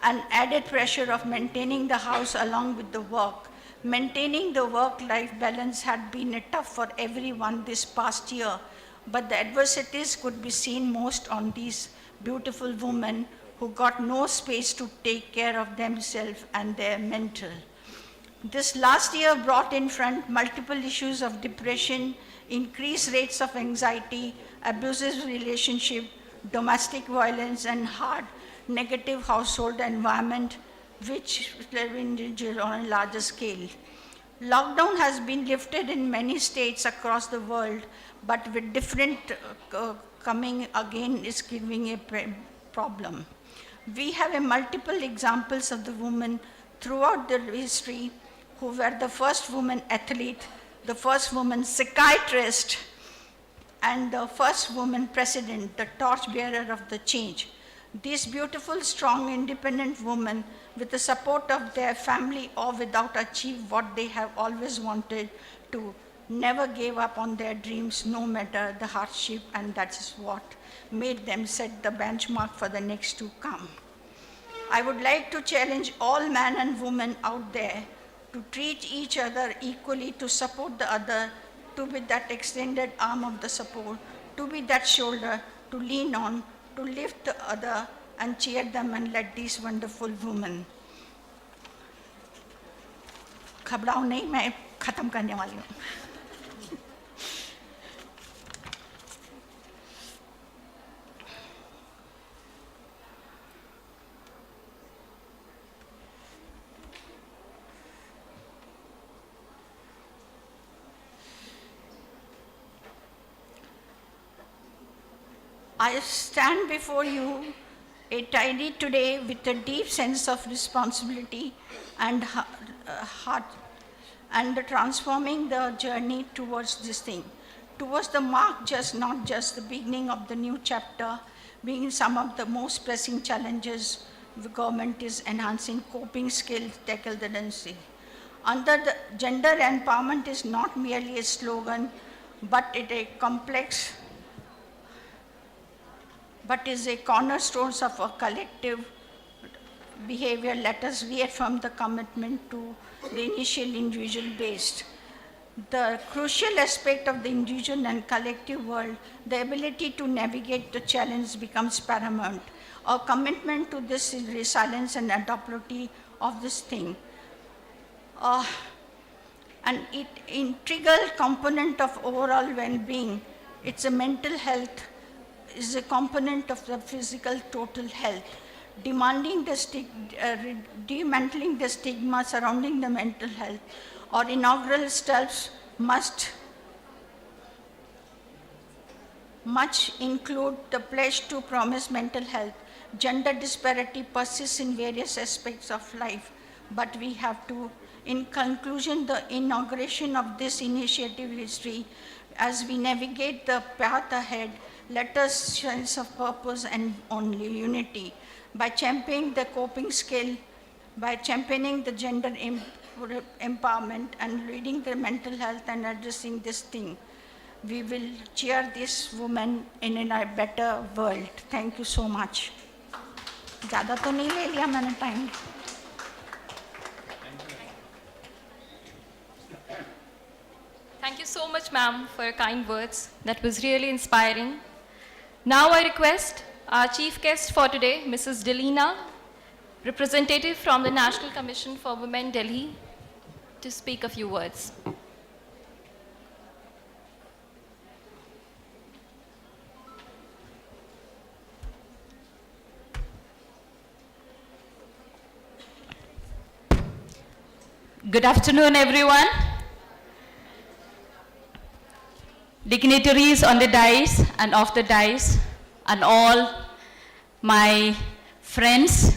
Speaker 12: and added pressure of maintaining the house along with the work. Maintaining the work-life balance had been tough for everyone this past year, but the adversities could be seen most on these beautiful women who got no space to take care of themselves and their mental. This last year brought in front multiple issues of depression, increased rates of anxiety, abusive relationship, domestic violence, and hard negative household environment, which live on a larger scale.
Speaker 15: Lockdown has been lifted in many states across the world, but with different coming again is giving a problem. We have a multiple examples of the women throughout the history who were the first woman athlete, the first woman psychiatrist, and the first woman president, the torchbearer of the change. These beautiful, strong, independent women, with the support of their family or without, achieve what they have always wanted to, never gave up on their dreams, no matter the hardship, and that is what made them set the benchmark for the next to come. I would like to challenge all men and women out there to treat each other equally, to support the other, to be that extended arm of the support, to be that shoulder to lean on, to lift the other and cheer them and let these wonderful women. घबराओ नहीं, मैं खत्म करने वाली हूँ. I stand before you a tidy today with a deep sense of responsibility and heart, and transforming the journey towards this thing, towards the mark, not just the beginning of the new chapter, being some of the most pressing challenges the government is enhancing coping skills, tackle the density. Under the gender empowerment is not merely a slogan, but it a complex, but is a cornerstone of a collective behavior. Let us reaffirm the commitment to the initial individual based. The crucial aspect of the individual and collective world, the ability to navigate the challenge becomes paramount. Our commitment to this is resilience and adaptability of this thing. An integral component of overall well-being, it's a mental health, is a component of the physical total health. Demanding the dismantling the stigma surrounding the mental health, or inaugural steps must much include the pledge to promise mental health. Gender disparity persists in various aspects of life, but we have to, in conclusion, the inauguration of this initiative history, as we navigate the path ahead, let us sense of purpose and only unity. By championing the coping skill, by championing the gender empowerment and leading the mental health and addressing this thing, we will cheer this woman in a better world. Thank you so much. ज़्यादा तो नहीं ले लिया मैंने time.
Speaker 5: Thank you so much, ma'am, for your kind words. That was really inspiring. Now I request our chief guest for today, Mrs. Delina, representative from the National Commission for Women, Delhi, to speak a few words.
Speaker 19: Good afternoon, everyone. Dignitaries on the dais and off the dais, and all my friends.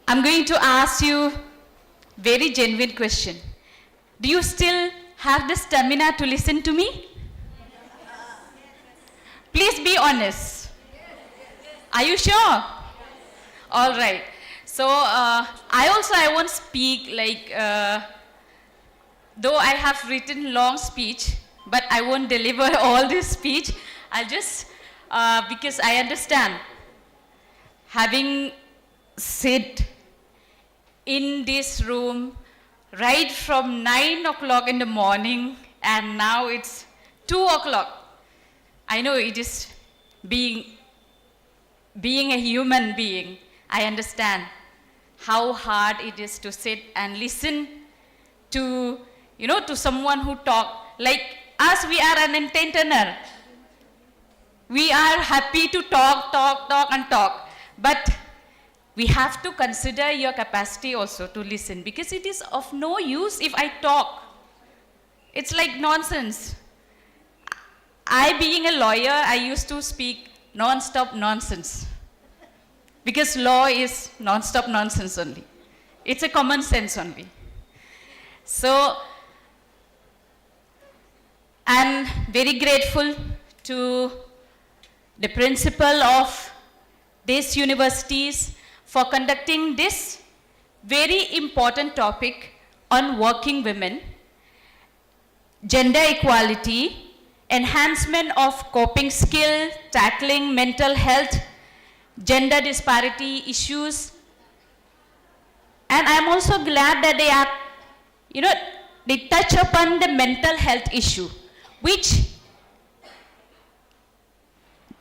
Speaker 19: I'm going to ask you very genuine question. Do you still have the stamina to listen to me? Please be honest. Are you sure? All right. So I won't speak like, though I have written long speech, but I won't deliver all this speech. I'll just, because I understand, having sit in this room right from 9 o'clock in the morning, and now it's 2 o'clock. I know it is being a human being. I understand how hard it is to sit and listen to, to someone who talk. Like us, we are an entertainer. We are happy to talk and talk. But we have to consider your capacity also to listen, because it is of no use if I talk. It's like nonsense. I, being a lawyer, I used to speak non-stop nonsense, because law is non-stop nonsense only. It's a common sense only. So, I'm very grateful to the principal of these universities for conducting this very important topic on working women, gender equality, enhancement of coping skill, tackling mental health, gender disparity issues. And I'm also glad that they are, they touch upon the mental health issue, which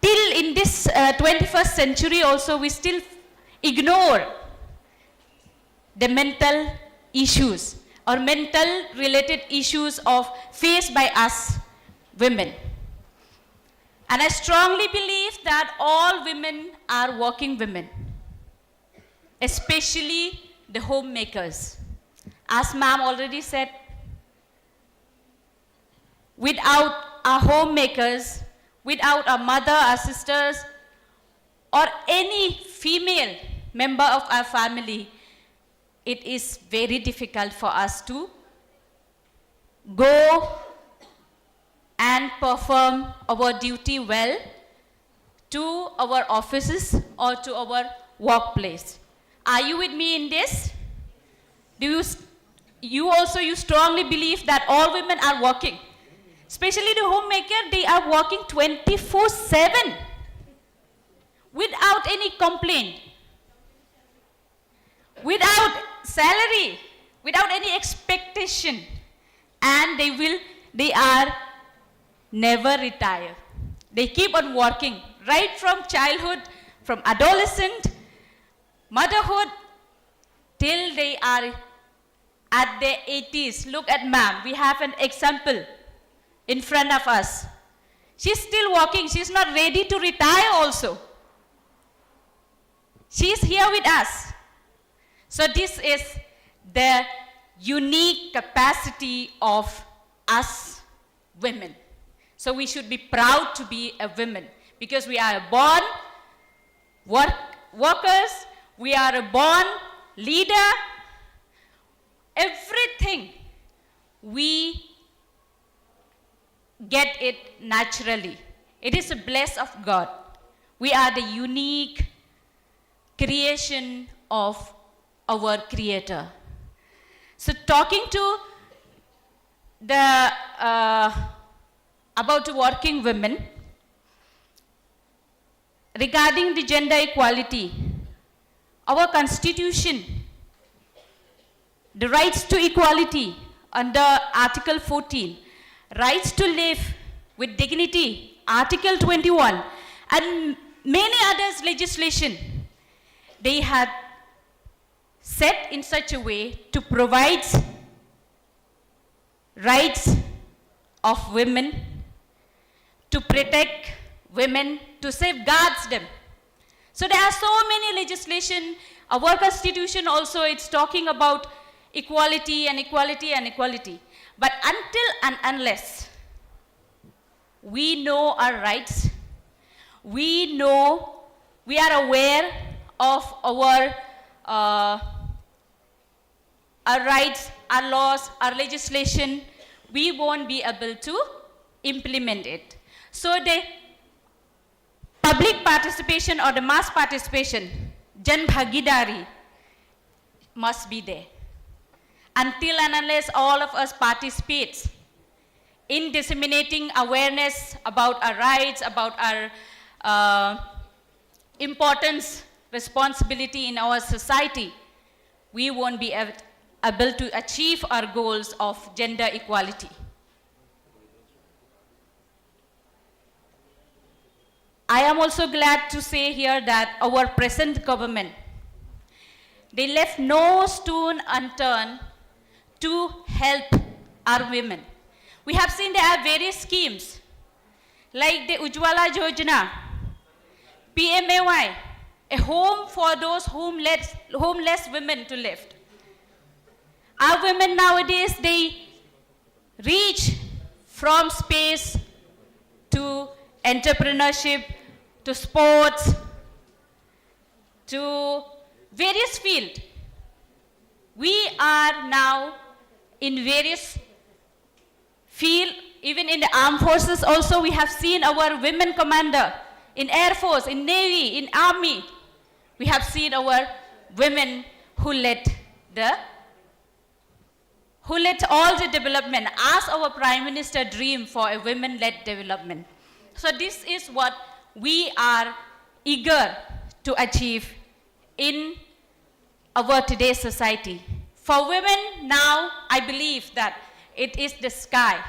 Speaker 19: till in this 21st century also we still ignore the mental issues or mental related issues faced by us women. And I strongly believe that all women are working women, especially the homemakers. As ma'am already said, without our homemakers, without our mother, our sisters, or any female member of our family, it is very difficult for us to go and perform our duty well to our offices or to our workplace. Are you with me in this? Do you strongly believe that all women are working? Especially the homemaker, they are working 24/7 without any complaint, without salary, without any expectation, and they are never retire. They keep on working right from childhood, from adolescent, motherhood, till they are at their 80s. Look at ma'am, we have an example in front of us. She's still working, she's not ready to retire also. She's here with us. So this is the unique capacity of us women. So we should be proud to be a woman, because we are born workers, we are a born leader. Everything we get it naturally. It is a bless of God. We are the unique creation of our Creator. So talking to the about working women, regarding the gender equality, our constitution, the rights to equality under Article 14, rights to live with dignity, Article 21, and many others legislation, they had set in such a way to provide rights of women, to protect women, to safeguard them. So there are so many legislation. Our constitution also, it's talking about equality and equality and equality. But until and unless we know our rights, we are aware of our rights, our laws, our legislation, we won't be able to implement it. So the public participation or the mass participation, Jan Bhagidari, must be there. Until and unless all of us participate in disseminating awareness about our rights, about our importance, responsibility in our society, we won't be able to achieve our goals of gender equality. I am also glad to say here that our present government, they left no stone unturned to help our women. We have seen there are various schemes like the Ujwala Yojana, PMAY, a home for those homeless women to live. Our women nowadays, they reach from space to entrepreneurship, to sports, to various fields. We are now in various fields, even in the armed forces also. We have seen our women commander in Air Force, in Navy, in Army. We have seen our women who led all the development, as our Prime Minister dreamed for a women-led development. So this is what we are eager to achieve in our today's society. For women now, I believe that it is the sky.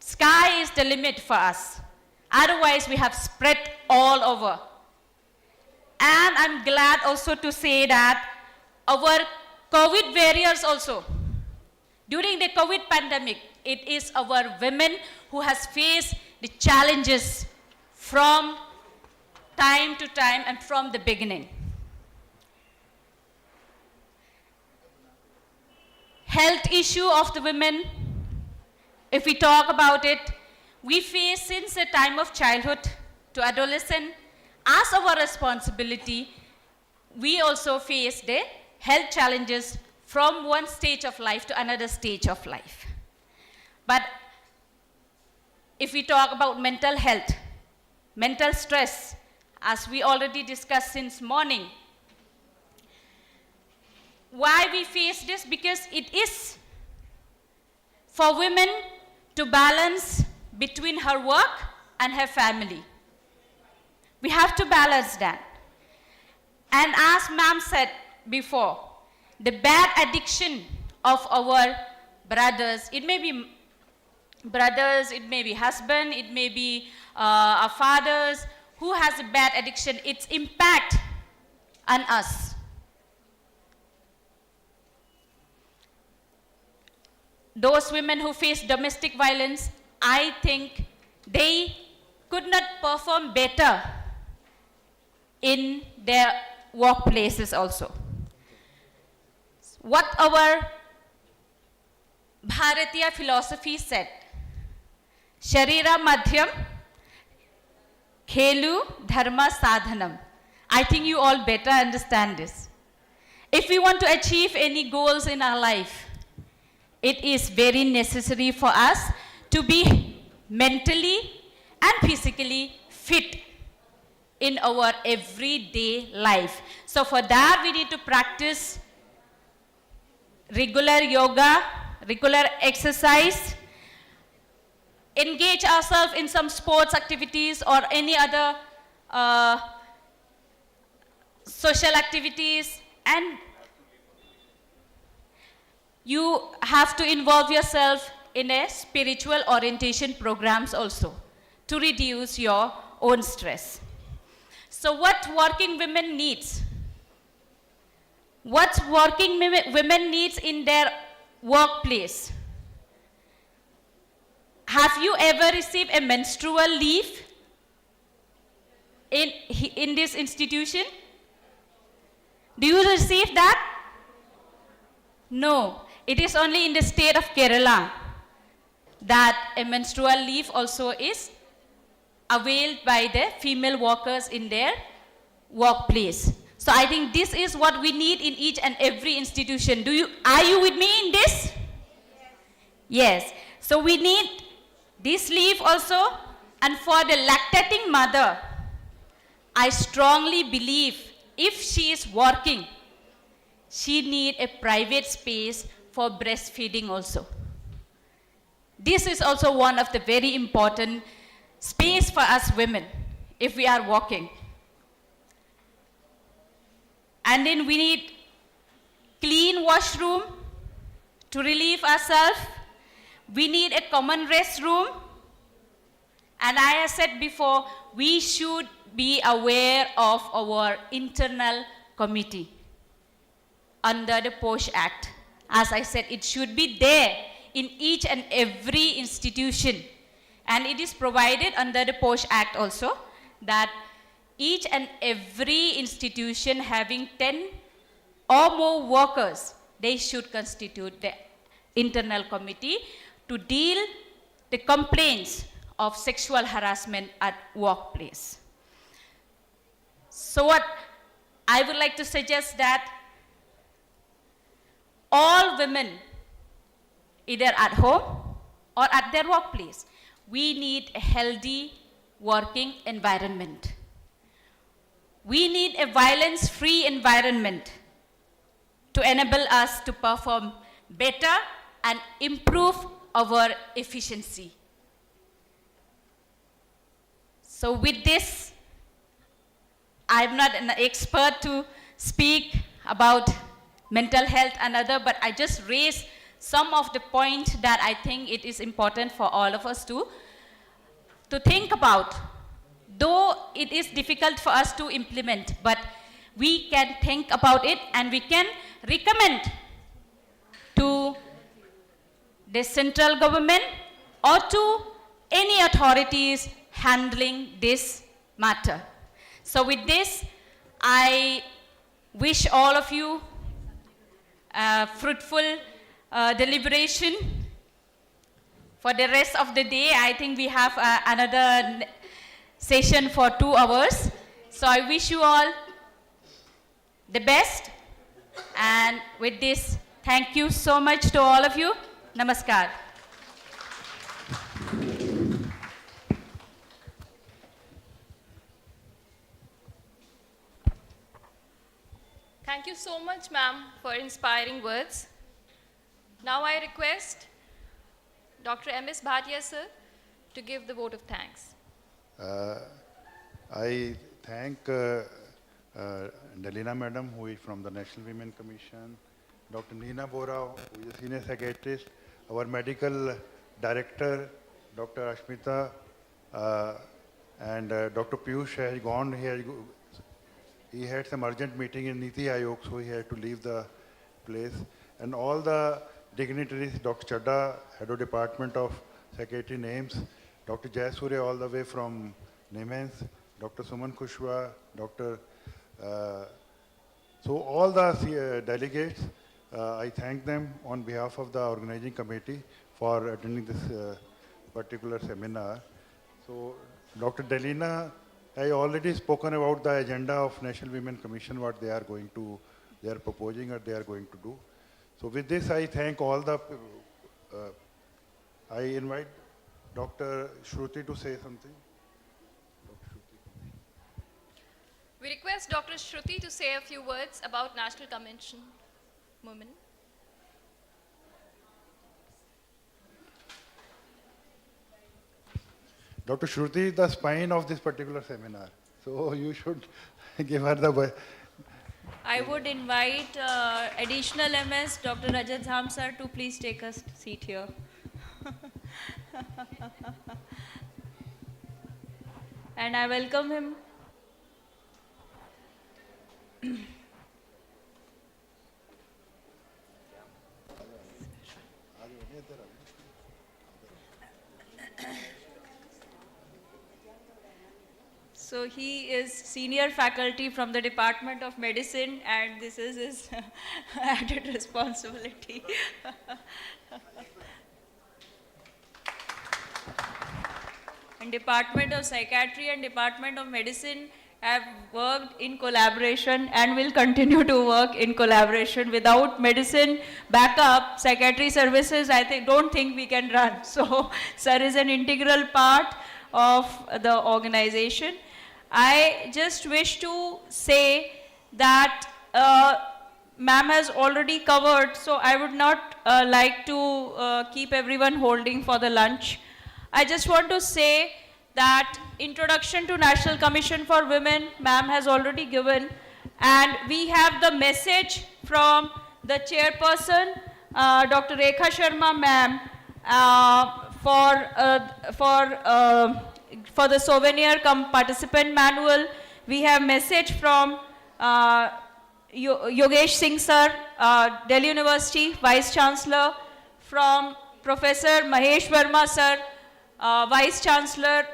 Speaker 19: Sky is the limit for us. Otherwise, we have spread all over. And I'm glad also to say that our COVID warriors also, during the COVID pandemic, it is our women who has faced the challenges from time to time and from the beginning. Health issue of the women, if we talk about it, we face since the time of childhood to adolescence. As our responsibility, we also face the health challenges from one stage of life to another stage of life. But if we talk about mental health, mental stress, as we already discussed since morning, why we face this? Because it is for women to balance between her work and her family. We have to balance that. And as ma'am said before, the bad addiction of our brothers, it may be brothers, it may be husband, it may be our fathers, who has a bad addiction, its impact on us. Those women who face domestic violence, I think they could not perform better in their workplaces also. What our Bharatiya philosophy said, Sharira Madhyam, Khelu Dharma Sadhanam. I think you all better understand this. If we want to achieve any goals in our life, it is very necessary for us to be mentally and physically fit in our everyday life. So for that, we need to practice regular yoga, regular exercise, engage ourselves in some sports activities or any other social activities, and you have to involve yourself in a spiritual orientation programs also to reduce your own stress. So what working women needs? What working women needs in their workplace? Have you ever received a menstrual leave in this institution? Do you receive that? No. It is only in the state of Kerala that a menstrual leave also is availed by the female workers in their workplace. So I think this is what we need in each and every institution. Are you with me in this? Yes. So we need this leave also. And for the lactating mother, I strongly believe if she is working, she needs a private space for breastfeeding also. This is also one of the very important space for us women if we are working. And then we need clean washroom to relieve ourselves. We need a common restroom. And I have said before, we should be aware of our internal committee under the POSH Act. As I said, it should be there in each and every institution. And it is provided under the POSH Act also that each and every institution having 10 or more workers, they should constitute the internal committee to deal the complaints of sexual harassment at workplace. So what I would like to suggest that all women, either at home or at their workplace, we need a healthy working environment. We need a violence-free environment to enable us to perform better and improve our efficiency. So with this, I'm not an expert to speak about mental health and other, but I just raise some of the points that I think it is important for all of us to think about. Though it is difficult for us to implement, but we can think about it and we can recommend to the central government or to any authorities handling this matter. So with this, I wish all of you fruitful deliberation for the rest of the day. I think we have another session for 2 hours. So I wish you all the best. And with this, thank you so much to all of you. Namaskar.
Speaker 5: Thank you so much, ma'am, for inspiring words. Now I request Dr. M.S. Bhatia, sir, to give the vote of thanks.
Speaker 3: I thank Delina Madam, who is from the National Women Commission, Dr. Neena Bora, who is a senior psychiatrist, our medical director, Dr. Ashmita, and Dr. Piyush has gone here. He had some urgent meeting in Niti Aayog, so he had to leave the place. And all the dignitaries, Dr. Chadda, Head of Department of Psychiatry names, Dr. Jayasuriya all the way from Nemens, Dr. Suman Kushwa, Dr. So all the delegates, I thank them on behalf of the organizing committee for attending this particular seminar. So Dr. Delina, I already spoken about the agenda of National Women Commission, what they are proposing or they are going to do. So with this, I thank all the, I invite Dr. Shruti to say something.
Speaker 5: We request Dr. Shruti to say a few words about National Convention Women.
Speaker 3: Dr. Shruti is the spine of this particular seminar. So you should give her the...
Speaker 1: I would invite additional MS, Dr. Rajat Dham sir, to please take a seat here. And I welcome him. So he is senior faculty from the Department of Medicine, and this is his added responsibility. And Department of Psychiatry and Department of Medicine have worked in collaboration and will continue to work in collaboration. Without medicine backup, psychiatry services, don't think we can run. So sir is an integral part of the organization. I just wish to say that ma'am has already covered, so I would not like to keep everyone holding for the lunch. I just want to say that introduction to National Commission for Women, ma'am has already given, and we have the message from the chairperson, Dr. Rekha Sharma ma'am, for the souvenir participant manual. We have message from Yogesh Singh sir, Delhi University Vice Chancellor, from Professor Mahesh Verma sir, Vice Chancellor,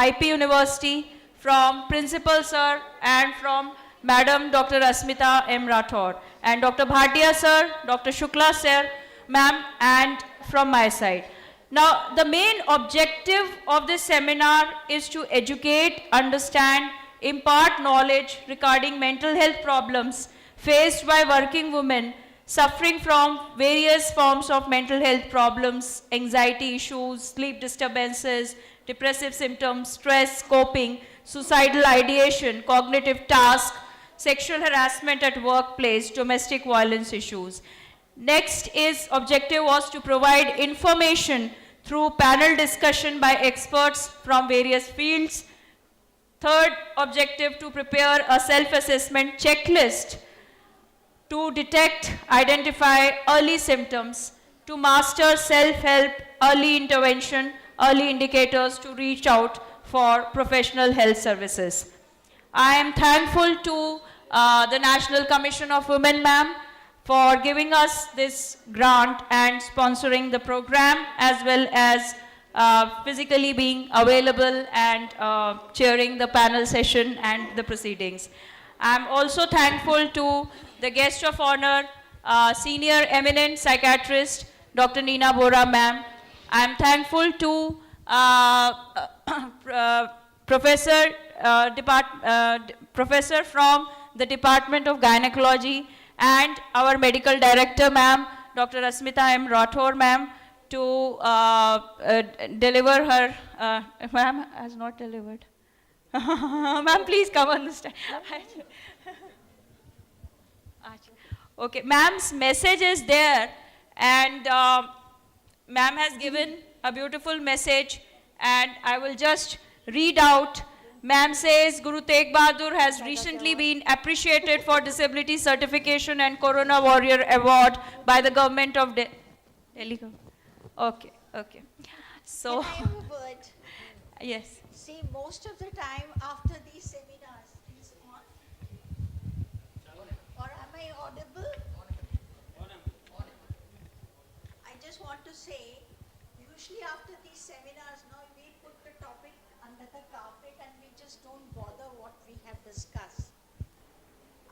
Speaker 1: IP University, from Principal Sir and from Madam Dr. Asmita M. Rathore, and Dr. Bhatia Sir, Dr. Shukla Sir, Ma'am, and from my side. Now, the main objective of this seminar is to educate, understand, impart knowledge regarding mental health problems faced by working women suffering from various forms of mental health problems, anxiety issues, sleep disturbances, depressive symptoms, stress, coping, suicidal ideation, cognitive task, sexual harassment at workplace, domestic violence issues. Next objective was to provide information through panel discussion by experts from various fields. Third objective, to prepare a self-assessment checklist to detect, identify early symptoms, to master self-help, early intervention, early indicators to reach out for professional health services. I am thankful to the National Commission of Women, ma'am, for giving us this grant and sponsoring the program, as well as physically being available and chairing the panel session and the proceedings. I'm also thankful to the guest of honor, senior eminent psychiatrist, Dr. Neena Bora, ma'am. I'm thankful to Professor from the Department of Gynecology and our medical director, ma'am, Dr. Asmita M. Rathore, ma'am, to deliver her, ma'am has not delivered. Ma'am, please come on the stand. Okay, ma'am's message is there, and ma'am has given a beautiful message, and I will just read out. Ma'am says, Guru Tegh Bahadur has recently been appreciated for disability certification and Corona Warrior Award by the government of Delhi. Okay, okay. So,
Speaker 12: Can I have a word?
Speaker 1: Yes.
Speaker 12: See, most of the time after these seminars, is on? Or am I audible? I just want to say, usually after these seminars, now we put the topic under the carpet and we just don't bother what we have discussed.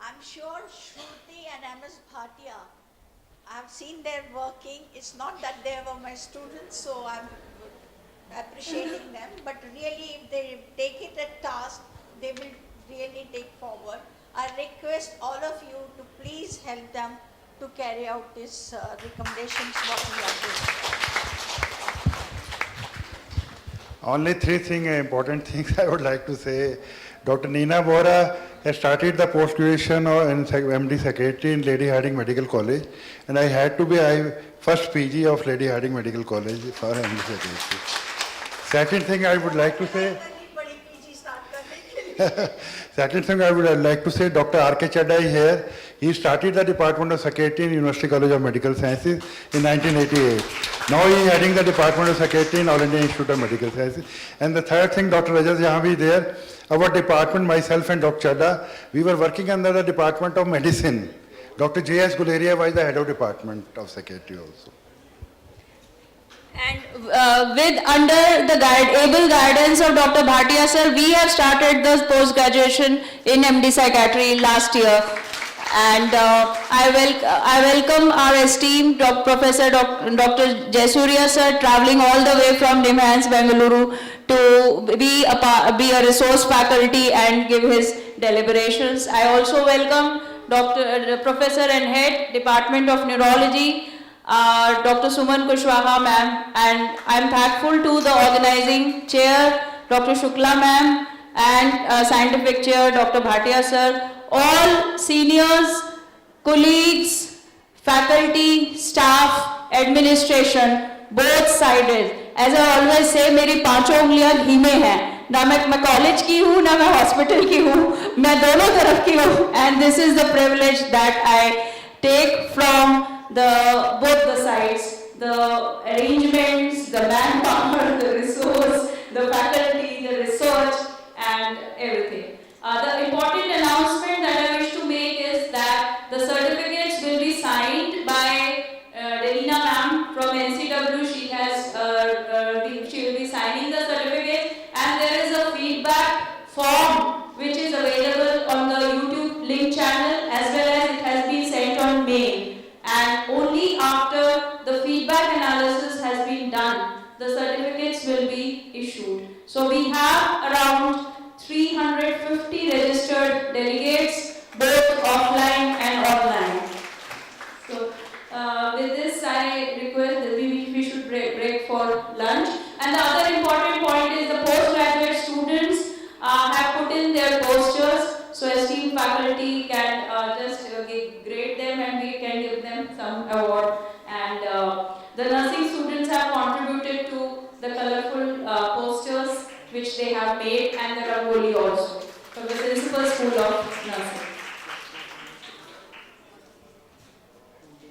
Speaker 12: I'm sure Shruti and MS Bhatia, I've seen their working. It's not that they were my students, so I'm appreciating them, but really if they take it a task, they will really take forward. I request all of you to please help them to carry out these recommendations what we are doing.
Speaker 18: Only three important things I would like to say. Dr. Neena Bora has started the post-graduation in MD Secretary in Lady Hardinge Medical College, and I had to be first PG of Lady Hardinge Medical College for MD Secretary. Second thing I would like to say, Dr. R.K. Chadha is here. He started the Department of Psychiatry in University College of Medical Sciences in 1988. Now he is heading the Department of Psychiatry in All India Institute of Medical Sciences. And the third thing, Dr. Rajat Jahanvi is there. Our department, myself and Dr. Chadha, we were working under the Department of Medicine. Dr. J.S. Guleria was the head of Department of Psychiatry also.
Speaker 1: And under the able guidance of Dr. Bhatia sir, we have started the post-graduation in MD Psychiatry last year. And I welcome our esteemed Professor Dr. Jaisuriya sir, traveling all the way from NIMHANS, Bengaluru, to be a resource faculty and give his deliberations. I also welcome Professor and Head, Department of Neurology, Dr. Suman Kushwaha ma'am, and I am thankful to the organizing chair, Dr. Shukla ma'am, and scientific chair, Dr. Bhatia sir, all seniors, colleagues, faculty, staff, administration, both sided. As I always say, मेरी पांचों उंगलियां घी में हैं. ना मैं college की हूँ, ना मैं हॉस्पिटल की हूँ, मैं दोनों तरफ की हूँ. And this is the privilege that I take from both the sides, the arrangements, the manpower, the resource, the faculty, the research, and everything. The important announcement that I wish to make is that the certificates will be signed by Delina ma'am from NCW. She will be signing the certificate, and there is a feedback for we grade them and we can give them some award. And the nursing students have contributed to the colorful posters which they have made, and the rangoli also from the Principal School of Nursing.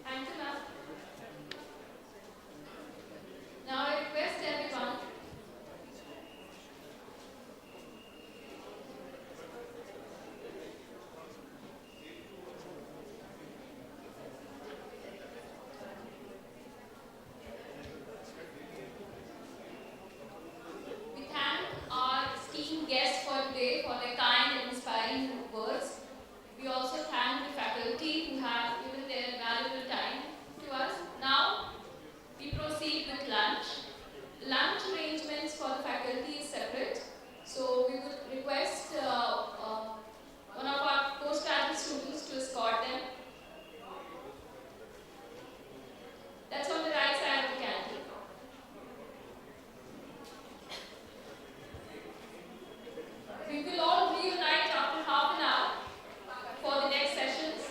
Speaker 5: Thank you, ma'am. Now I request everyone we thank our esteemed guests for today for their kind and inspiring words. We also thank the faculty who have given their valuable time to us. Now, we proceed with lunch. Lunch arrangements for the faculty is separate. So, we would request one of our postgraduate students to escort them. That's on the right side of the canteen. We will all reunite after half an hour for the next sessions.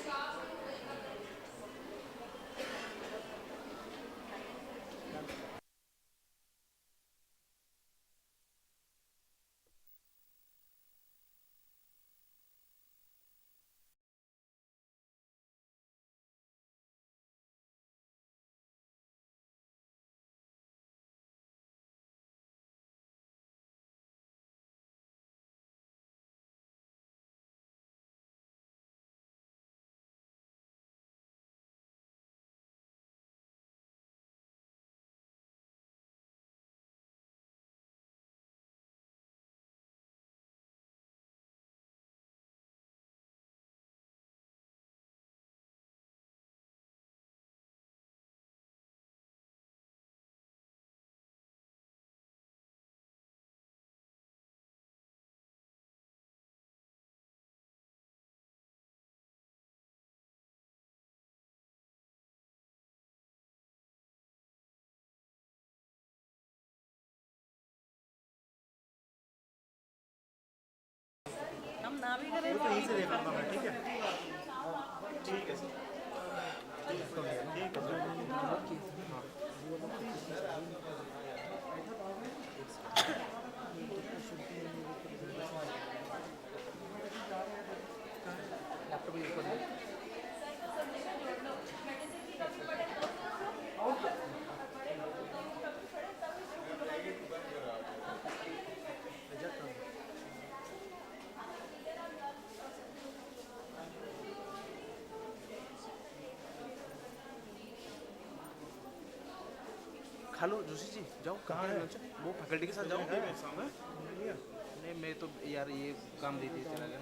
Speaker 4: हम ना भी करें तो यहीं से देख लूँगा मैं, ठीक है? ठीक है सर। ठीक
Speaker 22: हेलो जोशी जी, जाओ कहाँ है? वो फैकल्टी के साथ जाओ। नहीं मैं तो यार ये काम दे दिए चला गया।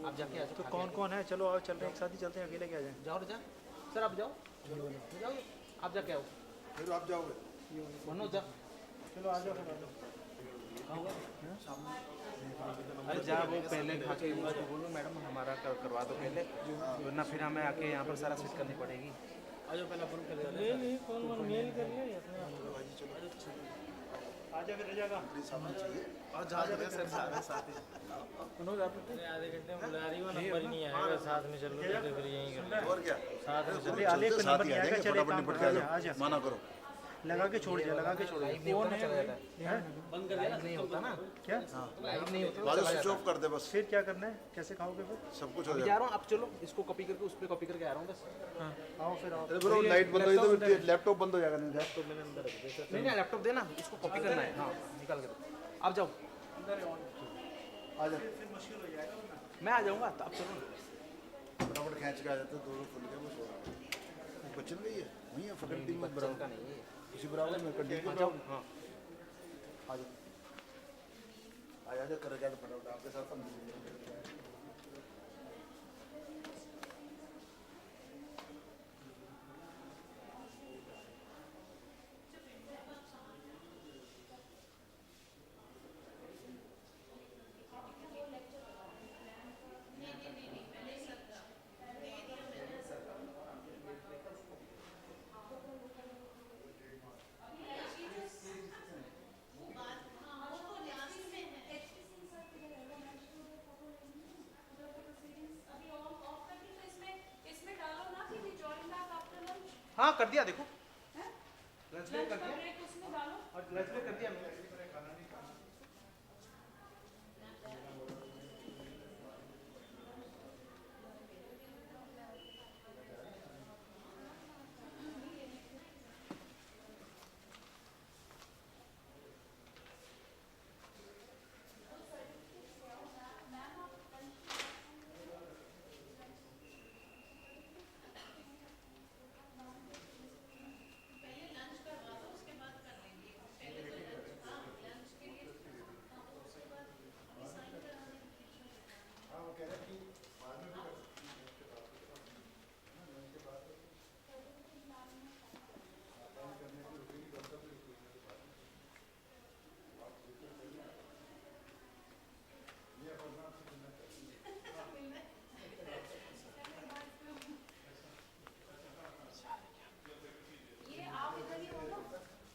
Speaker 22: आप जाके आ जाओ।
Speaker 4: तो कौन कौन है? चलो आओ, चल रहे हैं, एक साथ ही चलते हैं, अकेले क्या जाएं?
Speaker 22: जाओ जा सर, आप जाओ जाओ, आप जाके आओ।
Speaker 23: फिर आप जाओगे?
Speaker 22: मनोज जा,
Speaker 4: चलो आ जाओ।
Speaker 22: अरे जा, वो पहले खा के उसको बोलो मैडम हमारा करवा दो पहले, वरना फिर हमें आके यहाँ पर सारा सेट करनी पड़ेगी।
Speaker 4: आ जाओ पहले अपन कर ले नहीं कौन मेल कर ले आ जा, फिर रह जाएगा
Speaker 23: और जा सर साथ ही
Speaker 4: मनोज आप आधे घंटे में बुला रही हो, नंबर नहीं आएगा, साथ में चल लो तो फिर यहीं कर लो।
Speaker 23: और क्या
Speaker 4: साथ में चल आले पे नंबर नहीं आएगा, चले काम कर आ जा,
Speaker 23: माना करो,
Speaker 4: लगा के छोड़ दिया, लगा के छोड़ दिया। कौन है?
Speaker 22: बंद कर देना, नहीं होता ना
Speaker 4: क्या?
Speaker 22: लाइव नहीं होता,
Speaker 23: बाद स्विच ऑफ कर दे बस।
Speaker 4: फिर क्या करना है? कैसे खाओगे फिर?
Speaker 23: सब कुछ हो
Speaker 22: जा
Speaker 23: जाएगा।
Speaker 22: रहा हूँ, आप चलो इसको कॉपी करके उस पर कॉपी करके आ रहा हूँ बस।
Speaker 4: हाँ आओ फिर आओ।
Speaker 23: अरे ब्रो लाइट बंद हो गई तो लैपटॉप बंद हो जाएगा। नहीं लैपटॉप मैंने अंदर रख दिया।
Speaker 22: नहीं नहीं लैपटॉप देना, इसको कॉपी करना है। हाँ निकाल के दो, आप जाओ।
Speaker 23: आ जा,
Speaker 4: मुश्किल हो जाएगा।
Speaker 22: मैं आ जाऊँगा, आप चलो ना।
Speaker 23: फटाफट खींच के आ जाते, दो खुल गए बस हो रहा। बचन गई है नहीं है फैकल्टी में
Speaker 22: बच्चों का नहीं है,
Speaker 23: किसी बराबर में कंटिन्यू
Speaker 22: आ जाओ। हाँ
Speaker 23: आ जाओ, आ जा कर जा फटाफट आपके साथ
Speaker 22: हाँ कर दिया देखो लंच ब्रेक कर दिया और लंच ब्रेक कर दिया मैंने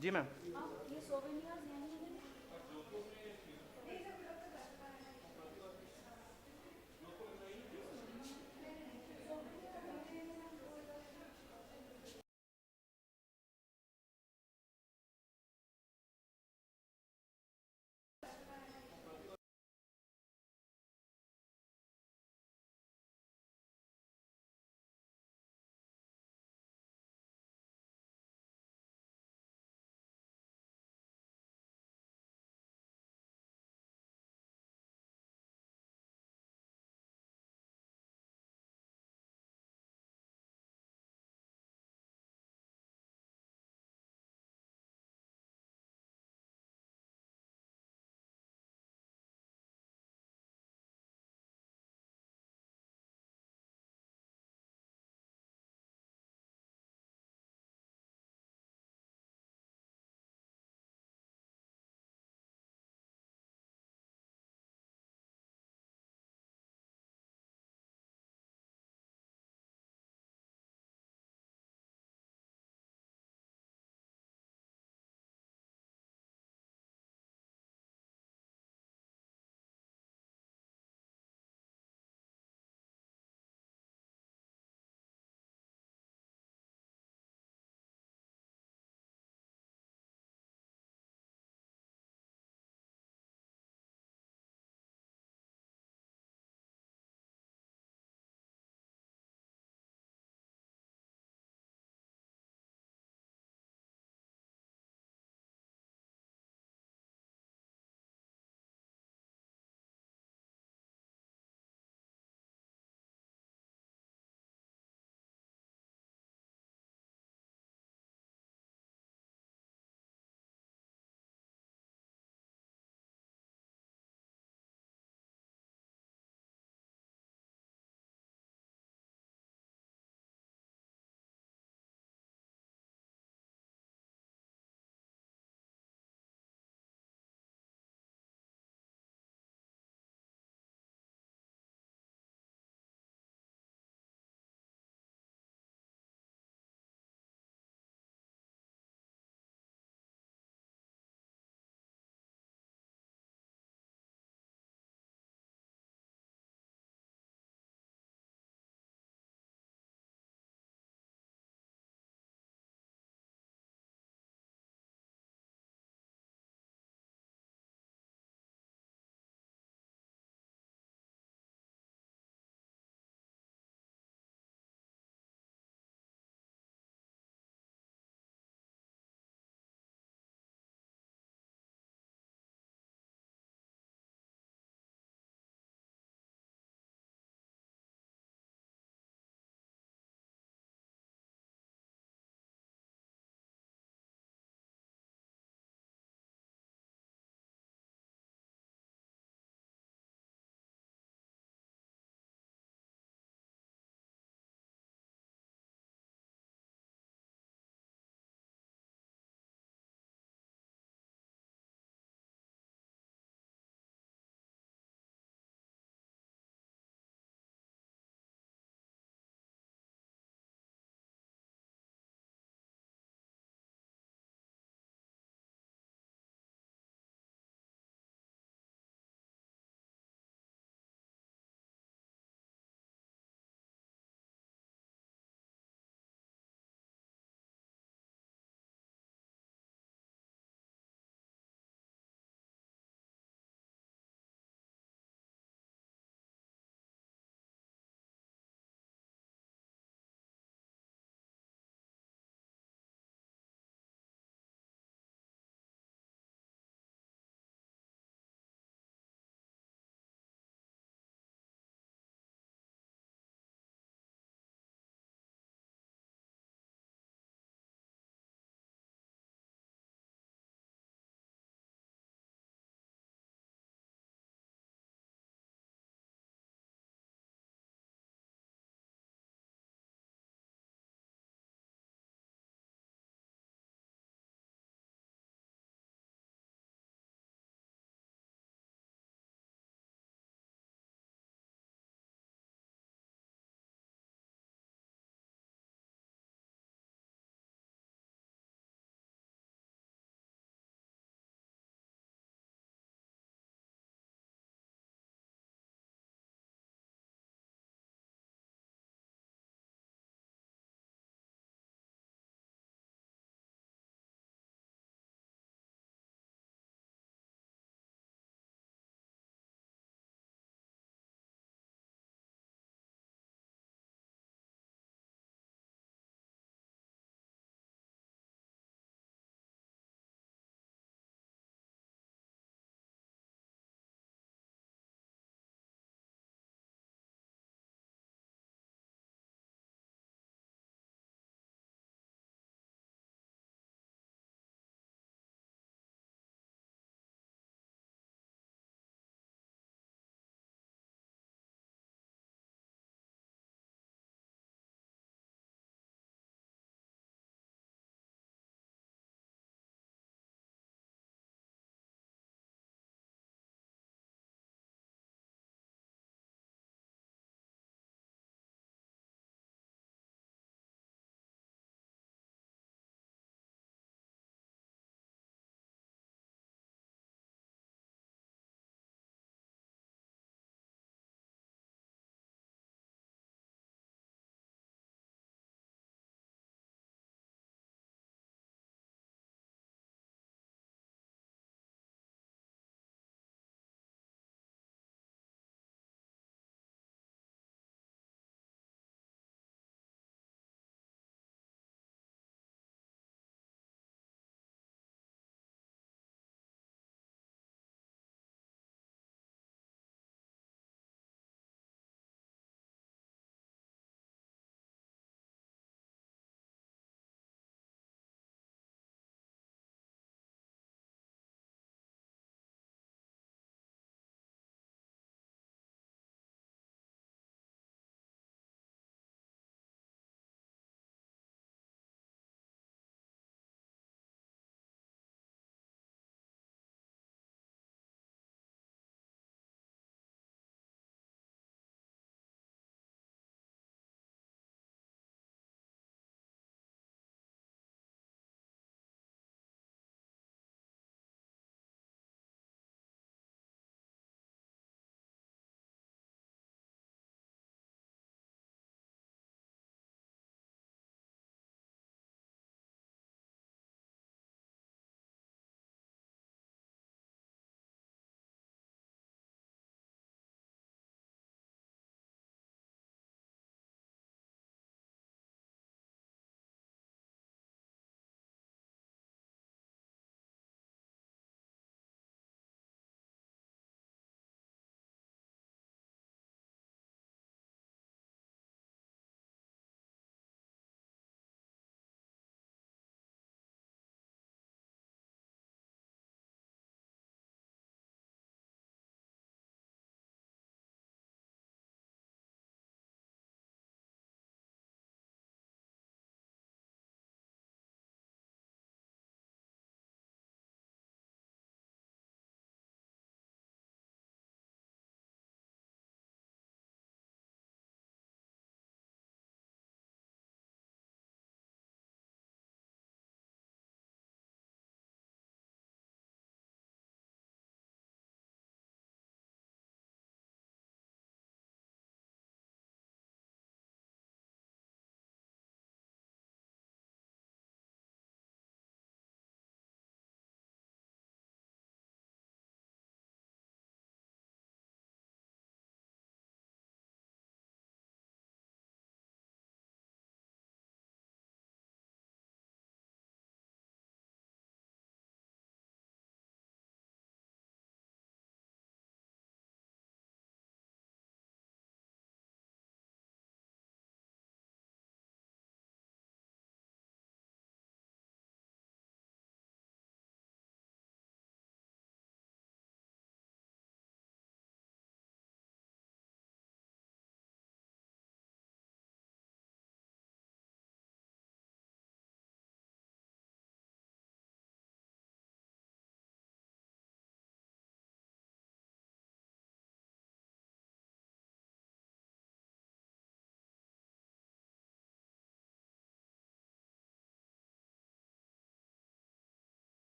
Speaker 22: जी ma'am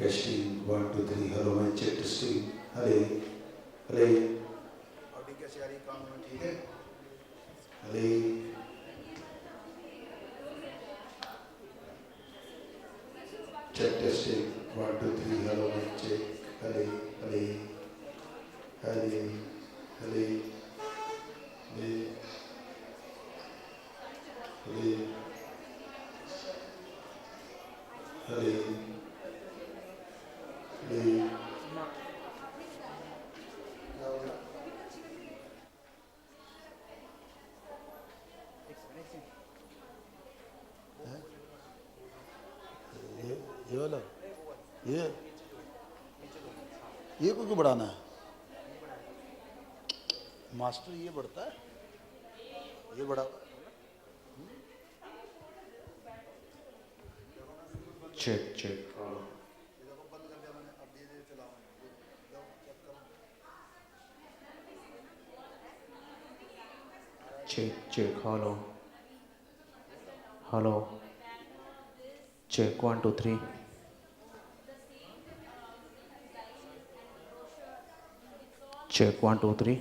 Speaker 23: Testing, 1, 2, 3, hello, my check testing. Hello, hello. अभी कैसे आ रही काम में ठीक है? Hello. Check testing, 1, 2, 3, hello, my check. Hello, hello, hello, hello, hello, hello, hello, hello. ये वाला ये को क्यों बढ़ाना है मास्टर ये बढ़ता है ये बढ़ा
Speaker 22: check check check check hello hello check 1 2 3 check 1 2 3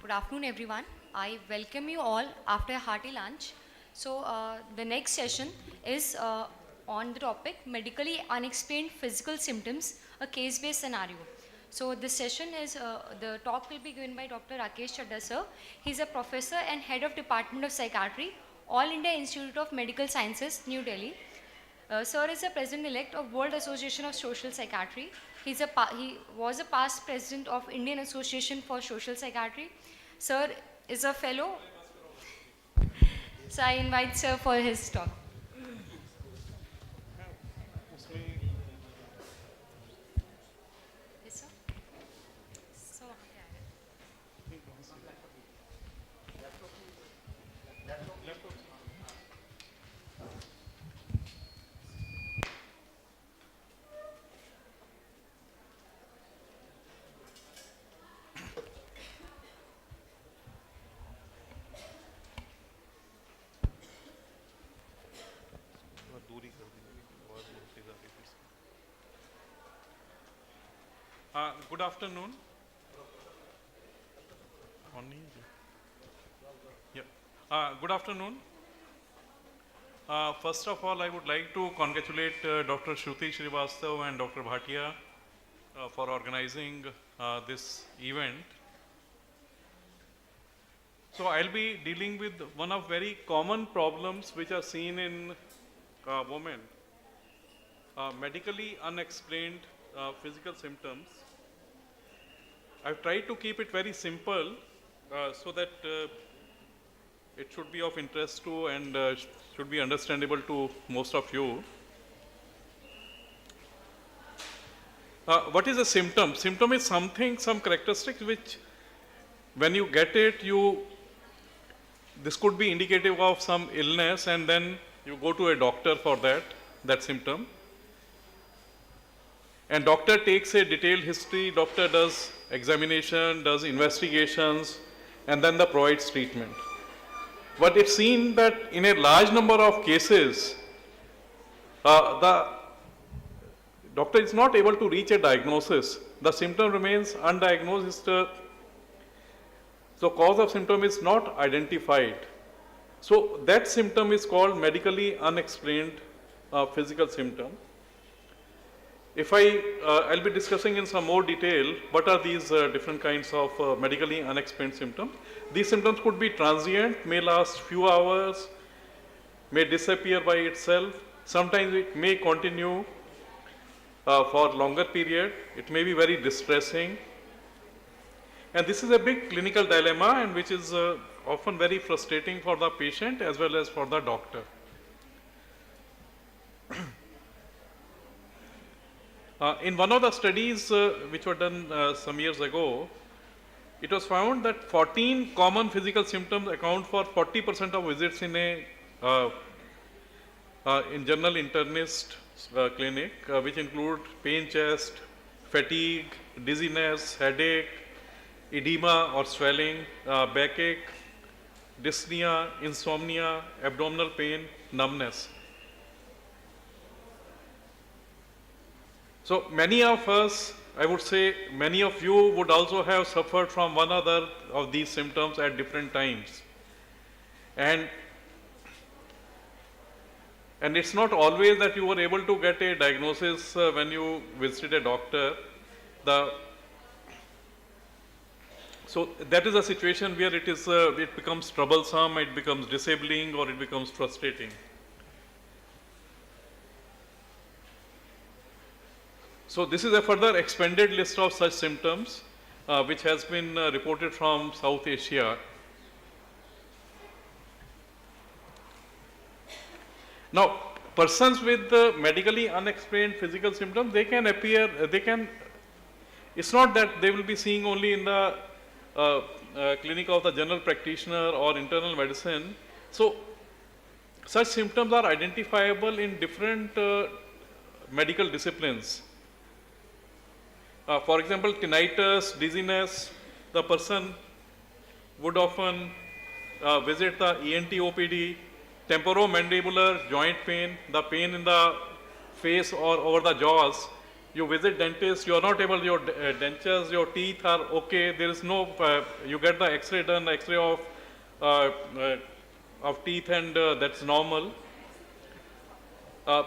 Speaker 8: Good afternoon, everyone. I welcome you all after a hearty lunch. So, the next session is on the topic medically unexplained physical symptoms, a case-based scenario. So, this session is the talk will be given by Dr. Rakesh Chadda sir. He's a professor and head of Department of Psychiatry, All India Institute of Medical Sciences, New Delhi. Sir is a president-elect of World Association of Social Psychiatry. He was a past president of Indian Association for Social Psychiatry. Sir is a fellow. So I invite sir for his talk. Yes, sir. So,
Speaker 17: Good afternoon. Good afternoon. First of all, I would like to congratulate Dr. Shruti Srivastav and Dr. Bhatia for organizing this event. So I'll be dealing with one of very common problems which are seen in women, medically unexplained physical symptoms. I've tried to keep it very simple so that it should be of interest to and should be understandable to most of you. What is a symptom? Symptom is something, some characteristics which when you get it, this could be indicative of some illness, and then you go to a doctor for that symptom. And doctor takes a detailed history, doctor does examination, does investigations, and then provides treatment. But it's seen that in a large number of cases, the doctor is not able to reach a diagnosis. The symptom remains undiagnosed. So cause of symptom is not identified. So that symptom is called medically unexplained physical symptom. If I'll be discussing in some more detail what are these different kinds of medically unexplained symptoms. These symptoms could be transient, may last few hours, may disappear by itself. Sometimes it may continue for longer period. It may be very distressing. And this is a big clinical dilemma, and which is often very frustrating for the patient as well as for the doctor. In one of the studies which were done some years ago, it was found that 14 common physical symptoms account for 40% of visits in a in general internist clinic, which include pain chest, fatigue, dizziness, headache, edema or swelling, backache, dyspnea, insomnia, abdominal pain, numbness. So many of us, I would say many of you would also have suffered from one other of these symptoms at different times. And it's not always that you were able to get a diagnosis when you visited a doctor. So that is a situation where it becomes troublesome, it becomes disabling, or it becomes frustrating. So this is a further expanded list of such symptoms which has been reported from South Asia. Now, persons with medically unexplained physical symptoms, they can appear, it's not that they will be seeing only in the clinic of the general practitioner or internal medicine. So, such symptoms are identifiable in different medical disciplines. For example, tinnitus, dizziness, the person would often visit the ENT OPD, temporomandibular joint pain, the pain in the face or over the jaws you visit dentist, you are not able, your dentures, your teeth are okay, there is no, you get the x-ray done, x-ray of teeth, and that's normal.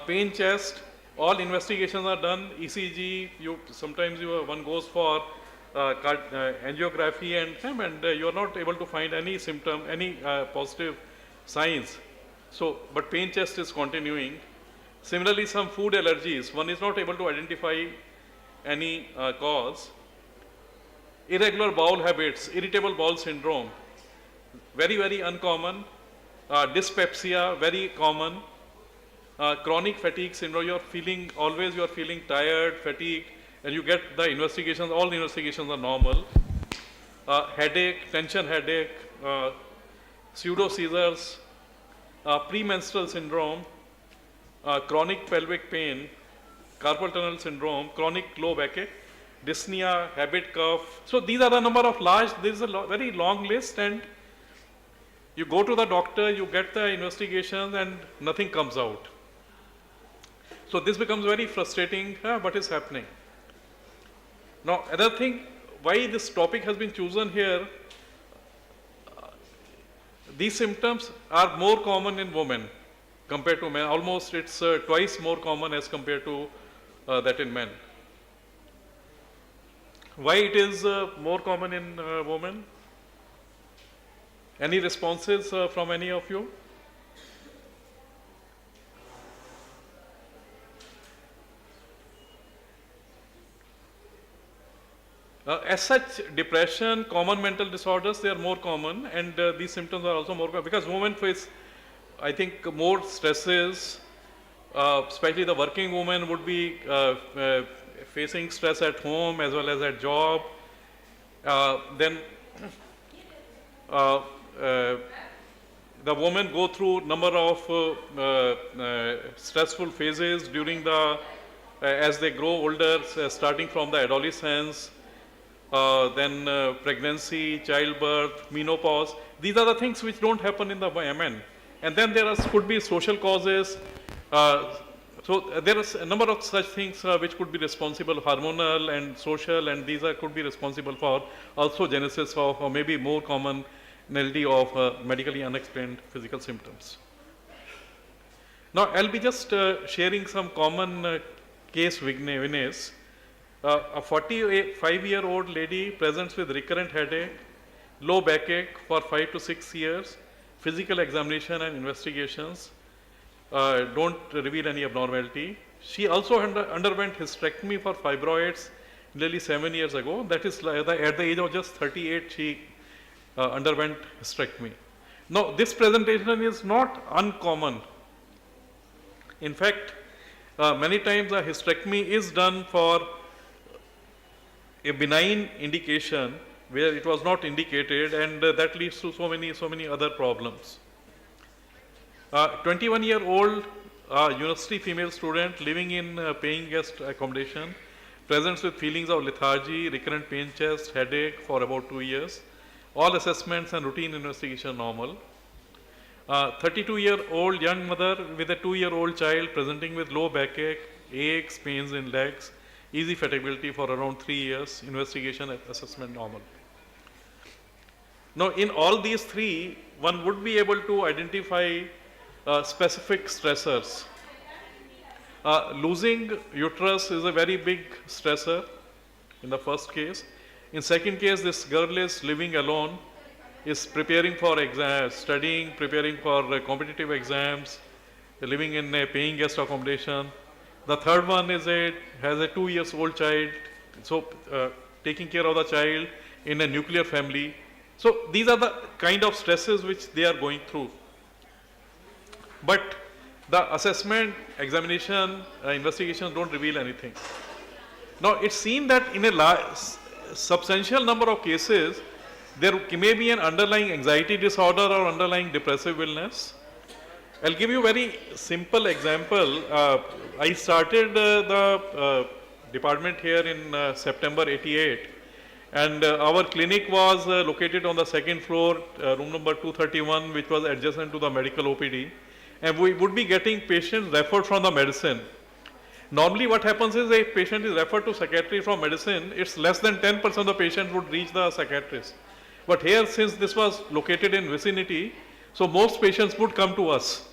Speaker 17: Pain chest, all investigations are done, ECG, sometimes one goes for angiography and you are not able to find any symptom, any positive signs. So, but pain chest is continuing. Similarly, some food allergies, one is not able to identify any cause. Irregular bowel habits, irritable bowel syndrome, very, very uncommon. Dyspepsia, very common. Chronic fatigue syndrome, you are feeling tired, fatigued, and you get the investigations, all the investigations are normal. Headache, tension headache, pseudo seizures, premenstrual syndrome, chronic pelvic pain, carpal tunnel syndrome, chronic low backache, dyspnea, habit cough. So these are the number of this is a very long list, and you go to the doctor, you get the investigations and nothing comes out. So this becomes very frustrating, what is happening. Now, another thing, why this topic has been chosen here, these symptoms are more common in women compared to men. Almost it's twice more common as compared to that in men. Why it is more common in women? Any responses from any of you? As such, depression, common mental disorders, they are more common, and these symptoms are also more common because women face, I think, more stresses, especially the working woman would be facing stress at home as well as at job. Then the women go through number of stressful phases during as they grow older, starting from the adolescence, then pregnancy, childbirth, menopause. These are the things which don't happen in the men. And then there could be social causes. So there is a number of such things which could be responsible, hormonal and social, and these could be responsible for also genesis of, or maybe more commonality of medically unexplained physical symptoms. Now I'll be just sharing some common case witness. A 45-year-old lady presents with recurrent headache, low backache for 5 to 6 years, physical examination and investigations don't reveal any abnormality. She also underwent hysterectomy for fibroids nearly 7 years ago. That is at the age of just 38, she underwent hysterectomy. Now, this presentation is not uncommon. In fact, many times a hysterectomy is done for a benign indication where it was not indicated, and that leads to so many other problems. 21-year-old university female student living in paying guest accommodation presents with feelings of lethargy, recurrent pain chest, headache for about 2 years. All assessments and routine investigation normal. 32-year-old young mother with a 2-year-old child presenting with low backache, aches, pains in legs, easy fatigability for around 3 years, investigation and assessment normal. Now, in all these three, one would be able to identify specific stressors. Losing uterus is a very big stressor in the first case. In second case, this girl is living alone, is preparing for studying, preparing for competitive exams, living in a paying guest accommodation. The third one is has a 2-year-old child, so taking care of the child in a nuclear family. So these are the kind of stresses which they are going through. But the assessment, examination, investigations don't reveal anything. Now it's seen that in a substantial number of cases, there may be an underlying anxiety disorder or underlying depressive illness. I'll give you a very simple example. I started the department here in September '88, and our clinic was located on the second floor, room number 231, which was adjacent to the medical OPD. And we would be getting patients referred from the medicine. Normally what happens is a patient is referred to psychiatry from medicine, it's less than 10% of the patients would reach the psychiatrist. But here, since this was located in vicinity, so most patients would come to us.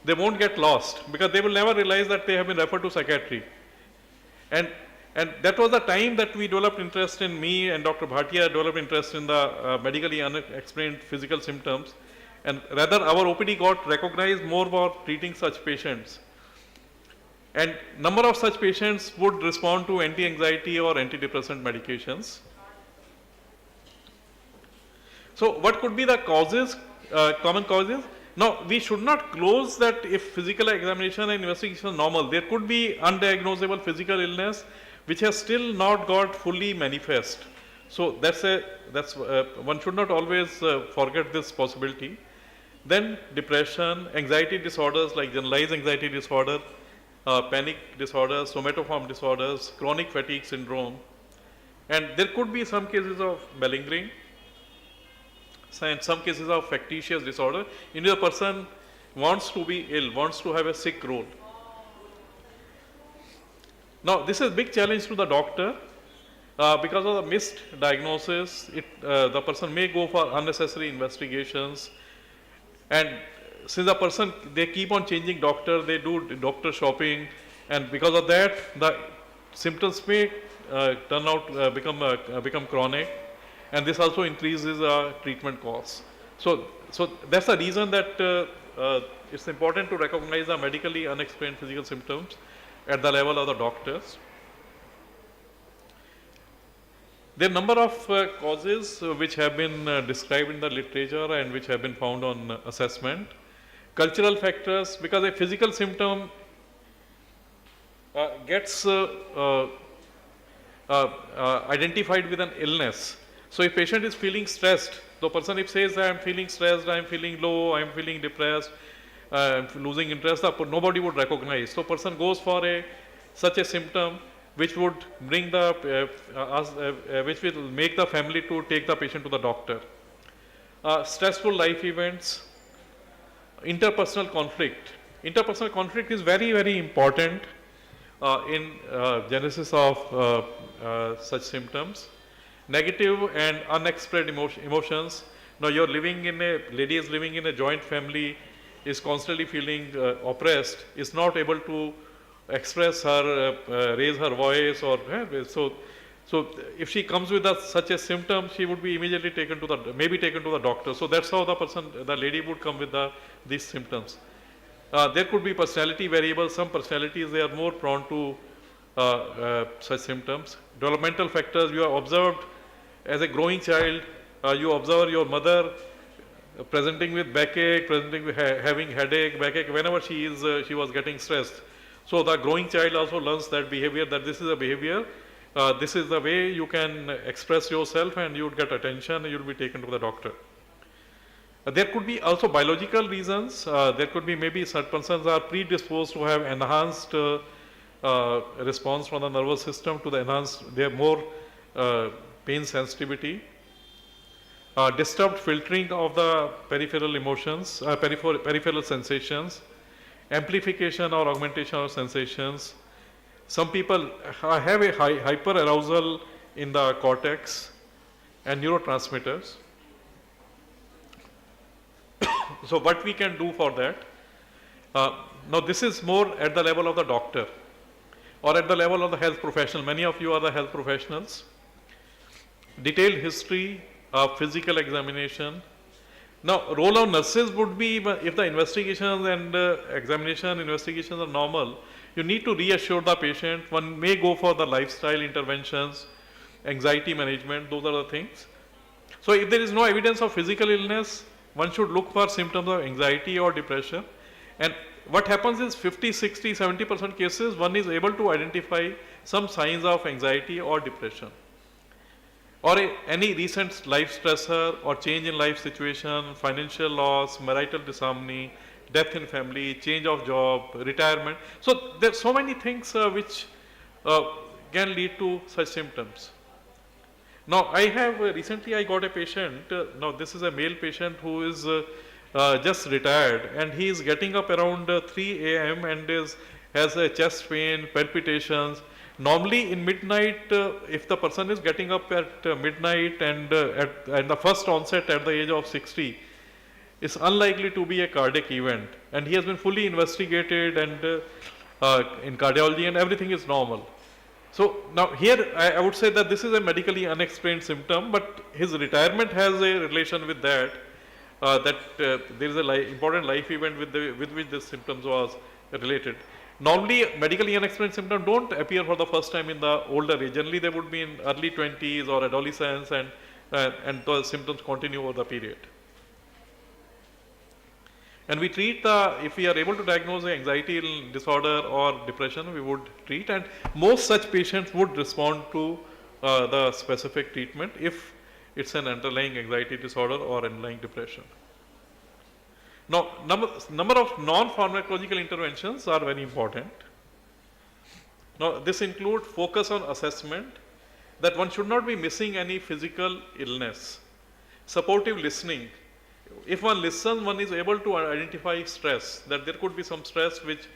Speaker 17: They won't get lost because they will never realize that they have been referred to psychiatry. And that was the time that we developed interest in, me and Dr. Bhatia developed interest in the medically unexplained physical symptoms. And rather our OPD got recognized more for treating such patients. And number of such patients would respond to anti-anxiety or antidepressant medications. So what could be the causes, common causes? Now, we should not close that if physical examination and investigation is normal. There could be undiagnosable physical illness which has still not got fully manifest. So one should not always forget this possibility. Then depression, anxiety disorders like generalized anxiety disorder, panic disorders, somatoform disorders, chronic fatigue syndrome. And there could be some cases of malingering, and some cases of factitious disorder, in which a person wants to be ill, wants to have a sick role. Now, this is a big challenge to the doctor because of the missed diagnosis. The person may go for unnecessary investigations, and since the person, they keep on changing doctor, they do doctor shopping, and because of that, the symptoms may turn out become chronic, and this also increases treatment costs. So that's the reason that it's important to recognize the medically unexplained physical symptoms at the level of the doctors. There are a number of causes which have been described in the literature and which have been found on assessment. Cultural factors, because a physical symptom gets identified with an illness. So if patient is feeling stressed, the person if says I am feeling stressed, I am feeling low, I am feeling depressed, I am losing interest, nobody would recognize. So person goes for such a symptom which would bring which will make the family to take the patient to the doctor. Stressful life events, interpersonal conflict. Interpersonal conflict is very, very important in genesis of such symptoms. Negative and unexpressed emotions. Now lady is living in a joint family, is constantly feeling oppressed, is not able to express her, raise her voice, or so if she comes with such a symptom, she would be immediately taken to the doctor. So that's how the lady would come with these symptoms. There could be personality variables. Some personalities, they are more prone to such symptoms. Developmental factors, you have observed as a growing child, you observe your mother presenting with backache, presenting with having headache, backache, whenever she was getting stressed. So the growing child also learns that behavior, that this is a behavior, this is the way you can express yourself, and you would get attention, and you will be taken to the doctor. There could be also biological reasons. There could be maybe certain persons are predisposed to have enhanced response from the nervous system to the enhanced, they have more pain sensitivity. Disturbed filtering of the peripheral emotions, peripheral sensations, amplification or augmentation of sensations. Some people have a hyper arousal in the cortex and neurotransmitters. So what we can do for that? Now this is more at the level of the doctor or at the level of the health professional. Many of you are the health professionals. Detailed history of physical examination. Now role of nurses would be, if the investigations and investigations are normal, you need to reassure the patient. One may go for the lifestyle interventions, anxiety management, those are the things. So if there is no evidence of physical illness, one should look for symptoms of anxiety or depression. And what happens is 50, 60, 70% cases, one is able to identify some signs of anxiety or depression, or any recent life stressor or change in life situation, financial loss, marital disharmony, death in family, change of job, retirement. So there are so many things which can lead to such symptoms. Now I have recently I got a patient, now this is a male patient who is just retired, and he is getting up around 3 a.m. and is has a chest pain, palpitations. Normally in midnight, if the person is getting up at midnight and at the first onset at the age of 60, it's unlikely to be a cardiac event. And he has been fully investigated and in cardiology, and everything is normal. So now here I would say that this is a medically unexplained symptom, but his retirement has a relation with that, there is an important life event with which this symptoms was related. Normally medically unexplained symptoms don't appear for the first time in the older age. Generally they would be in early 20s or adolescence, and the symptoms continue over the period. And we treat if we are able to diagnose the anxiety disorder or depression, we would treat, and most such patients would respond to the specific treatment if it's an underlying anxiety disorder or underlying depression. Now, number of non-pharmacological interventions are very important. Now, this includes focus on assessment, that one should not be missing any physical illness. Supportive listening. If one listens, one is able to identify stress, that there could be some stress which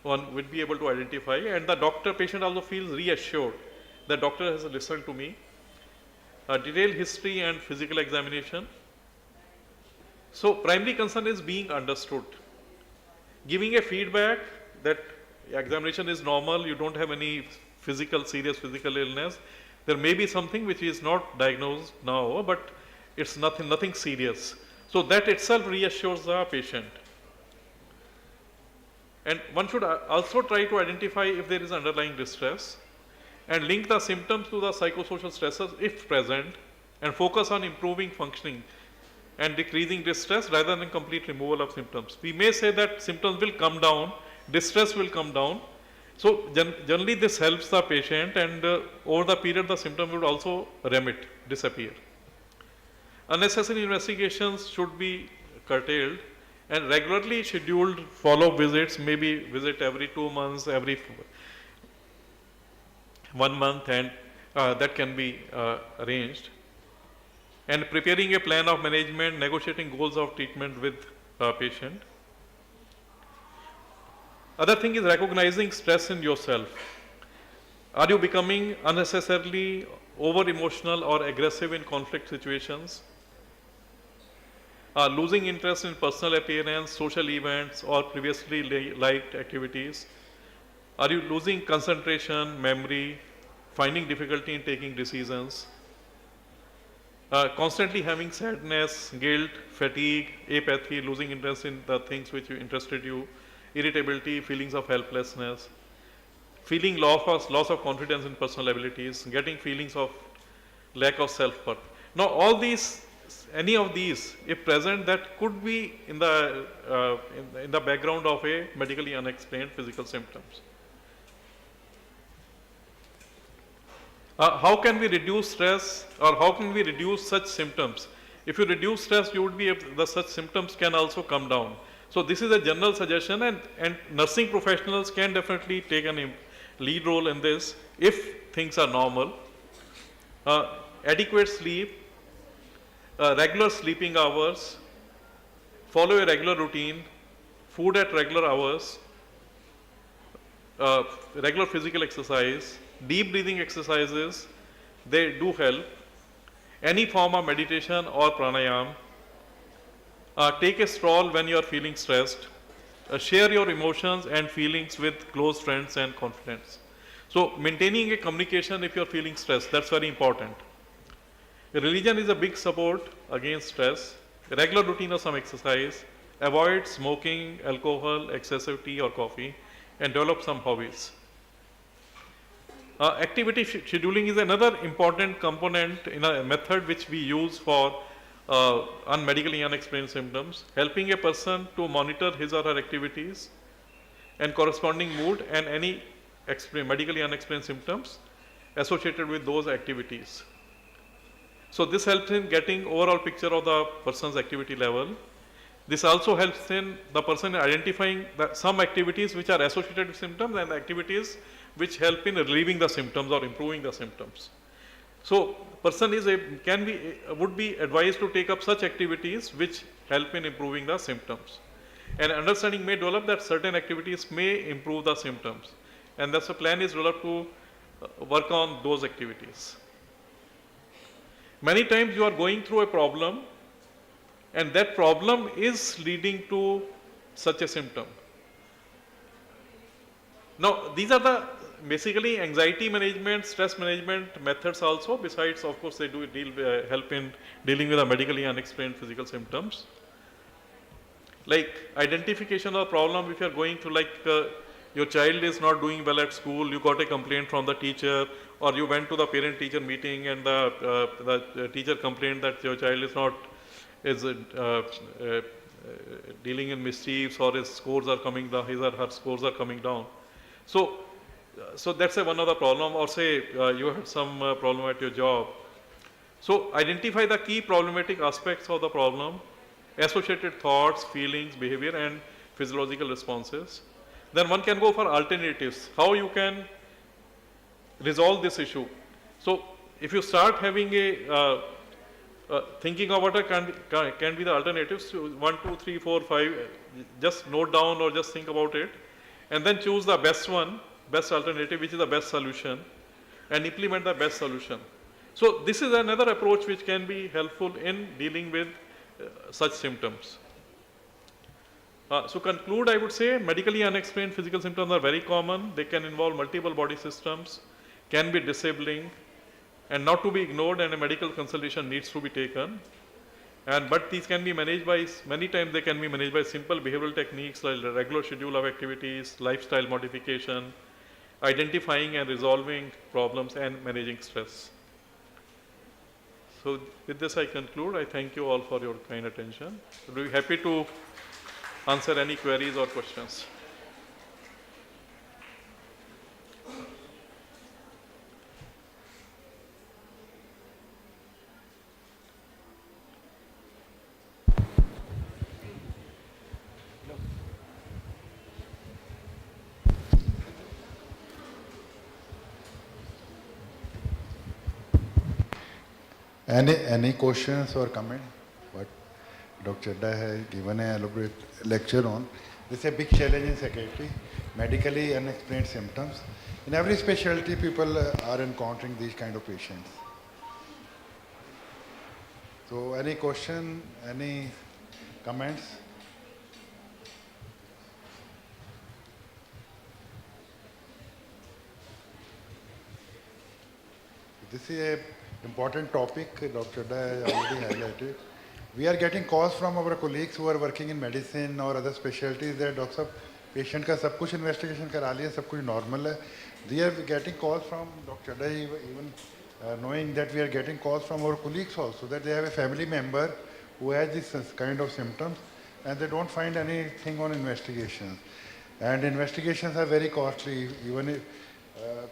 Speaker 17: one would be able to identify, and the patient also feels reassured that doctor has listened to me. Detailed history and physical examination. So primary concern is being understood. Giving a feedback that examination is normal, you don't have any serious physical illness. There may be something which is not diagnosed now, but it's nothing serious. So that itself reassures the patient. And one should also try to identify if there is underlying distress, and link the symptoms to the psychosocial stressors if present, and focus on improving functioning and decreasing distress rather than complete removal of symptoms. We may say that symptoms will come down, distress will come down. So generally this helps the patient, and over the period the symptom would also remit, disappear. Unnecessary investigations should be curtailed, and regularly scheduled follow-up visits, maybe visit every 2 months, every 1 month, and that can be arranged. And preparing a plan of management, negotiating goals of treatment with patient. Other thing is recognizing stress in yourself. Are you becoming unnecessarily over-emotional or aggressive in conflict situations? Losing interest in personal appearance, social events, or previously liked activities? Are you losing concentration, memory, finding difficulty in taking decisions? Constantly having sadness, guilt, fatigue, apathy, losing interest in the things which interested you, irritability, feelings of helplessness, feeling loss of confidence in personal abilities, getting feelings of lack of self-worth. Now all these, any of these, if present, that could be in the background of a medically unexplained physical symptoms. How can we reduce stress, or how can we reduce such symptoms? If you reduce stress, you would be such symptoms can also come down. So this is a general suggestion, and nursing professionals can definitely take a lead role in this if things are normal. Adequate sleep, regular sleeping hours, follow a regular routine, food at regular hours, regular physical exercise, deep breathing exercises, they do help. Any form of meditation or pranayam. Take a stroll when you are feeling stressed. Share your emotions and feelings with close friends and confidants. So maintaining a communication if you are feeling stressed, that's very important. Religion is a big support against stress. A regular routine of some exercise. Avoid smoking, alcohol, excessive tea or coffee, and develop some hobbies. Activity scheduling is another important component in a method which we use for medically unexplained symptoms, helping a person to monitor his or her activities and corresponding mood and any medically unexplained symptoms associated with those activities. So this helps in getting overall picture of the person's activity level. This also helps in the person identifying some activities which are associated with symptoms and activities which help in relieving the symptoms or improving the symptoms. So person would be advised to take up such activities which help in improving the symptoms. And understanding may develop that certain activities may improve the symptoms. And thus a plan is developed to work on those activities. Many times you are going through a problem and that problem is leading to such a symptom. Now, these are the basically anxiety management, stress management methods also. Besides, of course, they do help in dealing with the medically unexplained physical symptoms. Like identification of the problem if you are going through, like your child is not doing well at school, you got a complaint from the teacher, or you went to the parent-teacher meeting and the teacher complained that your child is dealing in mischiefs, or his scores are coming down, his or her scores are coming down. So that's one of the problem. Or say you had some problem at your job. So identify the key problematic aspects of the problem, associated thoughts, feelings, behavior, and physiological responses. Then one can go for alternatives, how you can resolve this issue. So if you start having a thinking of what can be the alternatives, 1, 2, 3, 4, 5, just note down or just think about it, and then choose the best one, best alternative, which is the best solution, and implement the best solution. So this is another approach which can be helpful in dealing with such symptoms. So conclude, I would say medically unexplained physical symptoms are very common. They can involve multiple body systems, can be disabling, and not to be ignored, and a medical consultation needs to be taken. But these can be managed by, many times they can be managed by simple behavioral techniques like the regular schedule of activities, lifestyle modification, identifying and resolving problems, and managing stress. So with this I conclude. I thank you all for your kind attention. I will be happy to answer any queries or questions.
Speaker 18: Any questions or comment? What Dr. Chadda has given an elaborate lecture on. This is a big challenge in psychiatry, medically unexplained symptoms. In every specialty, people are encountering these kind of patients. So any question, any comments? This is a important topic Dr. Chadda has already highlighted. We are getting calls from our colleagues who are working in medicine or other specialties that Dr. Sahab, patient का सब कुछ investigation करा लिया, सब कुछ normal है. We are getting calls from Dr. Chadda, even knowing that we are getting calls from our colleagues also, that they have a family member who has this kind of symptoms and they don't find anything on investigations. And investigations are very costly, even if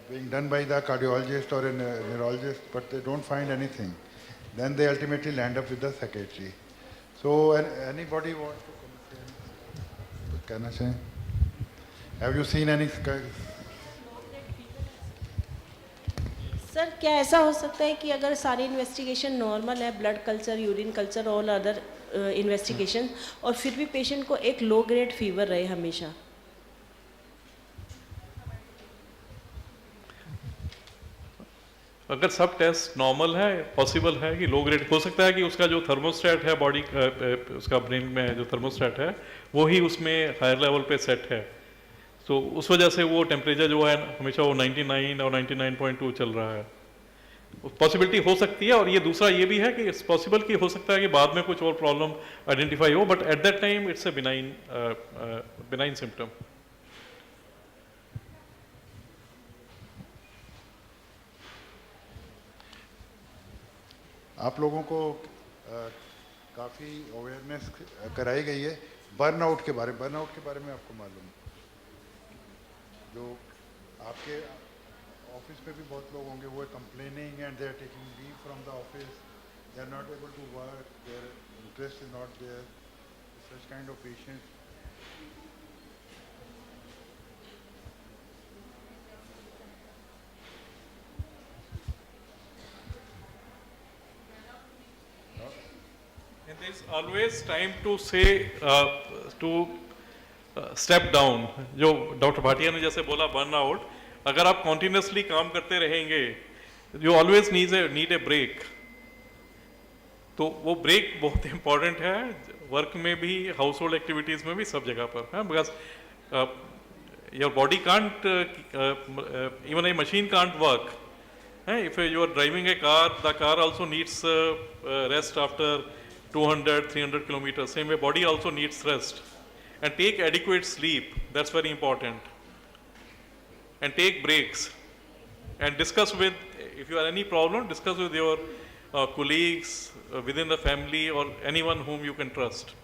Speaker 18: being done by the cardiologist or a neurologist, but they don't find anything. Then they ultimately land up with the psychiatry. So anybody want to come say? Have you seen any?
Speaker 6: Sir क्या ऐसा हो सकता है कि अगर सारी investigation normal है, blood culture, urine culture, all other investigation, और फिर भी पेशेंट को एक लो ग्रेड फीवर रहे हमेशा?
Speaker 17: अगर सब टेस्ट नॉर्मल है, पॉसिबल है कि लो ग्रेड हो सकता है कि उसका जो थर्मोस्टेट है बॉडी उसका ब्रेन में जो थर्मोस्टेट है वो ही उसमें हायर लेवल पे सेट है, तो उस वजह से वो टेम्परेचर जो है हमेशा वो 99 और 99.2 चल रहा है. पॉसिबिलिटी हो सकती है. और ये दूसरा ये भी है कि इट्स पॉसिबल कि हो सकता है कि बाद में कुछ और प्रॉब्लम आइडेंटिफाई हो, but at that time it's a benign symptom.
Speaker 18: आप लोगों को काफ़ी अवेयरनेस कराई गई है बर्नआउट के बारे में आपको मालूम है? जो आपके ऑफिस पे भी बहुत लोग होंगे, वो complaining and they are taking leave from the office, they are not able to work, their interest is not there, such kind of patients.
Speaker 17: And there is always time to say, to step down, जो doctor Bhatia ने जैसे बोला burnout, अगर आप continuously काम करते रहेंगे, you always need a break. तो वो ब्रेक बहुत इंपॉर्टेंट है, वर्क में भी, हाउस होल्ड एक्टिविटीज़ में भी, सब जगह पर है, because your body can't, even a machine can't work. If you are driving a car, the car also needs rest after 200, 300 kilometers. Same way, body also needs rest. And take adequate sleep. That's very important. And take breaks. And discuss with, if you have any problem, discuss with your colleagues within the family or anyone whom you can trust.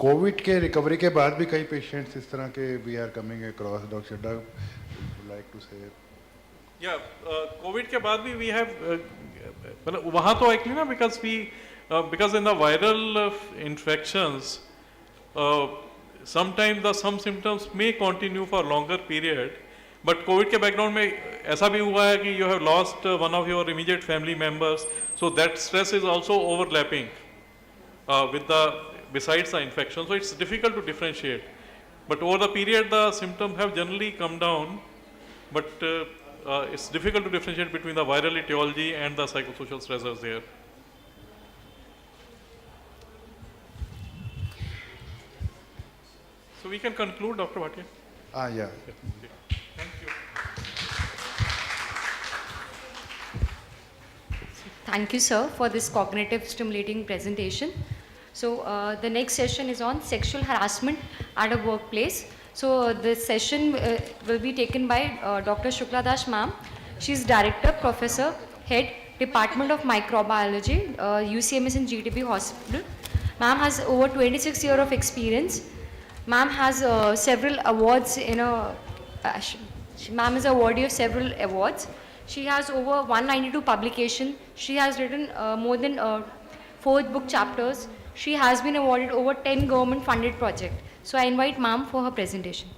Speaker 18: Covid के recovery के बाद भी कई patients इस तरह के we are coming across, doctor Chadha like to say.
Speaker 17: या Covid के बाद भी वी हैव, मतलब वहाँ तो एक्चुअली ना, because in the viral infections sometimes the some symptoms may continue for longer period, but covid के बैकग्राउंड में ऐसा भी हुआ है कि you have lost one of your immediate family members, so that stress is also overlapping with the besides the infection, so it's difficult to differentiate. But over the period, the symptoms have generally come down, but it's difficult to differentiate between the viral etiology and the psychosocial stressors there. So we can conclude, Dr. Bhatia.
Speaker 18: Yeah.
Speaker 17: Thank you.
Speaker 8: Thank you, sir, for this cognitive stimulating presentation. So the next session is on sexual harassment at a workplace. So this session will be taken by Dr. Shukla Das ma'am. She is Director, Professor, Head, Department of Microbiology, UCMS and GTB Hospital. Ma'am has over 26 years of experience. Ma'am has several awards ma'am is awardee of several awards. She has over 192 publications. She has written more than 4 book chapters. She has been awarded over 10 government funded projects. So I invite ma'am for her presentation.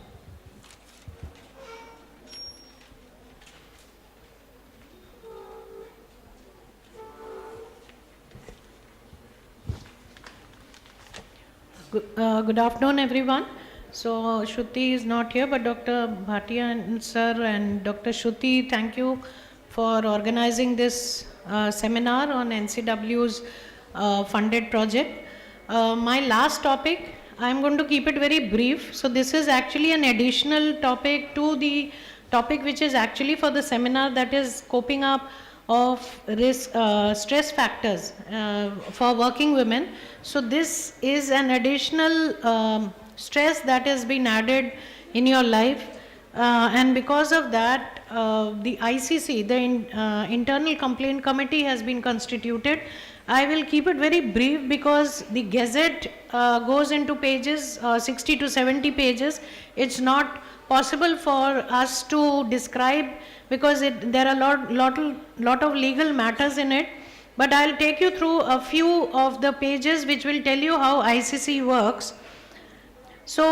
Speaker 16: Good afternoon, everyone. So Shruti is not here, but Dr. Bhatia and sir and Dr. Shruti, thank you for organizing this seminar on NCW's funded project. My last topic, I'm going to keep it very brief. So this is actually an additional topic to the topic which is actually for the seminar, that is coping up of risk, stress factors for working women. So this is an additional stress that has been added in your life, and because of that the ICC, the Internal Complaint Committee, has been constituted. I will keep it very brief because the Gazette goes into pages, 60 to 70 pages. It's not possible for us to describe because there are lot of legal matters in it. But I'll take you through a few of the pages which will tell you how ICC works. So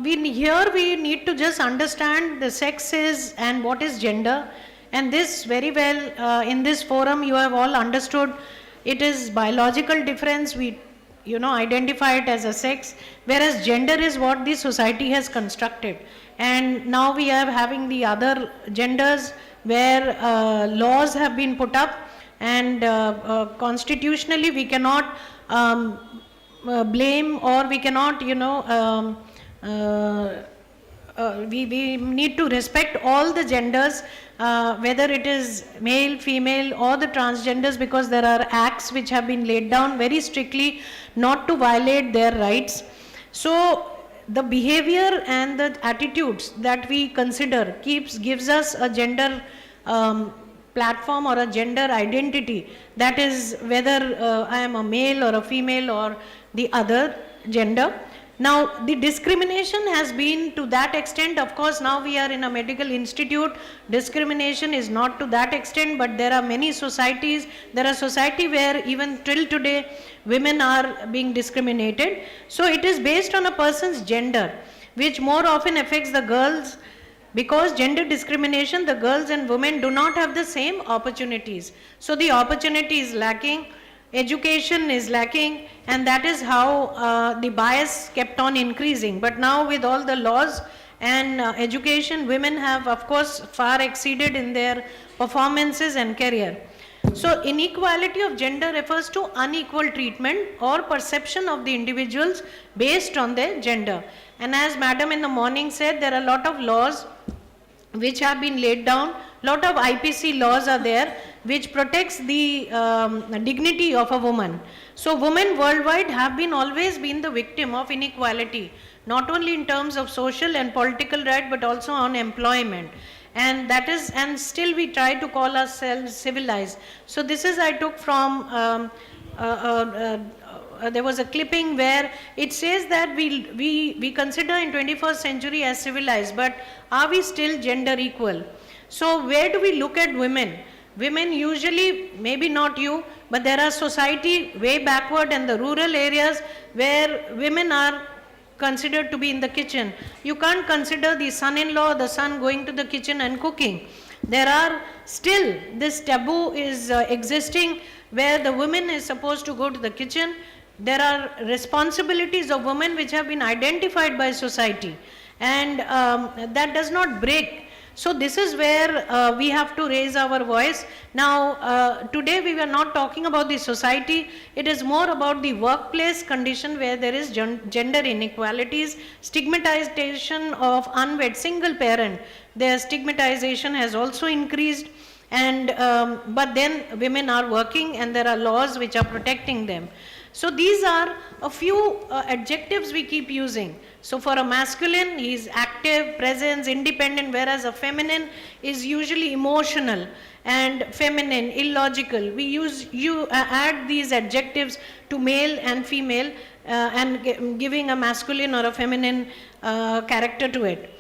Speaker 16: we need to just understand the sexes and what is gender, and this very well in this forum you have all understood. It is biological difference, we identify it as a sex, whereas gender is what the society has constructed. And now we are having the other genders where laws have been put up, and constitutionally we cannot blame, or we cannot we need to respect all the genders, whether it is male, female or the transgenders, because there are acts which have been laid down very strictly not to violate their rights. So the behavior and the attitudes that we consider gives us a gender platform or a gender identity, that is whether I am a male or a female or the other gender. Now the discrimination has been to that extent. Of course now we are in a medical institute, discrimination is not to that extent, but there are many societies, there are societies where even till today women are being discriminated. So it is based on a person's gender, which more often affects the girls, because gender discrimination, the girls and women do not have the same opportunities. So the opportunity is lacking. education is lacking, and that is how the bias kept on increasing. But now with all the laws and education, women have of course far exceeded in their performances and career. So inequality of gender refers to unequal treatment or perception of the individuals based on their gender. And as madam in the morning said, there are a lot of laws which have been laid down. Lot of IPC laws are there which protects the dignity of a woman. So women worldwide have been always been the victim of inequality, not only in terms of social and political right, but also on employment. And that is, and still we try to call ourselves civilized. So this is, I took from there was a clipping where it says that we consider in 21st century as civilized, but are we still gender equal? So where do we look at women? Women usually, maybe not you, but there are society way backward in the rural areas where women are considered to be in the kitchen. You can't consider the son-in-law, the son going to the kitchen and cooking. There are still, this taboo is existing where the woman is supposed to go to the kitchen. There are responsibilities of women which have been identified by society, and that does not break. So this is where we have to raise our voice. Now, today we were not talking about the society, it is more about the workplace condition where there is gender inequalities, stigmatization of unwed single parent. Their stigmatization has also increased, and but then women are working and there are laws which are protecting them. So these are a few adjectives we keep using. So for a masculine, he is active, presence, independent, whereas a feminine is usually emotional and feminine, illogical. We add these adjectives to male and female and giving a masculine or a feminine character to it.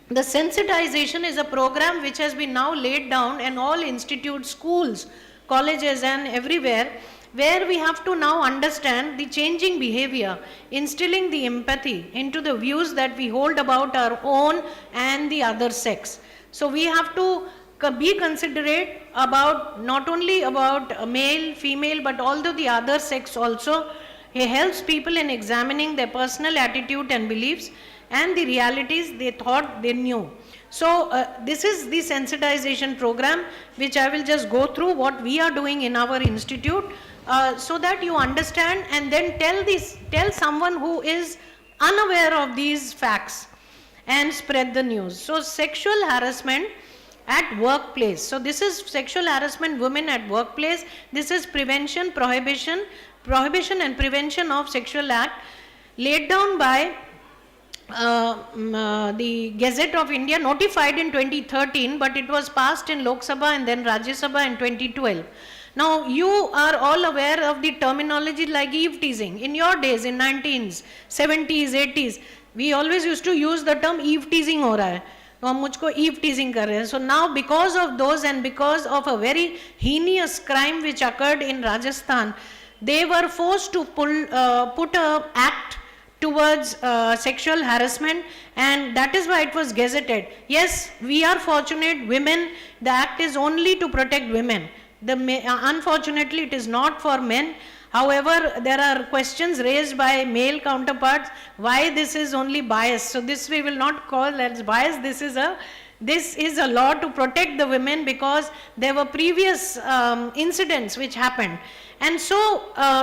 Speaker 16: The sensitization is a program which has been now laid down in all institutes, schools, colleges and everywhere, where we have to now understand the changing behavior, instilling the empathy into the views that we hold about our own and the other sex. So we have to be considerate about not only about male, female, but also the other sex also. It helps people in examining their personal attitude and beliefs and the realities they thought they knew. So this is the sensitization program, which I will just go through what we are doing in our institute, so that you understand, and then tell someone who is unaware of these facts and spread the news. So sexual harassment at workplace. So this is sexual harassment women at workplace. This is prevention, prohibition and prevention of sexual act laid down by the Gazette of India, notified in 2013, but it was passed in Lok Sabha and then Rajya Sabha in 2012. Now you are all aware of the terminology like eve teasing. In your days, in 19s, 70s, 80s, we always used to use the term eve teasing हो रहा है, तो हम मुझको eve teasing कर रहे हैं. So now because of those and because of a very heinous crime which occurred in Rajasthan, they were forced to put a act towards sexual harassment, and that is why it was gazetted. Yes, we are fortunate, women, the act is only to protect women. Unfortunately, it is not for men. However, there are questions raised by male counterparts why this is only bias. So this we will not call as bias. This is a law to protect the women because there were previous incidents which happened. And so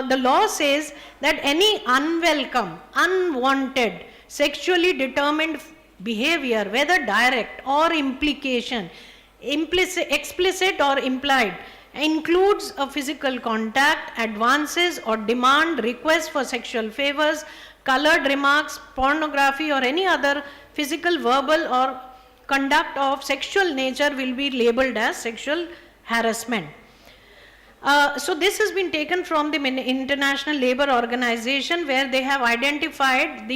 Speaker 16: the law says that any unwelcome, unwanted, sexually determined behavior, whether direct or implication, explicit or implied, includes a physical contact, advances or demand, requests for sexual favors, colored remarks, pornography or any other physical, verbal or conduct of sexual nature will be labeled as sexual harassment. So this has been taken from the International Labour Organization, where they have identified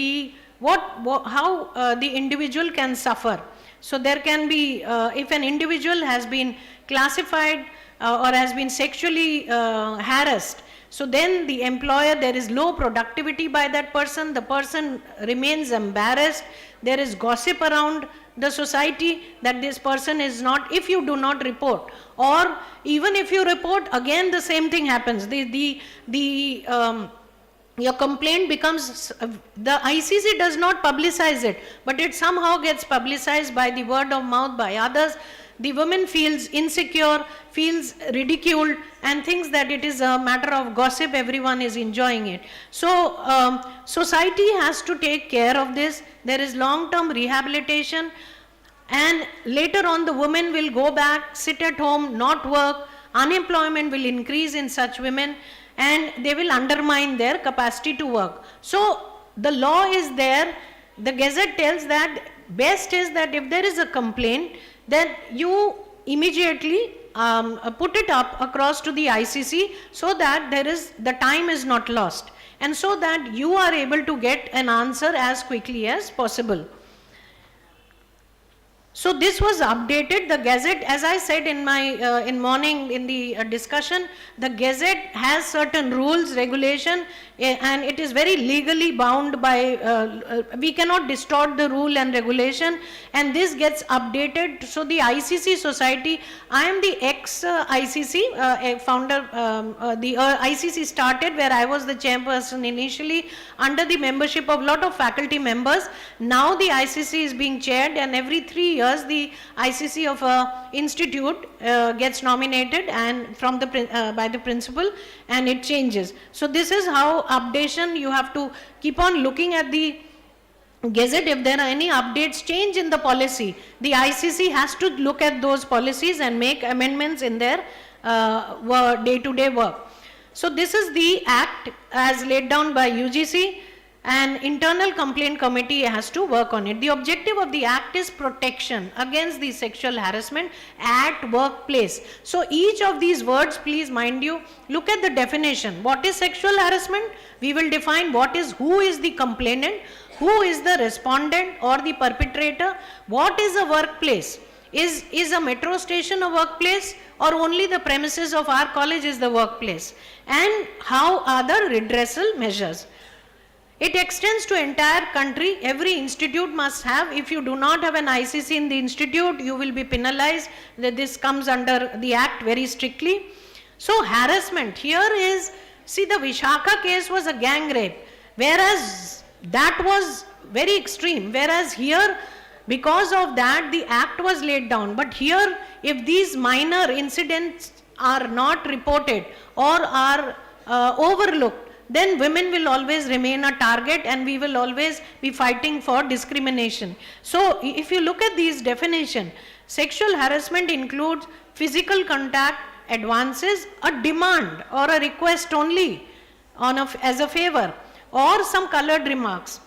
Speaker 16: how the individual can suffer. So there can be, if an individual has been classified or has been sexually harassed, so then the employer, there is low productivity by that person, the person remains embarrassed, there is gossip around the society that this person is not, if you do not report, or even if you report, again the same thing happens. Your complaint becomes, the ICC does not publicize it, but it somehow gets publicized by the word of mouth, by others. The woman feels insecure, feels ridiculed, and thinks that it is a matter of gossip, everyone is enjoying it. So society has to take care of this. There is long-term rehabilitation, and later on the woman will go back, sit at home, not work, unemployment will increase in such women, and they will undermine their capacity to work. So the law is there. The Gazette tells that best is that if there is a complaint, then you immediately put it up across to the ICC, so that the time is not lost, and so that you are able to get an answer as quickly as possible. So this was updated. The Gazette, as I said in my in morning in the discussion, the Gazette has certain rules, regulation, and it is very legally bound by, we cannot distort the rule and regulation, and this gets updated. So the ICC society, I am the ex-ICC founder, the ICC started where I was the chairperson initially under the membership of lot of faculty members. Now the ICC is being chaired, and every 3 years the ICC of a institute gets nominated and from the by the principal, and it changes. So this is how updation, you have to keep on looking at the Gazette. If there are any updates, change in the policy, the ICC has to look at those policies and make amendments in their day-to-day work. So this is the act as laid down by UGC. An internal complaint committee has to work on it. The objective of the act is protection against the sexual harassment at workplace. So each of these words, please mind you, look at the definition. What is sexual harassment? We will define who is the complainant, who is the respondent or the perpetrator, what is a workplace? Is a metro station a workplace, or only the premises of our college is the workplace? And how are the redressal measures? It extends to entire country. Every institute must have. If you do not have an ICC in the institute, you will be penalized. This comes under the act very strictly. So harassment here is, see, the Vishaka case was a gang rape, whereas that was very extreme, whereas here, because of that, the act was laid down. But here, if these minor incidents are not reported or are overlooked, then women will always remain a target, and we will always be fighting for discrimination. So if you look at these definitions, sexual harassment includes physical contact, advances, a demand or a request only as a favor, or some colored remarks,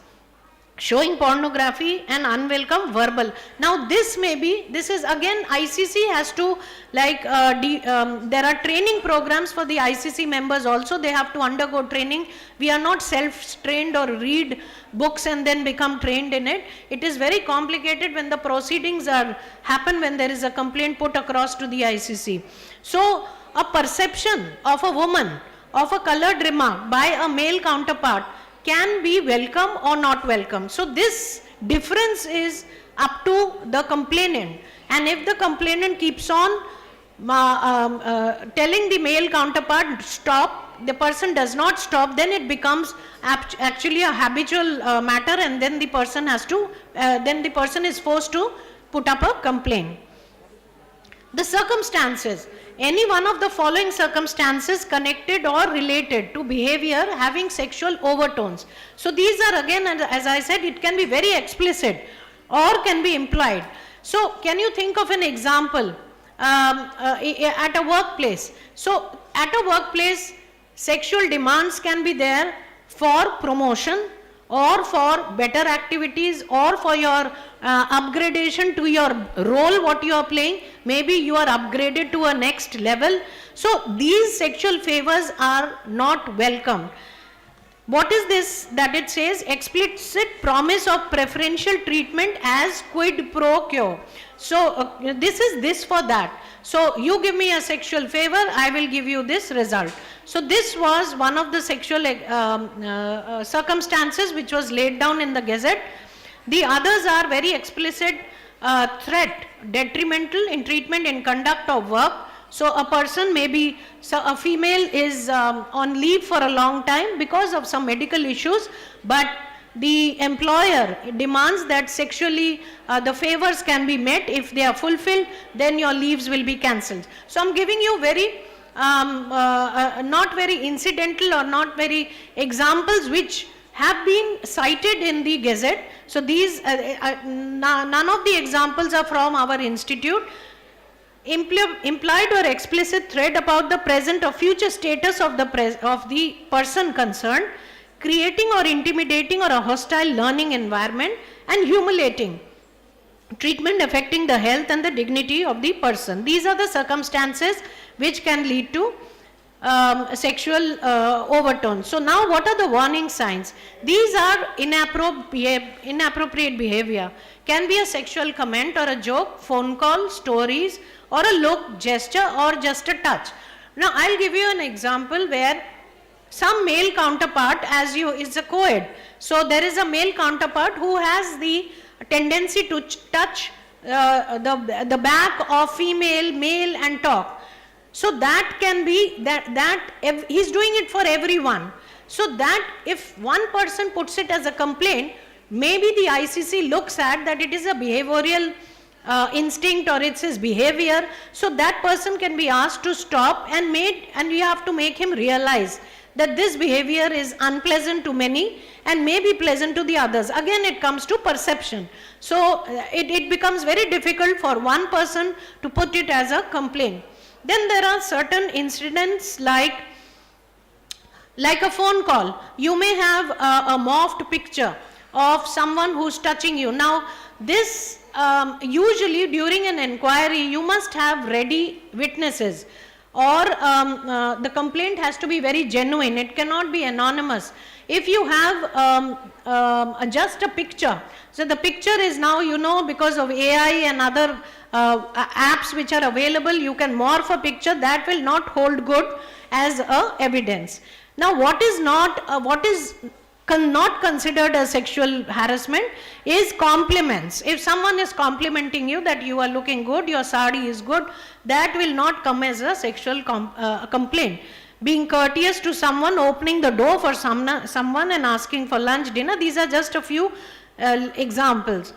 Speaker 16: showing pornography and unwelcome verbal. Now this is again, ICC has to, like there are training programs for the ICC members also. They have to undergo training. We are not self-trained or read books and then become trained in it. It is very complicated when the proceedings happen, when there is a complaint put across to the ICC. So a perception of a woman of a colored remark by a male counterpart can be welcome or not welcome. So this difference is up to the complainant, and if the complainant keeps on telling the male counterpart stop, the person does not stop, then it becomes actually a habitual matter, and then the person has to then the person is forced to put up a complaint. The circumstances, any one of the following circumstances connected or related to behavior having sexual overtones. So these are, again, as I said, it can be very explicit or can be implied. So can you think of an example at a workplace? So at a workplace, sexual demands can be there for promotion or for better activities or for your upgradation to your role what you are playing. Maybe you are upgraded to a next level. So these sexual favors are not welcome. What is this that it says? Explicit promise of preferential treatment as quid pro quo. So this is this for that. So you give me a sexual favor, I will give you this result. So this was one of the sexual circumstances which was laid down in the Gazette. The others are very explicit. threat, detrimental in treatment in conduct of work. So a person may be, so a female is on leave for a long time because of some medical issues, but the employer demands that sexually the favors can be met. If they are fulfilled, then your leaves will be cancelled. So I'm giving you very not very incidental or not very examples which have been cited in the Gazette. So these none of the examples are from our institute. Implied or explicit threat about the present or future status of the person concerned, creating or intimidating or a hostile learning environment, and humiliating treatment affecting the health and the dignity of the person. These are the circumstances which can lead to sexual overtones. So now what are the warning signs? These are inappropriate behavior. Can be a sexual comment or a joke, phone call, stories, or a look, gesture, or just a touch. Now I'll give you an example where some male counterpart, as you is a co-ed, so there is a male counterpart who has the tendency to touch the back of female, male, and talk. So that can be that he's doing it for everyone. So that if one person puts it as a complaint, maybe the ICC looks at that it is a behavioral instinct or it's his behavior. So that person can be asked to stop and you have to make him realize that this behavior is unpleasant to many and may be pleasant to the others. Again, it comes to perception. So it becomes very difficult for one person to put it as a complaint. Then there are certain incidents like a phone call. You may have a morphed picture of someone who's touching you. Now this usually during an inquiry you must have ready witnesses, or the complaint has to be very genuine. It cannot be anonymous. If you have just a picture, so the picture is now, you know, because of AI and other apps which are available, you can morph a picture. That will not hold good as evidence. Now what is not considered as sexual harassment is compliments. If someone is complimenting you that you are looking good, your sari is good, that will not come as a sexual complaint. Being courteous to someone, opening the door for someone and asking for lunch, dinner, these are just a few examples.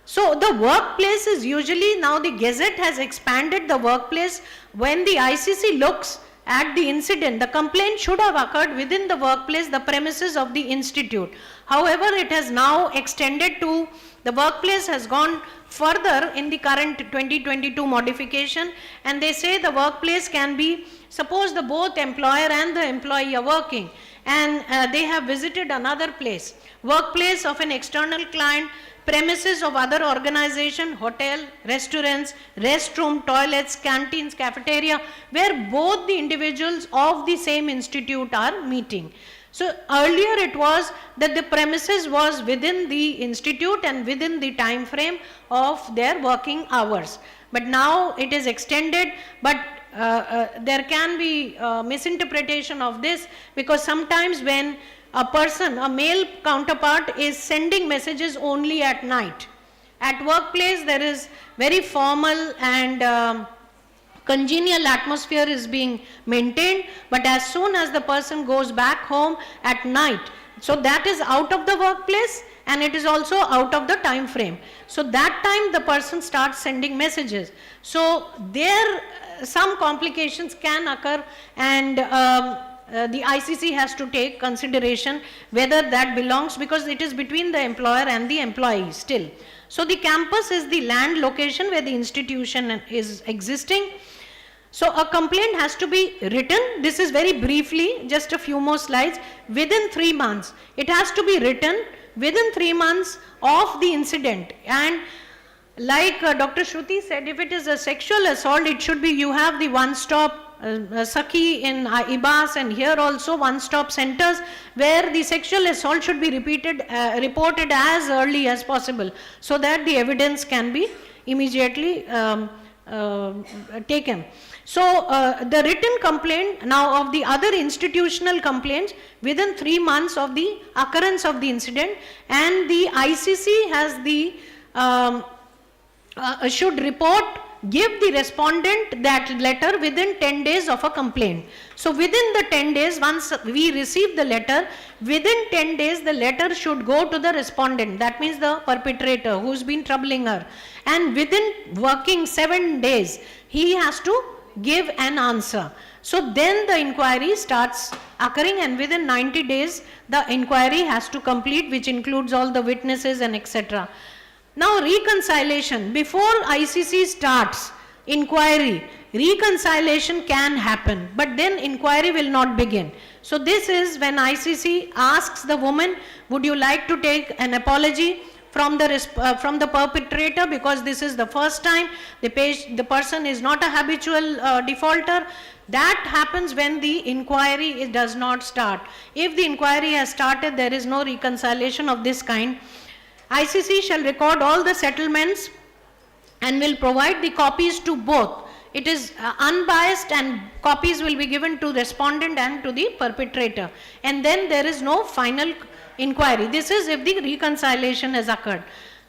Speaker 16: So the workplace is usually, now the Gazette has expanded the workplace. When the ICC looks at the incident, the complaint should have occurred within the workplace, the premises of the institute. However, it has now extended to, the workplace has gone further in the current 2022 modification, and they say the workplace can be, suppose the both employer and the employee are working, and they have visited another place, workplace of an external client, premises of other organization, hotel, restaurants, restroom, toilets, canteens, cafeteria, where both the individuals of the same institute are meeting. So earlier it was that the premises was within the institute and within the time frame of their working hours. But now it is extended, but there can be misinterpretation of this, because sometimes when a person, a male counterpart, is sending messages only at night. At workplace there is very formal and congenial atmosphere is being maintained, but as soon as the person goes back home at night, so that is out of the workplace and it is also out of the time frame. So that time the person starts sending messages. So there some complications can occur, and the ICC has to take consideration whether that belongs, because it is between the employer and the employee still. So the campus is the land location where the institution is existing. So a complaint has to be written. This is very briefly, just a few more slides. Within 3 months, it has to be written within 3 months of the incident. And like Dr. Shruti said, if it is a sexual assault, it should be, you have the one-stop Sakhi in IBAS, and here also one-stop centers where the sexual assault should be reported as early as possible, so that the evidence can be immediately taken. So the written complaint now of the other institutional complaints within 3 months of the occurrence of the incident, and the ICC has the should report, give the respondent that letter within 10 days of a complaint. So within the 10 days, once we receive the letter, within 10 days the letter should go to the respondent, that means the perpetrator who's been troubling her, and within working 7 days he has to give an answer. So then the inquiry starts occurring, and within 90 days the inquiry has to complete, which includes all the witnesses and etc. Now reconciliation, before ICC starts inquiry, reconciliation can happen, but then inquiry will not begin. So this is when ICC asks the woman, would you like to take an apology from the perpetrator, because this is the first time, the person is not a habitual defaulter. That happens when the inquiry does not start. If the inquiry has started, there is no reconciliation of this kind. ICC shall record all the settlements and will provide the copies to both. It is unbiased, and copies will be given to respondent and to the perpetrator. And then there is no final inquiry. This is if the reconciliation has occurred.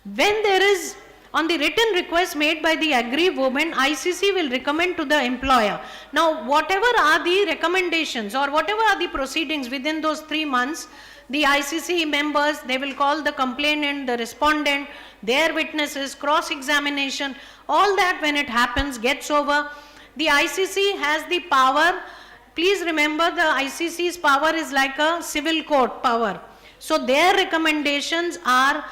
Speaker 16: When there is, on the written request made by the aggrieved woman, ICC will recommend to the employer. Now, whatever are the recommendations or whatever are the proceedings within those 3 months, the ICC members, they will call the complainant, the respondent, their witnesses, cross-examination, all that when it happens gets over. The ICC has the power. Please remember, the ICC's power is like a civil court power. So their recommendations are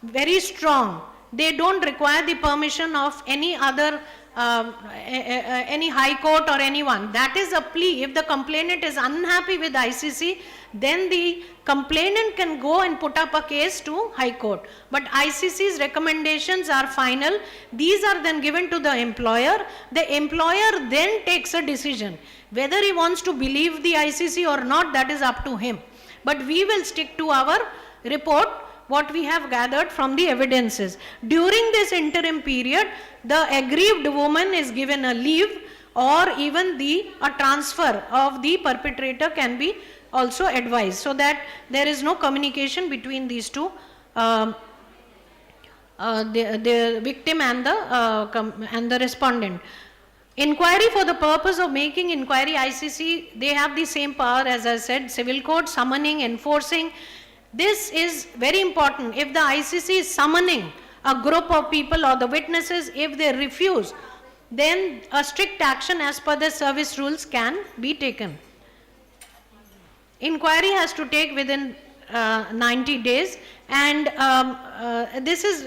Speaker 16: very strong. They don't require the permission of any other, any high court or anyone. That is a plea. If the complainant is unhappy with ICC, then the complainant can go and put up a case to high court. But ICC's recommendations are final. These are then given to the employer. The employer then takes a decision. Whether he wants to believe the ICC or not, that is up to him. But we will stick to our report, what we have gathered from the evidences. During this interim period, the aggrieved woman is given a leave, or even a transfer of the perpetrator can be also advised, so that there is no communication between these two, the victim and the respondent. Inquiry, for the purpose of making inquiry, ICC, they have the same power as I said, civil court, summoning, enforcing. This is very important. If the ICC is summoning a group of people or the witnesses, if they refuse, then a strict action as per the service rules can be taken. Inquiry has to take within 90 days, and this is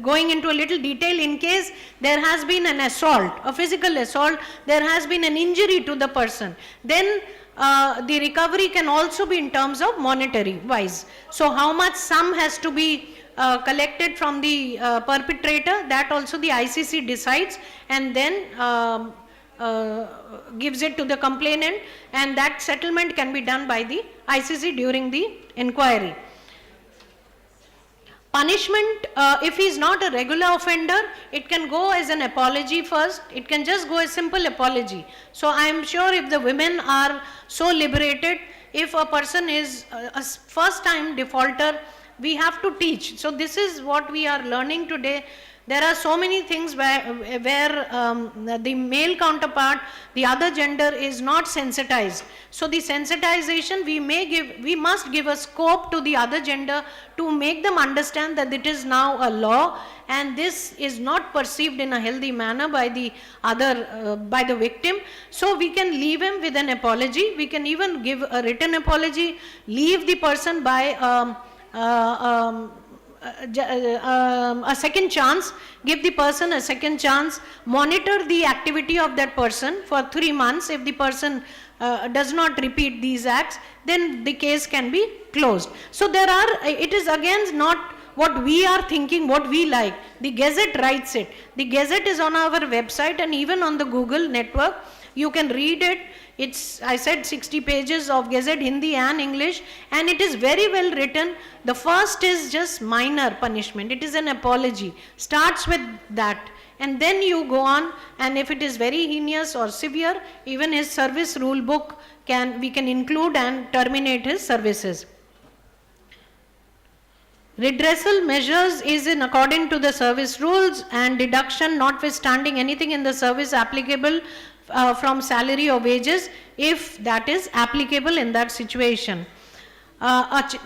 Speaker 16: going into a little detail. In case there has been an assault, a physical assault, there has been an injury to the person, then the recovery can also be in terms of monetary wise. So how much sum has to be collected from the perpetrator, that also the ICC decides, and then gives it to the complainant, and that settlement can be done by the ICC during the inquiry. Punishment, if he is not a regular offender, it can go as an apology first. It can just go as simple apology. So I am sure if the women are so liberated, if a person is a first time defaulter, we have to teach. So this is what we are learning today. There are so many things where the male counterpart, the other gender, is not sensitized. So the sensitization, we must give a scope to the other gender to make them understand that it is now a law, and this is not perceived in a healthy manner by the by the victim. So we can leave him with an apology. We can even give a written apology, leave the person by a second chance, give the person a second chance, monitor the activity of that person for 3 months. If the person does not repeat these acts, then the case can be closed. So there are, it is again not what we are thinking, what we like. The Gazette writes it. The Gazette is on our website and even on the Google network. You can read it. It's, I said, 60 pages of Gazette, Hindi and English, and it is very well written. The first is just minor punishment. It is an apology. Starts with that. And then you go on, and if it is very heinous or severe, even his service rule book we can include and terminate his services. Redressal measures is in according to the service rules, and deduction notwithstanding anything in the service applicable from salary or wages, if that is applicable in that situation.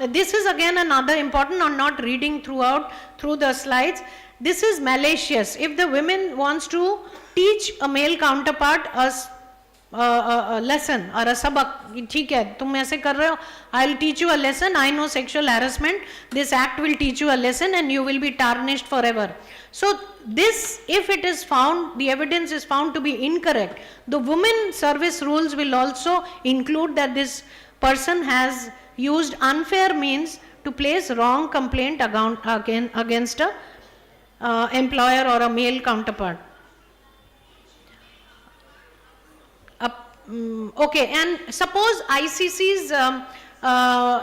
Speaker 16: This is again another important, I'm not reading through the slides. This is malicious. If the women wants to teach a male counterpart a lesson or a sabak, ठीक है तुम ऐसे कर रहे हो, I'll teach you a lesson, I know sexual harassment, this act will teach you a lesson and you will be tarnished forever. So this, if it is found, the evidence is found to be incorrect, the women service rules will also include that this person has used unfair means to place wrong complaint against a employer or a male counterpart. Okay, and suppose ICC's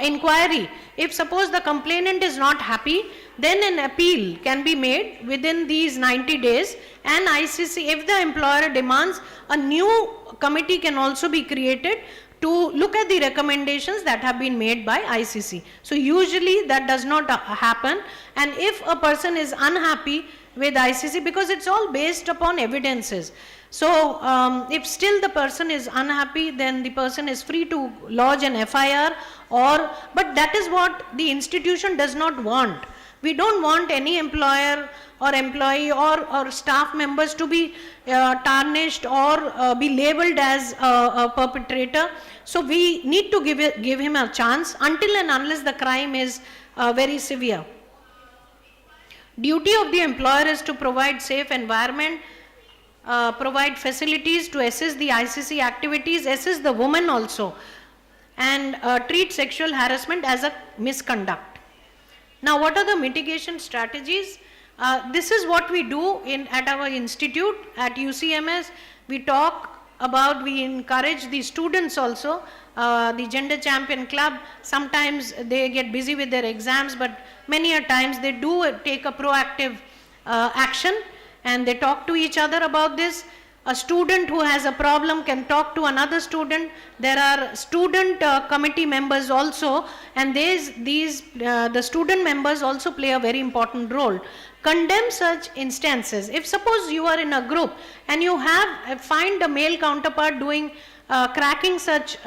Speaker 16: inquiry, if suppose the complainant is not happy, then an appeal can be made within these 90 days, and ICC, if the employer demands, a new committee can also be created to look at the recommendations that have been made by ICC. So usually that does not happen, and if a person is unhappy with ICC, because it's all based upon evidences, so if still the person is unhappy, then the person is free to lodge an FIR, but that is what the institution does not want. We don't want any employer or employee or staff members to be tarnished or be labeled as a perpetrator. So we need to give him a chance until and unless the crime is very severe. Duty of the employer is to provide safe environment, provide facilities to assist the ICC activities, assist the woman also, and treat sexual harassment as a misconduct. Now, what are the mitigation strategies? This is what we do at our institute at UCMS. We talk about, we encourage the students also, the Gender Champion Club. Sometimes they get busy with their exams, but many a times they do take a proactive action, and they talk to each other about this. A student who has a problem can talk to another student. There are student committee members also, and the student members also play a very important role. Condemn such instances. If suppose you are in a group and you find a male counterpart doing cracking such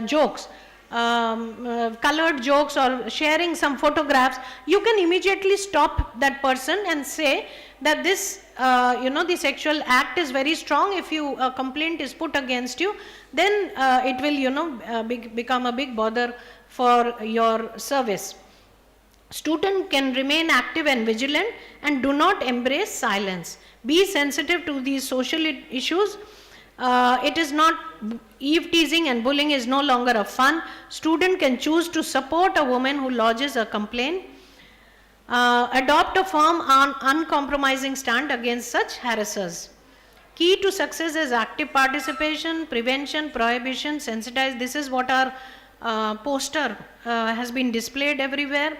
Speaker 16: jokes, colored jokes, or sharing some photographs, you can immediately stop that person and say that this the sexual act is very strong. If a complaint is put against you, then it will become a big bother for your service. Student can remain active and vigilant and do not embrace silence. Be sensitive to these social issues. It is not, eve teasing and bullying is no longer a fun. Student can choose to support a woman who lodges a complaint. Adopt a firm and uncompromising stand against such harassers. Key to success is active participation, prevention, prohibition, sensitize. This is what our poster has been displayed everywhere.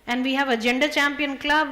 Speaker 16: And we have a Gender Champion Club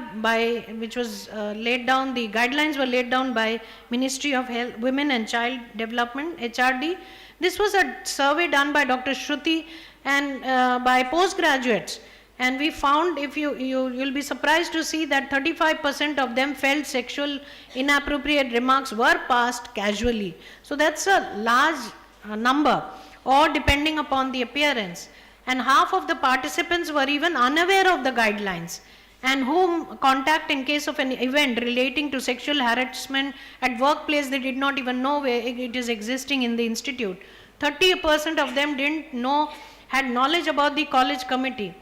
Speaker 16: which was laid down, the guidelines were laid down by Ministry of Health, Women and Child Development, HRD. This was a survey done by Dr. Shruti and by postgraduates. And we found, if you'll be surprised to see that 35% of them felt sexual inappropriate remarks were passed casually. So that's a large number, or depending upon the appearance. And half of the participants were even unaware of the guidelines, and whom contact in case of an event relating to sexual harassment at workplace, they did not even know where it is existing in the institute. 30% of them didn't know, had knowledge about the college committee.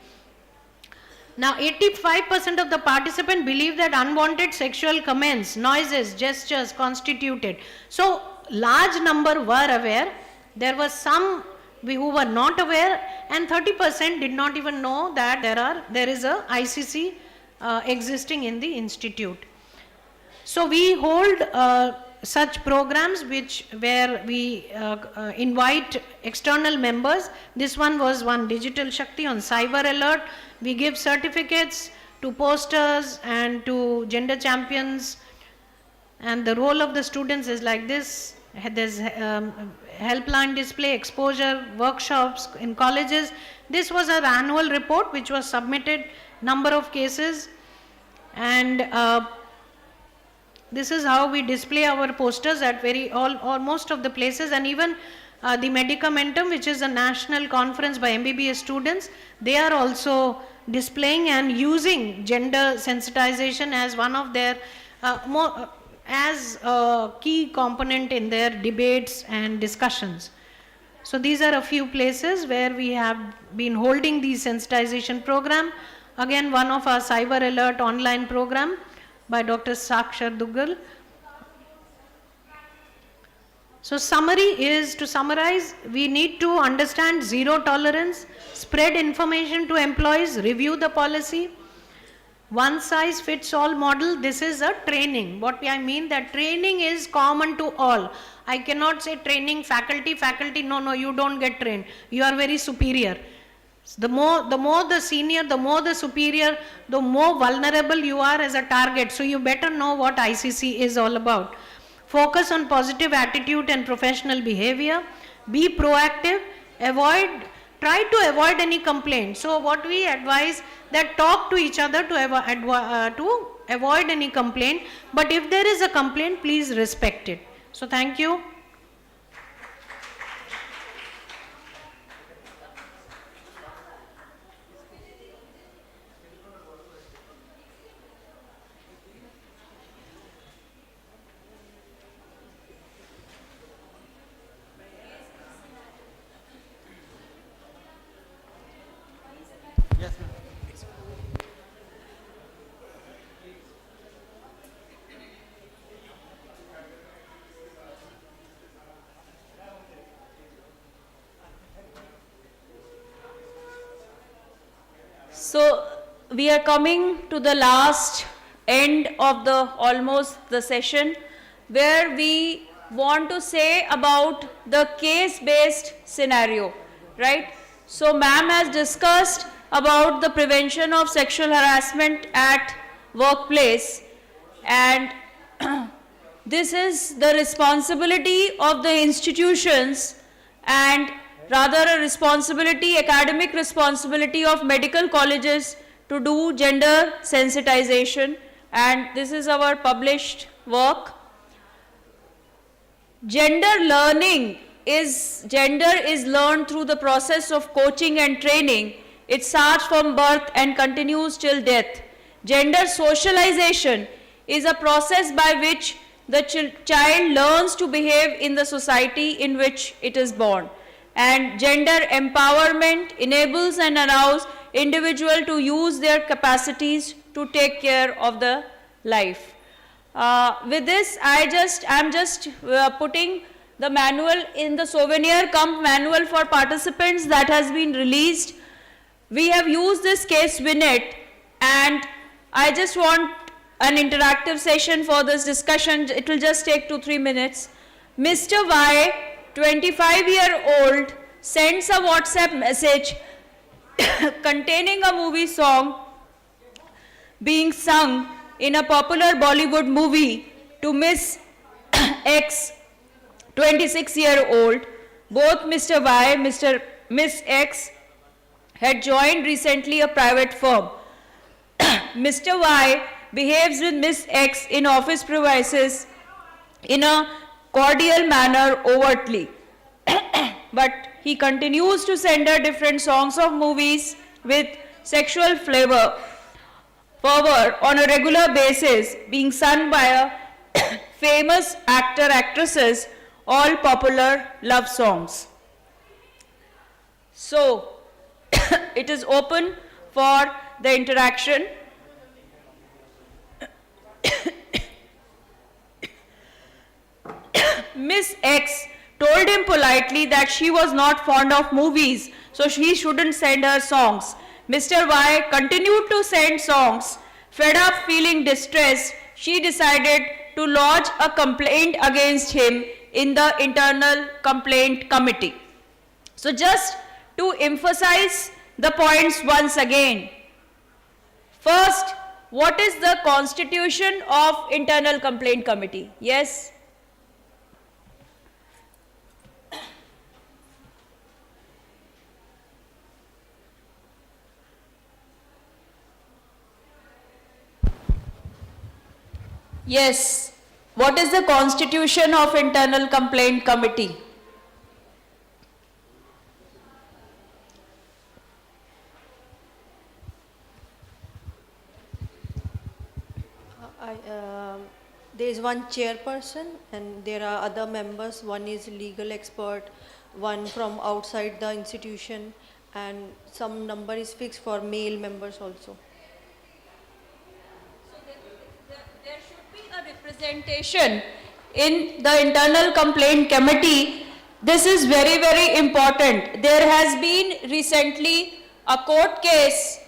Speaker 16: Now 85% of the participants believe that unwanted sexual comments, noises, gestures constituted. So large number were aware. There were some who were not aware, and 30% did not even know that there is a ICC existing in the institute. So we hold such programs where we invite external members. This one was one Digital Shakti on cyber alert. We give certificates to posters and to gender champions, and the role of the students is like this. There's helpline display, exposure, workshops in colleges. This was our annual report which was submitted number of cases, and this is how we display our posters at most of the places, and even the Medicamentum, which is a national conference by MBBS students, they are also displaying and using gender sensitization as one of their as a key component in their debates and discussions. So these are a few places where we have been holding the sensitization program. Again, one of our Cyber Alert online program by Dr. Sakshar Duggal. So summary is, to summarize, we need to understand zero tolerance, spread information to employees, review the policy. One size fits all model, this is a training. What I mean that training is common to all. I cannot say training faculty, no, you don't get trained. You are very superior. The more the senior, the more the superior, the more vulnerable you are as a target. So you better know what ICC is all about. Focus on positive attitude and professional behavior. Be proactive. Try to avoid any complaint. So what we advise, that talk to each other to avoid any complaint. But if there is a complaint, please respect it. So thank you.
Speaker 1: So we are coming to the last end of the session, where we want to say about the case-based scenario, right? So ma'am has discussed about the prevention of sexual harassment at workplace, and this is the responsibility of the institutions, and rather a responsibility, academic responsibility of medical colleges to do gender sensitization, and this is our published work. Gender is learned through the process of coaching and training. It starts from birth and continues till death. Gender socialization is a process by which the child learns to behave in the society in which it is born. And gender empowerment enables and allows individual to use their capacities to take care of the life. With this, I'm just putting the manual in the souvenir cum manual for participants that has been released. We have used this case vignette, and I just want an interactive session for this discussion. It will just take 2-3 minutes. Mr. Y, 25-year-old, sends a WhatsApp message containing a movie song being sung in a popular Bollywood movie to Miss X, 26-year-old. Both Mr. Y, Miss X had joined recently a private firm. Mr. Y behaves with Miss X in office premises in a cordial manner overtly. But he continues to send her different songs of movies with sexual fervor on a regular basis, being sung by a famous actresses, all popular love songs. So, it is open for the interaction. Miss X told him politely that she was not fond of movies, so she shouldn't send her songs. Mr. Y continued to send songs. Fed up, feeling distressed, she decided to lodge a complaint against him in the internal complaint committee. So just to emphasize the points once again. First, what is the constitution of internal complaint committee? Yes? Yes. What is the constitution of Internal Complaint Committee?
Speaker 7: There is one chairperson and there are other members. One is legal expert, one from outside the institution, and some number is fixed for male members also.
Speaker 1: There should be a representation in the Internal Complaint Committee. This is very, very important. There has been recently a court case.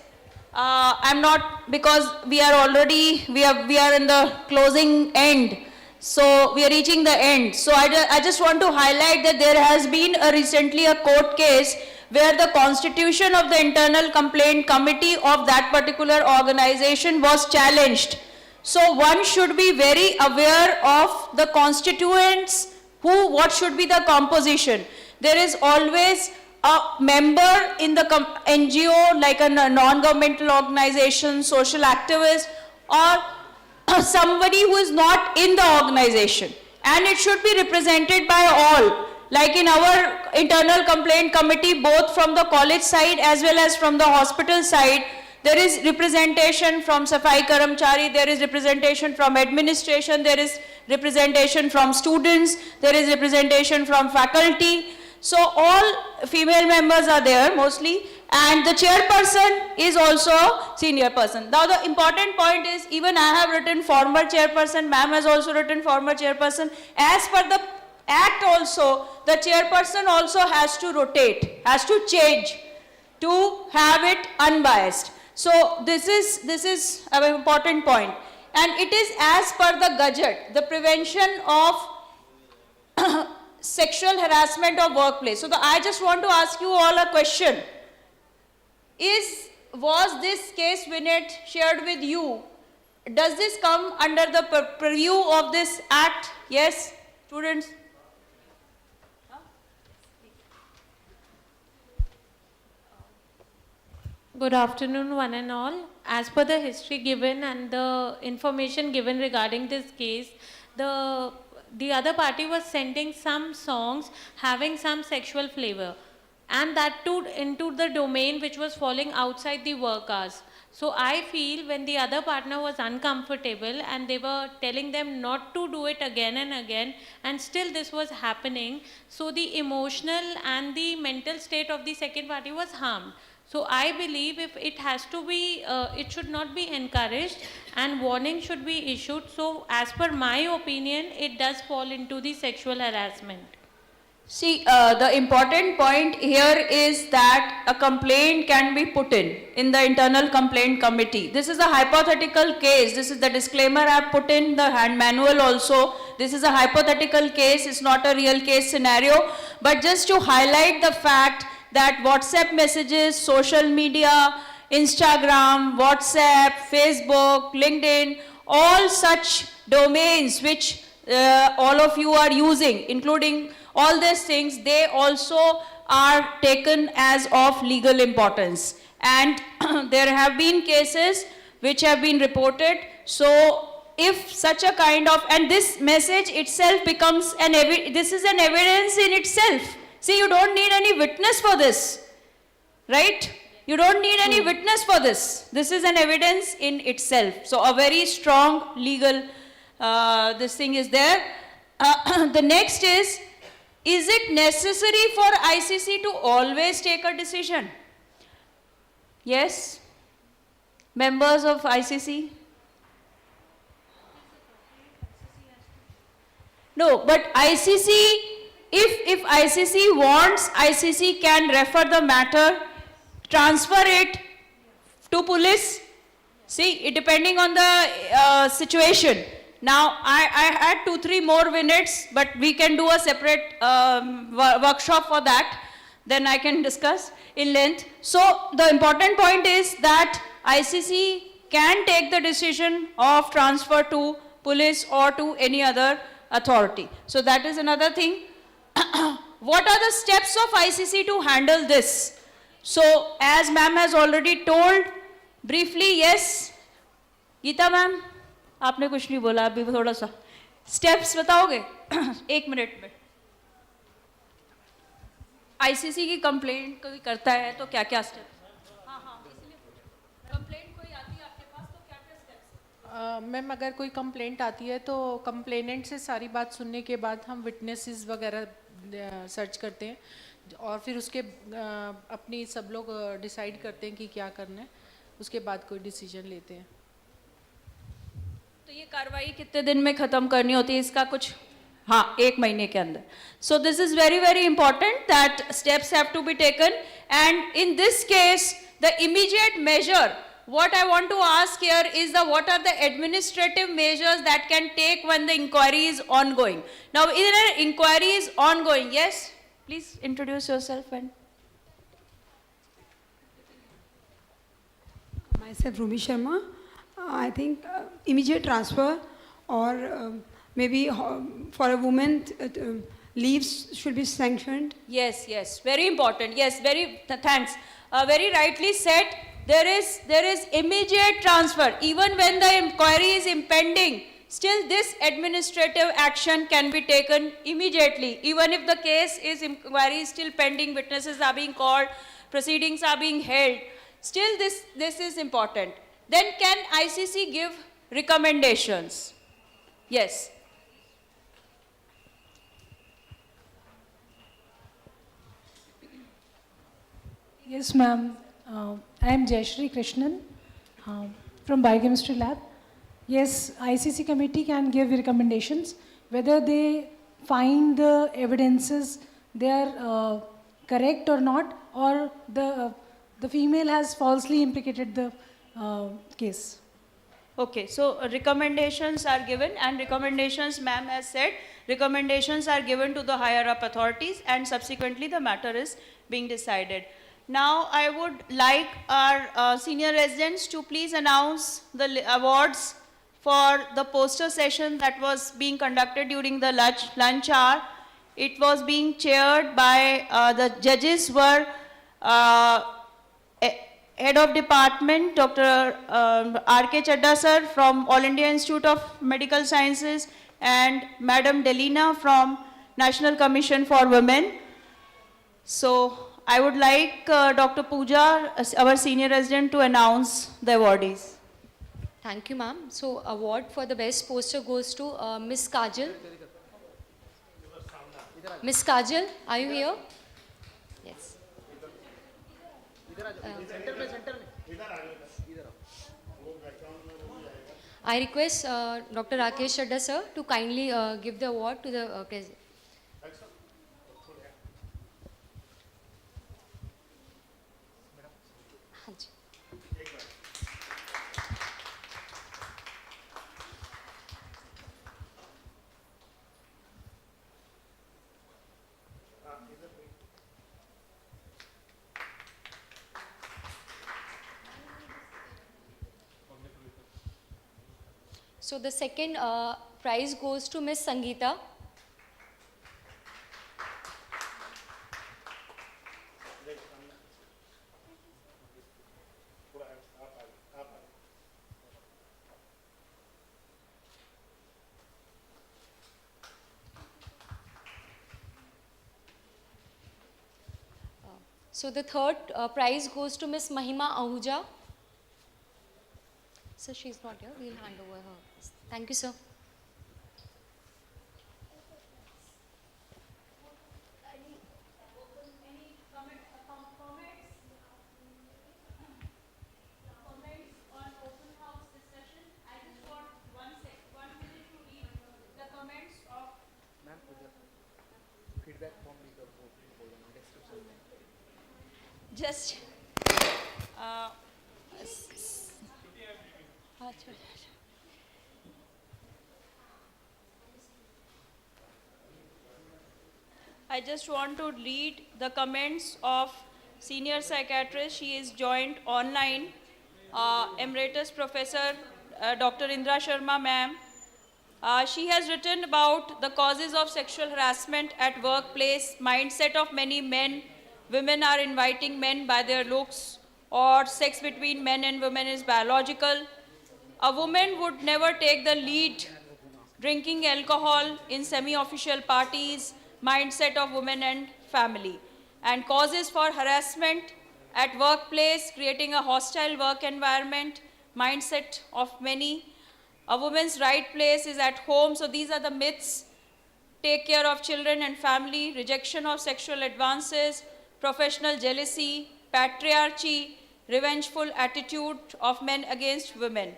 Speaker 1: I'm not, because we are already, we are in the closing end. So we are reaching the end. So I just want to highlight that there has been recently a court case where the constitution of the Internal Complaint Committee of that particular organization was challenged. So one should be very aware of the constituents, what should be the composition. There is always a member in the NGO, like a non-governmental organization, social activist, or somebody who is not in the organization. And it should be represented by all. Like in our Internal Complaint Committee, both from the college side as well as from the hospital side, there is representation from Safai Karamchari, there is representation from administration, there is representation from students, there is representation from faculty. So all female members are there mostly, and the chairperson is also senior person. Now the important point is, even I have written former chairperson, ma'am has also written former chairperson. As per the act also, the chairperson also has to rotate, has to change to have it unbiased. So this is an important point. And it is as per the gadget, the prevention of sexual harassment of workplace. So I just want to ask you all a question. Was this case vignette shared with you? Does this come under the purview of this act? Yes, students?
Speaker 10: Good afternoon, one and all. As per the history given and the information given regarding this case, the other party was sending some songs having some sexual flavor, and that too into the domain which was falling outside the work hours. So I feel when the other partner was uncomfortable and they were telling them not to do it again and again, and still this was happening, so the emotional and the mental state of the second party was harmed. So I believe if it has to be, it should not be encouraged and warning should be issued. So as per my opinion, it does fall into the sexual harassment.
Speaker 1: See, the important point here is that a complaint can be put in the Internal Complaint Committee. This is a hypothetical case. This is the disclaimer I have put in the hand manual also. This is a hypothetical case. It's not a real case scenario. But just to highlight the fact that WhatsApp messages, social media, Instagram, WhatsApp, Facebook, LinkedIn, all such domains which all of you are using, including all these things, they also are taken as of legal importance. And there have been cases which have been reported. So if such a kind of, and this message itself becomes this is an evidence in itself. See, you don't need any witness for this, right? You don't need any witness for this. This is an evidence in itself. So a very strong legal, this thing is there. The next is it necessary for ICC to always take a decision? Yes? Members of ICC? No, but ICC, if ICC wants, ICC can refer the matter, transfer it to police. See, depending on the situation. Now, I had 2-3 more minutes, but we can do a separate workshop for that. Then I can discuss in length. So, the important point is that ICC can take the decision of transfer to police or to any other authority. So, that is another thing. What are the steps of ICC to handle this? So, as ma'am has already told, briefly, yes. Geeta ma'am? आपने कुछ नहीं बोला, अभी थोड़ा सा steps बताओगे? 1 minute में। ICC की कंप्लेंट कोई करता है तो क्या क्या स्टेप्स?
Speaker 2: मैम अगर कोई कंप्लेंट आती है तो कंप्लेनेंट से सारी बात सुनने के बाद हम विटनेसेस वगैरह सर्च करते हैं और फिर उसके अपनी सब लोग डिसाइड करते हैं कि क्या करना है, उसके बाद कोई डिसीजन लेते हैं।
Speaker 1: तो ये कार्रवाई कितने दिन में खत्म करनी होती है इसका कुछ? हाँ, 1 महीने के अंदर। So this is very very important that steps have to be taken and in this case the immediate measure what I want to ask here is what are the administrative measures that can take when the inquiry is ongoing? Now, if an inquiry is ongoing, yes, please introduce yourself and.
Speaker 14: Myself, Rumi Sharma. I think immediate transfer or maybe for a woman leaves should be sanctioned.
Speaker 1: Yes, yes, very important. Yes, thanks. Very rightly said. There is immediate transfer. Even when the inquiry is impending, still this administrative action can be taken immediately. Even if the case is inquiry is still pending, witnesses are being called, proceedings are being held, still this is important. Then can ICC give recommendations? Yes.
Speaker 21: Yes, ma'am. I am Jayashri Krishnan from Biochemistry Lab. Yes, ICC committee can give recommendations whether they find the evidences they are correct or not, or the female has falsely implicated the case.
Speaker 1: Okay, so recommendations are given, and recommendations, ma'am has said, recommendations are given to the higher up authorities and subsequently the matter is being decided. Now, I would like our senior residents to please announce the awards for the poster session that was being conducted during the lunch hour. It was being chaired by the judges were Head of Department, Dr. R.K. Chadda sir from All India Institute of Medical Sciences and Madam Delina from National Commission for Women. So, I would like Dr. Pooja, our senior resident, to announce the awardees.
Speaker 8: Thank you, ma'am. So, award for the best poster goes to Miss Kajal. Miss Kajal, are you here? Yes. I request Dr. Rakesh Chadda sir to kindly give the award to the president. So the second prize goes to Miss Sangeeta. So the third prize goes to Miss Mahima Ahuja. So she's not here. We'll hand over her. Thank you, sir.
Speaker 1: Just I just want to read the comments of senior psychiatrist. She is joined online, Emeritus Professor Dr. Indra Sharma ma'am. She has written about the causes of sexual harassment at workplace, mindset of many men. Women are inviting men by their looks, or sex between men and women is biological. A woman would never take the lead. Drinking alcohol in semi-official parties, mindset of women and family. And causes for harassment at workplace, creating a hostile work environment, mindset of many. A woman's right place is at home, so these are the myths. Take care of children and family, rejection of sexual advances, professional jealousy, patriarchy, revengeful attitude of men against women.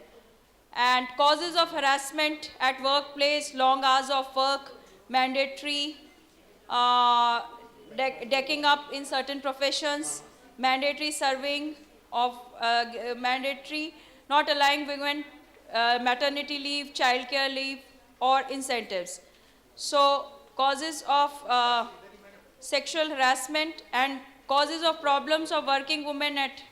Speaker 1: And causes of harassment at workplace, long hours of work, mandatory, decking up in certain professions, mandatory serving of mandatory, not allowing women maternity leave, childcare leave, or incentives. So causes of sexual harassment and causes of problems of working women at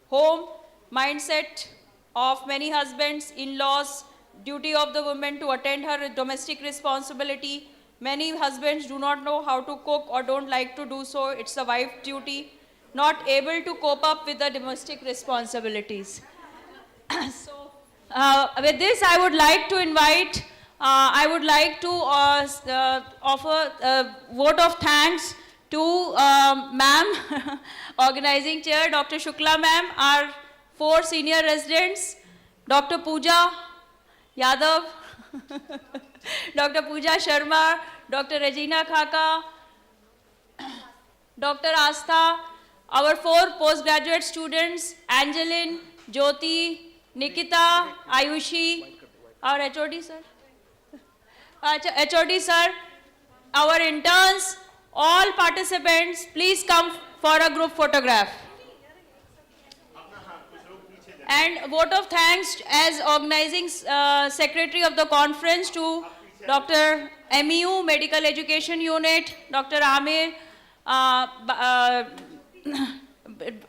Speaker 1: home, mindset of many husbands, in-laws, duty of the woman to attend her domestic responsibility. Many husbands do not know how to cook or don't like to do so. It's the wife's duty. Not able to cope up with the domestic responsibilities. So, with this, I would like to invite, I would like to offer a vote of thanks to ma'am, organizing chair, Dr. Shukla ma'am, our 4 senior residents, Dr. Pooja Yadav, Dr. Pooja Sharma, Dr. Regina Khaka, Dr. Astha, our 4 postgraduate students, Angeline, Jyoti, Nikita, Ayushi, our HOD sir, HOD sir, our interns, all participants, please come for a group photograph. And vote of thanks as organizing secretary of the conference to Dr. MEU, Medical Education Unit, Dr. Amir,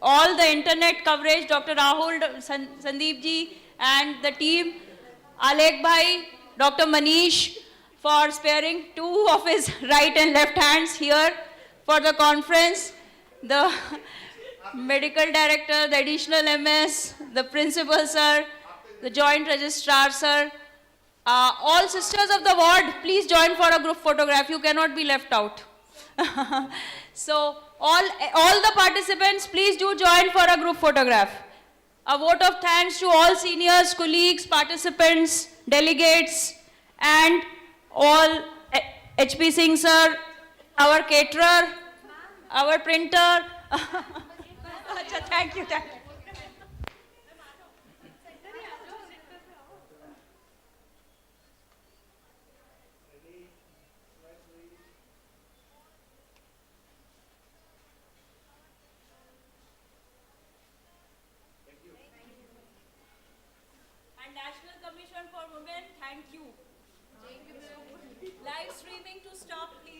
Speaker 1: all the internet coverage, Dr. Rahul, Sandeep ji, and the team, Alek Bhai, Dr. Manish, for sparing 2 of his right and left hands here for the conference, the medical director, the additional MS, the principal sir, the joint registrar sir, all sisters of the ward, please join for a group photograph. You cannot be left out. So all the participants, please do join for a group photograph. A vote of thanks to all seniors, colleagues, participants, delegates, and all HP Singh sir, our caterer, our printer. Thank you. And National Commission for Women, thank you. Live streaming to stop, please.